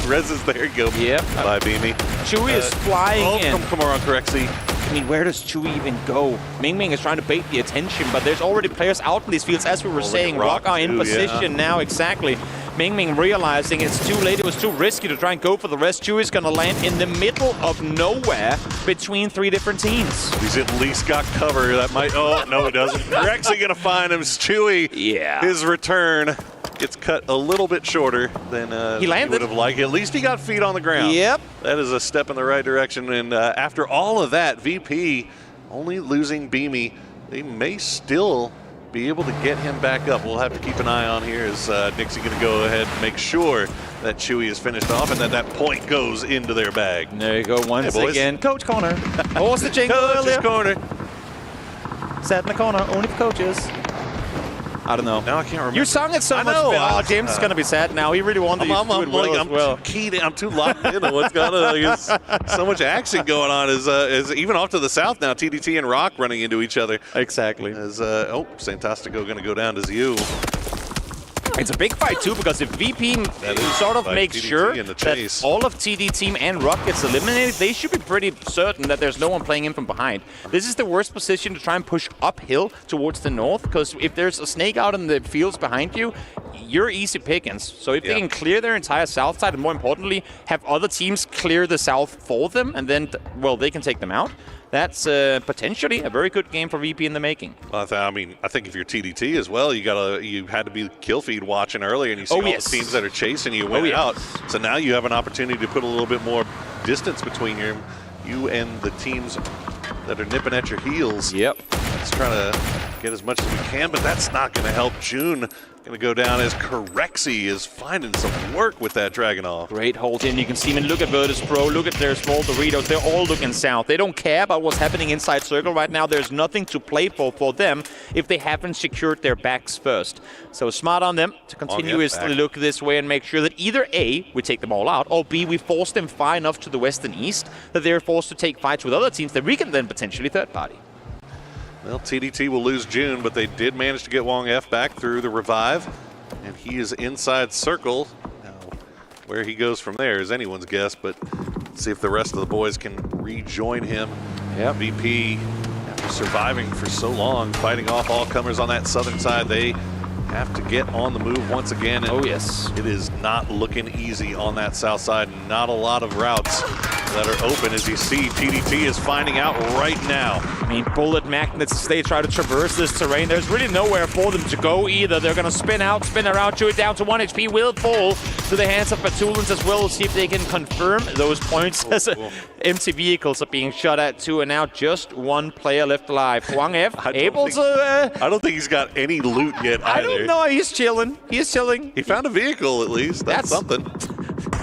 reses. There you go. Yep. Bye, Beamy. Chewy is flying in. Come on, Corexy. I mean, where does Chewy even go? Ming Ming is trying to bait the attention, but there's already players out in these fields, as we were saying. Rock are in position now, exactly. Ming Ming realizing it's too late, it was too risky to try and go for the rest. Chewy's going to land in the middle of nowhere between 3 different teams. He's at least got cover. That might, oh, no, it doesn't. We're actually going to find him. It's Chewy. Yeah. His return gets cut a little bit shorter than he would have liked. At least he got feet on the ground. Yep. That is a step in the right direction. And after all of that, VP only losing Beamy, they may still be able to get him back up. We'll have to keep an eye on here as Nixie going to go ahead and make sure that Chewy is finished off and that point goes into their bag. There you go once again. Coach Corner. What was the jingle Coach's earlier? Corner. Sat in the corner, only for coaches. I don't know. Now I can't remember. You sung it so much. Oh, James is going to be sad now. He really wanted you to do it well as well. Too keyed in. I'm too locked in on what's going on. There's so much action going on. Is even off to the south now. TDT and Rock running into each other. Exactly. As Santastico going to go down to ZU. It's a big fight too, because if VP sort of makes sure that all of TD team and Rock gets eliminated, they should be pretty certain that there's no one playing in from behind. This is the worst position to try and push uphill towards the north, because if there's a snake out in the fields behind you, you're easy pickings. So if they can clear their entire south side, and more importantly, have other teams clear the south for them, and then, well, they can take them out. That's potentially a very good game for VP in the making. Well, I think if you're TDT as well, you had to be kill feed watching earlier, and you see all the teams that are chasing you went out. So now you have an opportunity to put a little bit more distance between you and the teams that are nipping at your heels. Yep. Let's try to get as much as we can, but that's not going to help. June going to go down as Corexi is finding some work with that Dragunov. Great hold in. You can see, I mean, look at Virtus Pro, look at their small Doritos. They're all looking south. They don't care about what's happening inside circle right now. There's nothing to play for them if they haven't secured their backs first. So smart on them to continuously look this way and make sure that either A, we take them all out, or B, we force them far enough to the west and east that they're forced to take fights with other teams that we can then potentially third party. Well, TDT will lose June, but they did manage to get Wong F back through the revive, and he is inside circle. Now, where he goes from there is anyone's guess, but let's see if the rest of the boys can rejoin him. Yeah, VP, after surviving for so long, fighting off all comers on that southern side, they have to get on the move once again. And yes, it is not looking easy on that south side. Not a lot of routes that are open, as you see. TDT is finding out right now. I mean, bullet magnets, they try to traverse this terrain. There's really nowhere for them to go either. They're going to spin out, spin around, chew it down to 1 HP. Will fall to the hands of Batulans as well. See if they can confirm those points as empty vehicles are being shot at too. And now just one player left alive. Wang F able to... I don't think he's got any loot yet either. I don't know. He's chilling. He's chilling. He found a vehicle at least. That's something.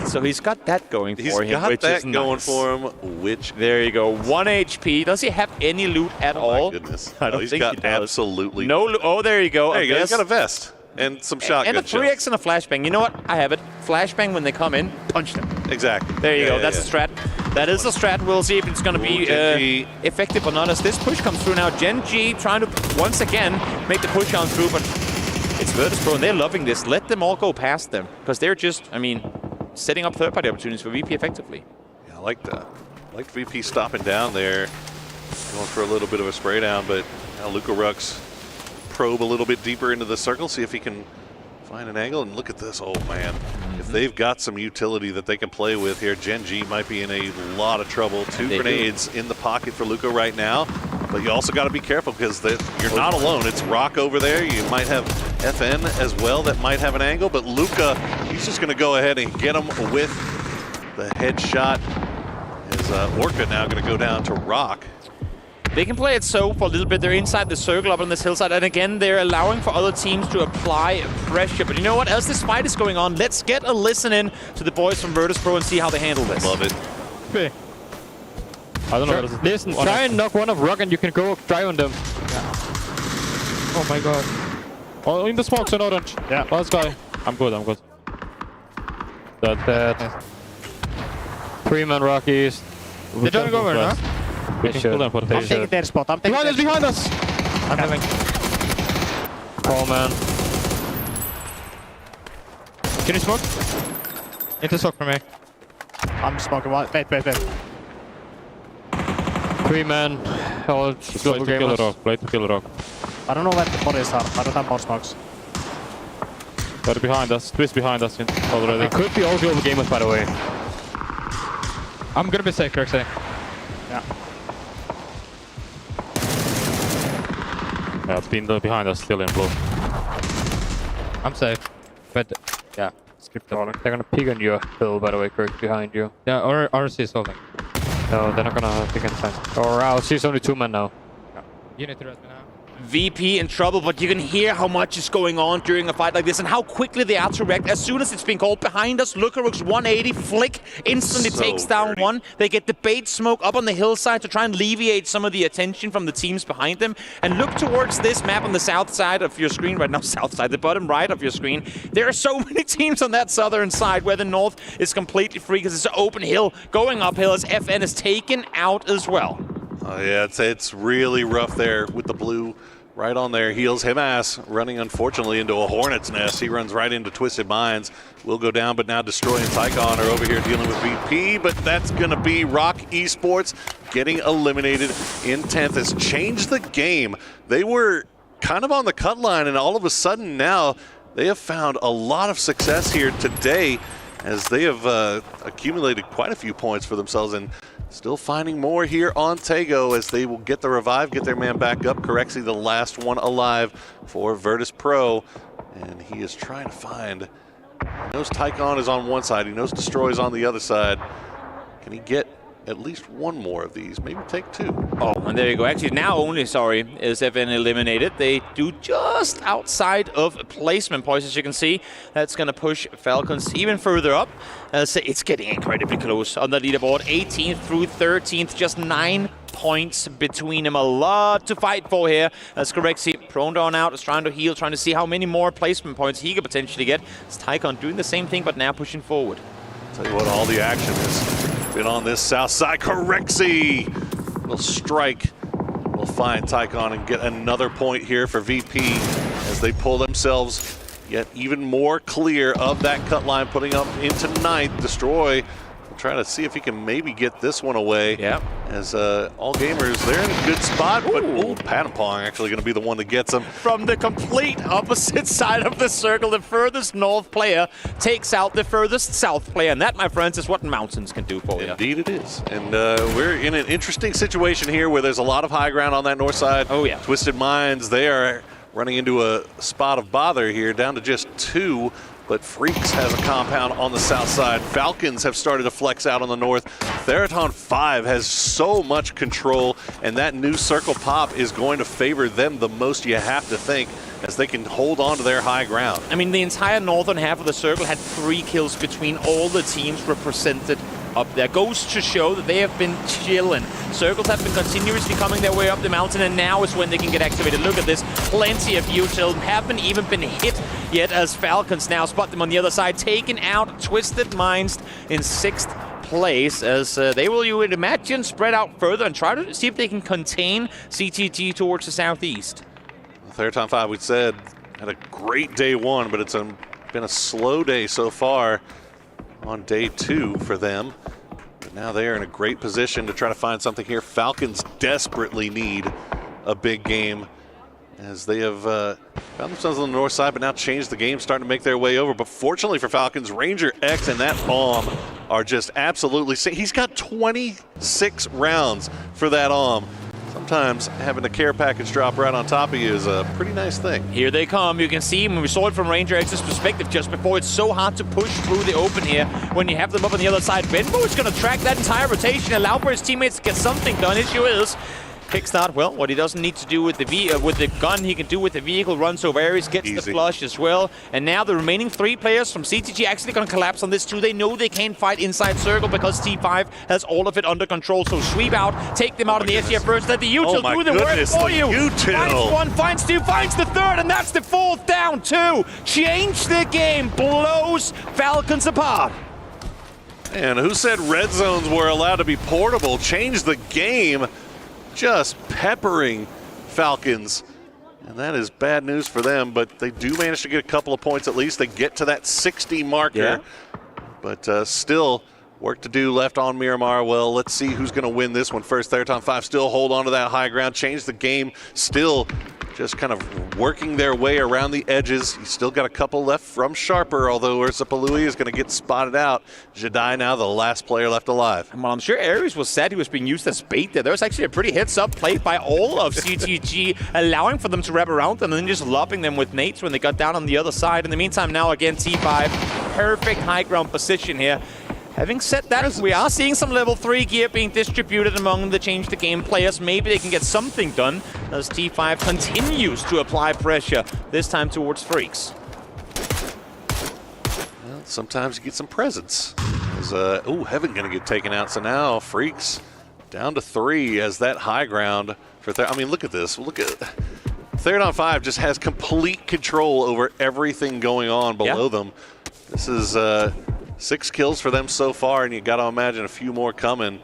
So he's got that going for him, He's got which that is nice. going for him, which... There you go, 1 HP. Does he have any loot at all? Oh my goodness. I don't he's think got he does. absolutely no loot. Oh, there you go. There you go. He's got a vest and some shotgun and a 3x and a flashbang. You know what? I have it. Flashbang when they come in, punch them. Exactly. There you go. That's the strat. That is the strat. We'll see if it's going to be effective or not as this push comes through now. Gen G trying to, once again, make the push on through, but it's Virtus Pro, and they're loving this. Let them all go past them, because they're just, I mean, setting up third-party opportunities for VP effectively. Yeah, I liked VP stopping down there, going for a little bit of a spray down, but now Luka Rux probe a little bit deeper into the circle, see if he can find an angle. And look at this, oh man. If they've got some utility that they can play with here, Gen G might be in a lot of trouble. Two grenades in the pocket for Luka right now, but you also got to be careful because you're not alone. It's Rock over there. You might have FN as well that might have an angle, but Luka, he's just going to go ahead and get him with the headshot. As Orca now going to go down to Rock. They can play it so for a little bit. They're inside the circle up on this hillside, and again, they're allowing for other teams to apply pressure. But you know what? As this fight is going on, let's get a listen in to the boys from Virtus Pro and see how they handle this. Love it. Okay. I don't know. Listen, try and knock one of Rock, and you can go drive on them. Yeah. Oh my god. Oh, in the smokes on orange. Yeah. Last guy. I'm good. I'm good. That. 3-man Rock East. They're trying to go over now. We can pull them for the I'm taking their spot. I'm taking behind us! I'm having. Oh man. Can you smoke? Into smoke for me. I'm smoking. Wait. 3-man. Oh, play to kill Rock. Play to kill Rock. I don't know where the bodies are. I don't have more smokes. They're behind us. Twist behind us already. It could be all global gamers, by the way. I'm gonna be safe, Kirksey. Yeah. Yeah, been behind us, still in blue. I'm safe. But yeah, skip them. They're gonna peek on your hill, by the way, Kirk, behind you. Yeah, or RC is holding. No, they're not gonna peek inside. Or RC is only 2-man now. Yeah. You need to rest me now. VP in trouble, but you can hear how much is going on during a fight like this and how quickly they are to react. As soon as it's being called behind us, Lukaruk's 180 flick instantly takes down one. They get the bait smoke up on the hillside to try and alleviate some of the attention from the teams behind them. And look towards this map on the south side of your screen right now. South side, the bottom right of your screen. There are so many teams on that southern side where the north is completely free because it's an open hill going uphill as FN is taken out as well. Yeah, it's really rough there with the blue right on their heels. Himas running, unfortunately, into a hornet's nest. He runs right into Twisted Minds. Will go down, but now Destroy and Tycon are over here dealing with VP, but that's going to be Rock Esports getting eliminated in 10th. Has changed the game. They were kind of on the cut line, and all of a sudden now they have found a lot of success here today as they have accumulated quite a few points for themselves and still finding more here on Tego as they will get the revive, get their man back up. Corexi, the last one alive for Virtus Pro, and he is trying to find. He knows Tycon is on one side. He knows Destroy is on the other side. Can he get at least one more of these, maybe take 2. Oh, and there you go. Actually, now only, is FN eliminated. They do just outside of placement points, as you can see. That's going to push Falcons even further up. It's getting incredibly close on the leaderboard. 18th through 13th, just 9 points between them. A lot to fight for here. As Corexi prone down out, is trying to heal, trying to see how many more placement points he could potentially get. It's Tycon doing the same thing, but now pushing forward. Tell you what, all the action has been on this south side. Corexi will strike. Will find Tycon and get another point here for VP as they pull themselves yet even more clear of that cut line, putting up into 9th. Destroy trying to see if he can maybe get this one away. Yeah. As all gamers, they're in a good spot, but Patampong actually going to be the one that gets them. From the complete opposite side of the circle, the furthest north player takes out the furthest south player, and that, my friends, is what mountains can do for you. Indeed it is. And we're in an interesting situation here where there's a lot of high ground on that north side. Oh, yeah. Twisted Minds, they are running into a spot of bother here, down to just 2. But Freaks has a compound on the south side. Falcons have started to flex out on the north. Theraton 5 has so much control, and that new circle pop is going to favor them the most, you have to think, as they can hold on to their high ground. I mean, the entire northern half of the circle had 3 kills between all the teams represented up there. Goes to show that they have been chilling. Circles have been continuously coming their way up the mountain, and now is when they can get activated. Look at this. Plenty of util. Haven't even been hit yet as Falcons now spot them on the other side. Taken out Twisted Minds in 6th place as they will, you would imagine, spread out further and try to see if they can contain CTG towards the southeast. Theraton 5, we said, had a great day 1, but it's been a slow day so far on day 2 for them. But now they are in a great position to try to find something here. Falcons desperately need a big game as they have found themselves on the north side, but now changed the game, starting to make their way over. But fortunately for Falcons, Ranger X and that bomb are just absolutely sick. He's got 26 rounds for that Sometimes having a care package drop right on top of you is a pretty nice thing. Here they come. You can see when we saw it from Ranger X's perspective just before. It's so hard to push through the open here when you have them up on the other side. Benbow is going to track that entire rotation, allow for his teammates to get something done. Issue is, Kickstart, well, what he doesn't need to do with the gun, he can do with the vehicle. Runs over areas, gets the flush as well. And now the remaining 3 players from CTG actually going to collapse on this too. They know they can't fight inside circle because T5 has all of it under control. So sweep out, take them out on the SGF first. Let the util do the work for you. Finds 1, finds 2, finds the 3rd, and that's the 4th down 2. Change the game, blows Falcons apart. And who said red zones were allowed to be portable? Change the game. Just peppering Falcons, and that is bad news for them, but they do manage to get a couple of points at least. They get to that 60 marker, but still work to do left on Miramar. Well, let's see who's going to win this one first. Theraton 5 still hold on to that high ground, change the game, still just kind of working their way around the edges. You still got a couple left from Sharper, although Ursapalui is going to get spotted out. Jedi now the last player left alive. Well, I'm sure Ares was sad he was being used as bait there. There was actually a pretty heads-up play by all of CTG, allowing for them to wrap around them and then just lobbing them with nades when they got down on the other side. In the meantime, now again, T5, perfect high ground position here. Having said that, we are seeing some level 3 gear being distributed among the change the game players. Maybe they can get something done as T5 continues to apply pressure, this time towards Freaks. Well, sometimes you get some presents. Heaven gonna get taken out, so now Freaks down to 3 as that high ground for I mean, look at this. Look at Theraton 5 just has complete control over everything going on below them. This is 6 kills for them so far, and you got to imagine a few more coming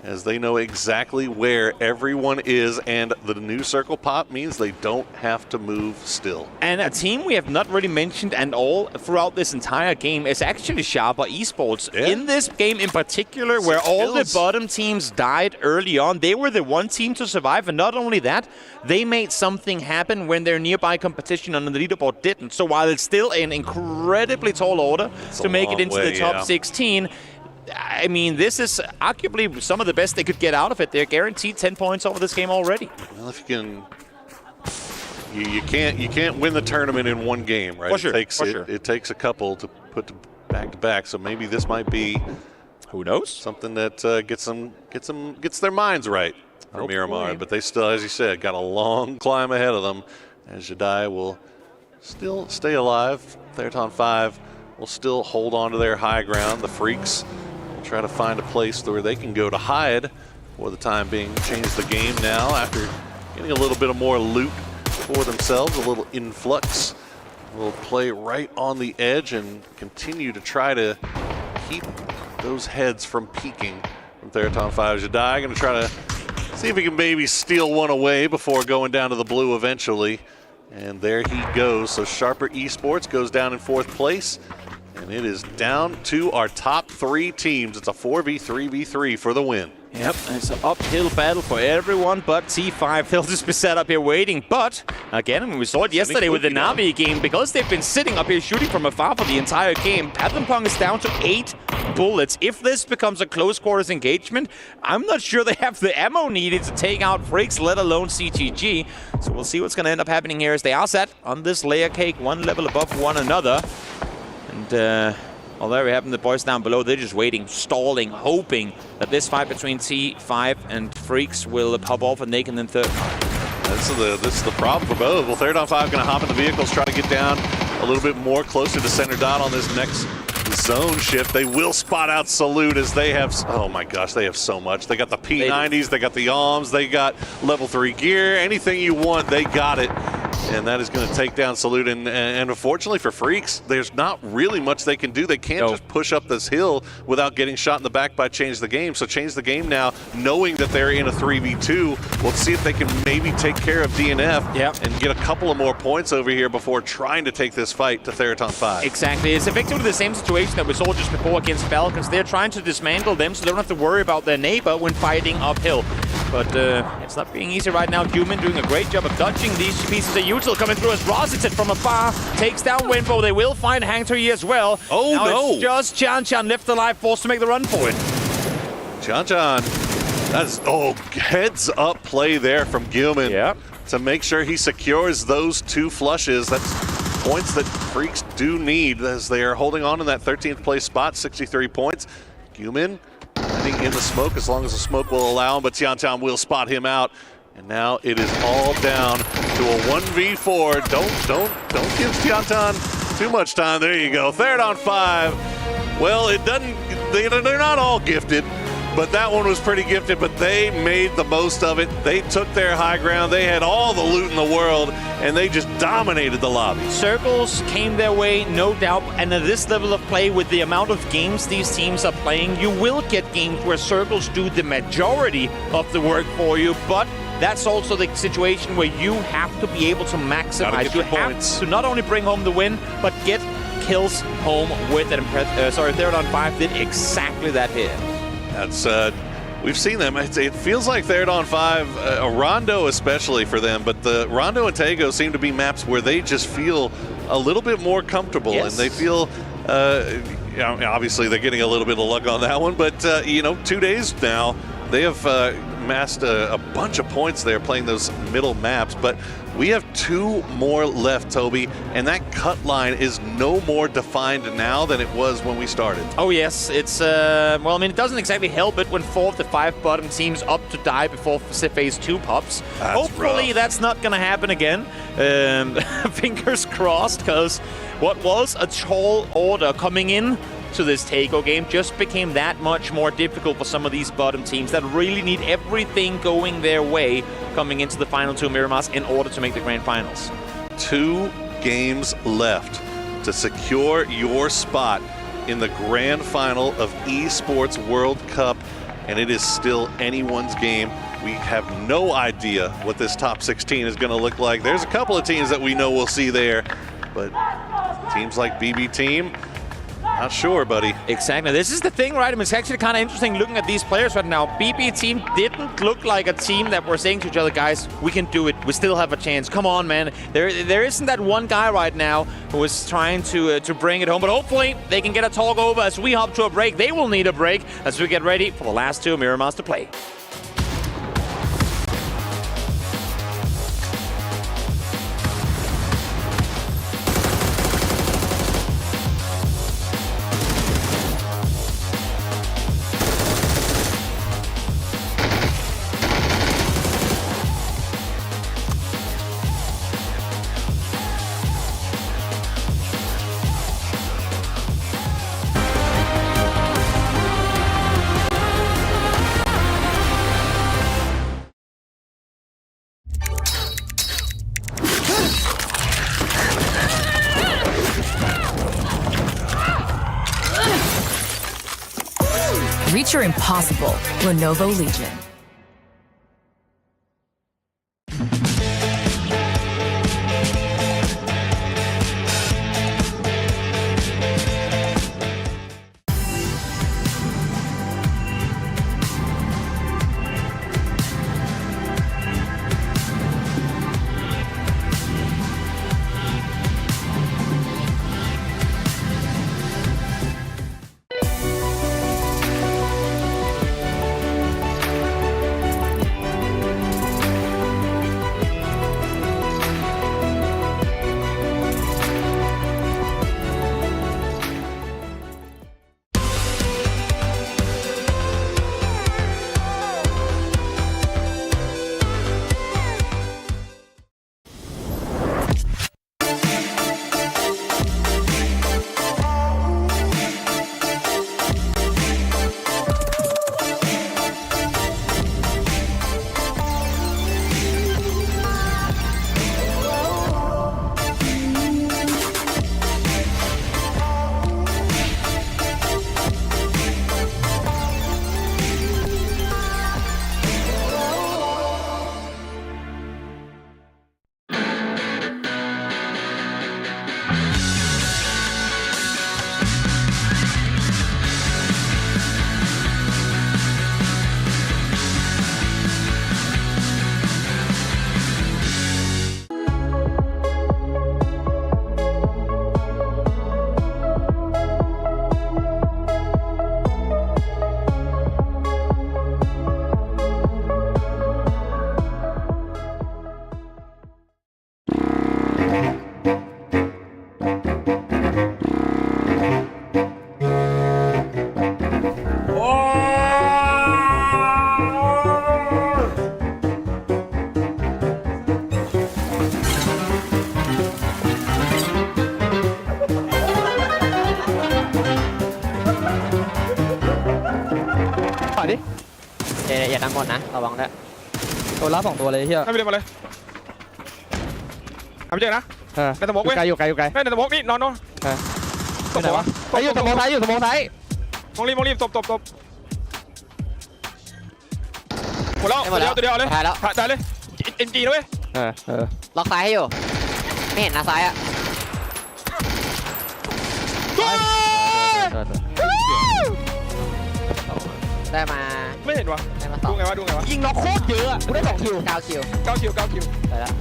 as they know exactly where everyone is, and the new circle pop means they don't have to move still. And a team we have not really mentioned and all throughout this entire game is actually Sharper Esports. In this game in particular, where all the bottom teams died early on, they were the one team to survive, and not only that, they made something happen when their nearby competition on the leaderboard didn't. So while it's still an incredibly tall order to make it into the top 16, I mean, this is arguably some of the best they could get out of it. They're guaranteed 10 points over this game already. Well, if you can, you can't win the tournament in one game, right? For sure, It takes a couple to put back to back. So maybe this might be Who knows? Something that gets their minds right for Miramar. But they still, as you said, got a long climb ahead of them. As Jedi will still stay alive. Theraton 5 will still hold on to their high ground. The Freaks will try to find a place where they can go to hide for the time being. Change the game now after getting a little bit of more loot for themselves, a little influx. Will play right on the edge and continue to try to keep those heads from peaking from Theraton 5. Jedi going to try to see if he can maybe steal one away before going down to the blue eventually. And there he goes. So Sharper Esports goes down in 4th place. And it is down to our top 3 teams. It's a 4v3v3 for the win. Yep, it's an uphill battle for everyone, but T5, they'll just be set up here waiting. But, again, we saw it yesterday with the Na'Vi game, because they've been sitting up here shooting from afar for the entire game. Paddlepong is down to 8 bullets. If this becomes a close quarters engagement, I'm not sure they have the ammo needed to take out Freaks, let alone CTG. So we'll see what's going to end up happening here as they are set on this layer cake, one level above one another. And, although we have the boys down below, they're just waiting, stalling, hoping that this fight between T5 and Freaks will pop off and they can then third. This is the problem for both. Well, Theraton 5 going to hop in the vehicles, try to get down a little bit more closer to center dot on this next zone shift. They will spot out Salute as they have, oh my gosh, they have so much. They got the P90s, they got the ARMs, they got level 3 gear. Anything you want, they got it. And that is going to take down Salute. And unfortunately for Freaks, there's not really much they can do. They can't just push up this hill without getting shot in the back by Change the Game. So Change the Game now, knowing that they're in a 3v2, we'll see if they can maybe take care of DNF and get a couple of more points over here before trying to take this fight to Theraton 5. Exactly. It's effectively the same situation that we saw just before against Falcons. They're trying to dismantle them so they don't have to worry about their neighbor when fighting uphill. But it's not being easy right now. Human doing a great job of dodging these pieces of util coming through as Rosicet from afar takes down Winbo. They will find Hangturi as well. Oh, now no. It's just Chan left alive, forced to make the run for it. Chan, that's, heads up play there from Gilman to make sure he secures those 2 flushes. That's points that Freaks do need as they are holding on in that 13th place spot, 63 points. Gilman in the smoke as long as the smoke will allow him, but Tiantian will spot him out. And now it is all down to a 1v4. Don't give Tiantian too much time. There you go. Theraton 5. Well, they're not all gifted, but that one was pretty gifted, but they made the most of it. They took their high ground. They had all the loot in the world, and they just dominated the lobby. Circles came their way, no doubt, and at this level of play, with the amount of games these teams are playing, you will get games where Circles do the majority of the work for you, but that's also the situation where you have to be able to maximize. You have to not only bring home the win, but get kills home with it. Theraton 5 did exactly that here. That's we've seen them. It feels like Theraton 5, a Rondo especially for them, but the Rondo and Tago seem to be maps where they just feel a little bit more comfortable, and they feel. Obviously, they're getting a little bit of luck on that one, but 2 days now they have amassed a bunch of points there playing those middle maps, but we have 2 more left, Toby, and that cut line is no more defined now than it was when we started. Oh yes, it's well, I mean, it doesn't exactly help it when 4 of the 5 bottom teams up to die before phase 2 pops. Hopefully that's not gonna happen again. Fingers crossed, because what was a tall order coming in to this Tago game just became that much more difficult for some of these bottom teams that really need everything going their way coming into the final 2 Miramars in order to make the grand finals. 2 games left to secure your spot in the grand final of Esports World Cup, and it is still anyone's game. We have no idea what this top 16 is going to look like. There's a couple of teams that we know we'll see there, but teams like BB Team, not sure, buddy. Exactly. This is the thing, right? I mean, it's actually kind of interesting looking at these players right now. BB Team didn't look like a team that were saying to each other, guys, we can do it. We still have a chance. Come on, man. There isn't that one guy right now who is trying to bring it home. But hopefully they can get a talk over as we hop to a break. They will need a break as we get ready for the last 2 Miramars to play. Picture impossible. Lenovo Legion.อย่าดันหมดนะระวังด้วยตัวรับ2ตัวเลยเฮียให้ไปเรียนมาเลยทำเจอนะในสมองเว้ยไกลอยู่ในสมองนี่นอนตบไหนวะอยู่สมองท้ายมองรีบตบหมดแล้วตัวเดียวเลยถ่ายเลยเอ็นจีนะเว้ยล็อกซ้ายให้อยู่ไม่เห็นนะซ้ายอะได้มาไม่เห็นวะดูไงวะยิงน็อกโคตรเยอะกูได้2 คิว9 คิวได้แล้ว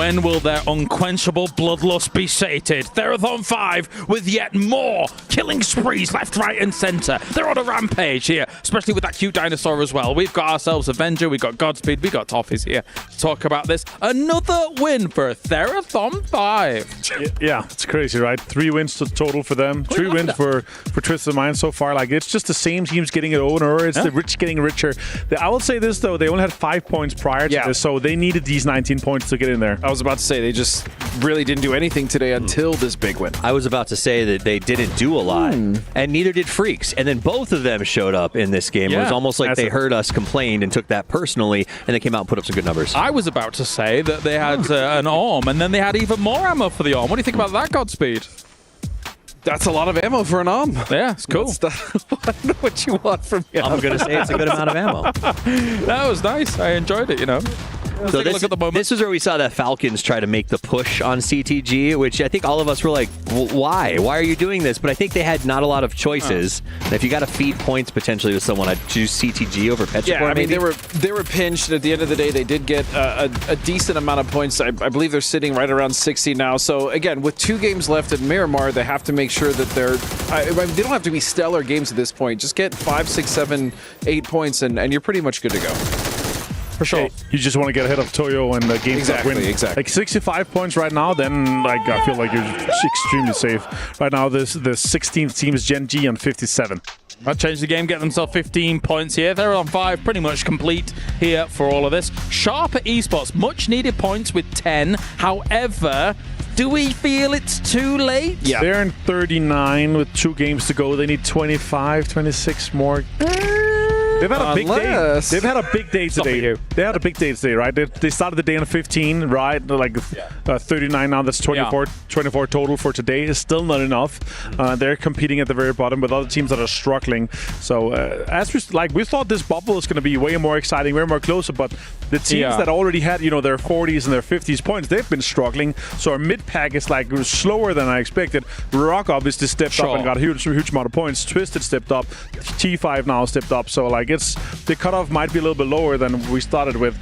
When will their unquenchable bloodlust be sated? Therathon 5 with yet more killing sprees left, right, and center. They're on a rampage here, especially with that cute dinosaur as well. We've got ourselves Avenger, we've got Godspeed, we've got Toffees here to talk about this. Another win for Therathon 5. Yeah, it's crazy, right? 3 wins total for them. 3 wins for Twisted Mind so far. Like, it's just the same teams getting it over. It's the rich getting richer. I will say this, though. They only had 5 points prior to this, so they needed these 19 points to get in there. I was about to say, they just really didn't do anything today until this big win. I was about to say that they didn't do a lot, and neither did Freaks. And then both of them showed up in this game. It was almost like they heard us, complained, and took that personally, and they came out and put up some good numbers. I was about to say that they had an ARM, and then they had even more ammo for the ARM. What do you think about that, Godspeed? That's a lot of ammo for an ARM. Yeah, it's cool. I don't know what you want from me. I'm going to say it's a good amount of ammo. That was nice. I enjoyed it, you know. So this is where we saw that Falcons try to make the push on CTG, which I think all of us were like, why? Why are you doing this? But I think they had not a lot of choices. And if you got to feed points potentially with someone, I'd choose CTG over Petrichor. Yeah, I mean, they were pinched. At the end of the day, they did get a decent amount of points. I believe they're sitting right around 60 now. So again, with 2 games left at Miramar, they have to make sure that they don't have to be stellar games at this point. Just get 5, 6, 7, 8 points, and you're pretty much good to go. For sure. You just want to get ahead of Toyo and the game win. Exactly. Like 65 points right now, then like I feel like you're extremely safe. Right now, the 16th team is Gen G on 57. That changed the game, get themselves 15 points here. They're on 5, pretty much complete here for all of this. Sharp at Esports, much needed points with 10. However, do we feel it's too late? Yeah. They're in 39 with 2 games to go. They need 25, 26 more. They've had a big day. They've had a big day today. They had a big day today, right? They started the day on 15, right? Like 39 now. That's 24 total for today. Is still not enough. They're competing at the very bottom with other teams that are struggling. So as we thought this bubble was going to be way more exciting, way more closer, but the teams that already had their 40s and their 50s points, they've been struggling. So our mid pack is like slower than I expected. Rock obviously stepped up and got a huge amount of points. Twisted stepped up. T5 now stepped up. So like the cutoff might be a little bit lower than we started with.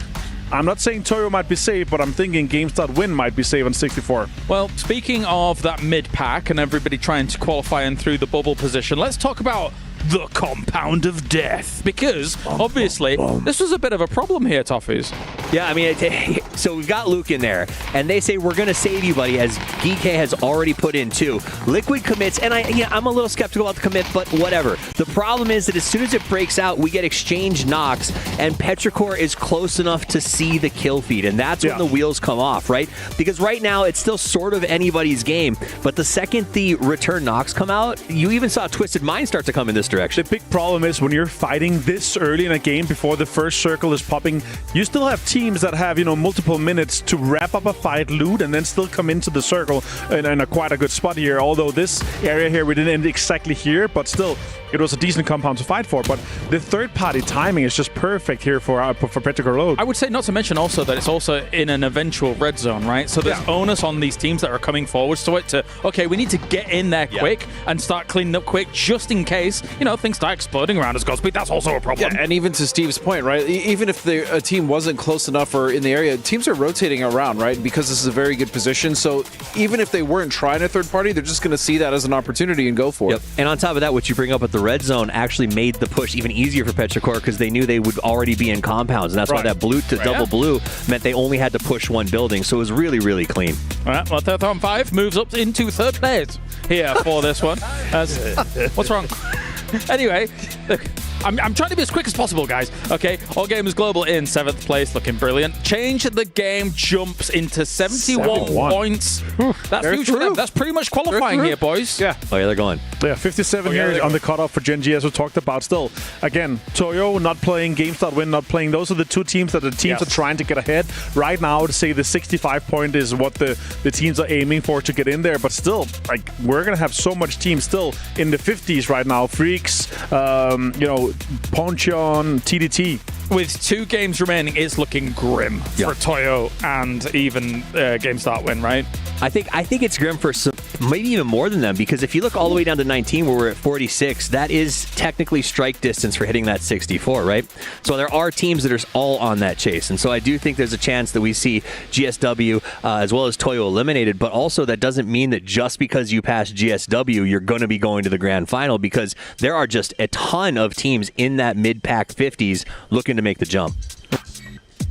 I'm not saying Toyo might be safe, but I'm thinking GameStart-Win might be safe on 64. Well, speaking of that mid-pack and everybody trying to qualify in through the bubble position, let's talk about the Compound of Death, because obviously this was a bit of a problem here, Toffees. Yeah, I mean, so we've got Luke in there, and they say we're going to save you, buddy, as GK has already put in too. Liquid commits, and I'm a little skeptical about the commit, but whatever. The problem is that as soon as it breaks out, we get exchange knocks, and Petrichor is close enough to see the kill feed, and that's when the wheels come off, right? Because right now, it's still sort of anybody's game, but the second the return knocks come out, you even saw Twisted Mind start to come in this direction. The big problem is when you're fighting this early in a game before the first circle is popping, you still have teams that have, multiple minutes to wrap up a fight, loot, and then still come into the circle in quite a good spot here. Although this area here, we didn't end exactly here, but still, it was a decent compound to fight for. But the third-party timing is just perfect here for Petrichor Road. I would say not to mention also that it's also in an eventual red zone, right? So there's onus on these teams that are coming forwards to it to, okay, we need to get in there quick and start cleaning up quick just in case, things start exploding around us, Godspeed. That's also a problem. Yeah, and even to Steve's point, right? Even if a team wasn't close enough or in the area, teams are rotating around, right? Because this is a very good position. So even if they weren't trying a third party, they're just going to see that as an opportunity and go for it. And on top of that, what you bring up at the red zone actually made the push even easier for Petrichor because they knew they would already be in compounds. And that's why that blue to double blue meant they only had to push one building. So it was really, really clean. All right, well, Third 5 moves up into third place here for this one. What's wrong? Anyway, look, I'm trying to be as quick as possible, guys. Okay, All Gamers Global in 7th place, looking brilliant. Change the game jumps into 71 points. That's huge for them. That's pretty much qualifying here, boys. Yeah. Oh, yeah, they're going. Yeah, 57 here on the cutoff for Gen G, as we talked about. Still, again, Toyo not playing, GameStart-Win not playing. Those are the two teams that are trying to get ahead. Right now, to say the 65 point is what the teams are aiming for to get in there. But still, like, we're going to have so much teams still in the 50s right now. Freaks, Ponchon, TDT. With 2 games remaining, it's looking grim for Toyo and even GameStart-Win, right? I think it's grim for some, maybe even more than them, because if you look all the way down to 19 where we're at 46, that is technically strike distance for hitting that 64, right? So there are teams that are all on that chase. And so I do think there's a chance that we see GSW as well as Toyo eliminated, but also that doesn't mean that just because you pass GSW, you're going to be going to the grand final, because there are just a ton of teams in that mid-pack 50s looking to make the jump.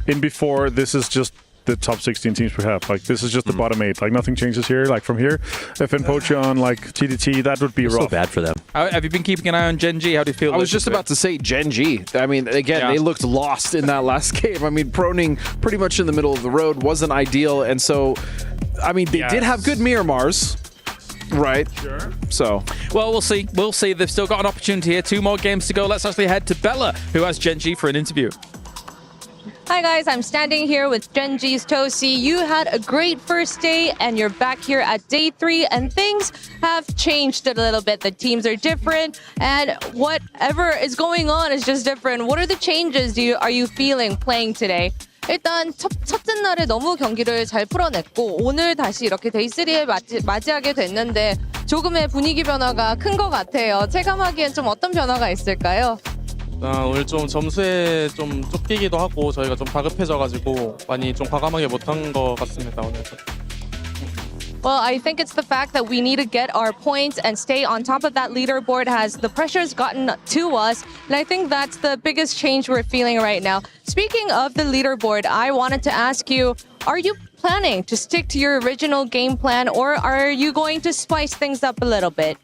In before, this is just the top 16 teams we have. Like, this is just the bottom 8. Like, nothing changes here. Like, from here, FN Pochon, like, TDT, that would be rough. So bad for them. Have you been keeping an eye on Gen G? How do you feel? I was just about to say Gen G. I mean, again, they looked lost in that last game. I mean, proning pretty much in the middle of the road wasn't ideal. And so, I mean, they did have good Miramars. Right. Sure. So, well, we'll see. We'll see. They've still got an opportunity here. 2 more games to go. Let's actually head to Bella, who has Gen G for an interview. Hi guys, I'm standing here with Gen G's Tosi. You had a great first day and you're back here at day 3 and things have changed a little bit. The teams are different and whatever is going on is just different. What are the changes are you feeling playing today? 일단 첫째 날에 너무 경기를 잘 풀어냈고 오늘 다시 이렇게 데이 3에 맞이하게 됐는데 조금의 분위기 변화가 큰 것 같아요. 체감하기엔 좀 어떤 변화가 있을까요? 오늘 좀 점수에 좀 쫓기기도 하고 저희가 좀 다급해져가지고 많이 좀 과감하게 못한 것 같습니다 오늘. Well, I think it's the fact that we need to get our points and stay on top of that leaderboard has the pressure's gotten to us. And I think that's the biggest change we're feeling right now. Speaking of the leaderboard, I wanted to ask you, are you planning to stick to your original game plan or are you going to spice things up a little bit?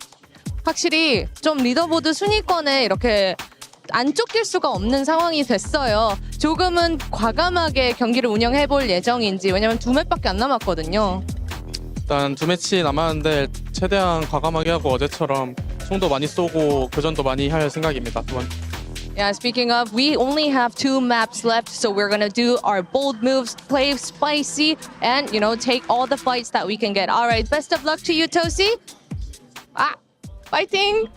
확실히 좀 리더보드 순위권에 이렇게 안 쫓길 수가 없는 상황이 됐어요. 조금은 과감하게 경기를 운영해볼 예정인지, 왜냐면 2맵밖에 안 남았거든요. 일단 2매치 남았는데 최대한 과감하게 하고 어제처럼 총도 많이 쏘고 교전도 많이 할 생각입니다. Yeah, speaking of, we only have 2 maps left, so we're gonna do our bold moves, play spicy, and, you know, take all the fights that we can get. All right, best of luck to you, Tosi. Fighting.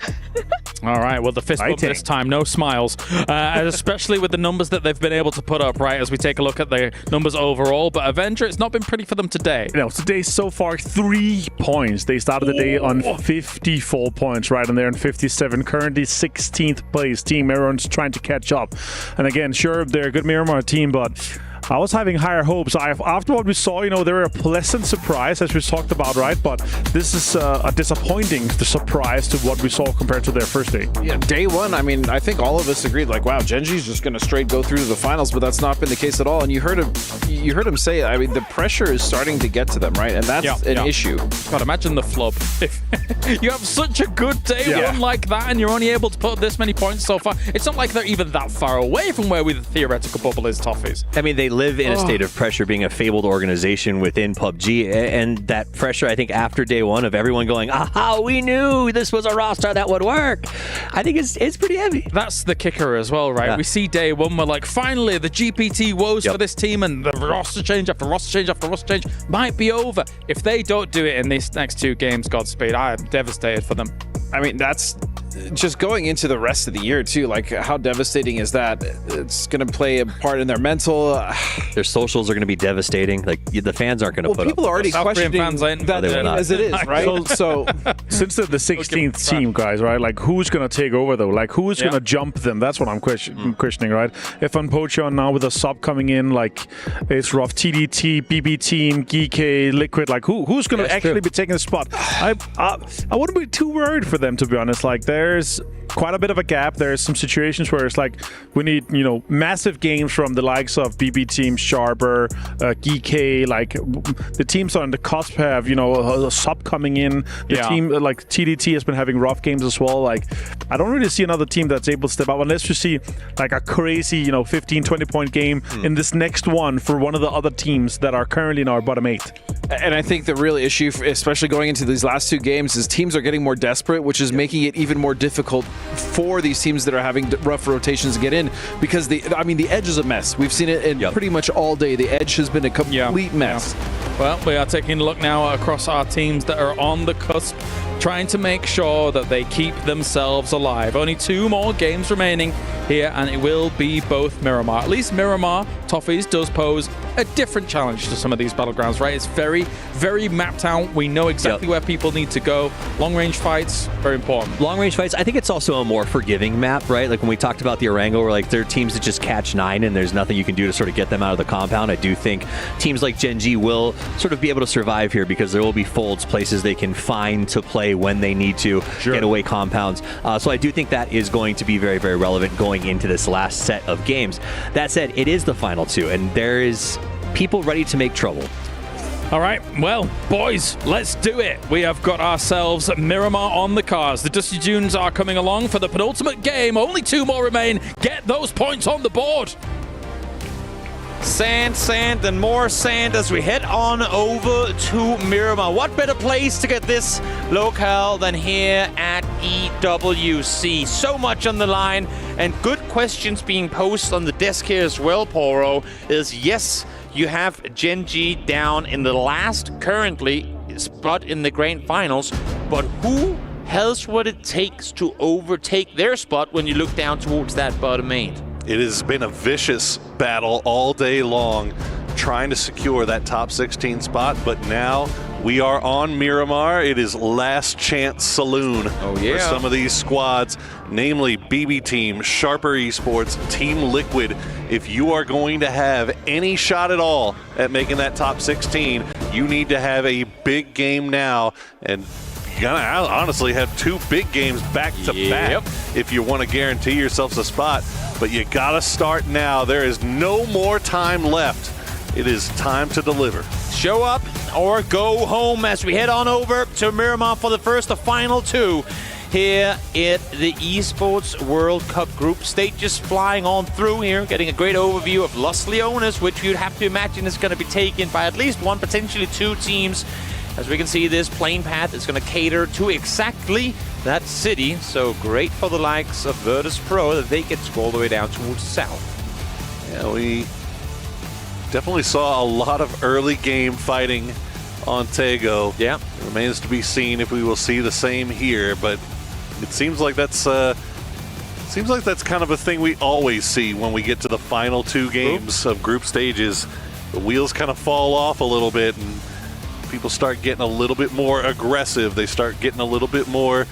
All right, well, the fist bump this time, no smiles, especially with the numbers that they've been able to put up, right, as we take a look at the numbers overall. But Avenger, it's not been pretty for them today. No, today so far 3 points. They started the day on 54 points, right, and they're on 57. Currently 16th place team. Everyone's trying to catch up. And again, sure, they're a good Miramar team, but I was having higher hopes. After what we saw, you know, they were a pleasant surprise, as we talked about, right? But this is a disappointing surprise to what we saw compared to their first day. Yeah, day one, I mean, I think all of us agreed, like, wow, Genji's just going to straight go through to the finals, but that's not been the case at all. And you heard him say, I mean, the pressure is starting to get to them, right? And that's an issue. God, imagine the flub. If you have such a good day one like that, and you're only able to put this many points so far, it's not like they're even that far away from where the theoretical bubble is, Toffees. I mean, they live in a state of pressure, being a fabled organization within PUBG, and that pressure, I think, after day one of everyone going, aha, we knew this was a roster that would work, I think it's pretty heavy. That's the kicker as well, right? Yeah. We see day one, we're like, finally, the GPT woes for this team, and the roster change after roster change after roster change might be over. If they don't do it in these next 2 games, Godspeed, I am devastated for them. I mean, that's just going into the rest of the year too. Like, how devastating is that? It's going to play a part in their mental. Their socials are going to be devastating. Like, the fans aren't going to put people up. are already questioning that as it is, right? So since they're the 16th team, guys, right? Like, who's going to take over though? Like, who's going to jump them? That's what I'm questioning, right? If Pocheon now with a sub coming in, like, it's rough. TDT, BB Team, GK, Liquid. Like, who's going to actually be taking the spot? I wouldn't be too worried for them, to be honest. Like, there's quite a bit of a gap. There's some situations where it's like we need, you know, massive games from the likes of BB Team, Sharper, GK. Like, the teams on the cusp have, you know, a sub coming in. The team like TDT has been having rough games as well. Like, I don't really see another team that's able to step up unless you see like a crazy, you know, 15-20 point game in this next one for one of the other teams that are currently in our bottom 8. And I think the real issue, especially going into these last 2 games, is teams are getting more desperate, which is making it even more difficult for these teams that are having rough rotations to get in, because the edge is a mess. We've seen it in pretty much all day. The edge has been a complete mess. Well, we are taking a look now across our teams that are on the cusp, trying to make sure that they keep themselves alive. Only 2 more games remaining here, and it will be both Miramar. At least Miramar, Toffees, does pose a different challenge to some of these battlegrounds, right? It's very, very mapped out. We know exactly where people need to go. Long-range fights, very important. Long-range fights, I think it's also a more forgiving map, right? Like when we talked about the Orango, where like there are teams that just catch 9 and there's nothing you can do to sort of get them out of the compound. I do think teams like Gen.G will sort of be able to survive here because there will be folds, places they can find to play when they need to get away compounds. So I do think that is going to be very, very relevant going into this last set of games. That said, it is the final 2, and there is people ready to make trouble. All right, well, boys, let's do it. We have got ourselves Miramar on the cards. The Dusty Dunes are coming along for the penultimate game. Only 2 more remain. Get those points on the board. Sand, sand, and more sand as we head on over to Miramar. What better place to get this locale than here at EWC? So much on the line, and good questions being posed on the desk here as well, Poro, is yes, you have Gen.G down in the last currently spot in the grand finals, but who has what it takes to overtake their spot when you look down towards that bottom 8? It has been a vicious battle all day long trying to secure that top 16 spot, but now we are on Miramar. It is last chance saloon for some of these squads, namely BB Team, Sharper Esports, Team Liquid. If you are going to have any shot at all at making that top 16, you need to have a big game now, and you gotta honestly have 2 big games back to back if you want to guarantee yourselves a spot. But you gotta start now. There is no more time left. It is time to deliver. Show up or go home as we head on over to Miramar for the first of final 2 here at the Esports World Cup group stage. Just flying on through here, getting a great overview of Los Leones, which you'd have to imagine is going to be taken by at least 1, potentially 2 teams As we can see, this plane path is going to cater to exactly that city. So great for the likes of Virtus Pro that they get to go all the way down towards the south. Yeah, we definitely saw a lot of early game fighting on Tego. Yeah. It remains to be seen if we will see the same here, but it seems like that's kind of a thing we always see when we get to the final 2 games of group stages. The wheels kind of fall off a little bit and people start getting a little bit more aggressive. They start getting a little bit more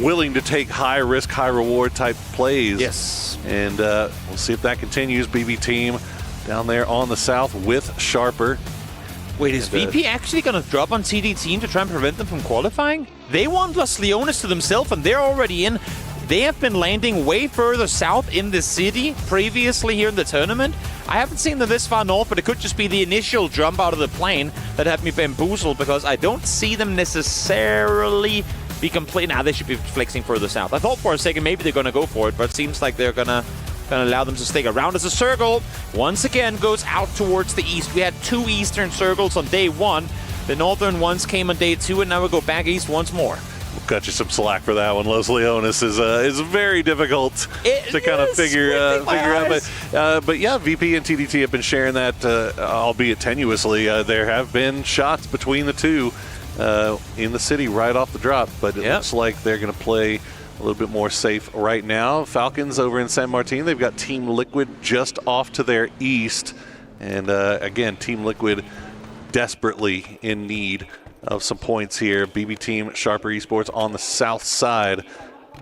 willing to take high risk, high reward type plays. Yes. And we'll see if that continues. BB team down there on the south with Sharper. Wait, is VP actually going to drop on TD team to try and prevent them from qualifying? They want Las Leones to themselves, and they're already in. They have been landing way further south in the city previously here in the tournament. I haven't seen them this far north, but it could just be the initial jump out of the plane that had me bamboozled, because I don't see them necessarily be complete. Now, they should be flexing further south. I thought for a second maybe they're going to go for it, but it seems like they're going to allow them to stick around. As a circle once again goes out towards the east. We had 2 eastern circles on day 1. The northern ones came on day 2, and now we go back east once more. We'll cut you some slack for that one. Los Leones is very difficult to kind of figure out. But yeah, VP and TDT have been sharing that, albeit tenuously. There have been shots between the 2 in the city right off the drop, but it looks like they're going to play a little bit more safe right now. Falcons over in San Martin, they've got Team Liquid just off to their east. And again, Team Liquid desperately in need of some points here. BB team, Sharper Esports on the south side.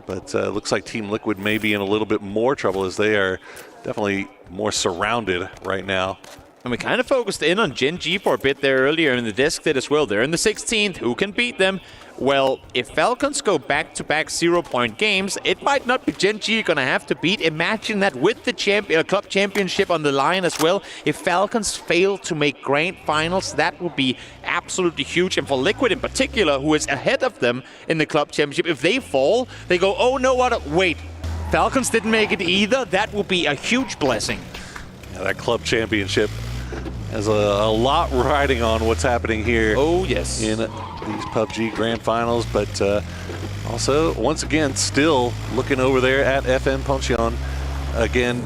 But looks like Team Liquid may be in a little bit more trouble, as they are definitely more surrounded right now. And we kind of focused in on Gen G for a bit there earlier, and the desk did as well. They're in the 16th. Who can beat them? Well, if Falcons go back-to-back 0-point games, it might not be Gen G you're going to have to beat. Imagine that with the club championship on the line as well. If Falcons fail to make grand finals, that would be absolutely huge. And for Liquid in particular, who is ahead of them in the club championship, if they fall, they go, oh, no, what? Wait, Falcons didn't make it either. That would be a huge blessing. Yeah, that club championship has a lot riding on what's happening here. Oh, yes. In these PUBG Grand Finals, but also, once again, still looking over there at FN Poncheon. Again,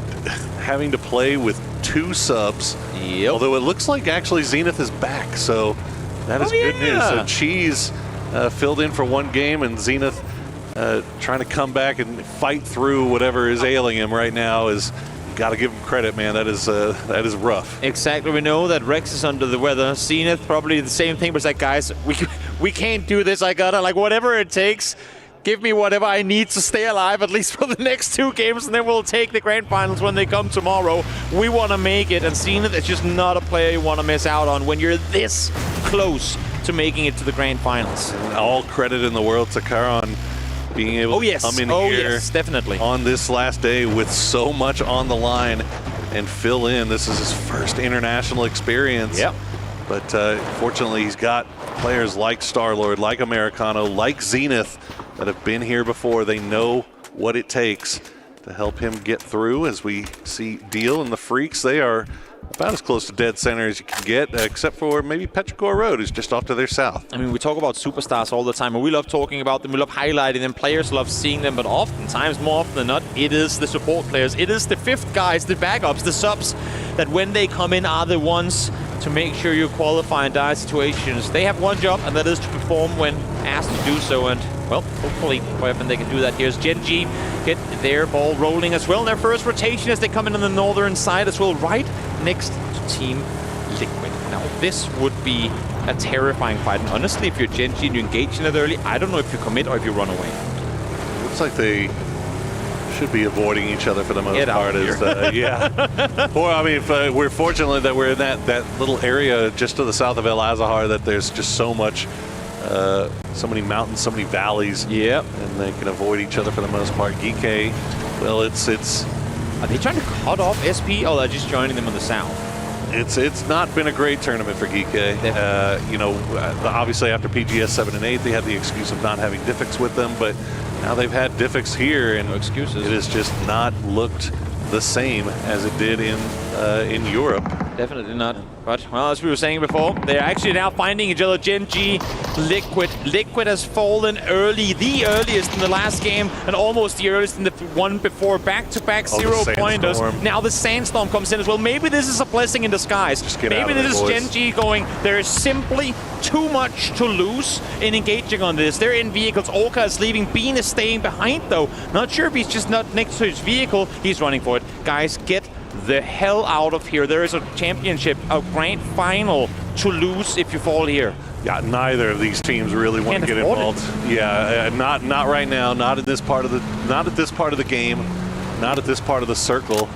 having to play with 2 subs. Yep. Although it looks like actually Zenith is back, so that is good news. So Cheese filled in for 1 game, and Zenith trying to come back and fight through whatever is ailing him right now is. Got to give him credit, man. That is rough. Exactly. We know that Rex is under the weather. Zenith probably the same thing, but it's like, guys, we can't do this. I gotta, like, whatever it takes, give me whatever I need to stay alive, at least for the next 2 games, and then we'll take the grand finals when they come tomorrow. We want to make it, and Zenith is just not a player you want to miss out on when you're this close to making it to the grand finals. And all credit in the world to Karan being able to come in here definitely on this last day with so much on the line and fill in. This is his first international experience. Yep. But fortunately, he's got players like Starlord, like Americano, like Zenith that have been here before. They know what it takes to help him get through. As we see Deal and the Freaks, they are about as close to dead center as you can get, except for maybe Petrichor Road, who's just off to their south. I mean, we talk about superstars all the time, and we love talking about them, we love highlighting them, players love seeing them, but oftentimes, more often than not, it is the support players. It is the 5th guys, the backups, the subs, that when they come in are the ones to make sure you qualify in dire situations. They have one job, and that is to perform when asked to do so, and, well, hopefully, however they can do that. Here's Gen G, get their ball rolling as well. Their first rotation as they come in on the northern side as well, right next to Team Liquid. Now, this would be a terrifying fight, and honestly, if you're Gen G and you engage in it early, I don't know if you commit or if you run away. Looks like they should be avoiding each other for the most part. Yeah. Or, I mean, we're fortunate that we're in that little area just to the south of El Azahar, that there's just so much, so many mountains, so many valleys. Yep. And they can avoid each other for the most part. Geekay, well, it's. Are they trying to cut off SP, or are they just joining them on the south? It's not been a great tournament for Geekay. You know, obviously after PGS 7 and 8, they had the excuse of not having Diffix with them, but now they've had Diffix here, and no excuses. It has just not looked the same as it did in Europe. Definitely not. But, well, as we were saying before, they're actually now finding each other. Gen G, Liquid. Liquid has fallen early, the earliest in the last game, and almost the earliest in the one before. Back-to-back 0-pointers. Now the Sandstorm comes in as well. Maybe this is a blessing in disguise. Maybe this is Gen G going, there is simply too much to lose in engaging on this. They're in vehicles. Orca is leaving. Bean is staying behind, though. Not sure if he's just not next to his vehicle. He's running for it. Guys, get the hell out of here. There is a championship, a grand final to lose if you fall here. Yeah, neither of these teams really want to get involved. Yeah, not right now. Not at this part of the game. Not at this part of the circle.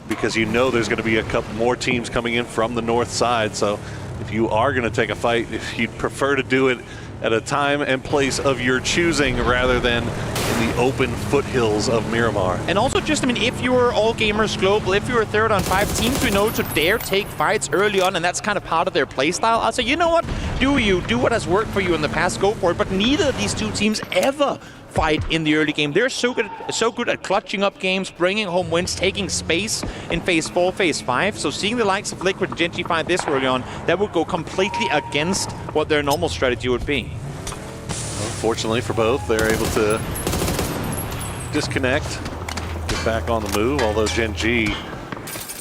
Because you know there's going to be a couple more teams coming in from the north side. So if you are going to take a fight, if you'd prefer to do it at a time and place of your choosing rather than in the open foothills of Miramar. And also just, I mean, if you were All Gamers Global, if you were 3rd on 5, teams we know to dare take fights early on, and that's kind of part of their playstyle. I'll say, you know what? Do what has worked for you in the past, go for it. But neither of these two teams ever fight in the early game. They're so good at clutching up games, bringing home wins, taking space in Phase 4, Phase 5. So seeing the likes of Liquid and Gen G fight this early on, that would go completely against what their normal strategy would be. Fortunately for both, they're able to disconnect, get back on the move, although Gen G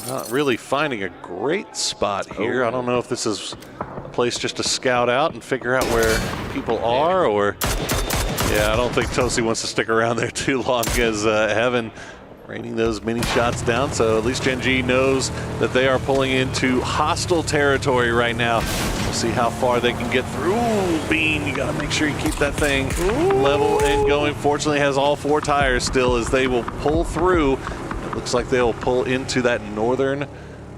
not really finding a great spot here. I don't know if this is a place just to scout out and figure out where people are, or yeah, I don't think Tosi wants to stick around there too long as Heaven raining those mini shots down. So at least Gen G knows that they are pulling into hostile territory right now. We'll see how far they can get through. Bean, you gotta make sure you keep that thing level and going. Fortunately has all 4 tires still as they will pull through. It looks like they'll pull into that northern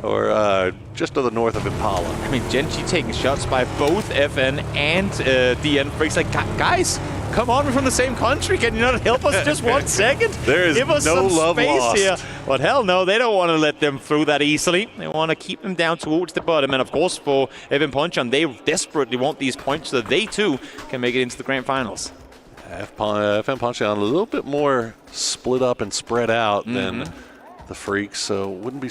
or just to the north of Impala. I mean, Gen G taking shots by both FN and DN Freaks. Like, guys, come on, we're from the same country. Can you not help us just 1 second? There is Give us no some love space lost here. But hell no, they don't want to let them through that easily. They want to keep them down towards the bottom. And of course, for Evan Ponchon, they desperately want these points so that they too can make it into the grand finals. FM Ponchon a little bit more split up and spread out than the Freaks, so wouldn't be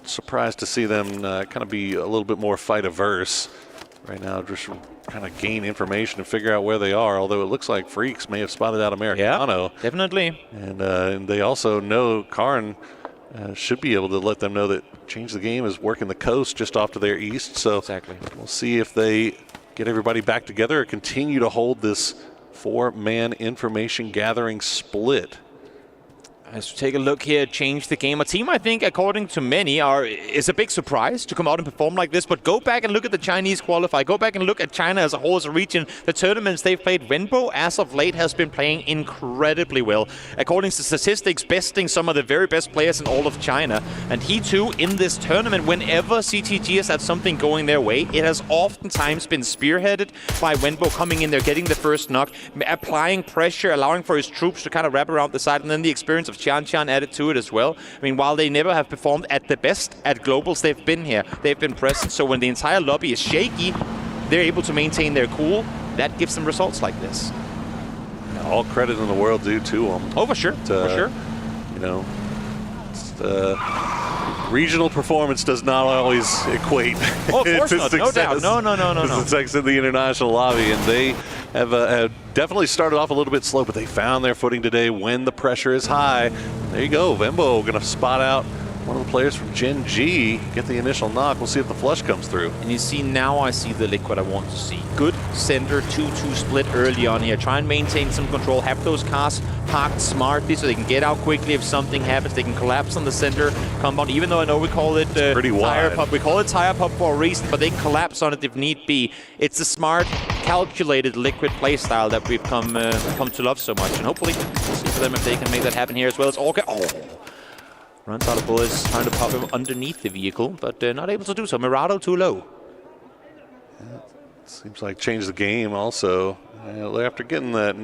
surprised to see them kind of be a little bit more fight averse right now, just kind of gain information and figure out where they are, although it looks like Freaks may have spotted out Americano. Yeah, definitely. And they also know Karn should be able to let them know that Change the Game is working the coast just off to their east, so exactly. We'll see if they get everybody back together or continue to hold this 4-man information gathering split. As we take a look here, Change the Game. A team, I think, according to many, is a big surprise to come out and perform like this. But go back and look at the Chinese qualify. Go back and look at China as a whole, as a region. The tournaments they've played, Wenbo, as of late, has been playing incredibly well. According to statistics, besting some of the very best players in all of China. And he, too, in this tournament, whenever CTG has had something going their way, it has oftentimes been spearheaded by Wenbo coming in there, getting the first knock, applying pressure, allowing for his troops to kind of wrap around the side, and then the experience of Chan added to it as well. I mean, while they never have performed at the best at globals, they've been here. They've been present. So when the entire lobby is shaky, they're able to maintain their cool. That gives them results like this. All credit in the world due to them. Oh, for sure. For sure. You know, regional performance does not always equate. Oh, of course not. No doubt. No. The success in the international lobby, and they have definitely started off a little bit slow, but they found their footing today when the pressure is high. There you go. Vembo going to spot out one of the players from Gen G, get the initial knock. We'll see if the flush comes through. And you see, now I see the Liquid I want to see. Good center 2-2 split early on here. Try and maintain some control. Have those cars parked smartly so they can get out quickly if something happens. They can collapse on the center compound, even though I know we call it pretty tire wide. pump. We call it tire pump for a reason, but they can collapse on it if need be. It's a smart, calculated Liquid playstyle that we've come to love so much. And hopefully, we'll see for them if they can make that happen here as well as Orca. Runs out of bullets, trying to pop him underneath the vehicle, but not able to do so. Mirado too low. Yeah, seems like Change the Game also. After getting that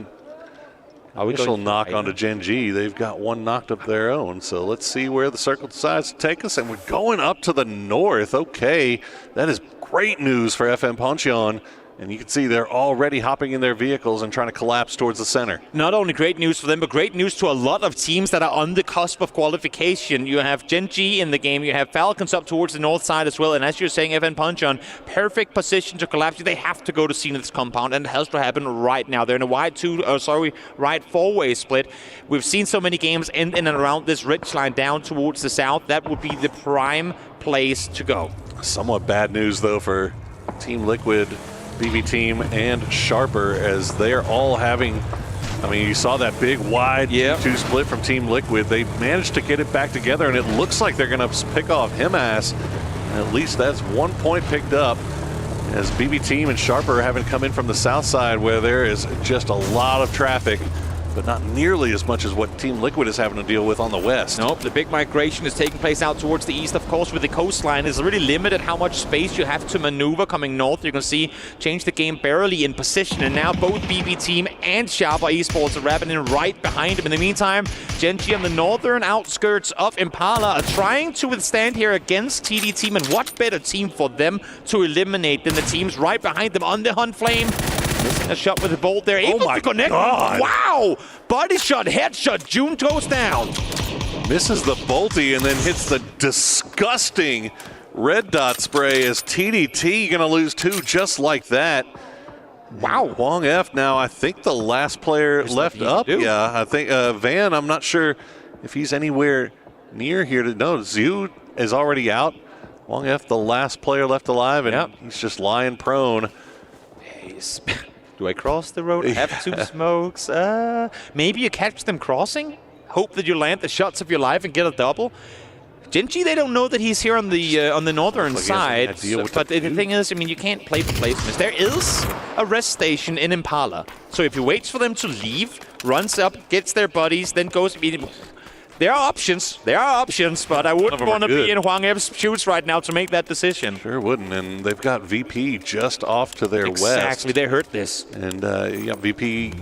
initial knock onto Gen G, they've got one knocked of their own. So let's see where the circle decides to take us. And we're going up to the north. Okay, that is great news for FM Ponchon. And you can see they're already hopping in their vehicles and trying to collapse towards the center. Not only great news for them, but great news to a lot of teams that are on the cusp of qualification. You have Gen.G in the game, you have Falcons up towards the north side as well, and as you're saying, FN Puncheon, perfect position to collapse. They have to go to Zenith's compound, and it has to happen right now. They're in a right four-way split. We've seen so many games in and around this ridge line down towards the south. That would be the prime place to go. Somewhat bad news, though, for Team Liquid, BB Team, and Sharper, as they're all having, I mean, you saw that big wide 2 split from Team Liquid. They managed to get it back together, and it looks like they're going to pick off Himas. At least that's 1 point picked up, as BB Team and Sharper haven't come in from the south side, where there is just a lot of traffic, but not nearly as much as what Team Liquid is having to deal with on the west. Nope, the big migration is taking place out towards the east, of course, with the coastline. It's really limited how much space you have to maneuver coming north. You can see Change the Game barely in position, and now both BB Team and Sharper Esports are wrapping in right behind him. In the meantime, Gen.G on the northern outskirts of Impala are trying to withstand here against TD Team, and what better team for them to eliminate than the teams right behind them on the Hunt Flame. Missing a shot with the bolt there, able to connect. God. Wow! Body shot, headshot, June goes down. Misses the bolty and then hits the disgusting red dot spray, as TDT going to lose 2 just like that. Wow. Huang F now, I think the last player left up. Yeah, I think Van, I'm not sure if he's anywhere near here. No, Zhu is already out. Huang F, the last player left alive, and he's just lying prone. Do I cross the road? Have 2 smokes? Maybe you catch them crossing? Hope that you land the shots of your life and get a double? Gen.G, they don't know that he's here on the northern side. But the thing is, I mean, you can't play the placements. There is a rest station in Impala. So if he waits for them to leave, runs up, gets their buddies, then goes immediately. There are options, but I wouldn't want to be in Huang F's shoes right now to make that decision. Sure wouldn't, and they've got VP just off to their west. Exactly, they hurt this. And VP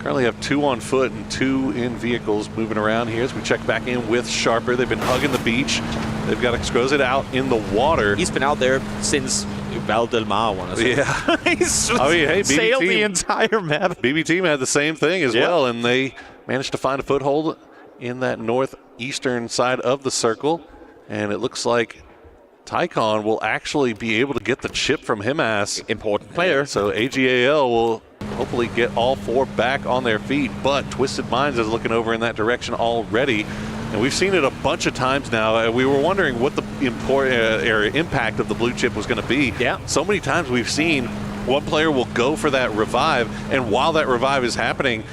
currently have 2 on foot and 2 in vehicles moving around here as we check back in with Sharper. They've been hugging the beach. They've got Exquisite out in the water. He's been out there since Val Del Mar, I want to say. Yeah. He's sailed the entire map. BB Team had the same thing as well, and they managed to find a foothold in that northeastern side of the circle, and it looks like Tycon will actually be able to get the chip from Himas. Important player. So AGAL will hopefully get all 4 back on their feet, but Twisted Minds is looking over in that direction already, and we've seen it a bunch of times now. We were wondering what the impact of the blue chip was going to be. Yeah. So many times we've seen one player will go for that revive, and while that revive is happening,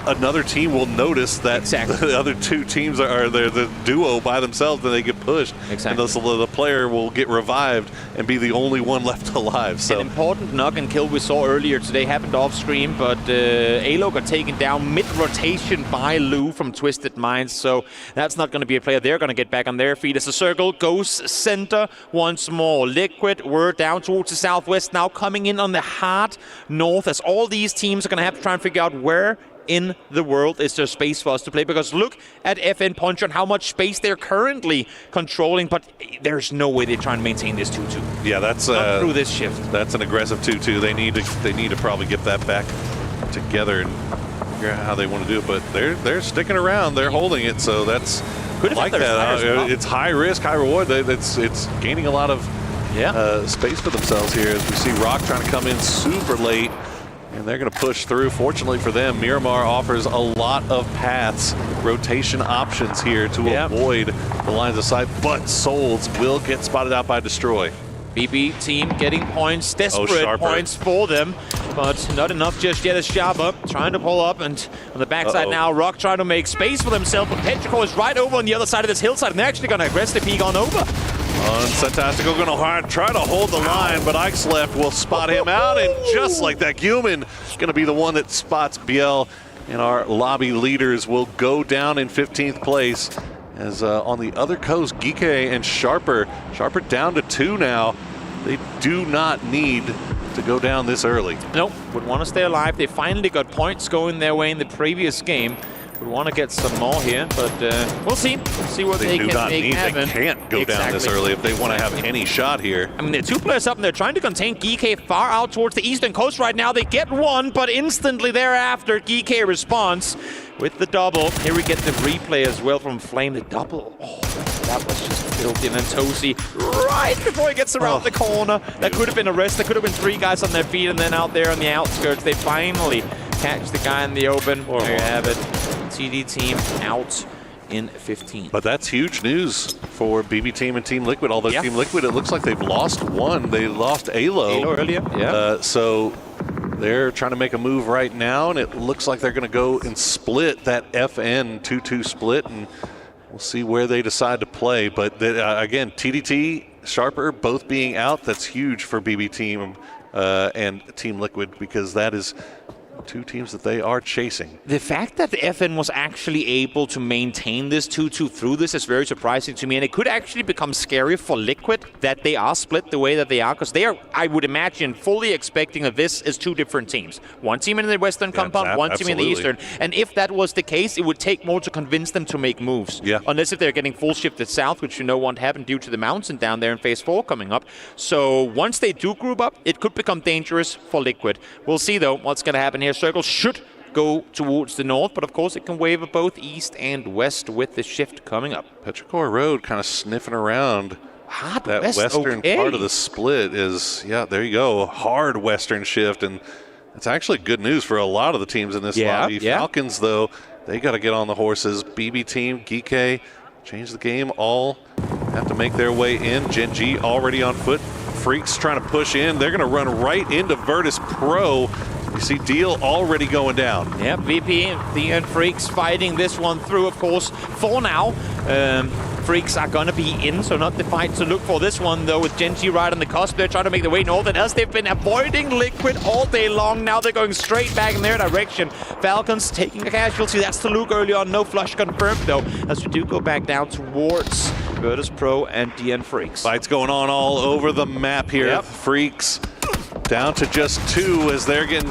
another team will notice that the other 2 teams are the duo by themselves, and they get pushed. Exactly. And the player will get revived and be the only one left alive. So an important knock and kill we saw earlier today happened off screen, but Alo got taken down mid-rotation by Lou from Twisted Minds, so that's not going to be a player they're going to get back on their feet as the circle goes center once more. Liquid, we're down towards the southwest, now coming in on the hard north, as all these teams are going to have to try and figure out where in the world is there space for us to play, because look at FN Puncheon, how much space they're currently controlling, but there's no way they try and maintain this 2-2. Yeah, that's not through this shift. That's an aggressive 2-2. They need to probably get that back together and figure out how they want to do it, but they're sticking around, they're holding it, so that's like that. It's high risk, high reward. It's gaining a lot of space for themselves here, as we see Rock trying to come in super late. And they're going to push through. Fortunately for them, Miramar offers a lot of paths, rotation options here to avoid the lines of sight, but Souls will get spotted out by Destroy. BB Team getting points, desperate points for them, but not enough just yet as Sharper trying to pull up, and on the backside now, Rock trying to make space for themselves, but Petrichor is right over on the other side of this hillside, and they're actually going to aggressively peek on over. Fantastical going to try to hold the line, but Ixlef will spot him out, and just like that, Human is going to be the one that spots Biel, and our lobby leaders will go down in 15th place. As on the other coast, Geeke and Sharper down to 2 now. They do not need to go down this early. Nope, would want to stay alive. They finally got points going their way in the previous game. Would want to get some more here, but we'll see. See what they do can not make need. happen. They can't go down this early if they want to have any shot here. I mean, they're 2 players up and they're trying to contain GK far out towards the eastern coast right now. They get one, but instantly thereafter, GK responds with the double. Here we get the replay as well from Flame. The double. Oh, that was just filthy. And then Tosi right before he gets around the corner. That could have been a rest. There could have been 3 guys on their feet, and then out there on the outskirts, they finally catch the guy in the open. There you have it. TD team out in 15. But that's huge news for BB Team and Team Liquid. Although Team Liquid, it looks like they've lost one. They lost Alo earlier. Yeah. So they're trying to make a move right now, and it looks like they're going to go and split that FN 2-2 split, and we'll see where they decide to play. But again, TDT, Sharper, both being out, that's huge for BB Team and Team Liquid, because that is 2 teams that they are chasing. The fact that the FN was actually able to maintain this 2-2 through this is very surprising to me, and it could actually become scary for Liquid that they are split the way that they are, because they are, I would imagine, fully expecting that this is 2 different teams. One team in the western compound, one team in the eastern, and if that was the case, it would take more to convince them to make moves. Unless if they're getting full shifted south, which you know won't happen due to the mountain down there in phase 4 coming up. So once they do group up, it could become dangerous for Liquid. We'll see though what's going to happen here. Circle should go towards the north, but of course it can waver both east and west with the shift coming up. Petrichor Road kind of sniffing around. That western part of the split is, there you go, hard western shift, and it's actually good news for a lot of the teams in this lobby. Falcons, though, they got to get on the horses. BB Team, Geekay, change the game, all have to make their way in. Gen G already on foot. Freaks trying to push in. They're going to run right into Virtus Pro. You see Deal already going down. Yeah, VP and Freaks fighting this one through, of course, for now. Freaks are going to be in, so not the fight to look for this one, though, with Gen G right on the cusp. They're trying to make their way north, and as they've been avoiding Liquid all day long, now they're going straight back in their direction. Falcons taking a casualty. That's the Luke early on. No flush confirmed, though, as we do go back down towards Virtus Pro and DN Freaks. Fights going on all over the map here. Freaks down to just 2 as they're getting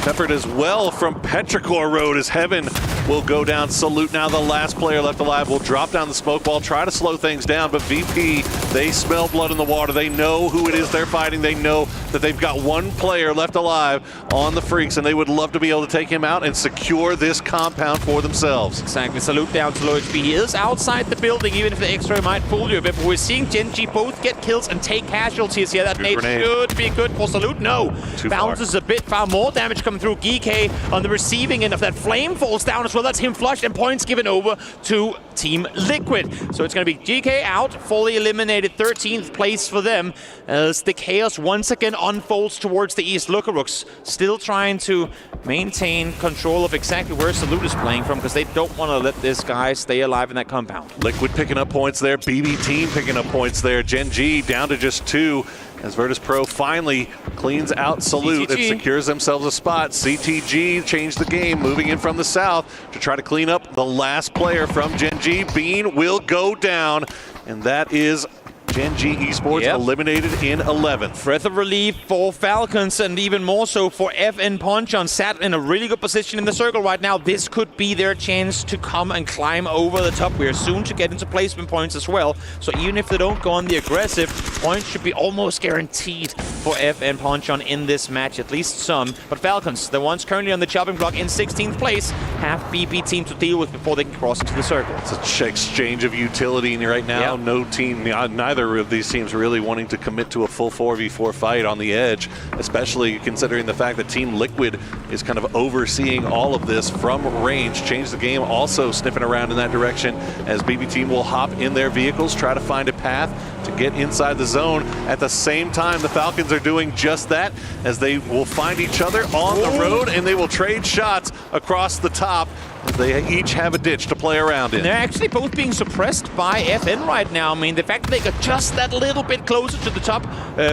peppered as well from Petrichor Road, as Heaven will go down. Salute now, the last player left alive, will drop down the smoke ball, try to slow things down, but VP, they smell blood in the water. They know who it is they're fighting. They know that they've got 1 player left alive on the Freaks, and they would love to be able to take him out and secure this compound for themselves. Exactly. Salute down to low HP. He is outside the building, even if the X-ray might fool you a bit, but we're seeing Gen G both get kills and take casualties here. That nade should be good for Salute. No. Bounces a bit far. More damage coming through. Geekay on the receiving end of that. Flame falls down as well. That's him flushed, and points given over to Team Liquid. So it's going to be GK out, fully eliminated, 13th place for them, as the chaos once again unfolds towards the east. Lookarooks still trying to maintain control of exactly where Salute is playing from, because they don't want to let this guy stay alive in that compound. Liquid picking up points there. BB Team picking up points there. Gen G down to just 2. As Virtus Pro finally cleans out Salute and secures themselves a spot. CTG changed the game, moving in from the south to try to clean up the last player from Gen G. Bean will go down, and that is Gen G Esports eliminated in 11th. Breath of relief for Falcons, and even more so for FN Ponchon. Sat in a really good position in the circle right now. This could be their chance to come and climb over the top. We are soon to get into placement points as well. So even if they don't go on the aggressive, points should be almost guaranteed for FN Ponchon in this match, at least some. But Falcons, the ones currently on the chopping block in 16th place, have BB Team to deal with before they can cross into the circle. It's an exchange of utility right now. No team, neither of these teams really wanting to commit to a full 4v4 fight on the edge, especially considering the fact that Team Liquid is kind of overseeing all of this from range. Change the game also sniffing around in that direction, as BB Team will hop in their vehicles, try to find a path to get inside the zone. At the same time, the Falcons are doing just that, as they will find each other on the road, and they will trade shots across the top. They each have a ditch to play around in. And they're actually both being suppressed by FN right now. I mean, the fact that they got just that little bit closer to the top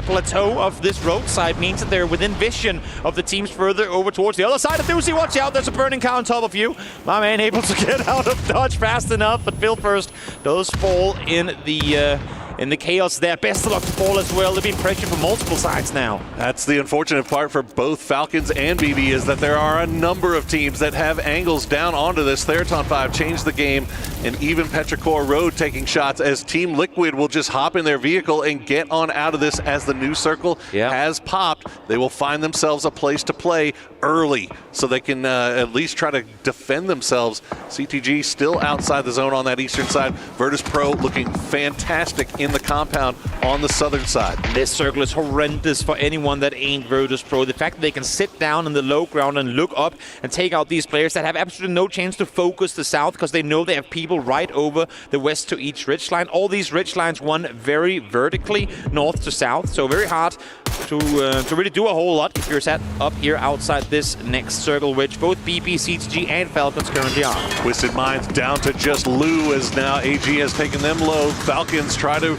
plateau of this roadside means that they're within vision of the teams further over towards the other side. Of Doozy, watch out, there's a burning cow on top of you. My man able to get out of dodge fast enough, but Bill first does fall in the in the chaos there. Best of luck to Ball as well. They've been pressured from multiple sides now. That's the unfortunate part for both Falcons and BB, is that there are a number of teams that have angles down onto this. Theraton 5 changed the game, and even Petrichor Road taking shots as Team Liquid will just hop in their vehicle and get on out of this as the new circle has popped. They will find themselves a place to play early so they can at least try to defend themselves. CTG still outside the zone on that eastern side. Virtus Pro looking fantastic in the compound on the southern side. This circle is horrendous for anyone that ain't Virtus Pro. The fact that they can sit down in the low ground and look up and take out these players that have absolutely no chance to focus the south because they know they have people right over the west to each ridgeline. All these ridgelines run very vertically north to south, so very hard to really do a whole lot if you're sat up here outside this next circle, which both BB, CTG, and Falcons currently are. Twisted Minds down to just Lou as now AG has taken them low. Falcons try to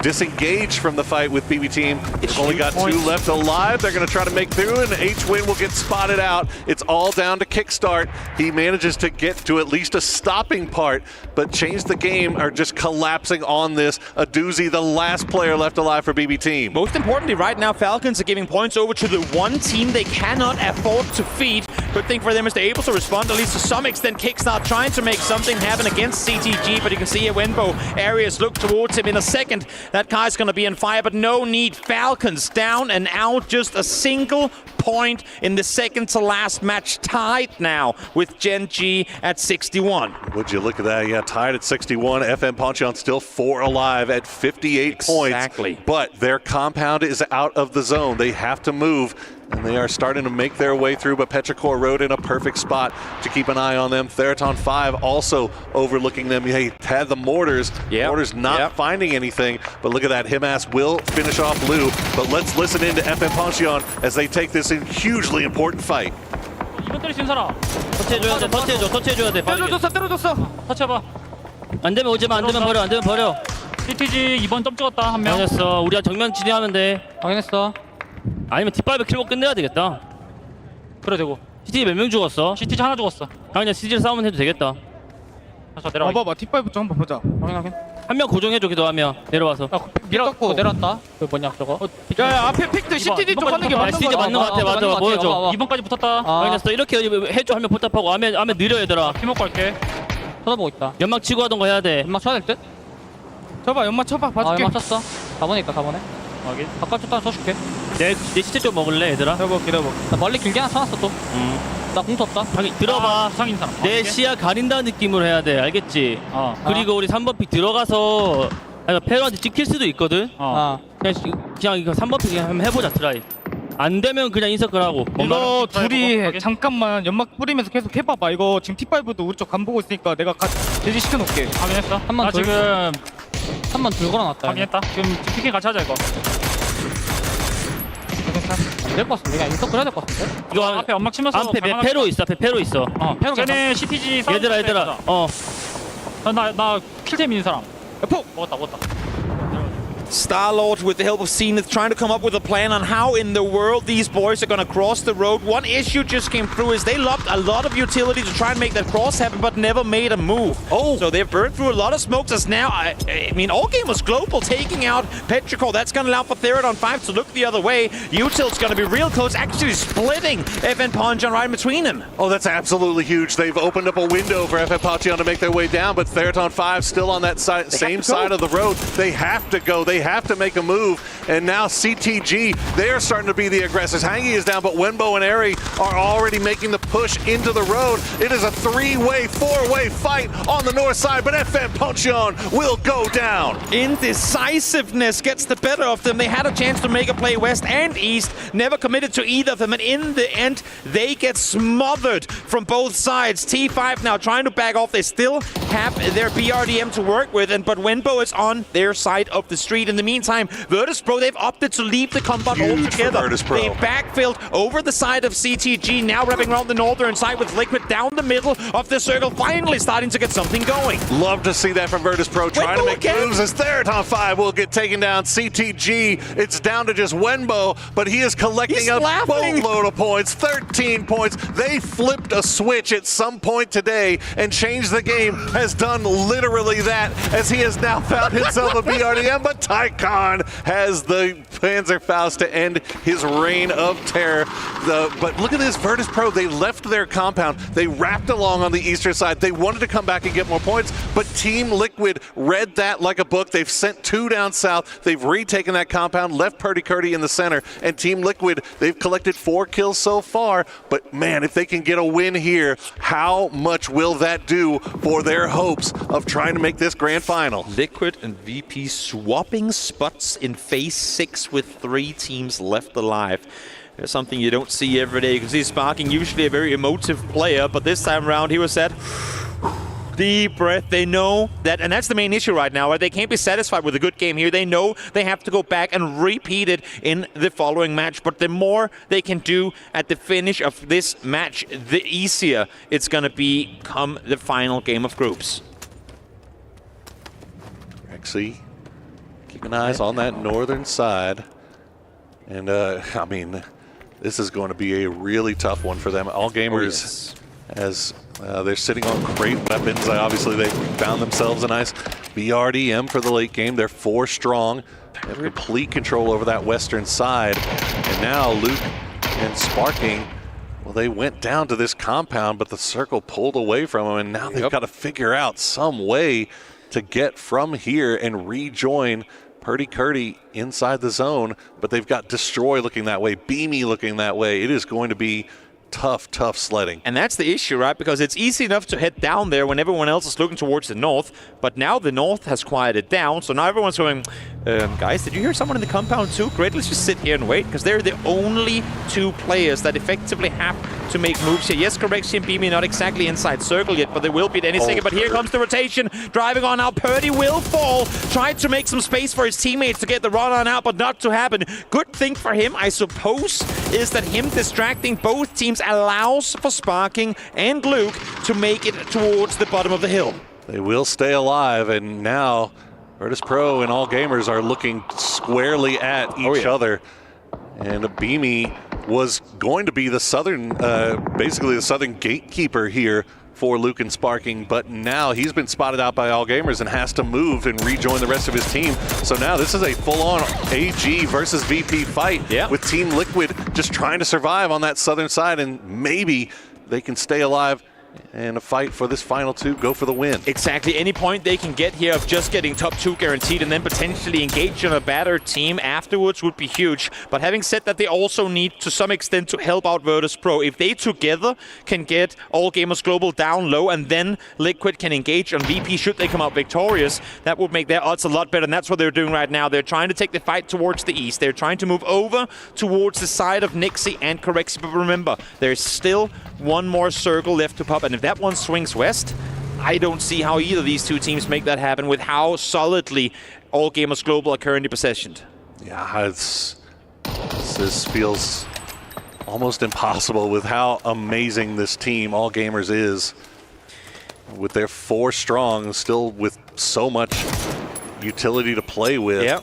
disengage from the fight with BB team. It's only got 2 left alive. They're going to try to make through, and H-Win will get spotted out. It's all down to Kickstart. He manages to get to at least a stopping part, but Change the Game are just collapsing on this. A doozy, the last player left alive for BB team. Most importantly, right now, Falcons are giving points over to the one team they cannot afford to feed. Good thing for them is they're able to respond, at least to some extent. Kickstart trying to make something happen against CTG, but you can see here Wenbo, Arius look towards him in a second. That guy's going to be on fire, but no need. Falcons down and out, just a single point in the second to last match, tied now with Gen G at 61. Would you look at that? Yeah, tied at 61. FM Poncheon still 4 alive at 58 points. Exactly. But their compound is out of the zone. They have to move, and they are starting to make their way through, but Petrichor Road in a perfect spot to keep an eye on them. Theraton 5 also overlooking them. They had the mortars. Mortars not finding anything, but look at that. Himas will finish off Lou, but let's listen in to FM Poncheon as they take this in hugely important fight. 이번 때릴 수 있는 사람. 터치해줘야 돼. 터치해줘야 돼. 때려줬어. 터치해봐. 안 되면 오지마. 안 되면 버려. 안 되면 버려. CTG 2번 점 찍었다 한 명. 확인했어. 우리가 정면 진행하면 돼. 확인했어. 아니면 뒷발배 킬고 끝내야 되겠다. 그래 되고. CTG 몇 명 죽었어? CTG 하나 죽었어. 그냥 CTG 싸우면 해도 되겠다. 다시 내려와. 봐봐. 뒷발부터 한번 보자. 확인. 한 명 고정해줘. 기도하면 내려와서. 밀었고 내려왔다. 그 뭐냐 저거. 야 앞에 픽트 CTG 쪽 하는 게 맞는 거야. CTG 맞는 거 같아. 맞아. 보여줘. 2번까지 붙었다. 확인했어. 이렇게 해줘. 하면 포탑하고 안에 느려 얘들아. 팀워크 할게. 쳐다보고 있다. 연막 치고 하던 거 해야 돼. 연막 쳐야 될 듯? 쳐봐. 연막 쳐봐. 봐줄게. 연막 쳤어. 4번에 있다. 4번에. 확인. 바깥쪽 하나 쳐줄게. 내 시체 좀 먹을래 얘들아? 기다려봐. 나 멀리 길게 하나 쳐놨어 또. 나 공도 없다. 자기 들어봐. 상인 사람. 내 시야 가린다는 느낌으로 해야 돼. 알겠지? 그리고 우리 3번 픽 들어가서 페로한테 찍힐 수도 있거든. 그냥 이거 3번 픽 한번 해보자. 트라이. 안 되면 그냥 인서클 하고. 이거 둘이 잠깐만 연막 뿌리면서 계속 해봐봐. 이거 지금 T5도 우리 쪽 간 보고 있으니까 내가 제지 시켜놓을게. 확인했어. 나 지금 3번 둘 걸어놨다. 확인했다. 지금 피킹 같이 하자 이거. 안 될 것 같은데? 그냥 인서클 해야 될 것 같은데? 이거 앞에 연막 치면서 앞에 페로 있어. 앞에 페로 있어. 페로 쟤네 CTG 얘들아. 나 킬템 있는 사람. 폭! 먹었다. Star-Lord, with the help of Zenith, trying to come up with a plan on how in the world these boys are going to cross the road. One issue just came through is they lobbed a lot of utility to try and make that cross happen, but never made a move. So they've burned through a lot of smokes as now, I mean, all game was global, taking out Petrichor. That's going to allow for Theraton 5 to look the other way. Util's going to be real close, actually splitting FN Poncheon right in between them. Oh, that's absolutely huge. They've opened up a window for FN Poncheon to make their way down, but Theraton 5 still on that same side of the road. They have to go. They have to make a move, and now CTG, they're starting to be the aggressors. Hangi is down, but Wenbo and Ari are already making the push into the road. It is a 3-way, 4-way fight on the north side, but FN Poncheon will go down. Indecisiveness gets the better of them. They had a chance to make a play west and east, never committed to either of them, and in the end, they get smothered from both sides. T5 now trying to back off. They still have their BRDM to work with, but Wenbo is on their side of the street. In the meantime, Virtus Pro, they've opted to leave the combat altogether. They backfilled over the side of CTG, now wrapping around the northern side with Liquid down the middle of the circle, finally starting to get something going. Love to see that from Virtus Pro, trying to make moves as their top 5 will get taken down. CTG, it's down to just Wenbo, but he is collecting a boatload of points, 13 points. They flipped a switch at some point today and changed the game, has done literally that, as he has now found himself a BRDM, but Tycon has the Panzerfaust to end his reign of terror. But look at this, Virtus Pro, they left their compound, they wrapped along on the eastern side, they wanted to come back and get more points, but Team Liquid read that like a book. They've sent 2 down south, they've retaken that compound, left Purdy Curdy in the center, and Team Liquid, they've collected 4 kills so far, but man, if they can get a win here, how much will that do for their hopes of trying to make this grand final? Liquid and VP swapping spots in phase 6 with 3 teams left alive. There's something you don't see every day. You can see Sparking, usually a very emotive player, but this time around he was said, deep breath. They know that, and that's the main issue right now, right? They can't be satisfied with a good game here. They know they have to go back and repeat it in the following match. But the more they can do at the finish of this match, the easier it's going to become the final game of groups. Rexy, keeping eyes on that northern side. And, I mean, this is going to be a really tough one for them. All gamers, as they're sitting on great weapons. Obviously, they found themselves a nice BRDM for the late game. They're 4 strong. They have complete control over that western side. And now Luke and Sparking, well, they went down to this compound, but the circle pulled away from them. And now they've got to figure out some way to get from here and rejoin Purdy Curdy inside the zone, but they've got Destroy looking that way, Beamy looking that way. It is going to be tough sledding. And that's the issue, right? Because it's easy enough to head down there when everyone else is looking towards the north, but now the north has quieted down, so now everyone's going, guys, did you hear someone in the compound too? Great, let's just sit here and wait, because they're the only 2 players that effectively have to make moves here. Yes, Correction Beamy not exactly inside circle yet, but they will be at any second. But here comes the rotation, driving on now. Purdy will fall, tried to make some space for his teammates to get the run on out, but not to happen. Good thing for him, I suppose, is that him distracting both teams allows for Sparking and Luke to make it towards the bottom of the hill. They will stay alive, and now Virtus Pro and all gamers are looking squarely at each other. And Beamy was going to be the southern, basically the southern gatekeeper here for Luke and Sparking, but now he's been spotted out by all gamers and has to move and rejoin the rest of his team. So now this is a full-on AG versus VP fight with Team Liquid just trying to survive on that southern side, and maybe they can stay alive and a fight for this final 2, go for the win. Exactly. Any point they can get here of just getting top 2 guaranteed and then potentially engage on a better team afterwards would be huge. But having said that, they also need to some extent to help out Virtus Pro. If they together can get All Gamers Global down low and then Liquid can engage on VP should they come out victorious, that would make their odds a lot better. And that's what they're doing right now. They're trying to take the fight towards the east. They're trying to move over towards the side of Nixie and Corexi. But remember, there's still one more circle left to pop. And if that one swings west, I don't see how either of these 2 teams make that happen with how solidly All Gamers Global are currently possessioned. Yeah, this feels almost impossible with how amazing this team, All Gamers, is. With their 4 strong, still with so much utility to play with.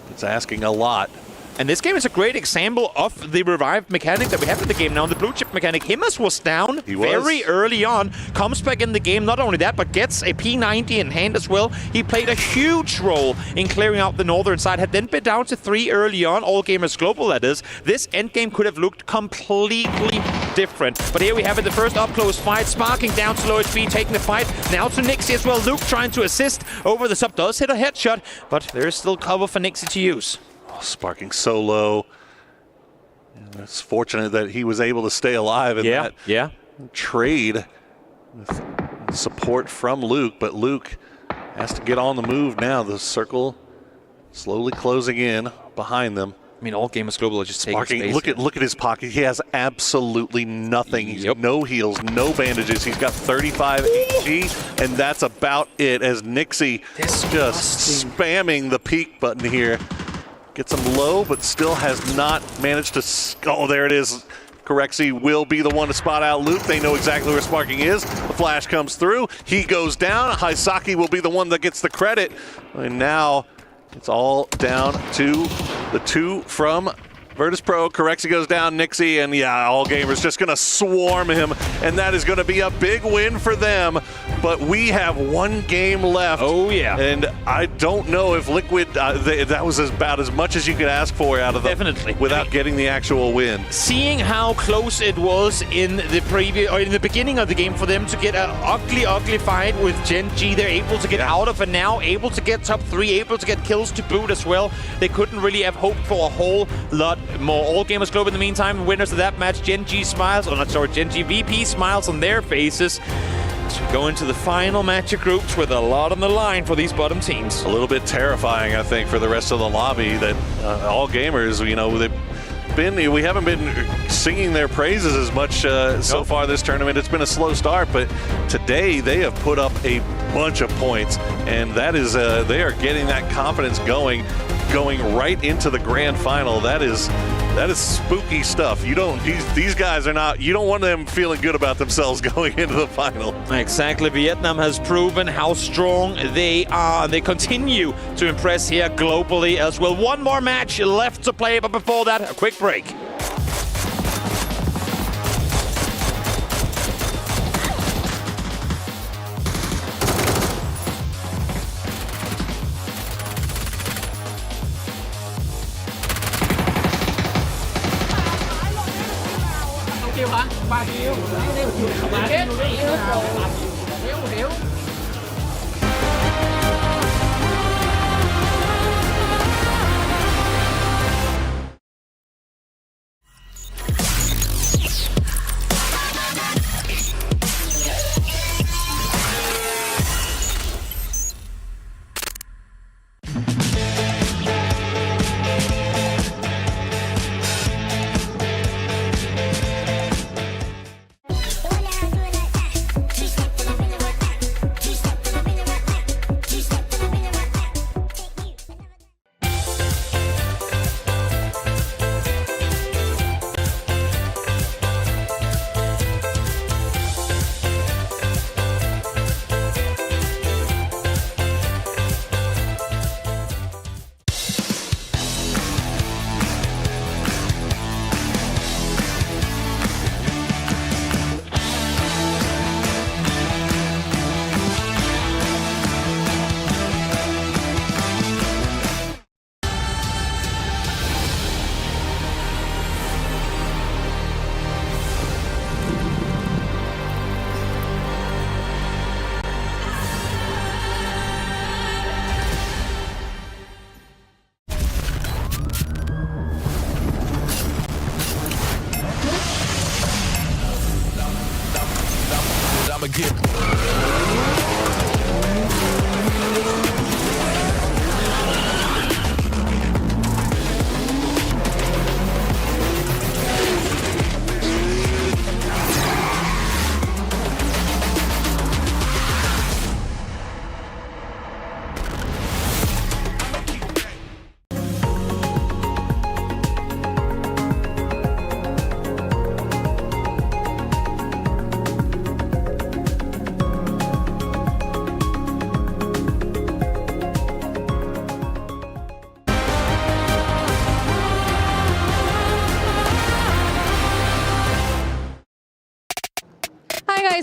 It's asking a lot. And this game is a great example of the revived mechanic that we have in the game now. The blue chip mechanic. Himas was down very early on, comes back in the game. Not only that, but gets a P90 in hand as well. He played a huge role in clearing out the northern side. Had then been down to 3 early on, All Gamers Global that is. This endgame could have looked completely different. But here we have it, the first up-close fight. Sparking down to low HP, taking the fight. Now to Nixie as well. Luke trying to assist over the sub. Does hit a headshot, but there is still cover for Nixie to use. Sparking so low. It's fortunate that he was able to stay alive in that trade with support from Luke, but Luke has to get on the move now. The circle slowly closing in behind them. I mean, All Gamers Global are just taking space. Look at his pocket. He has absolutely nothing. He's no heals, no bandages. He's got 35 HP, and that's about it. As Nixie just spamming the peek button here. Gets him low, but still has not managed to... Oh, there it is. Correxy will be the one to spot out Luke. They know exactly where Sparking is. The flash comes through. He goes down. Haisaki will be the one that gets the credit. And now it's all down to the two from Virtus Pro. Corexy goes down, Nixie, and yeah, All Gamers just going to swarm him, and that is going to be a big win for them. But we have one game left. Oh, yeah. And I don't know if Liquid, that was about as much as you could ask for out of them. Definitely. Without getting the actual win. Seeing how close it was in the beginning of the game for them to get an ugly fight with Gen G, they're able to get out of it now, able to get top 3, able to get kills to boot as well. They couldn't really have hoped for a whole lot more. All Gamers Globe in the meantime, winners of that match, Gen G smiles, Gen G VP smiles on their faces. To go into the final match of groups with a lot on the line for these bottom teams. A little bit terrifying, I think, for the rest of the lobby that All Gamers, you know, we haven't been singing their praises as much so far this tournament. It's been a slow start, but today they have put up a bunch of points, and that is they are getting that confidence going right into the grand final. That is spooky stuff. These guys are not, you don't want them feeling good about themselves going into the final. Exactly. Vietnam has proven how strong they are. They continue to impress here globally as well. One more match left to play, but before that, a quick break.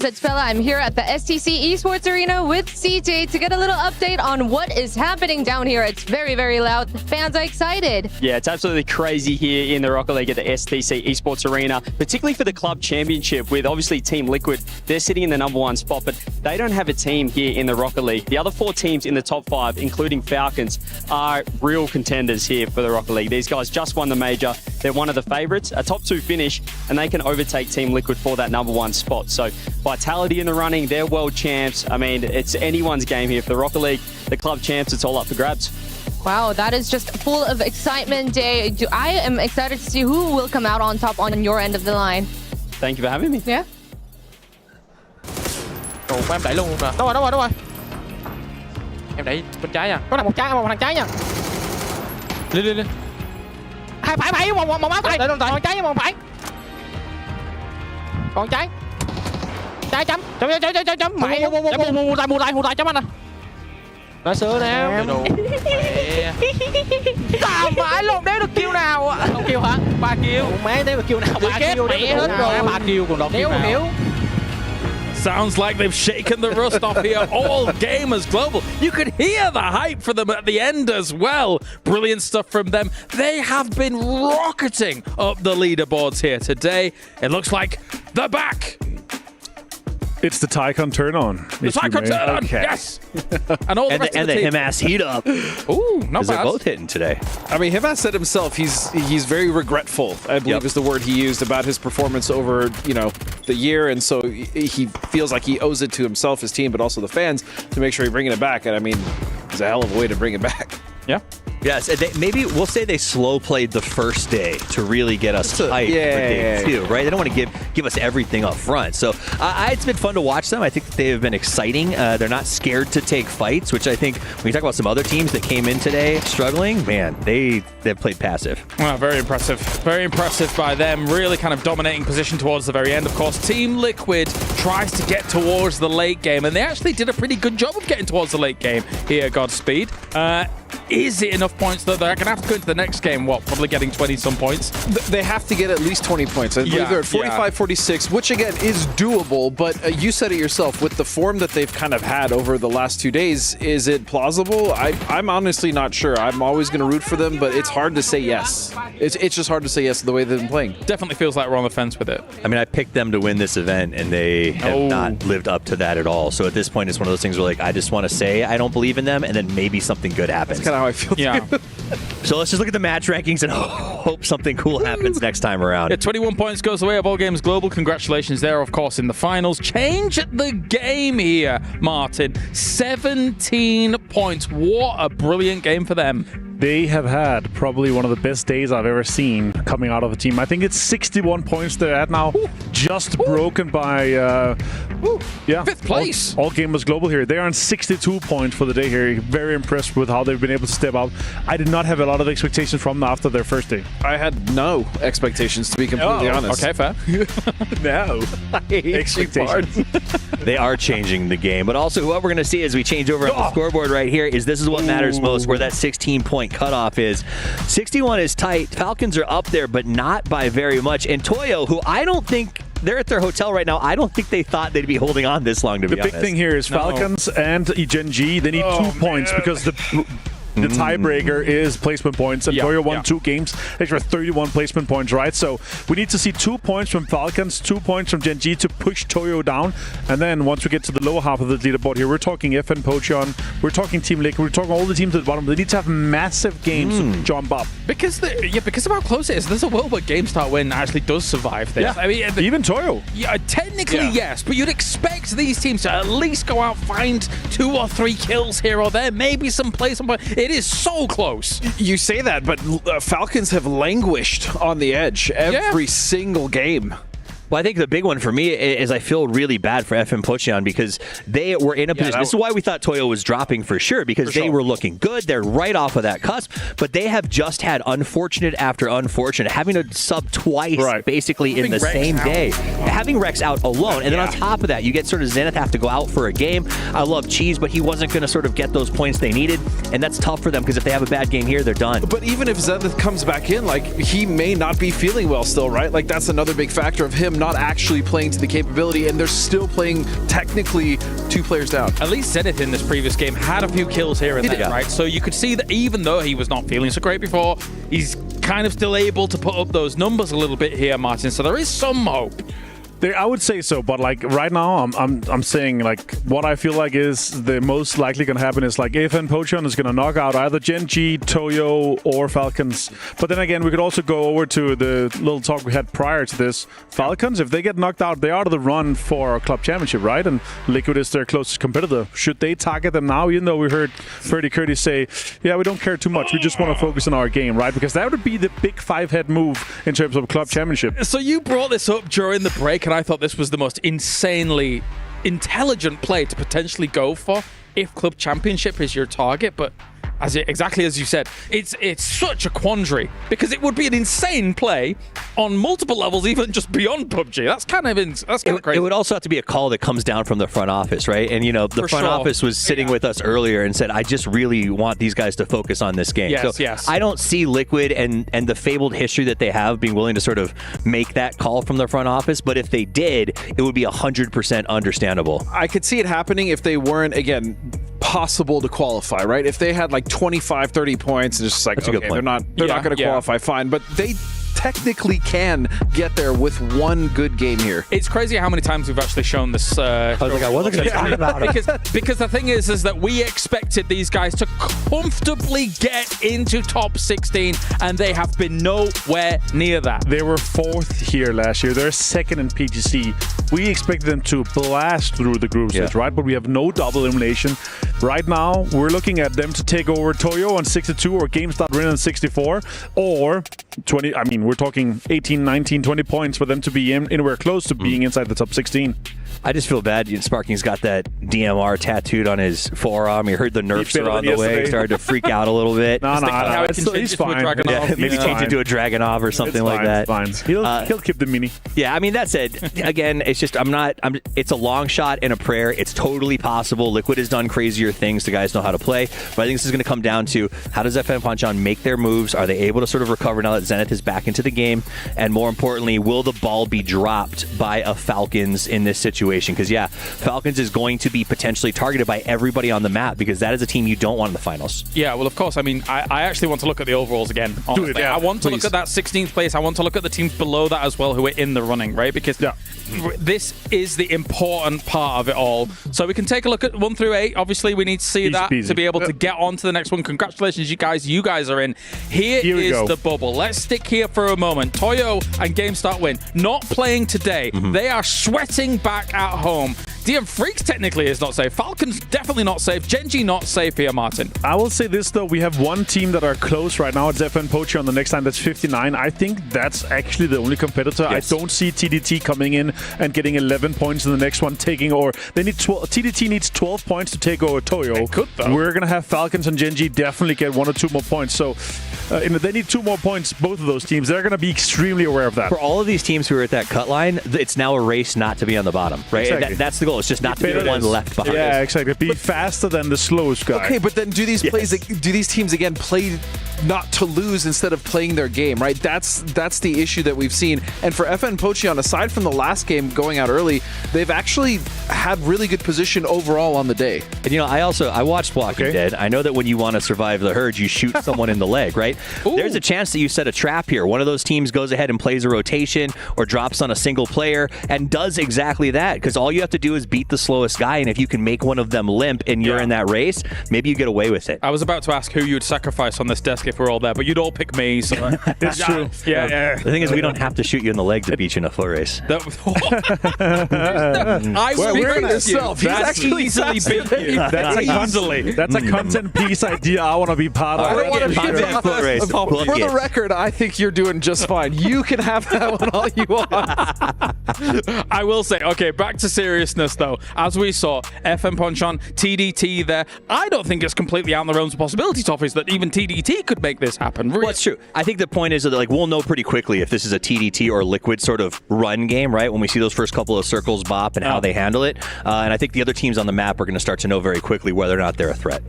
guys, it's Bella. I'm here at the STC Esports Arena with CJ to get a little update on what is happening down here. It's very, very loud. The fans are excited. Yeah, it's absolutely crazy here in the Rocket League at the STC Esports Arena, particularly for the club championship with obviously Team Liquid. They're sitting in the #1 spot, but they don't have a team here in the Rocket League. The other 4 teams in the top 5, including Falcons, are real contenders here for the Rocket League. These guys just won the major. They're one of the favorites, a top 2 finish, and they can overtake Team Liquid for that #1 spot. So Vitality in the running, they're world champs. I mean, it's anyone's game here for the Rocket League. The club champs, it's all up for grabs. Wow, that is just full of excitement day. I am excited to see who will come out on top on your end of the line. Thank you for having me. Yeah. Đồ của em đẩy luôn rồi. Đâu rồi. Em đẩy bên trái nha. Có là một thằng trái nha. Lên. Hai phải một áo tay. Đẩy trái với một phải. Còn trái chấm mày mua tay chấm anh nè. Nó sữa nè. Sao phải luôn đéo được kill nào. Không kill hả? 3 kill. Má đéo được kill nào. 3 kill mẹ hết rồi. 3 kill còn đọt kill nào. Hiểu. Sounds like they've shaken the rust off here all game as Global. You could hear the hype for them at the end as well. Brilliant stuff from them. They have been rocketing up the leaderboards here today. It looks like they're back. It's the Tycon turn on. The Tycon turn on, okay. yes. And all the rest of the team. Him-Ass heat up. Ooh, not bad. They're both hitting today. I mean, Him-Ass said himself he's very regretful, I believe is the word he used about his performance over, the year. And so he feels like he owes it to himself, his team, but also the fans to make sure he's bringing it back. And I mean, it's a hell of a way to bring it back. Yeah. Yes, maybe we'll say they slow played the first day to really get us hyped for day 2, right? They don't want to give us everything up front. So it's been fun to watch them. I think they have been exciting. They're not scared to take fights, which I think when you talk about some other teams that came in today struggling, man, they've played passive. Well, very impressive. Very impressive by them. Really kind of dominating position towards the very end. Of course, Team Liquid tries to get towards the late game, and they actually did a pretty good job of getting towards the late game here, Godspeed. Is it enough points that they're going to have to go into the next game? What, probably getting 20-some points? They have to get at least 20 points. I believe they're at 45, 46, which again is doable, but you said it yourself, with the form that they've kind of had over the last 2 days, is it plausible? I'm honestly not sure. I'm always going to root for them, but it's hard to say yes. It's just hard to say yes to the way they've been playing. Definitely feels like we're on the fence with it. I mean, I picked them to win this event, and they have not lived up to that at all. So at this point, it's one of those things where, like, I just want to say I don't believe in them, and then maybe something good happens. That's kind of how I feel too. So let's just look at the match rankings and hope something cool happens next time around. Yeah, 21 points goes away of All Games Global. Congratulations there, of course, in the finals. Change the game here, Martin. 17 points. What a brilliant game for them. They have had probably one of the best days I've ever seen coming out of a team. I think it's 61 points they're at now. Just broken by, 5th place. All Gamers Global here. They are on 62 points for the day here. Very impressed with how they've been able to step up. I did not have a lot of expectations from them after their first day. I had no expectations, to be completely honest. Okay, fair. No. Expectations. They are changing the game. But also what we're going to see as we change over on the scoreboard right here is this is what matters most, where that 16-point cutoff is. 61 is tight. Falcons are up there, but not by very much. And Toyo, who I don't think they're at their hotel right now. I don't think they thought they'd be holding on this long, to be honest. The big thing here is Falcons and Gen G, they need 2 points because the tiebreaker is placement points, and Toyo won 2 games. Extra 31 placement points, right? So we need to see 2 points from Falcons, 2 points from Gen G to push Toyo down. And then once we get to the lower half of the leaderboard here, we're talking FN Pochon, we're talking Team Liquid, we're talking all the teams at the bottom. They need to have massive games to jump up. Because of how close it is, there's a world where GameStar Win actually does survive this. Yeah. I mean, even Toyo. Yeah, technically yes, but you'd expect these teams to at least go out, find 2 or 3 kills here or there, maybe some play, some point. It is so close. You say that, but Falcons have languished on the edge every single game. Well, I think the big one for me is I feel really bad for FM Pocheon because they were in a position. This is why we thought Toyo was dropping for sure, because they were looking good. They're right off of that cusp, but they have just had unfortunate after unfortunate, having to sub twice basically in the same day. Having Rex out alone, and then on top of that, you get sort of Zenith have to go out for a game. I love Cheese, but he wasn't going to sort of get those points they needed, and that's tough for them because if they have a bad game here, they're done. But even if Zenith comes back in, like, he may not be feeling well still, right? Like, that's another big factor of him not actually playing to the capability, and they're still playing technically 2 players down. At least Zenith in this previous game had a few kills here and there, right? So you could see that even though he was not feeling so great before, he's kind of still able to put up those numbers a little bit here, Martin. So there is some hope. I would say so, but like right now, I'm saying like what I feel like is the most likely going to happen is like FN Pochon is going to knock out either Gen G, Toyo, or Falcons. But then again, we could also go over to the little talk we had prior to this. Falcons, if they get knocked out, they are to the run for a club championship, right? And Liquid is their closest competitor. Should they target them now? Even though we heard Freddie Curtis say, yeah, we don't care too much. We just want to focus on our game, right? Because that would be the big 5-head move in terms of club championship. So you brought this up during the break, and I thought this was the most insanely intelligent play to potentially go for if club championship is your target, but exactly as you said, it's such a quandary because it would be an insane play on multiple levels, even just beyond PUBG. That's kind of crazy. It would also have to be a call that comes down from the front office, right? And the front office was sitting with us earlier and said, I just really want these guys to focus on this game. Yes. I don't see Liquid and the fabled history that they have being willing to sort of make that call from the front office, but if they did, it would be 100% understandable. I could see it happening if they weren't, again, possible to qualify, right? If they had like 25, 30 points and it's just like, okay, they're not going to qualify, fine. But they technically can get there with one good game here. It's crazy how many times we've actually shown this. I was like, I wasn't going to talk about it. Because the thing is that we expected these guys to comfortably get into top 16, and they have been nowhere near that. They were 4th here last year. They're 2nd in PGC. We expected them to blast through the group stage, right? But we have no double elimination. Right now, we're looking at them to take over Toyo on 62 or GameStop Rin on 64 or 20. I mean, we're talking 18, 19, 20 points for them to be anywhere close to being inside the top 16. I just feel bad. Sparking's got that DMR tattooed on his forearm. He heard the nerfs are on the way. He started to freak out a little bit. No, he's fine. Maybe change it to a Dragonov or something like that. It's fine. He'll keep the mini. Yeah, I mean, that said, again, it's just it's a long shot and a prayer. It's totally possible. Liquid has done crazier things. The guys know how to play. But I think this is going to come down to how does FN Ponchon make their moves? Are they able to sort of recover now that Zenith is back into the game? And more importantly, will the ball be dropped by a Falcons in this situation? Because, Falcons is going to be potentially targeted by everybody on the map because that is a team you don't want in the finals. Yeah, well, of course. I mean, I actually want to look at the overalls again, honestly. I want to look at that 16th place. I want to look at the teams below that as well who are in the running, right? Because this is the important part of it all. So we can take a look at 1 through 8. Obviously, we need to see that to be able to get on to the next one. Congratulations, you guys. You guys are in. Here is the bubble. Let's stick here for a moment. Toyo and GameStart win. Not playing today. They are sweating back at home. DM Freaks technically is not safe. Falcons definitely not safe. Genji not safe here, Martin. I will say this, though. We have one team that are close right now. It's FN Poacher on the next time. That's 59. I think that's actually the only competitor. Yes. I don't see TDT coming in and getting 11 points in the next one, taking over. They need 12. TDT needs 12 points to take over Toyo. They could, though. We're going to have Falcons and Genji definitely get 1 or 2 more points. So they need 2 more points, both of those teams. They're going to be extremely aware of that. For all of these teams who are at that cut line, it's now a race not to be on the bottom, right? Exactly. That's the goal. It's just not to be the one left behind. Yeah, exactly. Be faster than the slowest guy. Okay, but then do these teams again play not to lose instead of playing their game, right? That's the issue that we've seen. And for FN Pocheon, aside from the last game going out early, they've actually had really good position overall on the day. And I watched Walking Dead. I know that when you want to survive the herd, you shoot someone in the leg, right? Ooh. There's a chance that you set a trap here. One of those teams goes ahead and plays a rotation or drops on a single player and does exactly that, because all you have to do is beat the slowest guy, and if you can make one of them limp and you're in that race, maybe you get away with it. I was about to ask who you'd sacrifice on this desk if we're all there, but you'd all pick me, so it's true. Yeah. The thing is, we don't have to shoot you in the leg to beat you in a foot race. I will beat yourself. That's actually easily beat you. That's a content piece idea I want to be part of. I don't want to be foot race. For the record, I think you're doing just fine. You can have that one all you want. I will say, okay, back to seriousness though. As we saw, FN Ponchon, TDT there. I don't think it's completely out in the realms of possibility, Toffees, that even TDT could make this happen. Well, that's true. I think the point is that we'll know pretty quickly if this is a TDT or Liquid sort of run game, right? When we see those first couple of circles bop and how they handle it. And I think the other teams on the map are going to start to know very quickly whether or not they're a threat.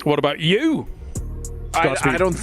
What about you? I don't.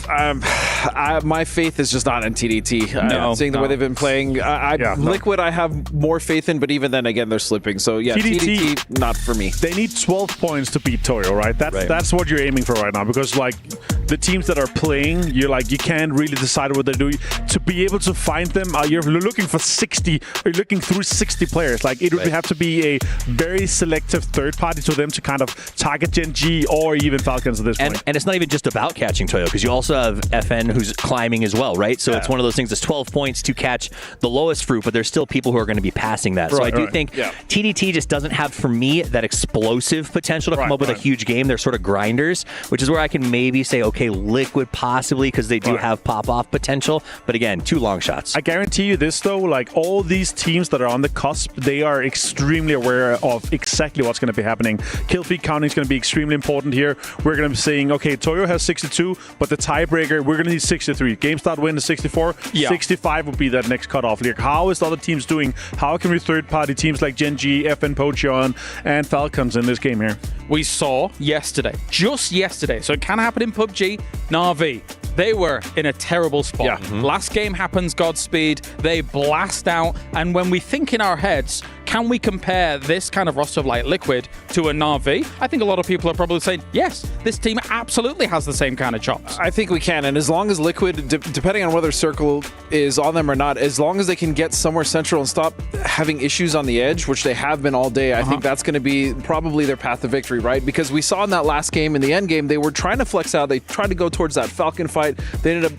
My faith is just not in TDT. Seeing the way they've been playing, Liquid I have more faith in, but even then, again, they're slipping. So TDT not for me. They need 12 points to beat Toyo, right? That's what you're aiming for right now, because the teams that are playing, you can't really decide what they're doing. To be able to find them, you're looking for 60. You're looking through 60 players. It would have to be a very selective third party to them to kind of target Gen G or even Falcons at this point. And it's not even just about catching Toyo, because you also have FN who's climbing as well, right? So it's one of those things that's 12 points to catch the lowest fruit, but there's still people who are going to be passing that. So I do think TDT just doesn't have, for me, that explosive potential to come up with a huge game. They're sort of grinders, which is where I can maybe say, okay, okay, Liquid possibly because they do have pop-off potential. But again, 2 long shots. I guarantee you this, though, like all these teams that are on the cusp, they are extremely aware of exactly what's going to be happening. Kill feed counting is going to be extremely important here. We're going to be saying, okay, Toyo has 62, but the tiebreaker, we're going to need 63. Game start win is 64. 65 would be that next cutoff. Like, how is the other teams doing? How can we third-party teams like Gen G, FN Pocheon, and Falcons in this game here? We saw yesterday, just yesterday, so it can happen in PUBG, Na'Vi. They were in a terrible spot. Last game happens, Godspeed. They blast out. And when we think in our heads, can we compare this kind of roster of like Liquid to a Na'Vi? I think a lot of people are probably saying, yes, this team absolutely has the same kind of chops. I think we can. And as long as Liquid, depending on whether Circle is on them or not, as long as they can get somewhere central and stop having issues on the edge, which they have been all day, I think that's going to be probably their path to victory, right? Because we saw in that last game, in the end game, they were trying to flex out. They tried to go towards that Falcon fight. They ended up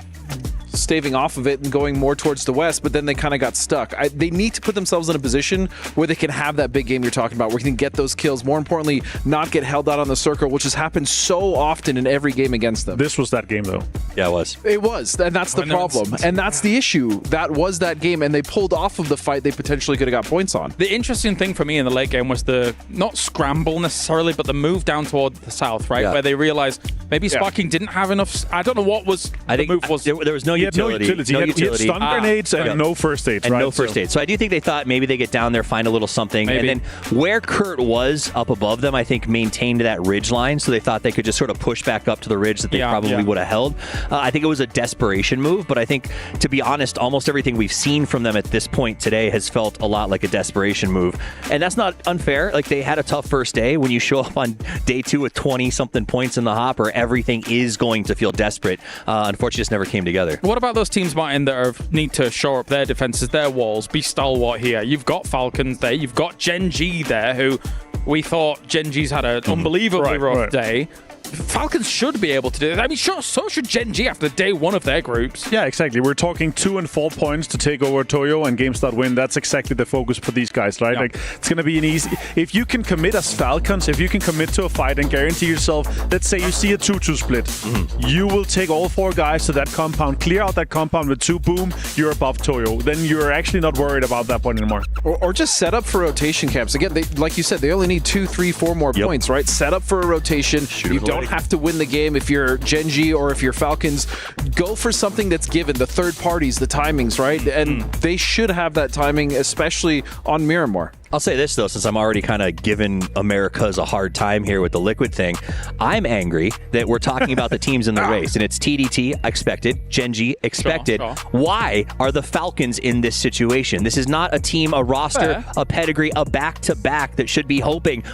staving off of it and going more towards the west, but then they kind of got stuck. They need to put themselves in a position where they can have that big game you're talking about, where they can get those kills. More importantly, not get held out on the circle, which has happened so often in every game against them. This was that game, though. Yeah, it was. It was, and that's the problem. And that's the issue. That was that game, and they pulled off of the fight they potentially could have got points on. The interesting thing for me in the late game was the, not scramble necessarily, but the move down toward the south, right? Where they realized maybe Sparking didn't have enough. I don't know what was the move was. There was no utility. He had stun grenades and no first aids, and right? no first aid. So I do think they thought maybe they get down there, find a little something. And then where Kurt was up above them, I think maintained that ridge line. So they thought they could just sort of push back up to the ridge that they probably would have held. I think it was a desperation move, but I think, to be honest, almost everything we've seen from them at this point today has felt a lot like a desperation move. And that's not unfair. Like, they had a tough first day. When you show up on day 2 with 20-something points in the hopper, everything is going to feel desperate. Unfortunately, it just never came together. What about those teams, Martin, that need to shore up their defenses, their walls, be stalwart here? You've got Falcons there. You've got Gen G there, who we thought Gen G's had an unbelievably rough day. Falcons should be able to do it. I mean, sure, so should Gen G after day 1 of their groups. Yeah, exactly. We're talking 2 and 4 points to take over Toyo and game start win. That's exactly the focus for these guys, right? Like, it's going to be an easy... If you can commit as Falcons, if you can commit to a fight and guarantee yourself, let's say you see a 2-2 split, you will take all 4 guys to that compound, clear out that compound with 2, boom, you're above Toyo. Then you're actually not worried about that point anymore. Or just set up for rotation camps. Again, they, like you said, they only need 2, 3, 4 more points, right? Set up for a rotation. You don't have to win the game if you're Gen G or if you're Falcons. Go for something that's given, the third parties, the timings, right? And they should have that timing, especially on Miramar. I'll say this, though, since I'm already kind of giving Americas a hard time here with the Liquid thing. I'm angry that we're talking about the teams in the race, and it's TDT expected, Gen G expected. Why are the Falcons in this situation? This is not a team, a roster, a pedigree, a back-to-back that should be hoping,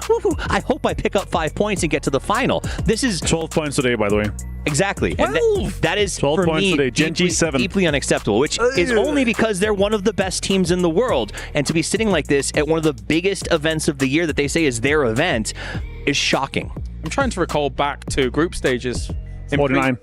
I hope I pick up 5 points and get to the final. This is 12 points today, by the way. Exactly. And that is, 12 for points me, today. Gen G 7. deeply unacceptable, which is only because they're one of the best teams in the world. And to be sitting like this at one of the biggest events of the year that they say is their event is shocking. I'm trying to recall back to group stages. 49.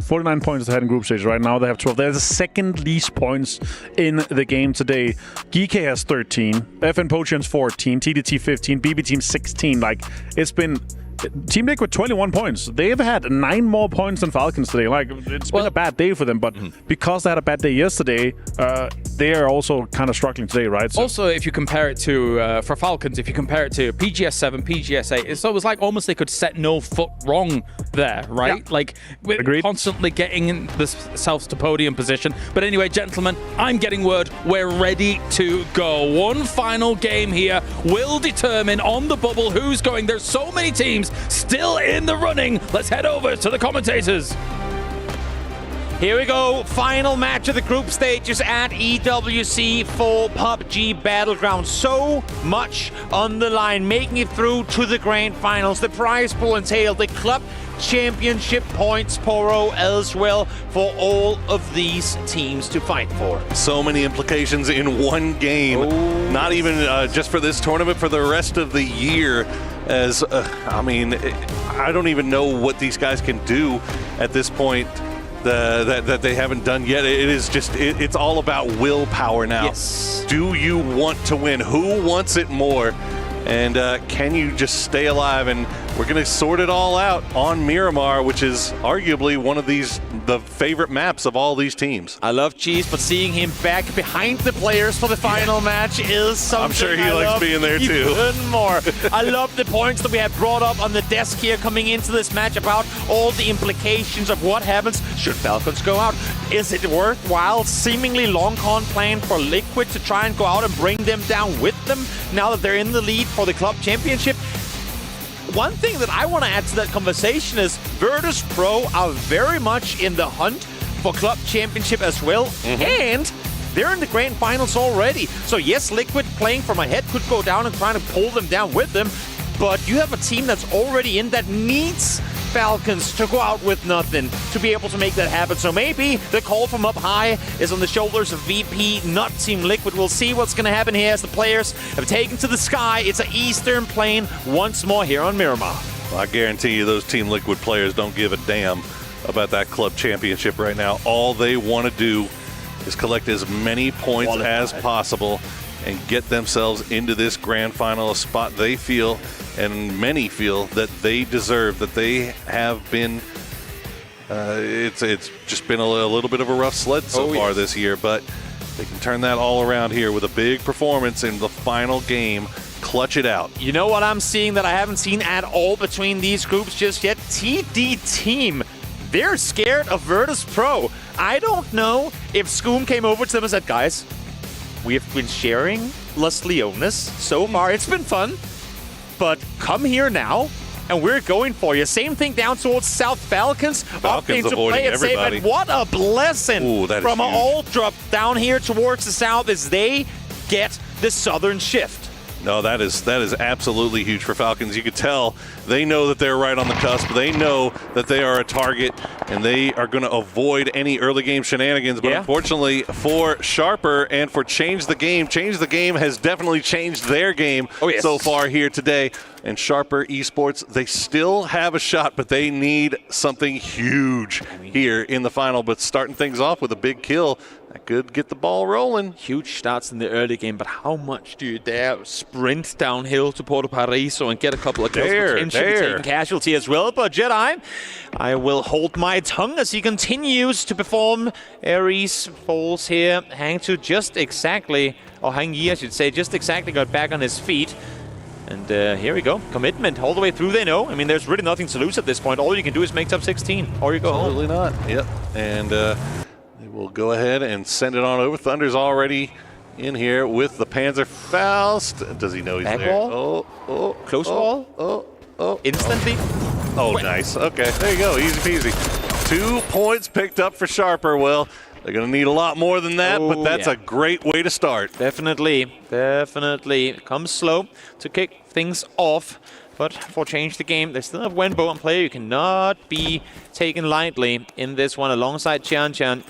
49 points ahead in group stage. Right now they have 12. They're the second least points in the game today. GK has 13. FN Potion's 14. TDT 15. BB Team 16. Like, it's been... Team Liquid 21 points. They've had 9 more points than Falcons today. Like, it's been a bad day for them, but because they had a bad day yesterday, they are also kind of struggling today, right? So. Also, if you compare it to, for Falcons, if you compare it to PGS 7, PGS 8, it's always like almost they could set no foot wrong there, right? Yeah. Like, we're constantly getting in themselves to podium position. But anyway, gentlemen, I'm getting word we're ready to go. One final game here will determine on the bubble who's going. There's so many teams still in the running. Let's head over to the commentators. Here we go. Final match of the group stages at EWC for PUBG Battlegrounds. So much on the line, making it through to the grand finals. The prize pool entailed the club championship points, Poro, as well, for all of these teams to fight for. So many implications in one game. Not even just for this tournament, for the rest of the year. As I mean, I don't even know what these guys can do at this point that they haven't done yet. It is just, it's all about willpower now. Yes. Do you want to win? Who wants it more? And can you just stay alive? And we're going to sort it all out on Miramar, which is arguably one of the favorite maps of all these teams. I love Cheese, but seeing him back behind the players for the final match is something I'm sure he likes being there too. Even more. I love the points that we have brought up on the desk here coming into this match about all the implications of what happens should Falcons go out. Is it worthwhile, seemingly long con plan for Liquid to try and go out and bring them down with them now that they're in the lead for the club championship? One thing that I want to add to that conversation is Virtus Pro are very much in the hunt for club championship as well, and they're in the grand finals already. So yes, Liquid playing from ahead could go down and trying to pull them down with them, but you have a team that's already in that needs Falcons to go out with nothing to be able to make that happen. So maybe the call from up high is on the shoulders of VP, not Team Liquid. We'll see what's going to happen here as the players have taken to the sky. It's an Eastern plane once more here on Miramar. Well, I guarantee you those Team Liquid players don't give a damn about that club championship right now. All they want to do is collect as many points as possible and get themselves into this grand final, a spot they feel, and many feel, that they deserve, that they have been, it's just been a little bit of a rough sled so far this year, but they can turn that all around here with a big performance in the final game, clutch it out. You know what I'm seeing that I haven't seen at all between these groups just yet? TD Team. They're scared of Virtus Pro. I don't know if Scoom came over to them and said, guys, we have been sharing Las Leones so far. It's been fun, but come here now, and we're going for you. Same thing down towards South Falcons. Falcons opting to play it safe, and what a blessing from an Ultra down here towards the south as they get the southern shift. No, that is absolutely huge for Falcons. You could tell they know that they're right on the cusp. They know that they are a target, and they are going to avoid any early game shenanigans. But unfortunately for Sharper and for Change the Game has definitely changed their game so far here today. And Sharper Esports, they still have a shot, but they need something huge here in the final. But starting things off with a big kill, that could get the ball rolling. Huge starts in the early game, but how much do you dare sprint downhill to Porto Paraiso and get a couple of kills, potentially taking casualty as well? But Jedi, I will hold my tongue as he continues to perform. Ares falls here. Hang just exactly got back on his feet. And here we go. Commitment all the way through, they know. I mean, there's really nothing to lose at this point. All you can do is make top 16, or you go home. Absolutely not. Yep. And they will go ahead and send it on over. Thunder's already in here with the Panzer Faust. Does he know he's Back there? Wall? Close wall? Instantly? Oh, nice. Okay, there you go. Easy peasy. 2 points picked up for Sharper. Well, they're going to need a lot more than that, but that's a great way to start. Definitely. It comes slow to kick things off, but for Change the Game, they still have Wenbo on play. You cannot be taken lightly in this one alongside Chan Chan.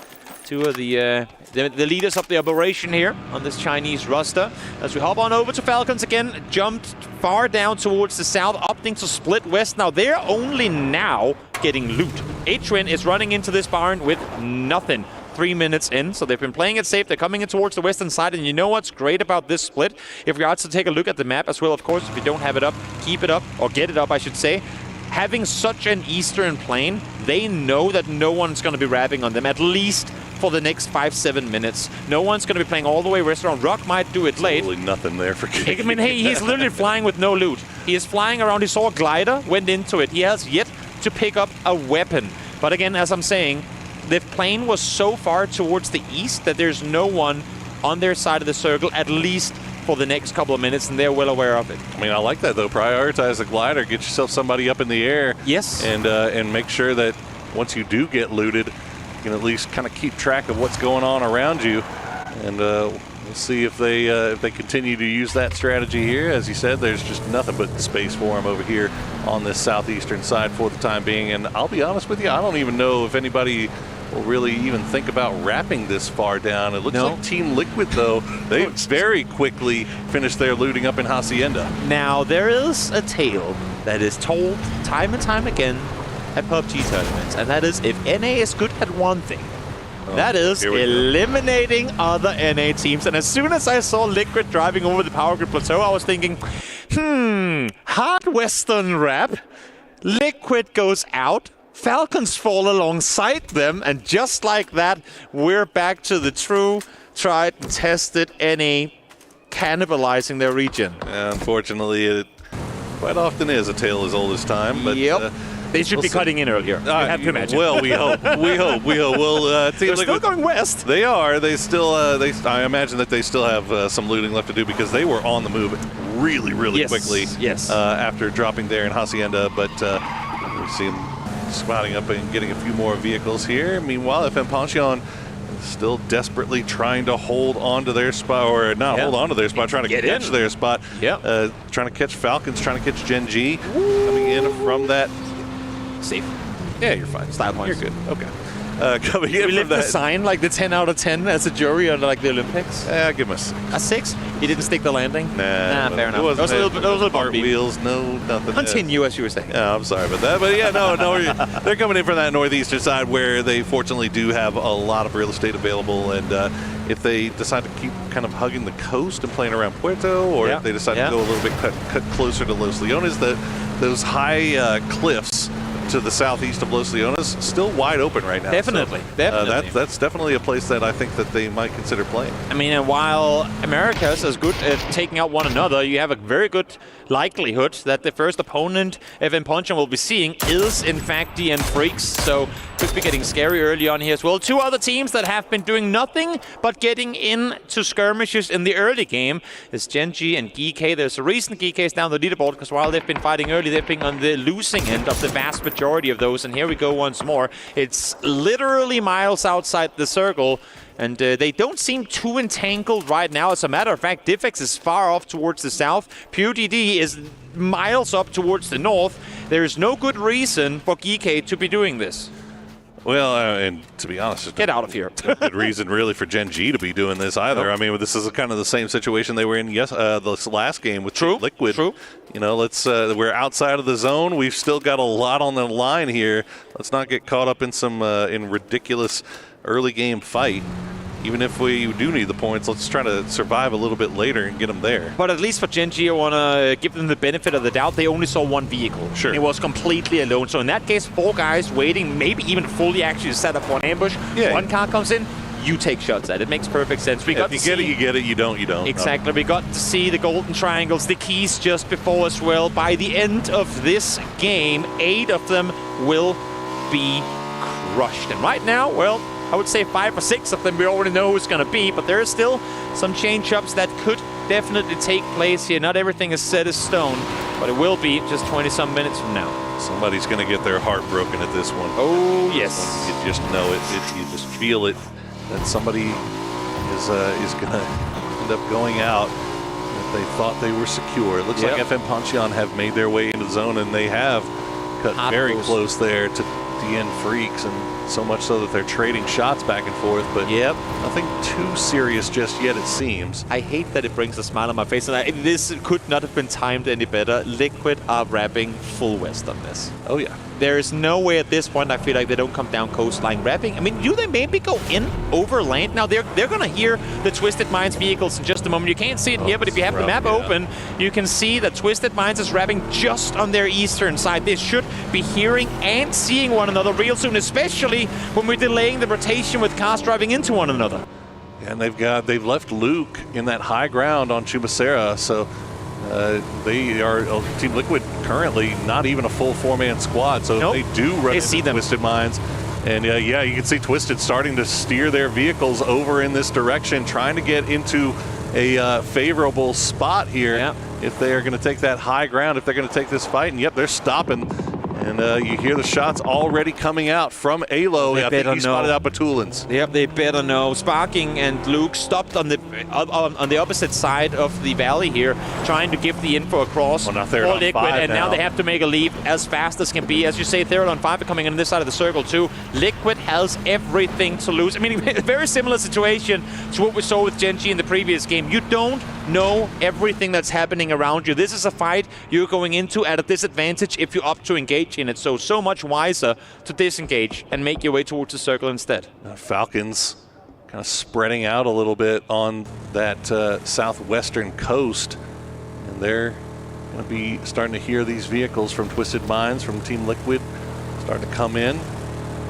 Two of the leaders of the operation here on this Chinese roster. As we hop on over to Falcons again, jumped far down towards the south, opting to split west. Now they're only now getting loot. Atrin is running into this barn with nothing. 3 minutes in, so they've been playing it safe. They're coming in towards the western side, and you know what's great about this split? If we are to take a look at the map as well, of course, if you don't have it up, keep it up, or get it up, I should say. Having such an eastern plane, they know that no one's going to be rapping on them, at least for the next 5-7 minutes. No one's going to be playing all the way restaurant. Rock might do it late. Absolutely nothing there for King. I mean, hey, he's literally flying with no loot. He is flying around. He saw a glider, went into it. He has yet to pick up a weapon. But again, as I'm saying, the plane was so far towards the east that there's no one on their side of the circle, at least for the next couple of minutes, and they're well aware of it. I mean, I like that, though. Prioritize the glider. Get yourself somebody up in the air. Yes. And make sure that once you do get looted, you can at least kind of keep track of what's going on around you. And we'll see if they continue to use that strategy here. As you said, there's just nothing but space for them over here on this southeastern side for the time being. And I'll be honest with you, I don't even know if anybody will really even think about wrapping this far down. It looks like Team Liquid, though, they very quickly finished their looting up in Hacienda. Now, there is a tale that is told time and time again at PUBG tournaments, and that is if NA is good at one thing, that is eliminating other NA teams. And as soon as I saw Liquid driving over the power grid plateau, I was thinking, Western wrap. Liquid goes out. Falcons fall alongside them, and just like that, we're back to the true tried and tested NA cannibalizing their region. Unfortunately, it quite often is a tale as old as time. But they should be cutting in earlier. I have to imagine. Well, we hope. Well, they're still going west. They are. They still. I imagine that they still have some looting left to do because they were on the move really quickly. Yes. After dropping there in Hacienda, but we see them spotting up and getting a few more vehicles here. Meanwhile, FM Pantheon still desperately trying to hold on to their spot, or not hold on to their spot, trying to catch their spot. Trying to catch Falcons, trying to catch Gen G coming in from that. Safe. Yeah, you're fine. Style points. You're good. Okay. Coming in we lift from the that. sign like the 10 out of 10 as a jury on like the Olympics. Give him a 6. He didn't stick the landing. Nah, fair enough. It was a little bumpy. wheels, no nothing. Continue as you were saying. Yeah, I'm sorry about that, but yeah, no, they're coming in from that northeastern side where they fortunately do have a lot of real estate available, and if they decide to keep kind of hugging the coast and playing around Puerto, or if they decide to go a little bit cut closer to Los Leones, those high cliffs to the southeast of Los Leones still wide open right now. Definitely. That's definitely a place that I think that they might consider playing. I mean, and while America is as good at taking out one another, you have a very good likelihood that the first opponent FM Pantheon will be seeing is in fact DN Freaks, so could be getting scary early on here as well. Two other teams that have been doing nothing but getting into skirmishes in the early game is Gen G and GK. There's a reason GK is down the leaderboard, because while they've been fighting early, they've been on the losing end of the vast majority of those, and here we go once more. It's literally miles outside the circle, and they don't seem too entangled right now. As a matter of fact, Diffex is far off towards the south. PUDD is miles up towards the north. There is no good reason for GK to be doing this. Well, and to be honest, get out of here. No good reason really for Gen G to be doing this either. I mean, this is kind of the same situation they were in this last game with Liquid. True. You know, we're outside of the zone. We've still got a lot on the line here. Let's not get caught up in some in ridiculous early game fight. Even if we do need the points, let's try to survive a little bit later and get them there. But at least for Gen G, I want to give them the benefit of the doubt. They only saw one vehicle. Sure. And it was completely alone. So in that case, 4 guys waiting, maybe even fully actually set up one ambush. Yeah. One car comes in, you take shots at it. It makes perfect sense. We got if you get it, you get it. You don't, you don't. Exactly. We got to see the golden triangles, the keys just before as well. By the end of this game, 8 of them will be crushed. And right now, well, I would say 5 or 6 of them we already know who it's going to be, but there are still some change-ups that could definitely take place here. Not everything is set as stone, but it will be just 20-some minutes from now. Somebody's going to get their heart broken at this one. Oh, yes. You just know it. You just feel it, that somebody is going to end up going out. If they thought they were secure. It looks like FM Pantheon have made their way into the zone, and they have cut very close there to DN Freaks, and so much so that they're trading shots back and forth, but nothing too serious just yet, it seems. I hate that it brings a smile on my face, and this could not have been timed any better. Liquid are wrapping full west on this. Oh yeah. There is no way at this point I feel like they don't come down coastline wrapping. I mean, do they maybe go in over land? Now they're going to hear the Twisted Minds vehicles in just a moment. You can't see it here, but if you have the map open, you can see that Twisted Minds is wrapping just on their eastern side. They should be hearing and seeing one another real soon, especially when we're delaying the rotation with cars driving into one another. And they've left Luke in that high ground on Chumacera, so they are Team Liquid currently not even a full 4-man squad, so they do run into Twisted Minds. And yeah, you can see Twisted starting to steer their vehicles over in this direction, trying to get into a favorable spot here if they are going to take that high ground, if they're going to take this fight. And yep, they're stopping. And you hear the shots already coming out from Alo. I think he spotted out Batulins. Yep, they better know. Sparking and Luke stopped on the opposite side of the valley here, trying to give the info across for Liquid. And now they have to make a leap as fast as can be. As you say, Third on 5 are coming on this side of the circle too. Liquid has everything to lose. I mean, very similar situation to what we saw with Gen G in the previous game. You don't know everything that's happening around you. This is a fight you're going into at a disadvantage if you opt to engage in it. So much wiser to disengage and make your way towards the circle instead. Falcons kind of spreading out a little bit on that southwestern coast, and they're Going to be starting to hear these vehicles from Twisted Minds, from Team Liquid, starting to come in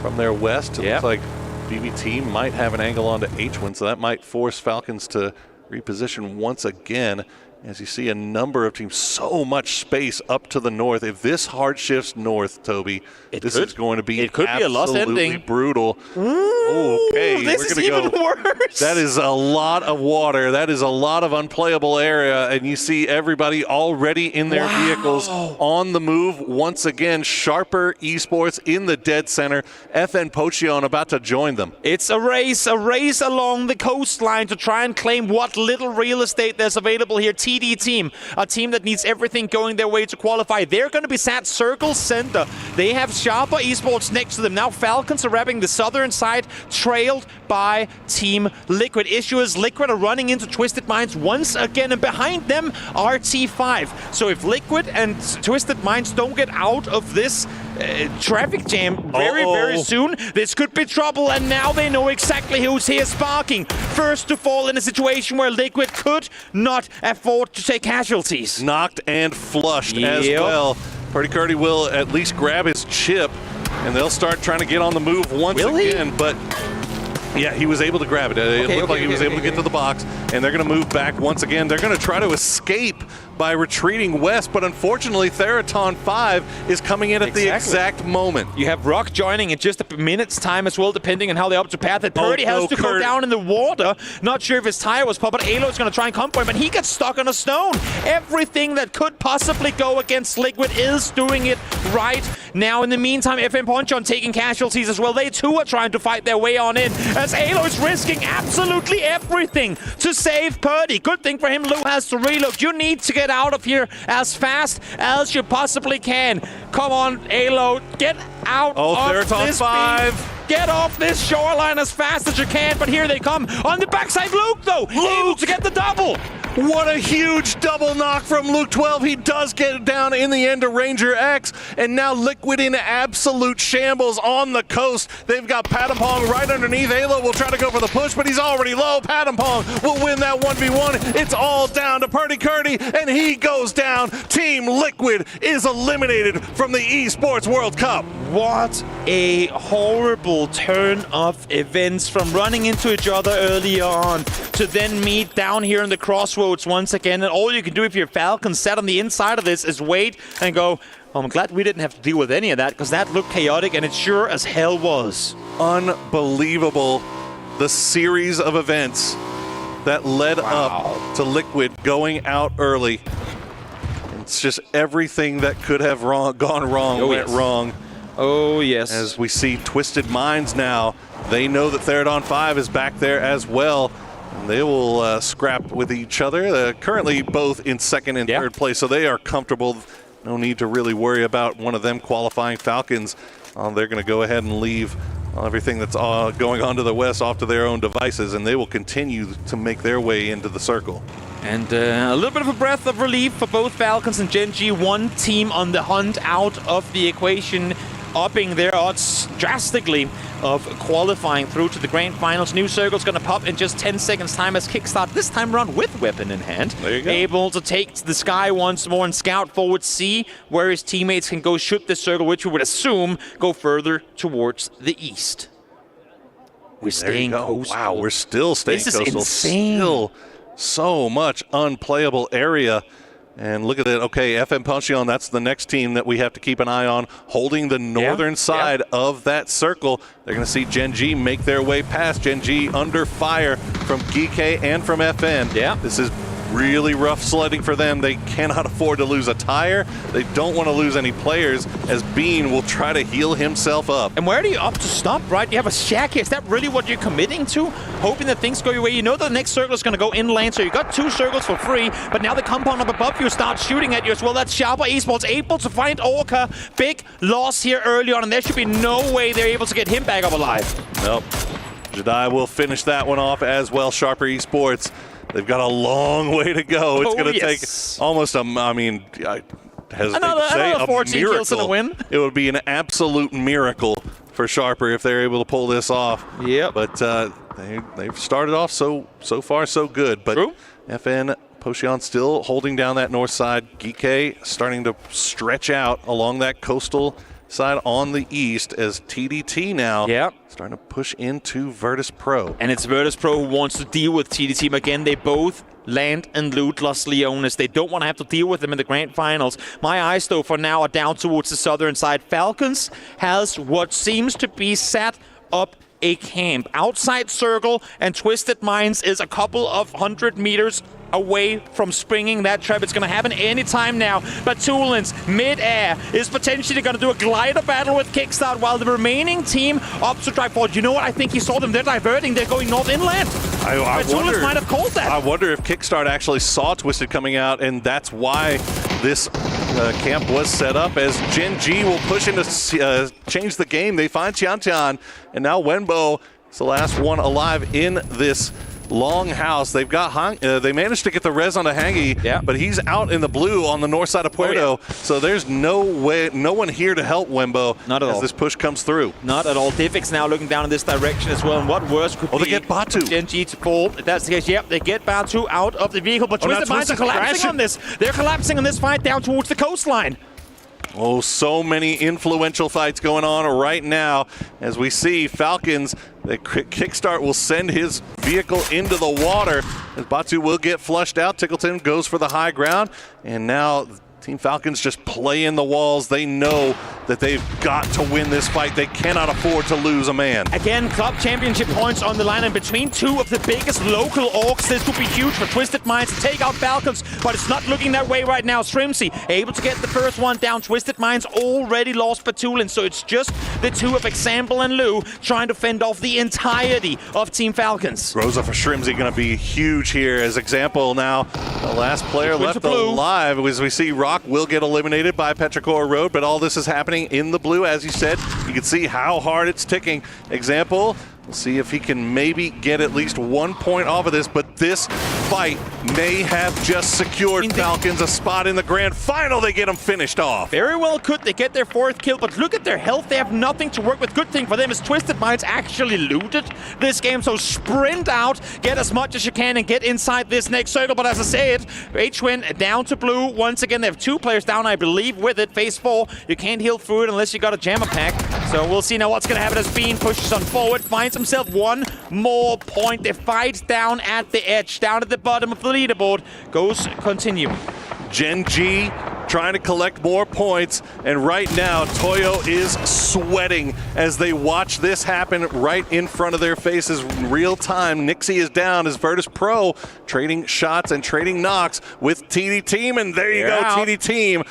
from their west. It looks like BBT might have an angle onto H1, so that might force Falcons to reposition once again. As you see a number of teams, so much space up to the north. If this hard shifts north, Toby, this is going to be a lost ending. Brutal. Okay, this is even worse. That is a lot of water. That is a lot of unplayable area, and you see everybody already in their vehicles on the move. Once again, Sharper Esports in the dead center. FN Pocheon about to join them. It's a race along the coastline to try and claim what little real estate there's available here. TD team, a team that needs everything going their way to qualify. They're going to be sat circle center. They have Sharper Esports next to them. Now Falcons are wrapping the southern side, trailed by Team Liquid. Issue is Liquid are running into Twisted Minds once again, and behind them are T5. So if Liquid and Twisted Minds don't get out of this traffic jam very soon, this could be trouble, and now they know exactly who's here sparking. First to fall in a situation where Liquid could not afford to take casualties. Knocked and flushed as well. Purdy Curdy will at least grab his chip, and they'll start trying to get on the move once again, but yeah, he was able to grab it. It looked like he was able to get to the box, and they're going to move back once again. They're going to try to escape by retreating west, but unfortunately, Theraton 5 is coming in at the exact moment. You have Rock joining in just a minute's time as well, depending on how they up to path it. Purdy has to go down in the water. Not sure if his tire was popped, but Alo's going to try and come for him, but he gets stuck on a stone. Everything that could possibly go against Liquid is doing it right now. In the meantime, FN Ponchon taking casualties as well. They too are trying to fight their way on in, as Alo is risking absolutely everything to save Purdy. Good thing for him, Lou has to reload. You need to get out of here as fast as you possibly can. Come on, Alo, get out of this 5. beam. Get off this shoreline as fast as you can, but here they come. On the backside, Luke, though, able to get the double. What a huge double knock from Luke 12. He does get it down in the end to Ranger X, and now Liquid in absolute shambles on the coast. They've got Patampong right underneath. Alo will try to go for the push, but he's already low. Patampong will win that 1v1. It's all down to Purdy Curdy, and he goes down. Team Liquid is eliminated from the Esports World Cup. What a horrible turn of events, from running into each other earlier on to then meet down here in the crossroads once again. And all you can do if you're Falcons sat on the inside of this is wait and go, oh, I'm glad we didn't have to deal with any of that, because that looked chaotic, and it sure as hell was. Unbelievable. The series of events that led up to Liquid going out early. It's just everything that could have gone wrong went wrong. Oh, yes. As we see Twisted Minds now, they know that Theradon 5 is back there as well. And they will scrap with each other. They're currently both in second and third place, so they are comfortable. No need to really worry about one of them qualifying. Falcons, they're going to go ahead and leave everything that's going on to the west off to their own devices, and they will continue to make their way into the circle. And a little bit of a breath of relief for both Falcons and Gen G. One team on the hunt out of the equation, upping their odds drastically of qualifying through to the grand finals. New circle's going to pop in just 10 seconds time as Kickstart, this time around with weapon in hand. There you go. Able to take to the sky once more and scout forward, see where his teammates can go shoot this circle, which we would assume go further towards the east. We're staying coastal. Wow, we're still staying coastal. This is insane. Still so much unplayable area. And look at it. Okay, FN Ponchon, that's the next team that we have to keep an eye on, holding the northern side of that circle. They're going to see Gen G make their way past. Gen G under fire from GK and from FN. Yeah. This is really rough sledding for them. They cannot afford to lose a tire. They don't want to lose any players, as Bean will try to heal himself up. And where do you opt to stop, right? You have a shack here. Is that really what you're committing to? Hoping that things go your way. You know the next circle is going to go inland, so you got 2 circles for free, but now the compound up above you starts shooting at you as well. That's Sharper Esports able to find Orca. Big loss here early on, and there should be no way they're able to get him back up alive. Nope. Jedi will finish that one off as well. Sharper Esports, they've got a long way to go. It's going to take almost I hesitate to say, another 14 miracle. kills and a win. It would be an absolute miracle for Sharper if they're able to pull this off. Yep. But they've started off so far so good. But FN Potion still holding down that north side. Geeke starting to stretch out along that coastal side on the east as TDT now starting to push into Virtus Pro. And it's Virtus Pro who wants to deal with TDT. Again, they both land and loot Los Leones. They don't want to have to deal with them in the grand finals. My eyes, though, for now are down towards the southern side. Falcons has what seems to be set up a camp outside circle, and Twisted Minds is a couple of 100 meters away from springing that trap. It's going to happen anytime now. But Tulins, mid-air, is potentially going to do a glider battle with Kickstart while the remaining team opts to drive forward. You know what? I think he saw them. They're diverting. They're going north inland. I Tulins might have called that. I wonder if Kickstart actually saw Twisted coming out, and that's why this camp was set up, as Gen G will push in to change the game. They find Tian, and now Wenbo is the last one alive in this long house. They've got they managed to get the res on the Hangi, but he's out in the blue on the north side of Puerto. So there's no one here to help Wembo as this push comes through. Not at all. Divix now looking down in this direction as well. And what worse could be? They get Batu. Gen G to fall. If that's the case, they get Batu out of the vehicle. But Twisted Minds are collapsing on this. They're collapsing on this fight down towards the coastline. Oh, so many influential fights going on right now. As we see Falcons, the Kickstart will send his vehicle into the water as Batu will get flushed out. Tickleton goes for the high ground, and now Team Falcons just play in the walls. They know that they've got to win this fight. They cannot afford to lose a man. Again, club championship points on the line, and between two of the biggest local orcs, this could be huge for Twisted Minds to take out Falcons, but it's not looking that way right now. Strimsy able to get the first one down. Twisted Minds already lost Batulin, so it's just the two of Example and Lou trying to fend off the entirety of Team Falcons. Rosa for Strimsy going to be huge here as Example now the last player left alive. As we see Rock will get eliminated by Petrichor Road, but all this is happening in the blue, as you said. You can see how hard it's ticking. Example, we'll see if he can maybe get at least 1 point off of this, but this fight may have just secured Falcons a spot in the grand final. They get them finished off. Very well could. They get their fourth kill, but look at their health. They have nothing to work with. Good thing for them is Twisted Minds actually looted this game, so sprint out, get as much as you can, and get inside this next circle. But as I said, H-Win down to blue. Once again, they have two players down, I believe, with it. Phase 4, you can't heal through it unless you got a jammer pack. So we'll see now what's going to happen as Bean pushes on forward, finds himself one more point. They fight down at the edge, down at the bottom of the leaderboard. Goes continuing. Gen G trying to collect more points, and right now Toyo is sweating as they watch this happen right in front of their faces in real time. Nixie is down as Virtus Pro trading shots and trading knocks with TD Team, and there you go. TD Team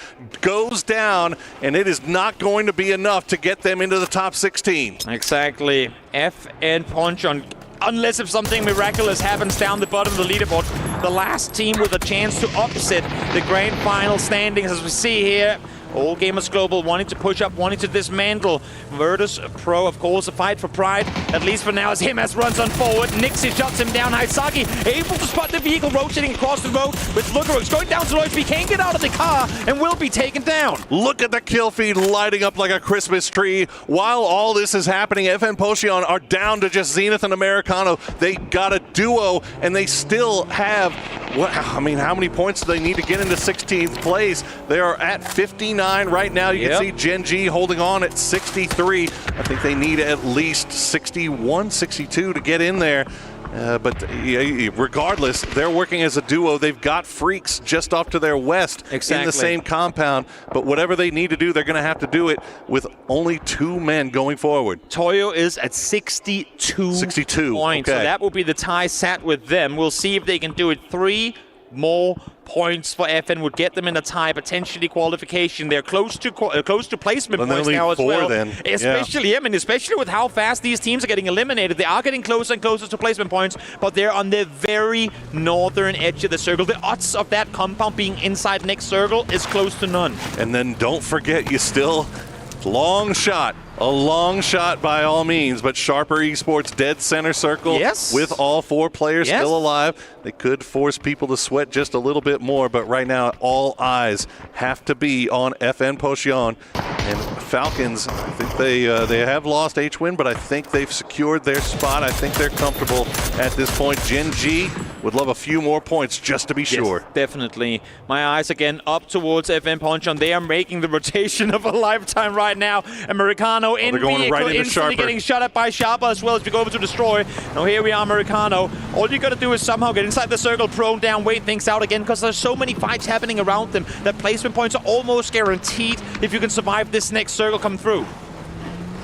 goes down, and it is not going to be enough to get them into the top 16. Exactly. F and Punch on, unless if something miraculous happens down the bottom of the leaderboard. The last team with a chance to upset the grand final standings, as we see here. All Gamers Global wanting to push up, wanting to dismantle Virtus Pro. Of course, a fight for pride, at least for now, as Himas runs on forward. Nixie shuts him down. Haisaki able to spot the vehicle rotating across the road with Lugarux going down to Lloyd. He can't get out of the car and will be taken down. Look at the kill feed lighting up like a Christmas tree. While all this is happening, FN Potion are down to just Zenith and Americano. They got a duo, and they still have, how many points do they need to get into 16th place? They are at 59 right now. You can see Gen G holding on at 63. I think they need at least 61, 62 to get in there. But regardless, they're working as a duo. They've got Freaks just off to their west in the same compound. But whatever they need to do, they're going to have to do it with only two men going forward. Toyo is at 62 points. So that will be the tie set with them. We'll see if they can do it. 3 more points for FN would get them in a tie, potentially qualification. They're close to placement points now as well. Especially with how fast these teams are getting eliminated. They are getting closer and closer to placement points, but they're on the very northern edge of the circle. The odds of that compound being inside next circle is close to none. And then don't forget, you still long shot. A long shot by all means, but Sharper Esports dead center circle with all 4 players still alive. They could force people to sweat just a little bit more, but right now all eyes have to be on FN Potion. And Falcons, I think they have lost H-Win, but I think they've secured their spot. I think they're comfortable at this point. Gen G would love a few more points just to be sure. Yes, definitely. My eyes again up towards FN Ponchon. They are making the rotation of a lifetime right now. Americano in vehicle, right instantly getting shot at by Sharper as well as we go over to Destroy. Now here we are, Americano. All you gotta do is somehow get inside the circle, prone down, wait things out again, because there's so many fights happening around them that placement points are almost guaranteed if you can survive this next circle come through.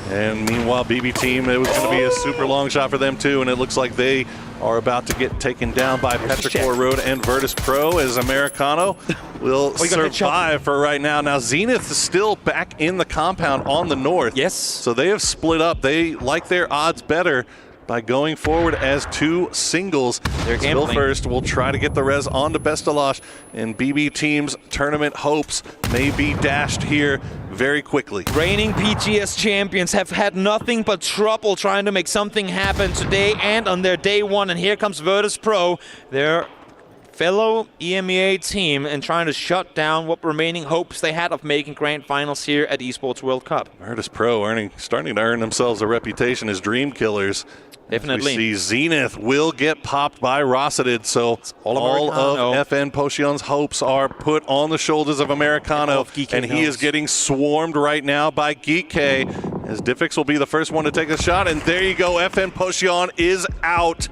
And meanwhile, BB team, it was going to be a super long shot for them too, and it looks like they are about to get taken down by Petrichor Road and Virtus Pro as Americano will survive for right now. Now Zenith is still back in the compound on the north. Yes. So they have split up. They like their odds better by going forward as 2 singles. Still first will try to get the res onto Bestalosh, and BB team's tournament hopes may be dashed here very quickly. Reigning PGS champions have had nothing but trouble trying to make something happen today and on their day 1, and here comes Virtus Pro, their fellow EMEA team, and trying to shut down what remaining hopes they had of making grand finals here at Esports World Cup. Virtus Pro starting to earn themselves a reputation as dream killers. Definitely. We see Zenith will get popped by Rossetted, so all of FN Potion's hopes are put on the shoulders of Americano, and he is getting swarmed right now by Geek-K, as Diffix will be the first one to take a shot, and there you go, FN Potion is out.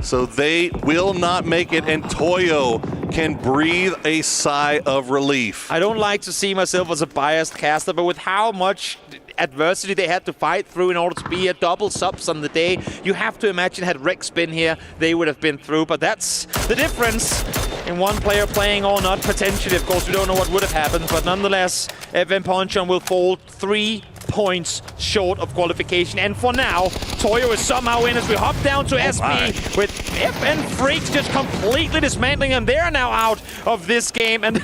So they will not make it, and Toyo can breathe a sigh of relief. I don't like to see myself as a biased caster, but with how much adversity they had to fight through in order to be a double subs on the day, you have to imagine had Rex been here, they would have been through. But that's the difference in one player playing or not, potentially. Of course, we don't know what would have happened, but nonetheless, FN Ponchon will fall 3 points short of qualification. And for now, Toyo is somehow in as we hop down to SP with FN Freaks just completely dismantling them. They're now out of this game, and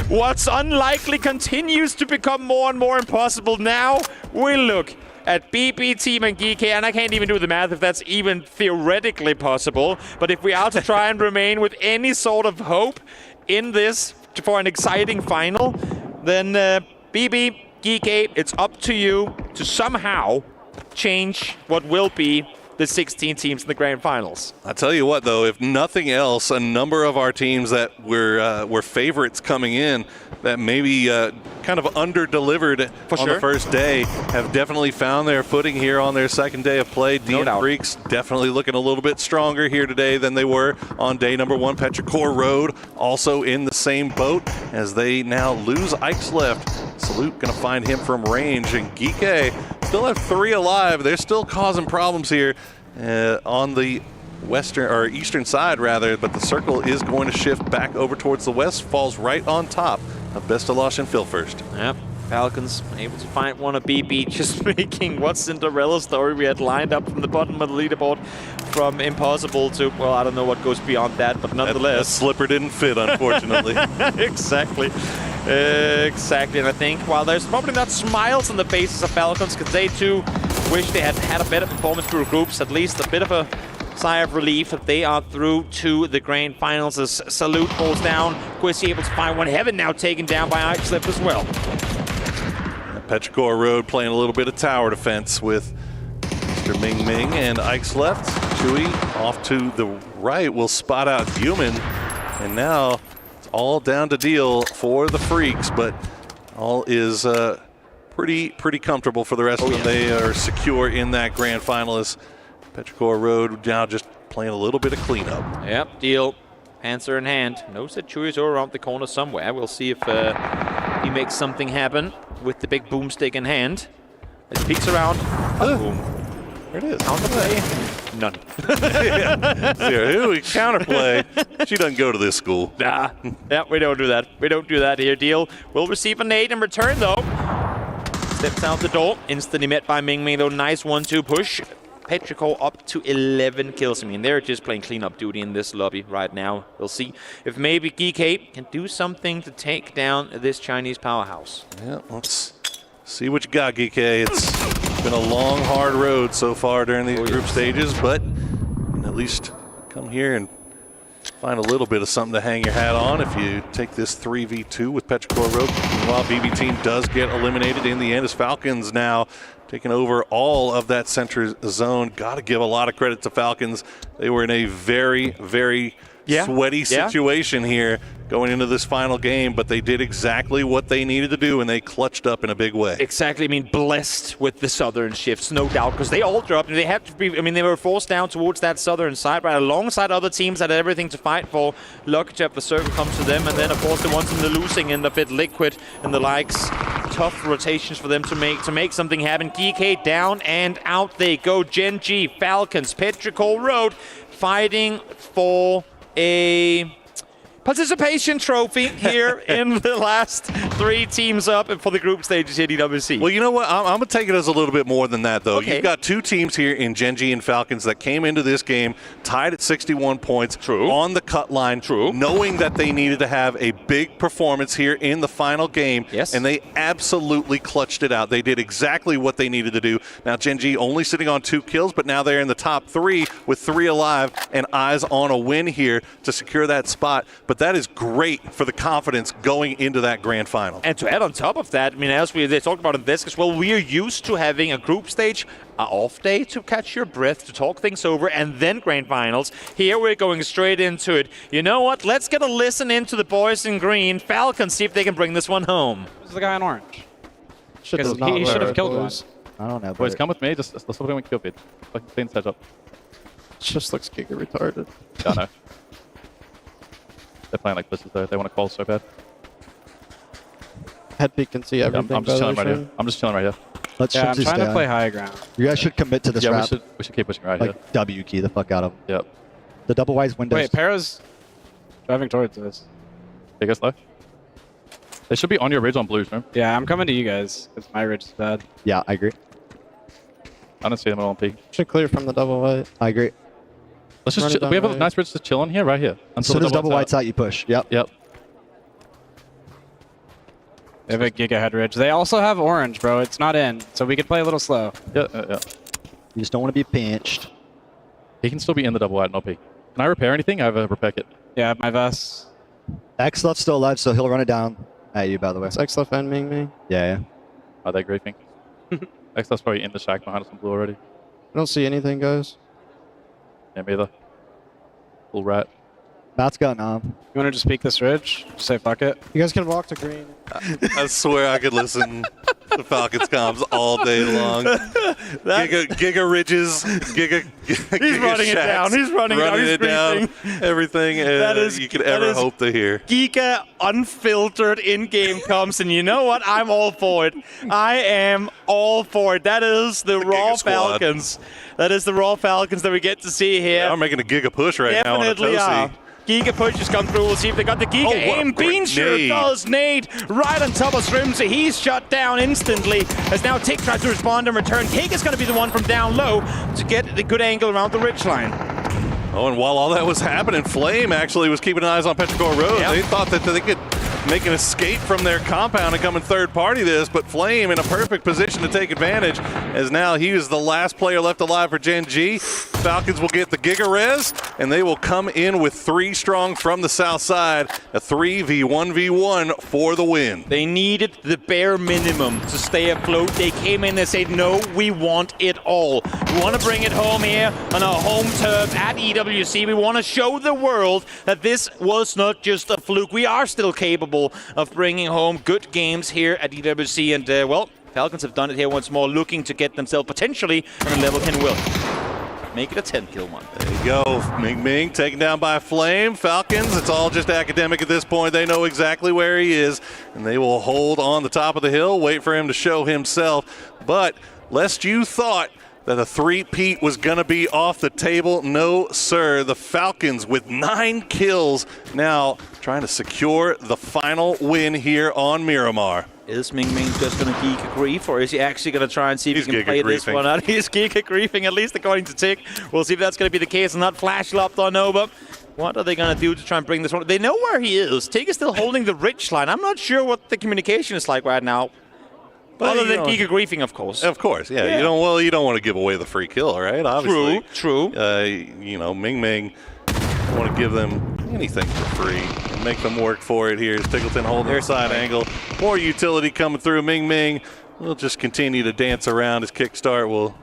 what's unlikely continues to become more and more impossible. Now we look at BB Team and Geek-K, and I can't even do the math if that's even theoretically possible, but if we are to try and remain with any sort of hope in this for an exciting final, then BB, Geek-K, it's up to you to somehow change what will be the 16 teams in the grand finals. I tell you what, though, if nothing else, a number of our teams that were favorites coming in that maybe kind of under-delivered on the first day have definitely found their footing here on their second day of play. DN Freaks definitely looking a little bit stronger here today than they were on day number 1. Petrichor Road also in the same boat as they now lose Ike's left. Salute gonna find him from range, and Geek-K still have 3 alive. They're still causing problems here on the western or eastern side rather, but the circle is going to shift back over towards the west, falls right on top of Bestalosh and Phil first. Yep. Falcons able to find one of BB, just making what Cinderella story we had lined up from the bottom of the leaderboard from impossible to, well, I don't know what goes beyond that, but nonetheless. That slipper didn't fit, unfortunately. Exactly. Exactly, and I think while there's probably not smiles on the faces of Falcons, because they too wish they had had a better performance through groups, at least a bit of a sigh of relief that they are through to the grand finals as Salute falls down. Quissy able to find one. Heaven now taken down by Ikeslip as well. Petrichor Road playing a little bit of tower defense with Mr. Ming Ming, and Ike's left. Chewy off to the right will spot out Human, and now it's all down to deal for the Freaks, but all is pretty comfortable for the rest of them. They are secure in that grand final as Petrichor Road now just playing a little bit of cleanup. Yep, deal. Answer in hand. Knows that Chewy's around the corner somewhere. We'll see if he makes something happen with the big boomstick in hand. As he peeks around. Boom. There it is. Counterplay? None. Counterplay. She doesn't go to this school. Nah. Yeah, we don't do that. We don't do that here. Deal will receive a nade in return, though. Steps out the door. Instantly met by Ming Ming, though. Nice 1-2 push. Petrichor up to 11 kills. I mean, they're just playing cleanup duty in this lobby right now. We'll see if maybe Geek-K can do something to take down this Chinese powerhouse. Yeah, let's see what you got, Geek-K. It's been a long, hard road so far during these group stages, but you can at least come here and find a little bit of something to hang your hat on if you take this 3v2 with Petrichor Road. Meanwhile, BB team does get eliminated in the end as Falcons now taking over all of that center zone. Got to give a lot of credit to Falcons. They were in a very, very sweaty situation here going into this final game, but they did exactly what they needed to do, and they clutched up in a big way. Exactly. I mean, blessed with the southern shifts, no doubt, because they all dropped. They had to be. I mean, they were forced down towards that southern side, right alongside other teams that had everything to fight for. Lucky to have the circle comes to them, and then of course the ones in the losing end of it, Liquid and the likes. Tough rotations for them to make something happen. DK down and out they go. Gen G, Falcons, Petrichor Road fighting for a participation trophy here in the last 3 teams up for the group stages at EWC. Well, you know what? I'm going to take it as a little bit more than that, though. Okay. You've got 2 teams here in Gen G and Falcons that came into this game tied at 61 points. True. On the cut line. True. Knowing that they needed to have a big performance here in the final game. Yes. And they absolutely clutched it out. They did exactly what they needed to do. Now, Gen G only sitting on 2 kills, but now they're in the top 3 with 3 alive and eyes on a win here to secure that spot. But that is great for the confidence going into that grand final. And to add on top of that, I mean, as they talked about in this as well, we are used to having a group stage, an off day to catch your breath, to talk things over, and then grand finals. Here we're going straight into it. You know what? Let's get a listen into the boys in green. Falcons, see if they can bring this one home. This is the guy in orange. He should have killed one. I don't know. Boys, come with me. Let's look at him kill feed. Fucking clean setup. Just looks giga retarded. Yeah, I know. They're playing like this though. They want to call so bad. Headbeat can see everything. I'm just chilling right here. I'm just chilling right here. Let's I'm trying to play high ground. You guys should commit to this yeah, rap. we should keep pushing right like here. W key the fuck out of them. Yep. The double wise windows. Wait, Para's driving towards us. They go slow. They should be on your ridge on blues, remember? Yeah, I'm coming to you guys because my ridge is bad. Yeah, I agree. I don't see them at all on P. Should clear from the double white. I agree. Let's just we have a nice ridge to chill on here, right here. As soon as double white's out, you push. Yep. Yep. They have a giga head ridge. They also have orange, bro. It's not in, so we could play a little slow. Yeah. You just don't want to be pinched. He can still be in the double white, not P. Can I repair anything? I have a repair kit. Yeah, my vest. X left's still alive, so he'll run it down at you, by the way. It's X left and Ming Ming. Yeah. Are they griefing? X left's probably in the shack behind us on blue already. I don't see anything, guys. Yeah, me either. Full rat. Matt's got an arm. You want to just peek this ridge? Just say fuck it. You guys can walk to green. I swear I could listen to Falcons comms all day long. Giga ridges, giga He's running it down. He's running it down. Everything you could ever hope to hear. Giga unfiltered in-game comms, and you know what? I'm all for it. I am all for it. That is the raw Falcons. That is the raw Falcons that we get to see here. Yeah, I'm making a giga push right now on a Tosi. Giga pushes come through. We'll see if they got the Giga aim. Bean sure does. Nade right on top of Strimsy. He's shut down instantly as now Tick tries to respond and return. Cake is going to be the one from down low to get the good angle around the ridge line. Oh, and while all that was happening, Flame actually was keeping eyes on Petrichor Road. Yep. They thought that they could make an escape from their compound and come in third party this, but Flame in a perfect position to take advantage as now he is the last player left alive for Gen G. Falcons will get the Giga Res, and they will come in with 3 strong from the south side. A 3v1v1 for the win. They needed the bare minimum to stay afloat. They came in and said, no, we want it all. We want to bring it home here on our home turf at EWC. We want to show the world that this was not just a fluke. We are still capable of bringing home good games here at EWC. And, well, Falcons have done it here once more, looking to get themselves potentially on a level 10 will. Make it a 10-kill one. There you go. Ming Ming taken down by Flame. Falcons, it's all just academic at this point. They know exactly where he is, and they will hold on the top of the hill, wait for him to show himself. But lest you thought that a three-peat was going to be off the table, no, sir. The Falcons with 9 kills now trying to secure the final win here on Miramar. Is Ming Ming just going to Giga Grief, or is he actually going to try and see if he can play this one out? He's Giga Griefing, at least according to Tick. We'll see if that's going to be the case and not flash lopped on Nova. What are they going to do to try and bring this one? They know where he is. Tick is still holding the ridge line. I'm not sure what the communication is like right now. But other than Giga Griefing, of course. Of course, yeah. You don't want to give away the free kill, right? Obviously. True. Ming Ming want to give them anything for free and make them work for it. Here's Tickleton holding their side angle. More utility coming through. Ming Ming will just continue to dance around. His kickstart will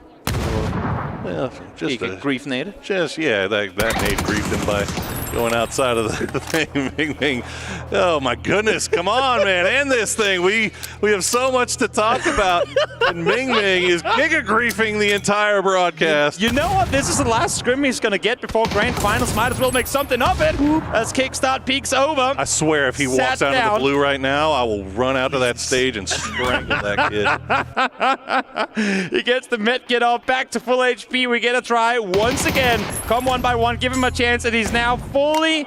well, just a grief nade. Just that nade griefed him by going outside of the thing. Ming Ming. Oh my goodness! Come on, man! End this thing. We have so much to talk about, and Ming Ming is giga griefing the entire broadcast. You know what? This is the last scrim he's gonna get before grand finals. Might as well make something of it as kickstart peaks over. I swear, if he walks out of the blue right now, I will run out to that stage and strangle that kid. He gets the med kit off, back to full HP. We get a try once again. Come one by one, give him a chance, and he's now fully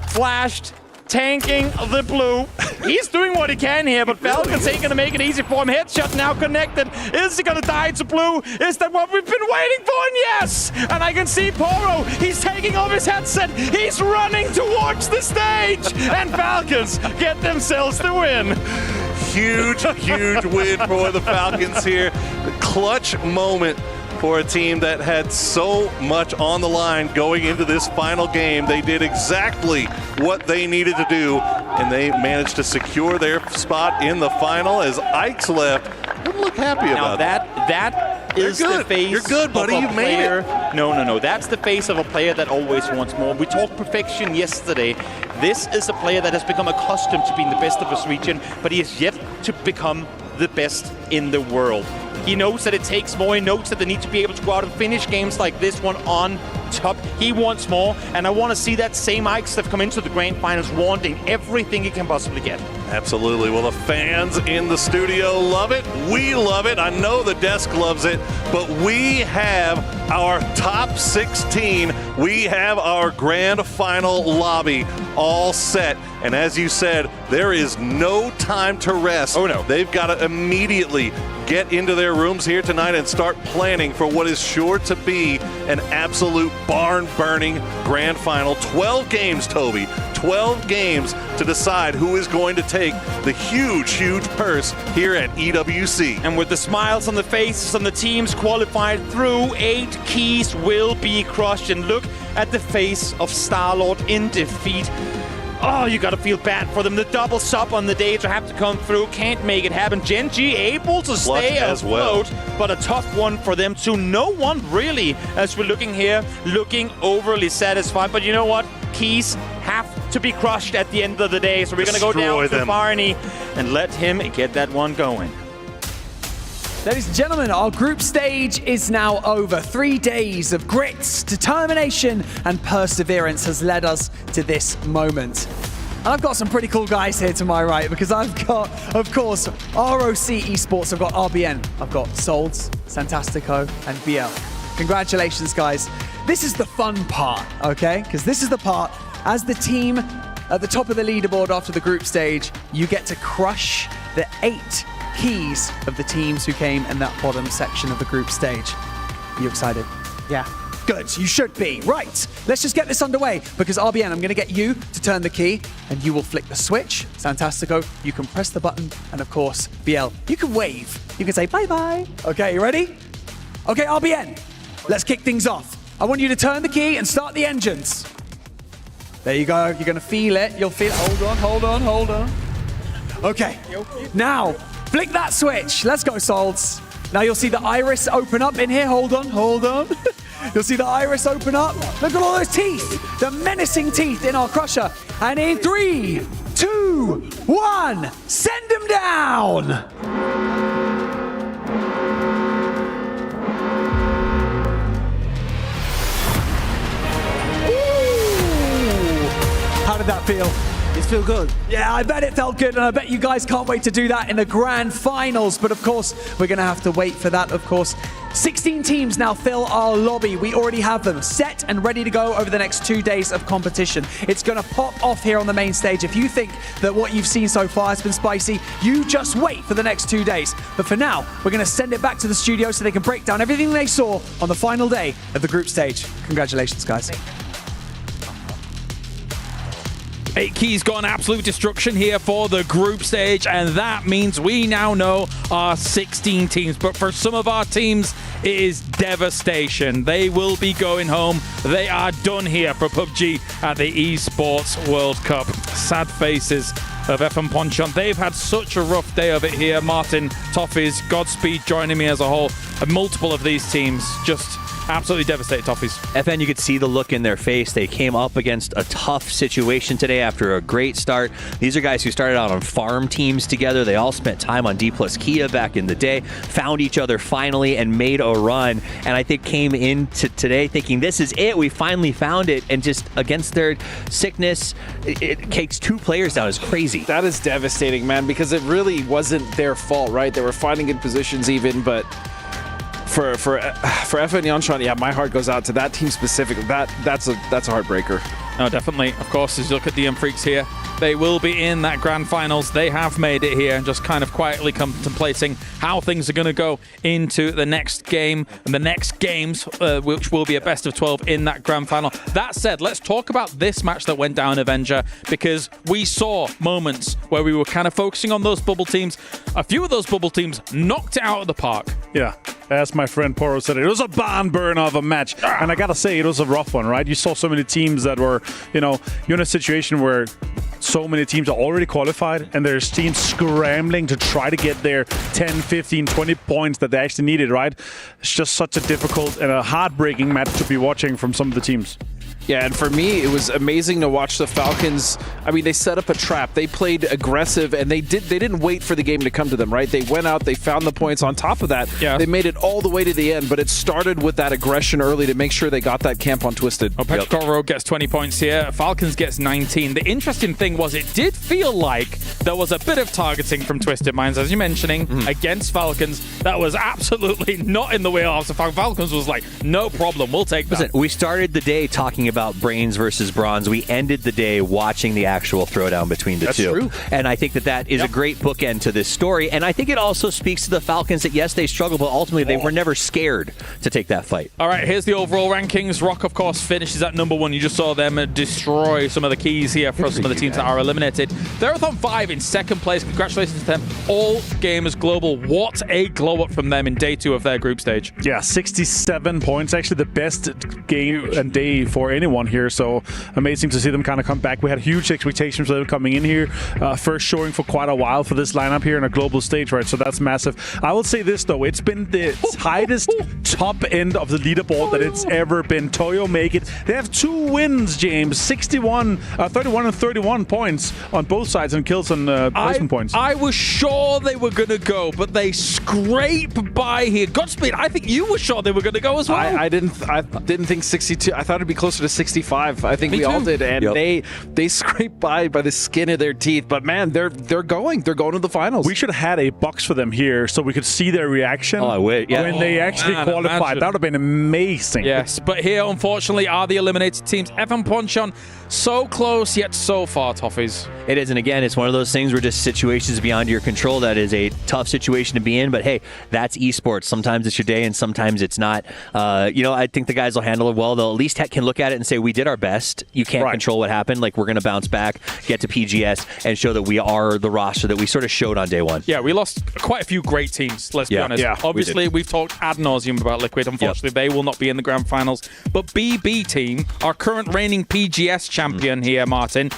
flashed, tanking the blue. He's doing what he can here, but Falcons ain't gonna make it easy for him. Headshot now connected. Is he gonna die to blue? Is that what we've been waiting for? And yes! And I can see Poro. He's taking off his headset. He's running towards the stage. And Falcons get themselves the win. Huge win for the Falcons here. The clutch moment for a team that had so much on the line going into this final game. They did exactly what they needed to do, and they managed to secure their spot in the final as Ike's left. Didn't look happy about that. That is the face. You're good, buddy. Of a You made player. it. No. That's the face of a player that always wants more. We talked perfection yesterday. This is a player that has become accustomed to being the best of his region, but he is yet to become the best in the world. He knows that it takes more. He knows that they need to be able to go out and finish games like this one on top. He wants more, and I want to see that same Ike Steph come into the grand finals wanting everything he can possibly get. Absolutely. Well, the fans in the studio love it. We love it. I know the desk loves it, but we have our top 16. We have our grand final lobby all set. And as you said, there is no time to rest. Oh, no. They've got to immediately get into their rooms here tonight and start planning for what is sure to be an absolute barn-burning grand final. 12 games, Toby. 12 games to decide who is going to take the huge purse here at EWC. And with the smiles on the faces on the teams qualified through, 8 keys will be crushed. And look at the face of Star-Lord in defeat. Oh, you gotta feel bad for them. The double sub on the day to have to come through. Can't make it happen. Gen.G able to stay afloat, but a tough one for them too. No one really, as we're looking here, looking overly satisfied. But you know what? Keys have to be crushed at the end of the day. So we're gonna go down to Barney and let him get that one going. Ladies and gentlemen, our group stage is now over. 3 days of grit, determination, and perseverance has led us to this moment. And I've got some pretty cool guys here to my right because I've got, of course, ROC Esports. I've got RBN. I've got Solds, Santastico, and BL. Congratulations, guys. This is the fun part, okay? Because this is the part, as the team at the top of the leaderboard after the group stage, you get to crush the 8 keys of the teams who came in that bottom section of the group stage. Are you excited? Yeah. Good, you should be. Right, let's just get this underway because RBN, I'm gonna get you to turn the key and you will flick the switch. Santastico, you can press the button, and of course, BL, you can wave. You can say bye-bye. Okay, you ready? Okay, RBN, let's kick things off. I want you to turn the key and start the engines. There you go, you're gonna feel it. You'll feel it. Hold on. Okay, now, flick that switch. Let's go, Solds. Now you'll see the iris open up in here. Hold on. You'll see the iris open up. Look at all those teeth. The menacing teeth in our crusher. And in 3, 2, 1, send them down. Ooh. How did that feel? It feels good. Yeah, I bet it felt good, and I bet you guys can't wait to do that in the grand finals. But of course, we're going to have to wait for that, of course. 16 teams now fill our lobby. We already have them set and ready to go over the next 2 days of competition. It's going to pop off here on the main stage. If you think that what you've seen so far has been spicy, you just wait for the next 2 days. But for now, we're going to send it back to the studio so they can break down everything they saw on the final day of the group stage. Congratulations, guys. 8 keys gone, absolute destruction here for the group stage, and that means we now know our 16 teams. But for some of our teams, it is devastation. They will be going home. They are done here for PUBG at the Esports World Cup. Sad faces of FN Ponchon. They've had such a rough day of it here. Martin, Toffees, Godspeed joining me as a whole. And multiple of these teams just absolutely devastated, Toffees. FN, you could see the look in their face. They came up against a tough situation today after a great start. These are guys who started out on farm teams together. They all spent time on D plus Kia back in the day, found each other finally and made a run. And I think came into today thinking, this is it. We finally found it. And just against their sickness, it takes 2 players down. It's crazy. That is devastating, man, because it really wasn't their fault, right? They were fighting good positions even, but for FN Yonshan, yeah, my heart goes out to that team specifically. That's a heartbreaker. No, definitely. Of course, as you look at the Freaks here, they will be in that grand finals. They have made it here and just kind of quietly contemplating how things are going to go into the next game and the next games, which will be a best of 12 in that grand final. That said, let's talk about this match that went down, Avenger, because we saw moments where we were kind of focusing on those bubble teams. A few of those bubble teams knocked it out of the park. Yeah. As my friend Poro said, it was a barn burner of a match. And I gotta say, it was a rough one, right? You saw so many teams that were, you're in a situation where so many teams are already qualified and there's teams scrambling to try to get their 10, 15, 20 points that they actually needed, right? It's just such a difficult and a heartbreaking match to be watching from some of the teams. Yeah, and for me, it was amazing to watch the Falcons. I mean, they set up a trap. They played aggressive, and they didn't wait for the game to come to them, right? They went out, they found the points. On top of that, they made it all the way to the end, but it started with that aggression early to make sure they got that camp on Twisted. Oh, Petrichor Rogue gets 20 points here. Falcons gets 19. The interesting thing was it did feel like there was a bit of targeting from Twisted Minds, as you're mentioning, against Falcons. That was absolutely not in the wheelhouse of Falcons. Was like, no problem, we'll take that. Listen, we started the day talking about brains versus bronze. We ended the day watching the actual throwdown between the two. True. And I think that is a great bookend to this story. And I think it also speaks to the Falcons that, yes, they struggled, but ultimately they were never scared to take that fight. All right, here's the overall rankings. Rock, of course, finishes at #1. You just saw them destroy some of the keys here for some of the teams that are eliminated. Therathon 5 in second place. Congratulations to them. All Gamers Global. What a glow up from them in day 2 of their group stage. Yeah, 67 points. Actually the best game and day for anyone here. So amazing to see them kind of come back. We had huge expectations for them coming in here. First showing for quite a while for this lineup here in a global stage, right? So that's massive. I will say this though, it's been the tightest top end of the leaderboard that it's ever been. Toyo make it. They have 2 wins, James. 31 and 31 points on both sides and kills and placement points. I was sure they were going to go, but they scrape by here. Godspeed, I think you were sure they were going to go as well. I didn't think 62. I thought it'd be closer to 65. I think we all did, and they scraped by the skin of their teeth. But man, they're going to the finals. We should have had a box for them here so we could see their reaction. Oh, I would. Yeah. When they actually qualified, that would have been amazing. Yes, but here, unfortunately, are the eliminated teams. FN Ponchon, so close yet so far, Toffees. It is, and again, it's one of those things where just situations beyond your control. That is a tough situation to be in, but hey, that's esports. Sometimes it's your day, and sometimes it's not. I think the guys will handle it well. They'll at least can look at it and say, we did our best. You can't control what happened. Like, we're going to bounce back, get to PGS, and show that we are the roster that we sort of showed on day 1. Yeah, we lost quite a few great teams, let's be honest. Yeah, obviously, we've talked ad nauseum about Liquid. Unfortunately, they will not be in the grand finals. But BB Team, our current reigning PGS champion here, Martin,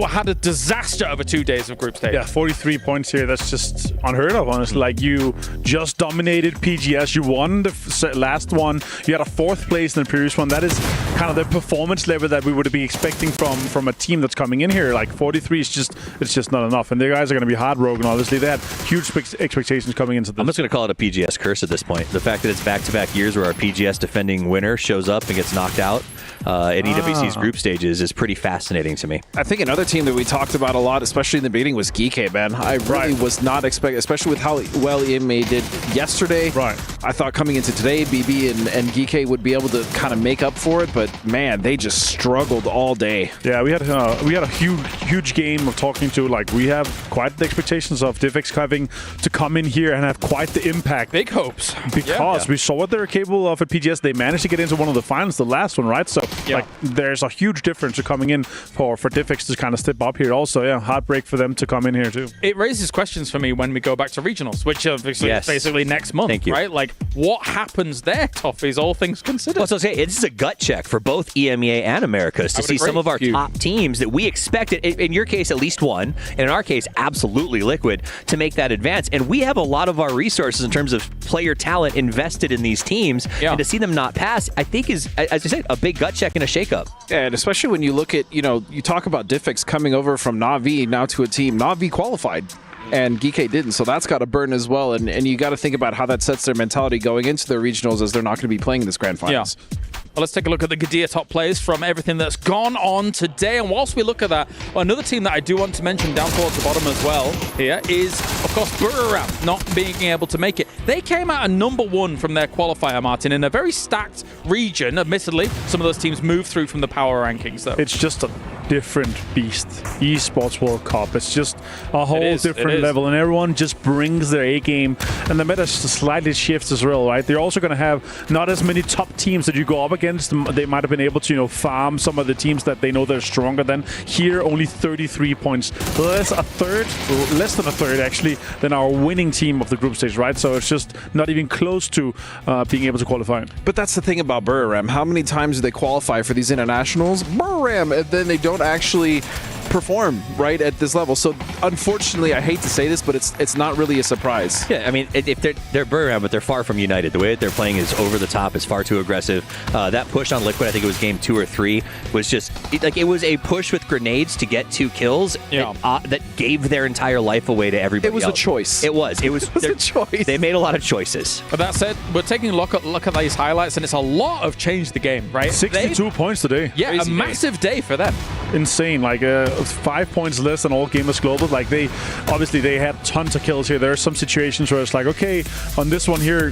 had a disaster over 2 days of group stage. Yeah, 43 points here. That's just unheard of, honestly. Like, you just dominated PGS. You won the last one. You had a 4th place in the previous one. That is kind of the performance level that we would be expecting from a team that's coming in here. Like, 43 is just not enough. And the guys are going to be heartbroken, obviously. They had huge expectations coming into this. I'm just going to call it a PGS curse at this point. The fact that it's back-to-back years where our PGS defending winner shows up and gets knocked out in EWC's group stages is pretty fascinating to me. I think another team that we talked about a lot, especially in the beginning, was Geekay, man. I really was not expecting, especially with how well EMA did yesterday. Right. I thought coming into today, BB and Geekay would be able to kind of make up for it, but man, they just struggled all day. Yeah, we had a huge game of talking to. Like, we have quite the expectations of Divx having to come in here and have quite the impact. Big hopes. Because we saw what they were capable of at PGS. They managed to get into one of the finals, the last one, right? So Like, there's a huge difference to coming in for Diffix to kind of step up here. Also, yeah, heartbreak for them to come in here too. It raises questions for me when we go back to regionals, which are basically next month, right? Like, what happens there, Toffees, all things considered? Well, so this is a gut check for both EMEA and Americas to see some of our top teams that we expected, in your case, at least one, and in our case, absolutely Liquid, to make that advance. And we have a lot of our resources in terms of player talent invested in these teams, and to see them not pass, I think is, as I said, a big gut check and a shakeup. Yeah, and especially when you look at, you talk about Diffix coming over from Na'Vi now to a team. Na'Vi qualified, and Geekay didn't, so that's got to burn as well. And you got to think about how that sets their mentality going into their regionals, as they're not going to be playing this grand finals. Yeah. Well, let's take a look at the Gadir top plays from everything that's gone on today. And whilst we look at that, another team that I do want to mention down towards the bottom as well here is, of course, Buriram not being able to make it. They came out at #1 from their qualifier, Martin, in a very stacked region. Admittedly, some of those teams moved through from the power rankings, though. It's just a different beast. Esports World Cup. It's just a whole different level, and everyone just brings their A game, and the meta slightly shifts as well, right? They're also going to have not as many top teams that you go up against. They might have been able to, farm some of the teams that they know they're stronger than. Here, only 33 points, less than a third actually, than our winning team of the group stage, right? So it's just not even close to being able to qualify. But that's the thing about Buriram. How many times do they qualify for these internationals? Buriram, and then they don't actually perform right at this level. So unfortunately, I hate to say this, but it's not really a surprise. Yeah, I mean, if they're Buriram, but they're far from united. The way that they're playing is over the top. It's far too aggressive. That push on Liquid, I think it was game 2 or 3, was just it was a push with grenades to get 2 kills. That gave their entire life away to everybody. It was else. A choice. It was a choice. They made a lot of choices. But that said, we're taking a look at these highlights, and it's a lot of change the game, right? 62 points today. Yeah, crazy, a massive day for them. Insane. Like 5 points less than all gamers global. Like they had tons of kills here. There are some situations where it's like, okay, on this one here,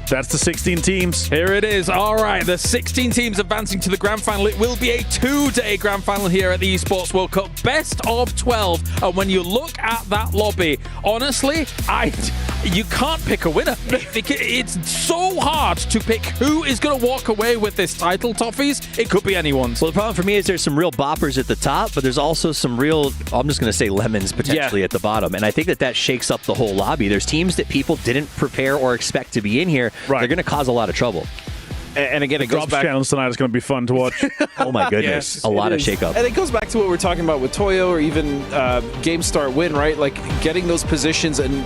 that's the 16 teams. Here it is. All right, the 16 teams advancing to the grand final. It will be a 2-day grand final here at the Esports World Cup, best of 12. And when you look at that lobby, honestly, you can't pick a winner. It's so hard to pick who is going to walk away with this title, Toffees. It could be anyone's. Well, the problem for me is there's some real boppers at the top, but there's also some real, I'm just going to say lemons potentially at the bottom. And I think that shakes up the whole lobby. There's teams that people didn't prepare or expect to be in here. Right. They're going to cause a lot of trouble. And again, it goes back. Challenge tonight is going to be fun to watch. Oh my goodness, yes, a lot of shakeup. And it goes back to what we're talking about with Toyo, or even Game Start Win, right? Like getting those positions and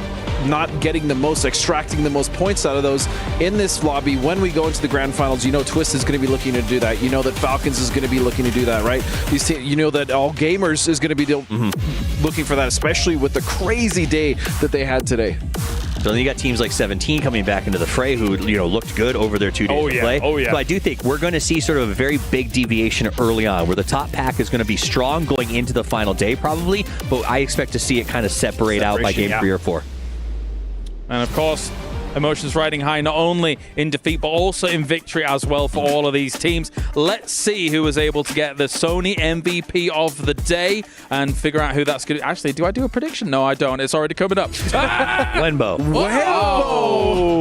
not getting the most, extracting the most points out of those in this lobby. When we go into the grand finals, Twist is going to be looking to do that. You know that Falcons is going to be looking to do that, right? You know that All Gamers is going to be looking for that, especially with the crazy day that they had today. So then you got teams like 17 coming back into the fray who, looked good over their 2 days of play. Oh, yeah. So I do think we're going to see sort of a very big deviation early on, where the top pack is going to be strong going into the final day probably, but I expect to see it kind of separate out by game 3 or 4. And of course, emotions riding high, not only in defeat, but also in victory as well for all of these teams. Let's see who was able to get the Sony MVP of the day and figure out who that's going to... Actually, do I do a prediction? No, I don't. It's already coming up. Wenbo.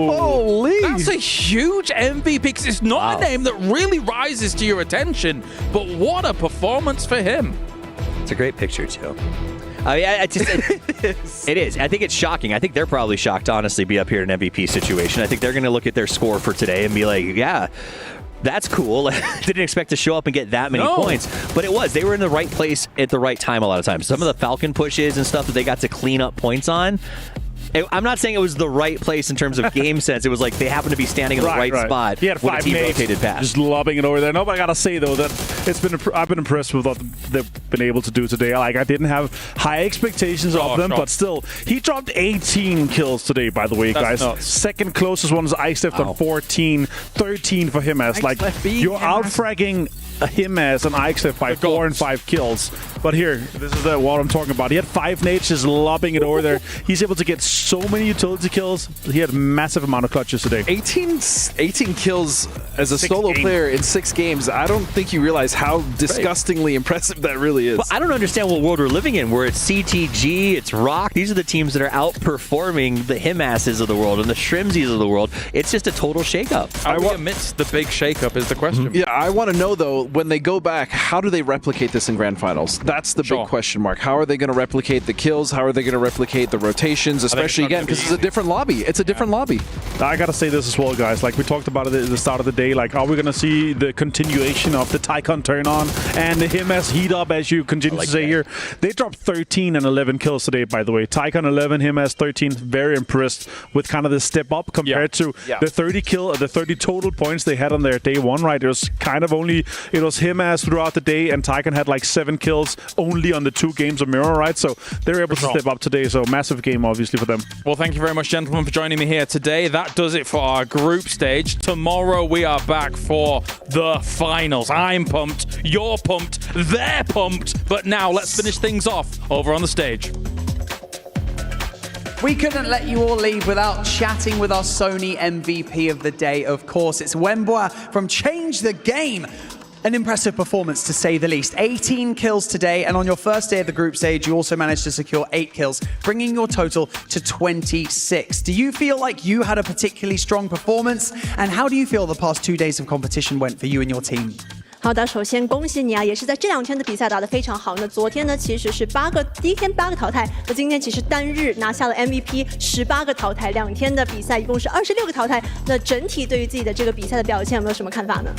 Holy! That's a huge MVP, because it's not a name that really rises to your attention, but what a performance for him. It's a great picture, too. I mean, it is. I think it's shocking. I think they're probably shocked to honestly be up here in an MVP situation. I think they're going to look at their score for today and be like, yeah, that's cool. Didn't expect to show up and get that many points. But it was. They were in the right place at the right time a lot of times. Some of the Falcon pushes and stuff that they got to clean up points on, I'm not saying it was the right place in terms of game sense. It was like they happened to be standing in the right spot he had 5 when a team rotated past. Just lobbing it over there. No, but I gotta say though that I've been impressed with what they've been able to do today. Like I didn't have high expectations of them, but still, he dropped 18 kills today. By the way, guys, second closest one is Iced on 14, 13 for him. As like you're out fragging him as an IXF by 4 and 5 kills. But here, this is what I'm talking about. He had 5 nades just lobbing it over there. He's able to get so many utility kills. He had a massive amount of clutches today. 18 kills as a solo player in 6 games. I don't think you realize how disgustingly impressive that really is. Well, I don't understand what world we're living in, where it's CTG, it's Rock. These are the teams that are outperforming the Himasses of the world and the Shrimsies of the world. It's just a total shakeup. Are we amidst the big shakeup is the question. Yeah, I want to know, though, when they go back, how do they replicate this in Grand Finals? That's the big question mark. How are they going to replicate the kills? How are they going to replicate the rotations? Especially, again, because it's a different lobby. It's a different lobby. I got to say this as well, guys. Like, we talked about it at the start of the day. Like, are we going to see the continuation of the Tycon turn on and the Himas heat up, as you continue to say here? They dropped 13 and 11 kills today, by the way. Tycon 11, Himas 13. Very impressed with kind of the step up compared to the 30 total points they had on their day one, right? It was kind of only, it was Himas throughout the day, and Tycon had like 7 kills only on the 2 games of Mirror, right? So they were able to step up today. So massive game, obviously, for them. Well, thank you very much, gentlemen, for joining me here today. That does it for our group stage. Tomorrow we are back for the finals. I'm pumped, you're pumped, they're pumped. But now let's finish things off over on the stage. We couldn't let you all leave without chatting with our Sony MVP of the day, of course. It's Wembois from Change the Game. An impressive performance, to say the least. 18 kills today, and on your first day of the group stage, you also managed to secure 8 kills, bringing your total to 26. Do you feel like you had a particularly strong performance? And how do you feel the past 2 days of competition went for you and your team? 好的，首先恭喜你啊，也是在这2天的比赛打得非常好。那昨天呢，其实是第一天8个淘汰，那今天其实单日拿下了 MVP 18个淘汰，2天的比赛一共是26个淘汰。那整体对于自己的这个比赛的表现有没有什么看法呢？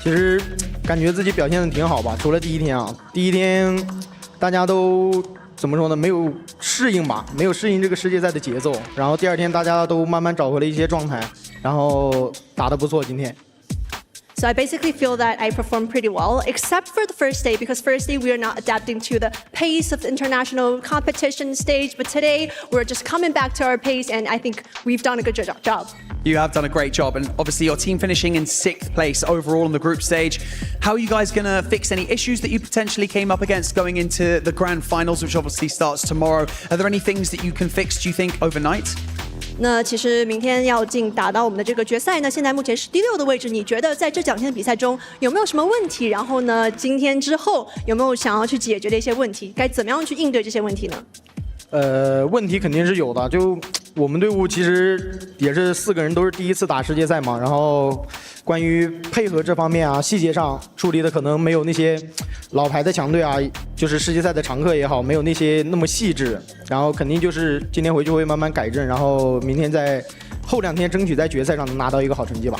其实感觉自己表现的挺好吧，除了第一天啊，第一天大家都怎么说呢？没有适应吧，没有适应这个世界赛的节奏。然后第2天大家都慢慢找回了一些状态，然后打得不错，今天。 So I basically feel that I performed pretty well, except for the first day, because first day we are not adapting to the pace of the international competition stage. But today we're just coming back to our pace, and I think we've done a good job. You have done a great job, and obviously your team finishing in 6th place overall in the group stage. How are you guys going to fix any issues that you potentially came up against going into the grand finals, which obviously starts tomorrow? Are there any things that you can fix, do you think, overnight? 那其实明天要打到我们的这个决赛呢，现在目前是第6的位置。你觉得在这2天的比赛中有没有什么问题？然后呢，今天之后有没有想要去解决的一些问题？该怎么样去应对这些问题呢？问题肯定是有的。就我们队伍其实也是4个人都是第一次打世界赛嘛，然后关于配合这方面啊，细节上处理的可能没有那些老牌的强队啊，就是世界赛的常客也好，没有那些那么细致。然后肯定就是今天回去会慢慢改正，然后明天在后2天争取在决赛上能拿到一个好成绩吧。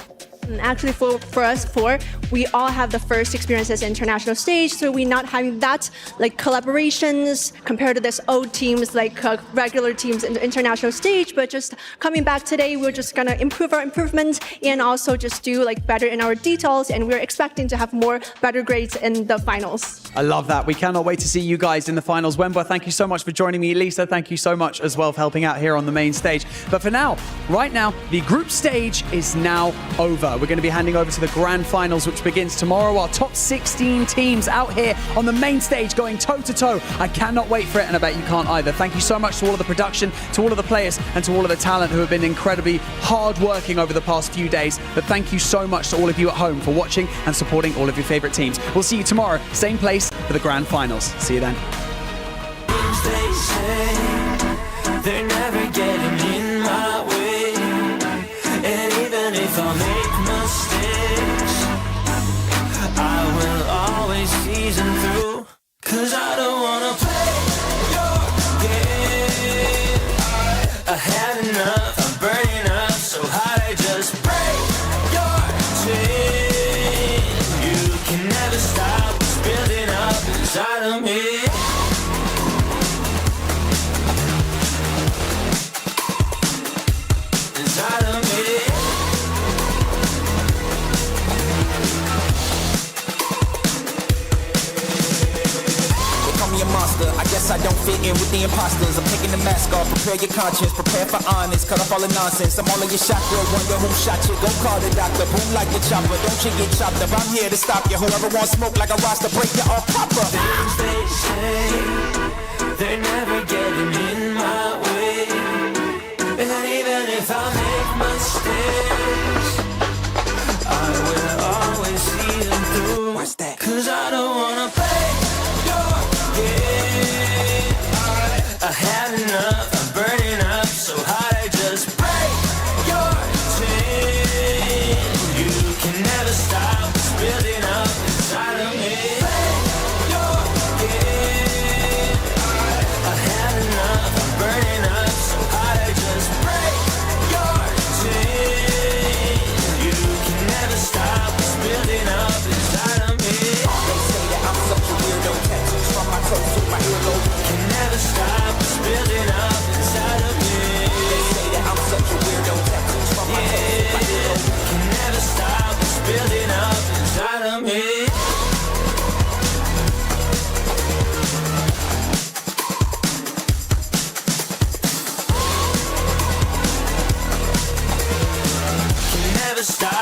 Actually, for us four, we all have the first experiences in international stage, so we're not having that like collaborations compared to this old teams like regular teams in the international stage. But just coming back today, we're just gonna improve our improvement and also just do like better in our details. And we're expecting to have more better grades in the finals. I love that. We cannot wait to see you guys in the finals. Wemba, thank you so much for joining me. Lisa, thank you so much as well for helping out here on the main stage. But for now, right now, the group stage is now over. We're going to be handing over to the grand finals, which begins tomorrow. Our top 16 teams out here on the main stage going toe-to-toe. I cannot wait for it, and I bet you can't either. Thank you so much to all of the production, to all of the players, and to all of the talent who have been incredibly hard-working over the past few days. But thank you so much to all of you at home for watching and supporting all of your favorite teams. We'll see you tomorrow, same place for the grand finals. See you then. They say they're never getting in my way, and even if I make mistakes, I will always season through, 'cause I don't wanna play your game. I had enough, I'm burning up so hot I just break your chain. You can never stop what's building up inside of me. Inside of me. They call me a monster, I guess I don't fit fit in with the imposters. I'm taking the mask off, prepare your conscience, prepare for honest, cut off all the nonsense. I'm all of your chakra, wonder who shot you. Go call the doctor, boom like the chopper. Don't you get chopped up, I'm here to stop you. Whoever wants smoke like a roster, break you all proper. Things they say, they're never getting in my way. And even if I make mistakes, I will always see them through. What's that? Cause I don't wanna play your game. I had enough, I'm burning up so hot I just break your chain. You can never stop building up inside of me. Play your game. I had enough, I'm burning up so hot I just break your chain. You can never stop building up inside of me. They say that I'm such a weirdo, tattoos from my toes to my earlobe. Can never stop building up inside of me. They say that I'm such a weirdo, tattoos from my toes to my earlobe. Can never stop building up inside of me. Can never stop.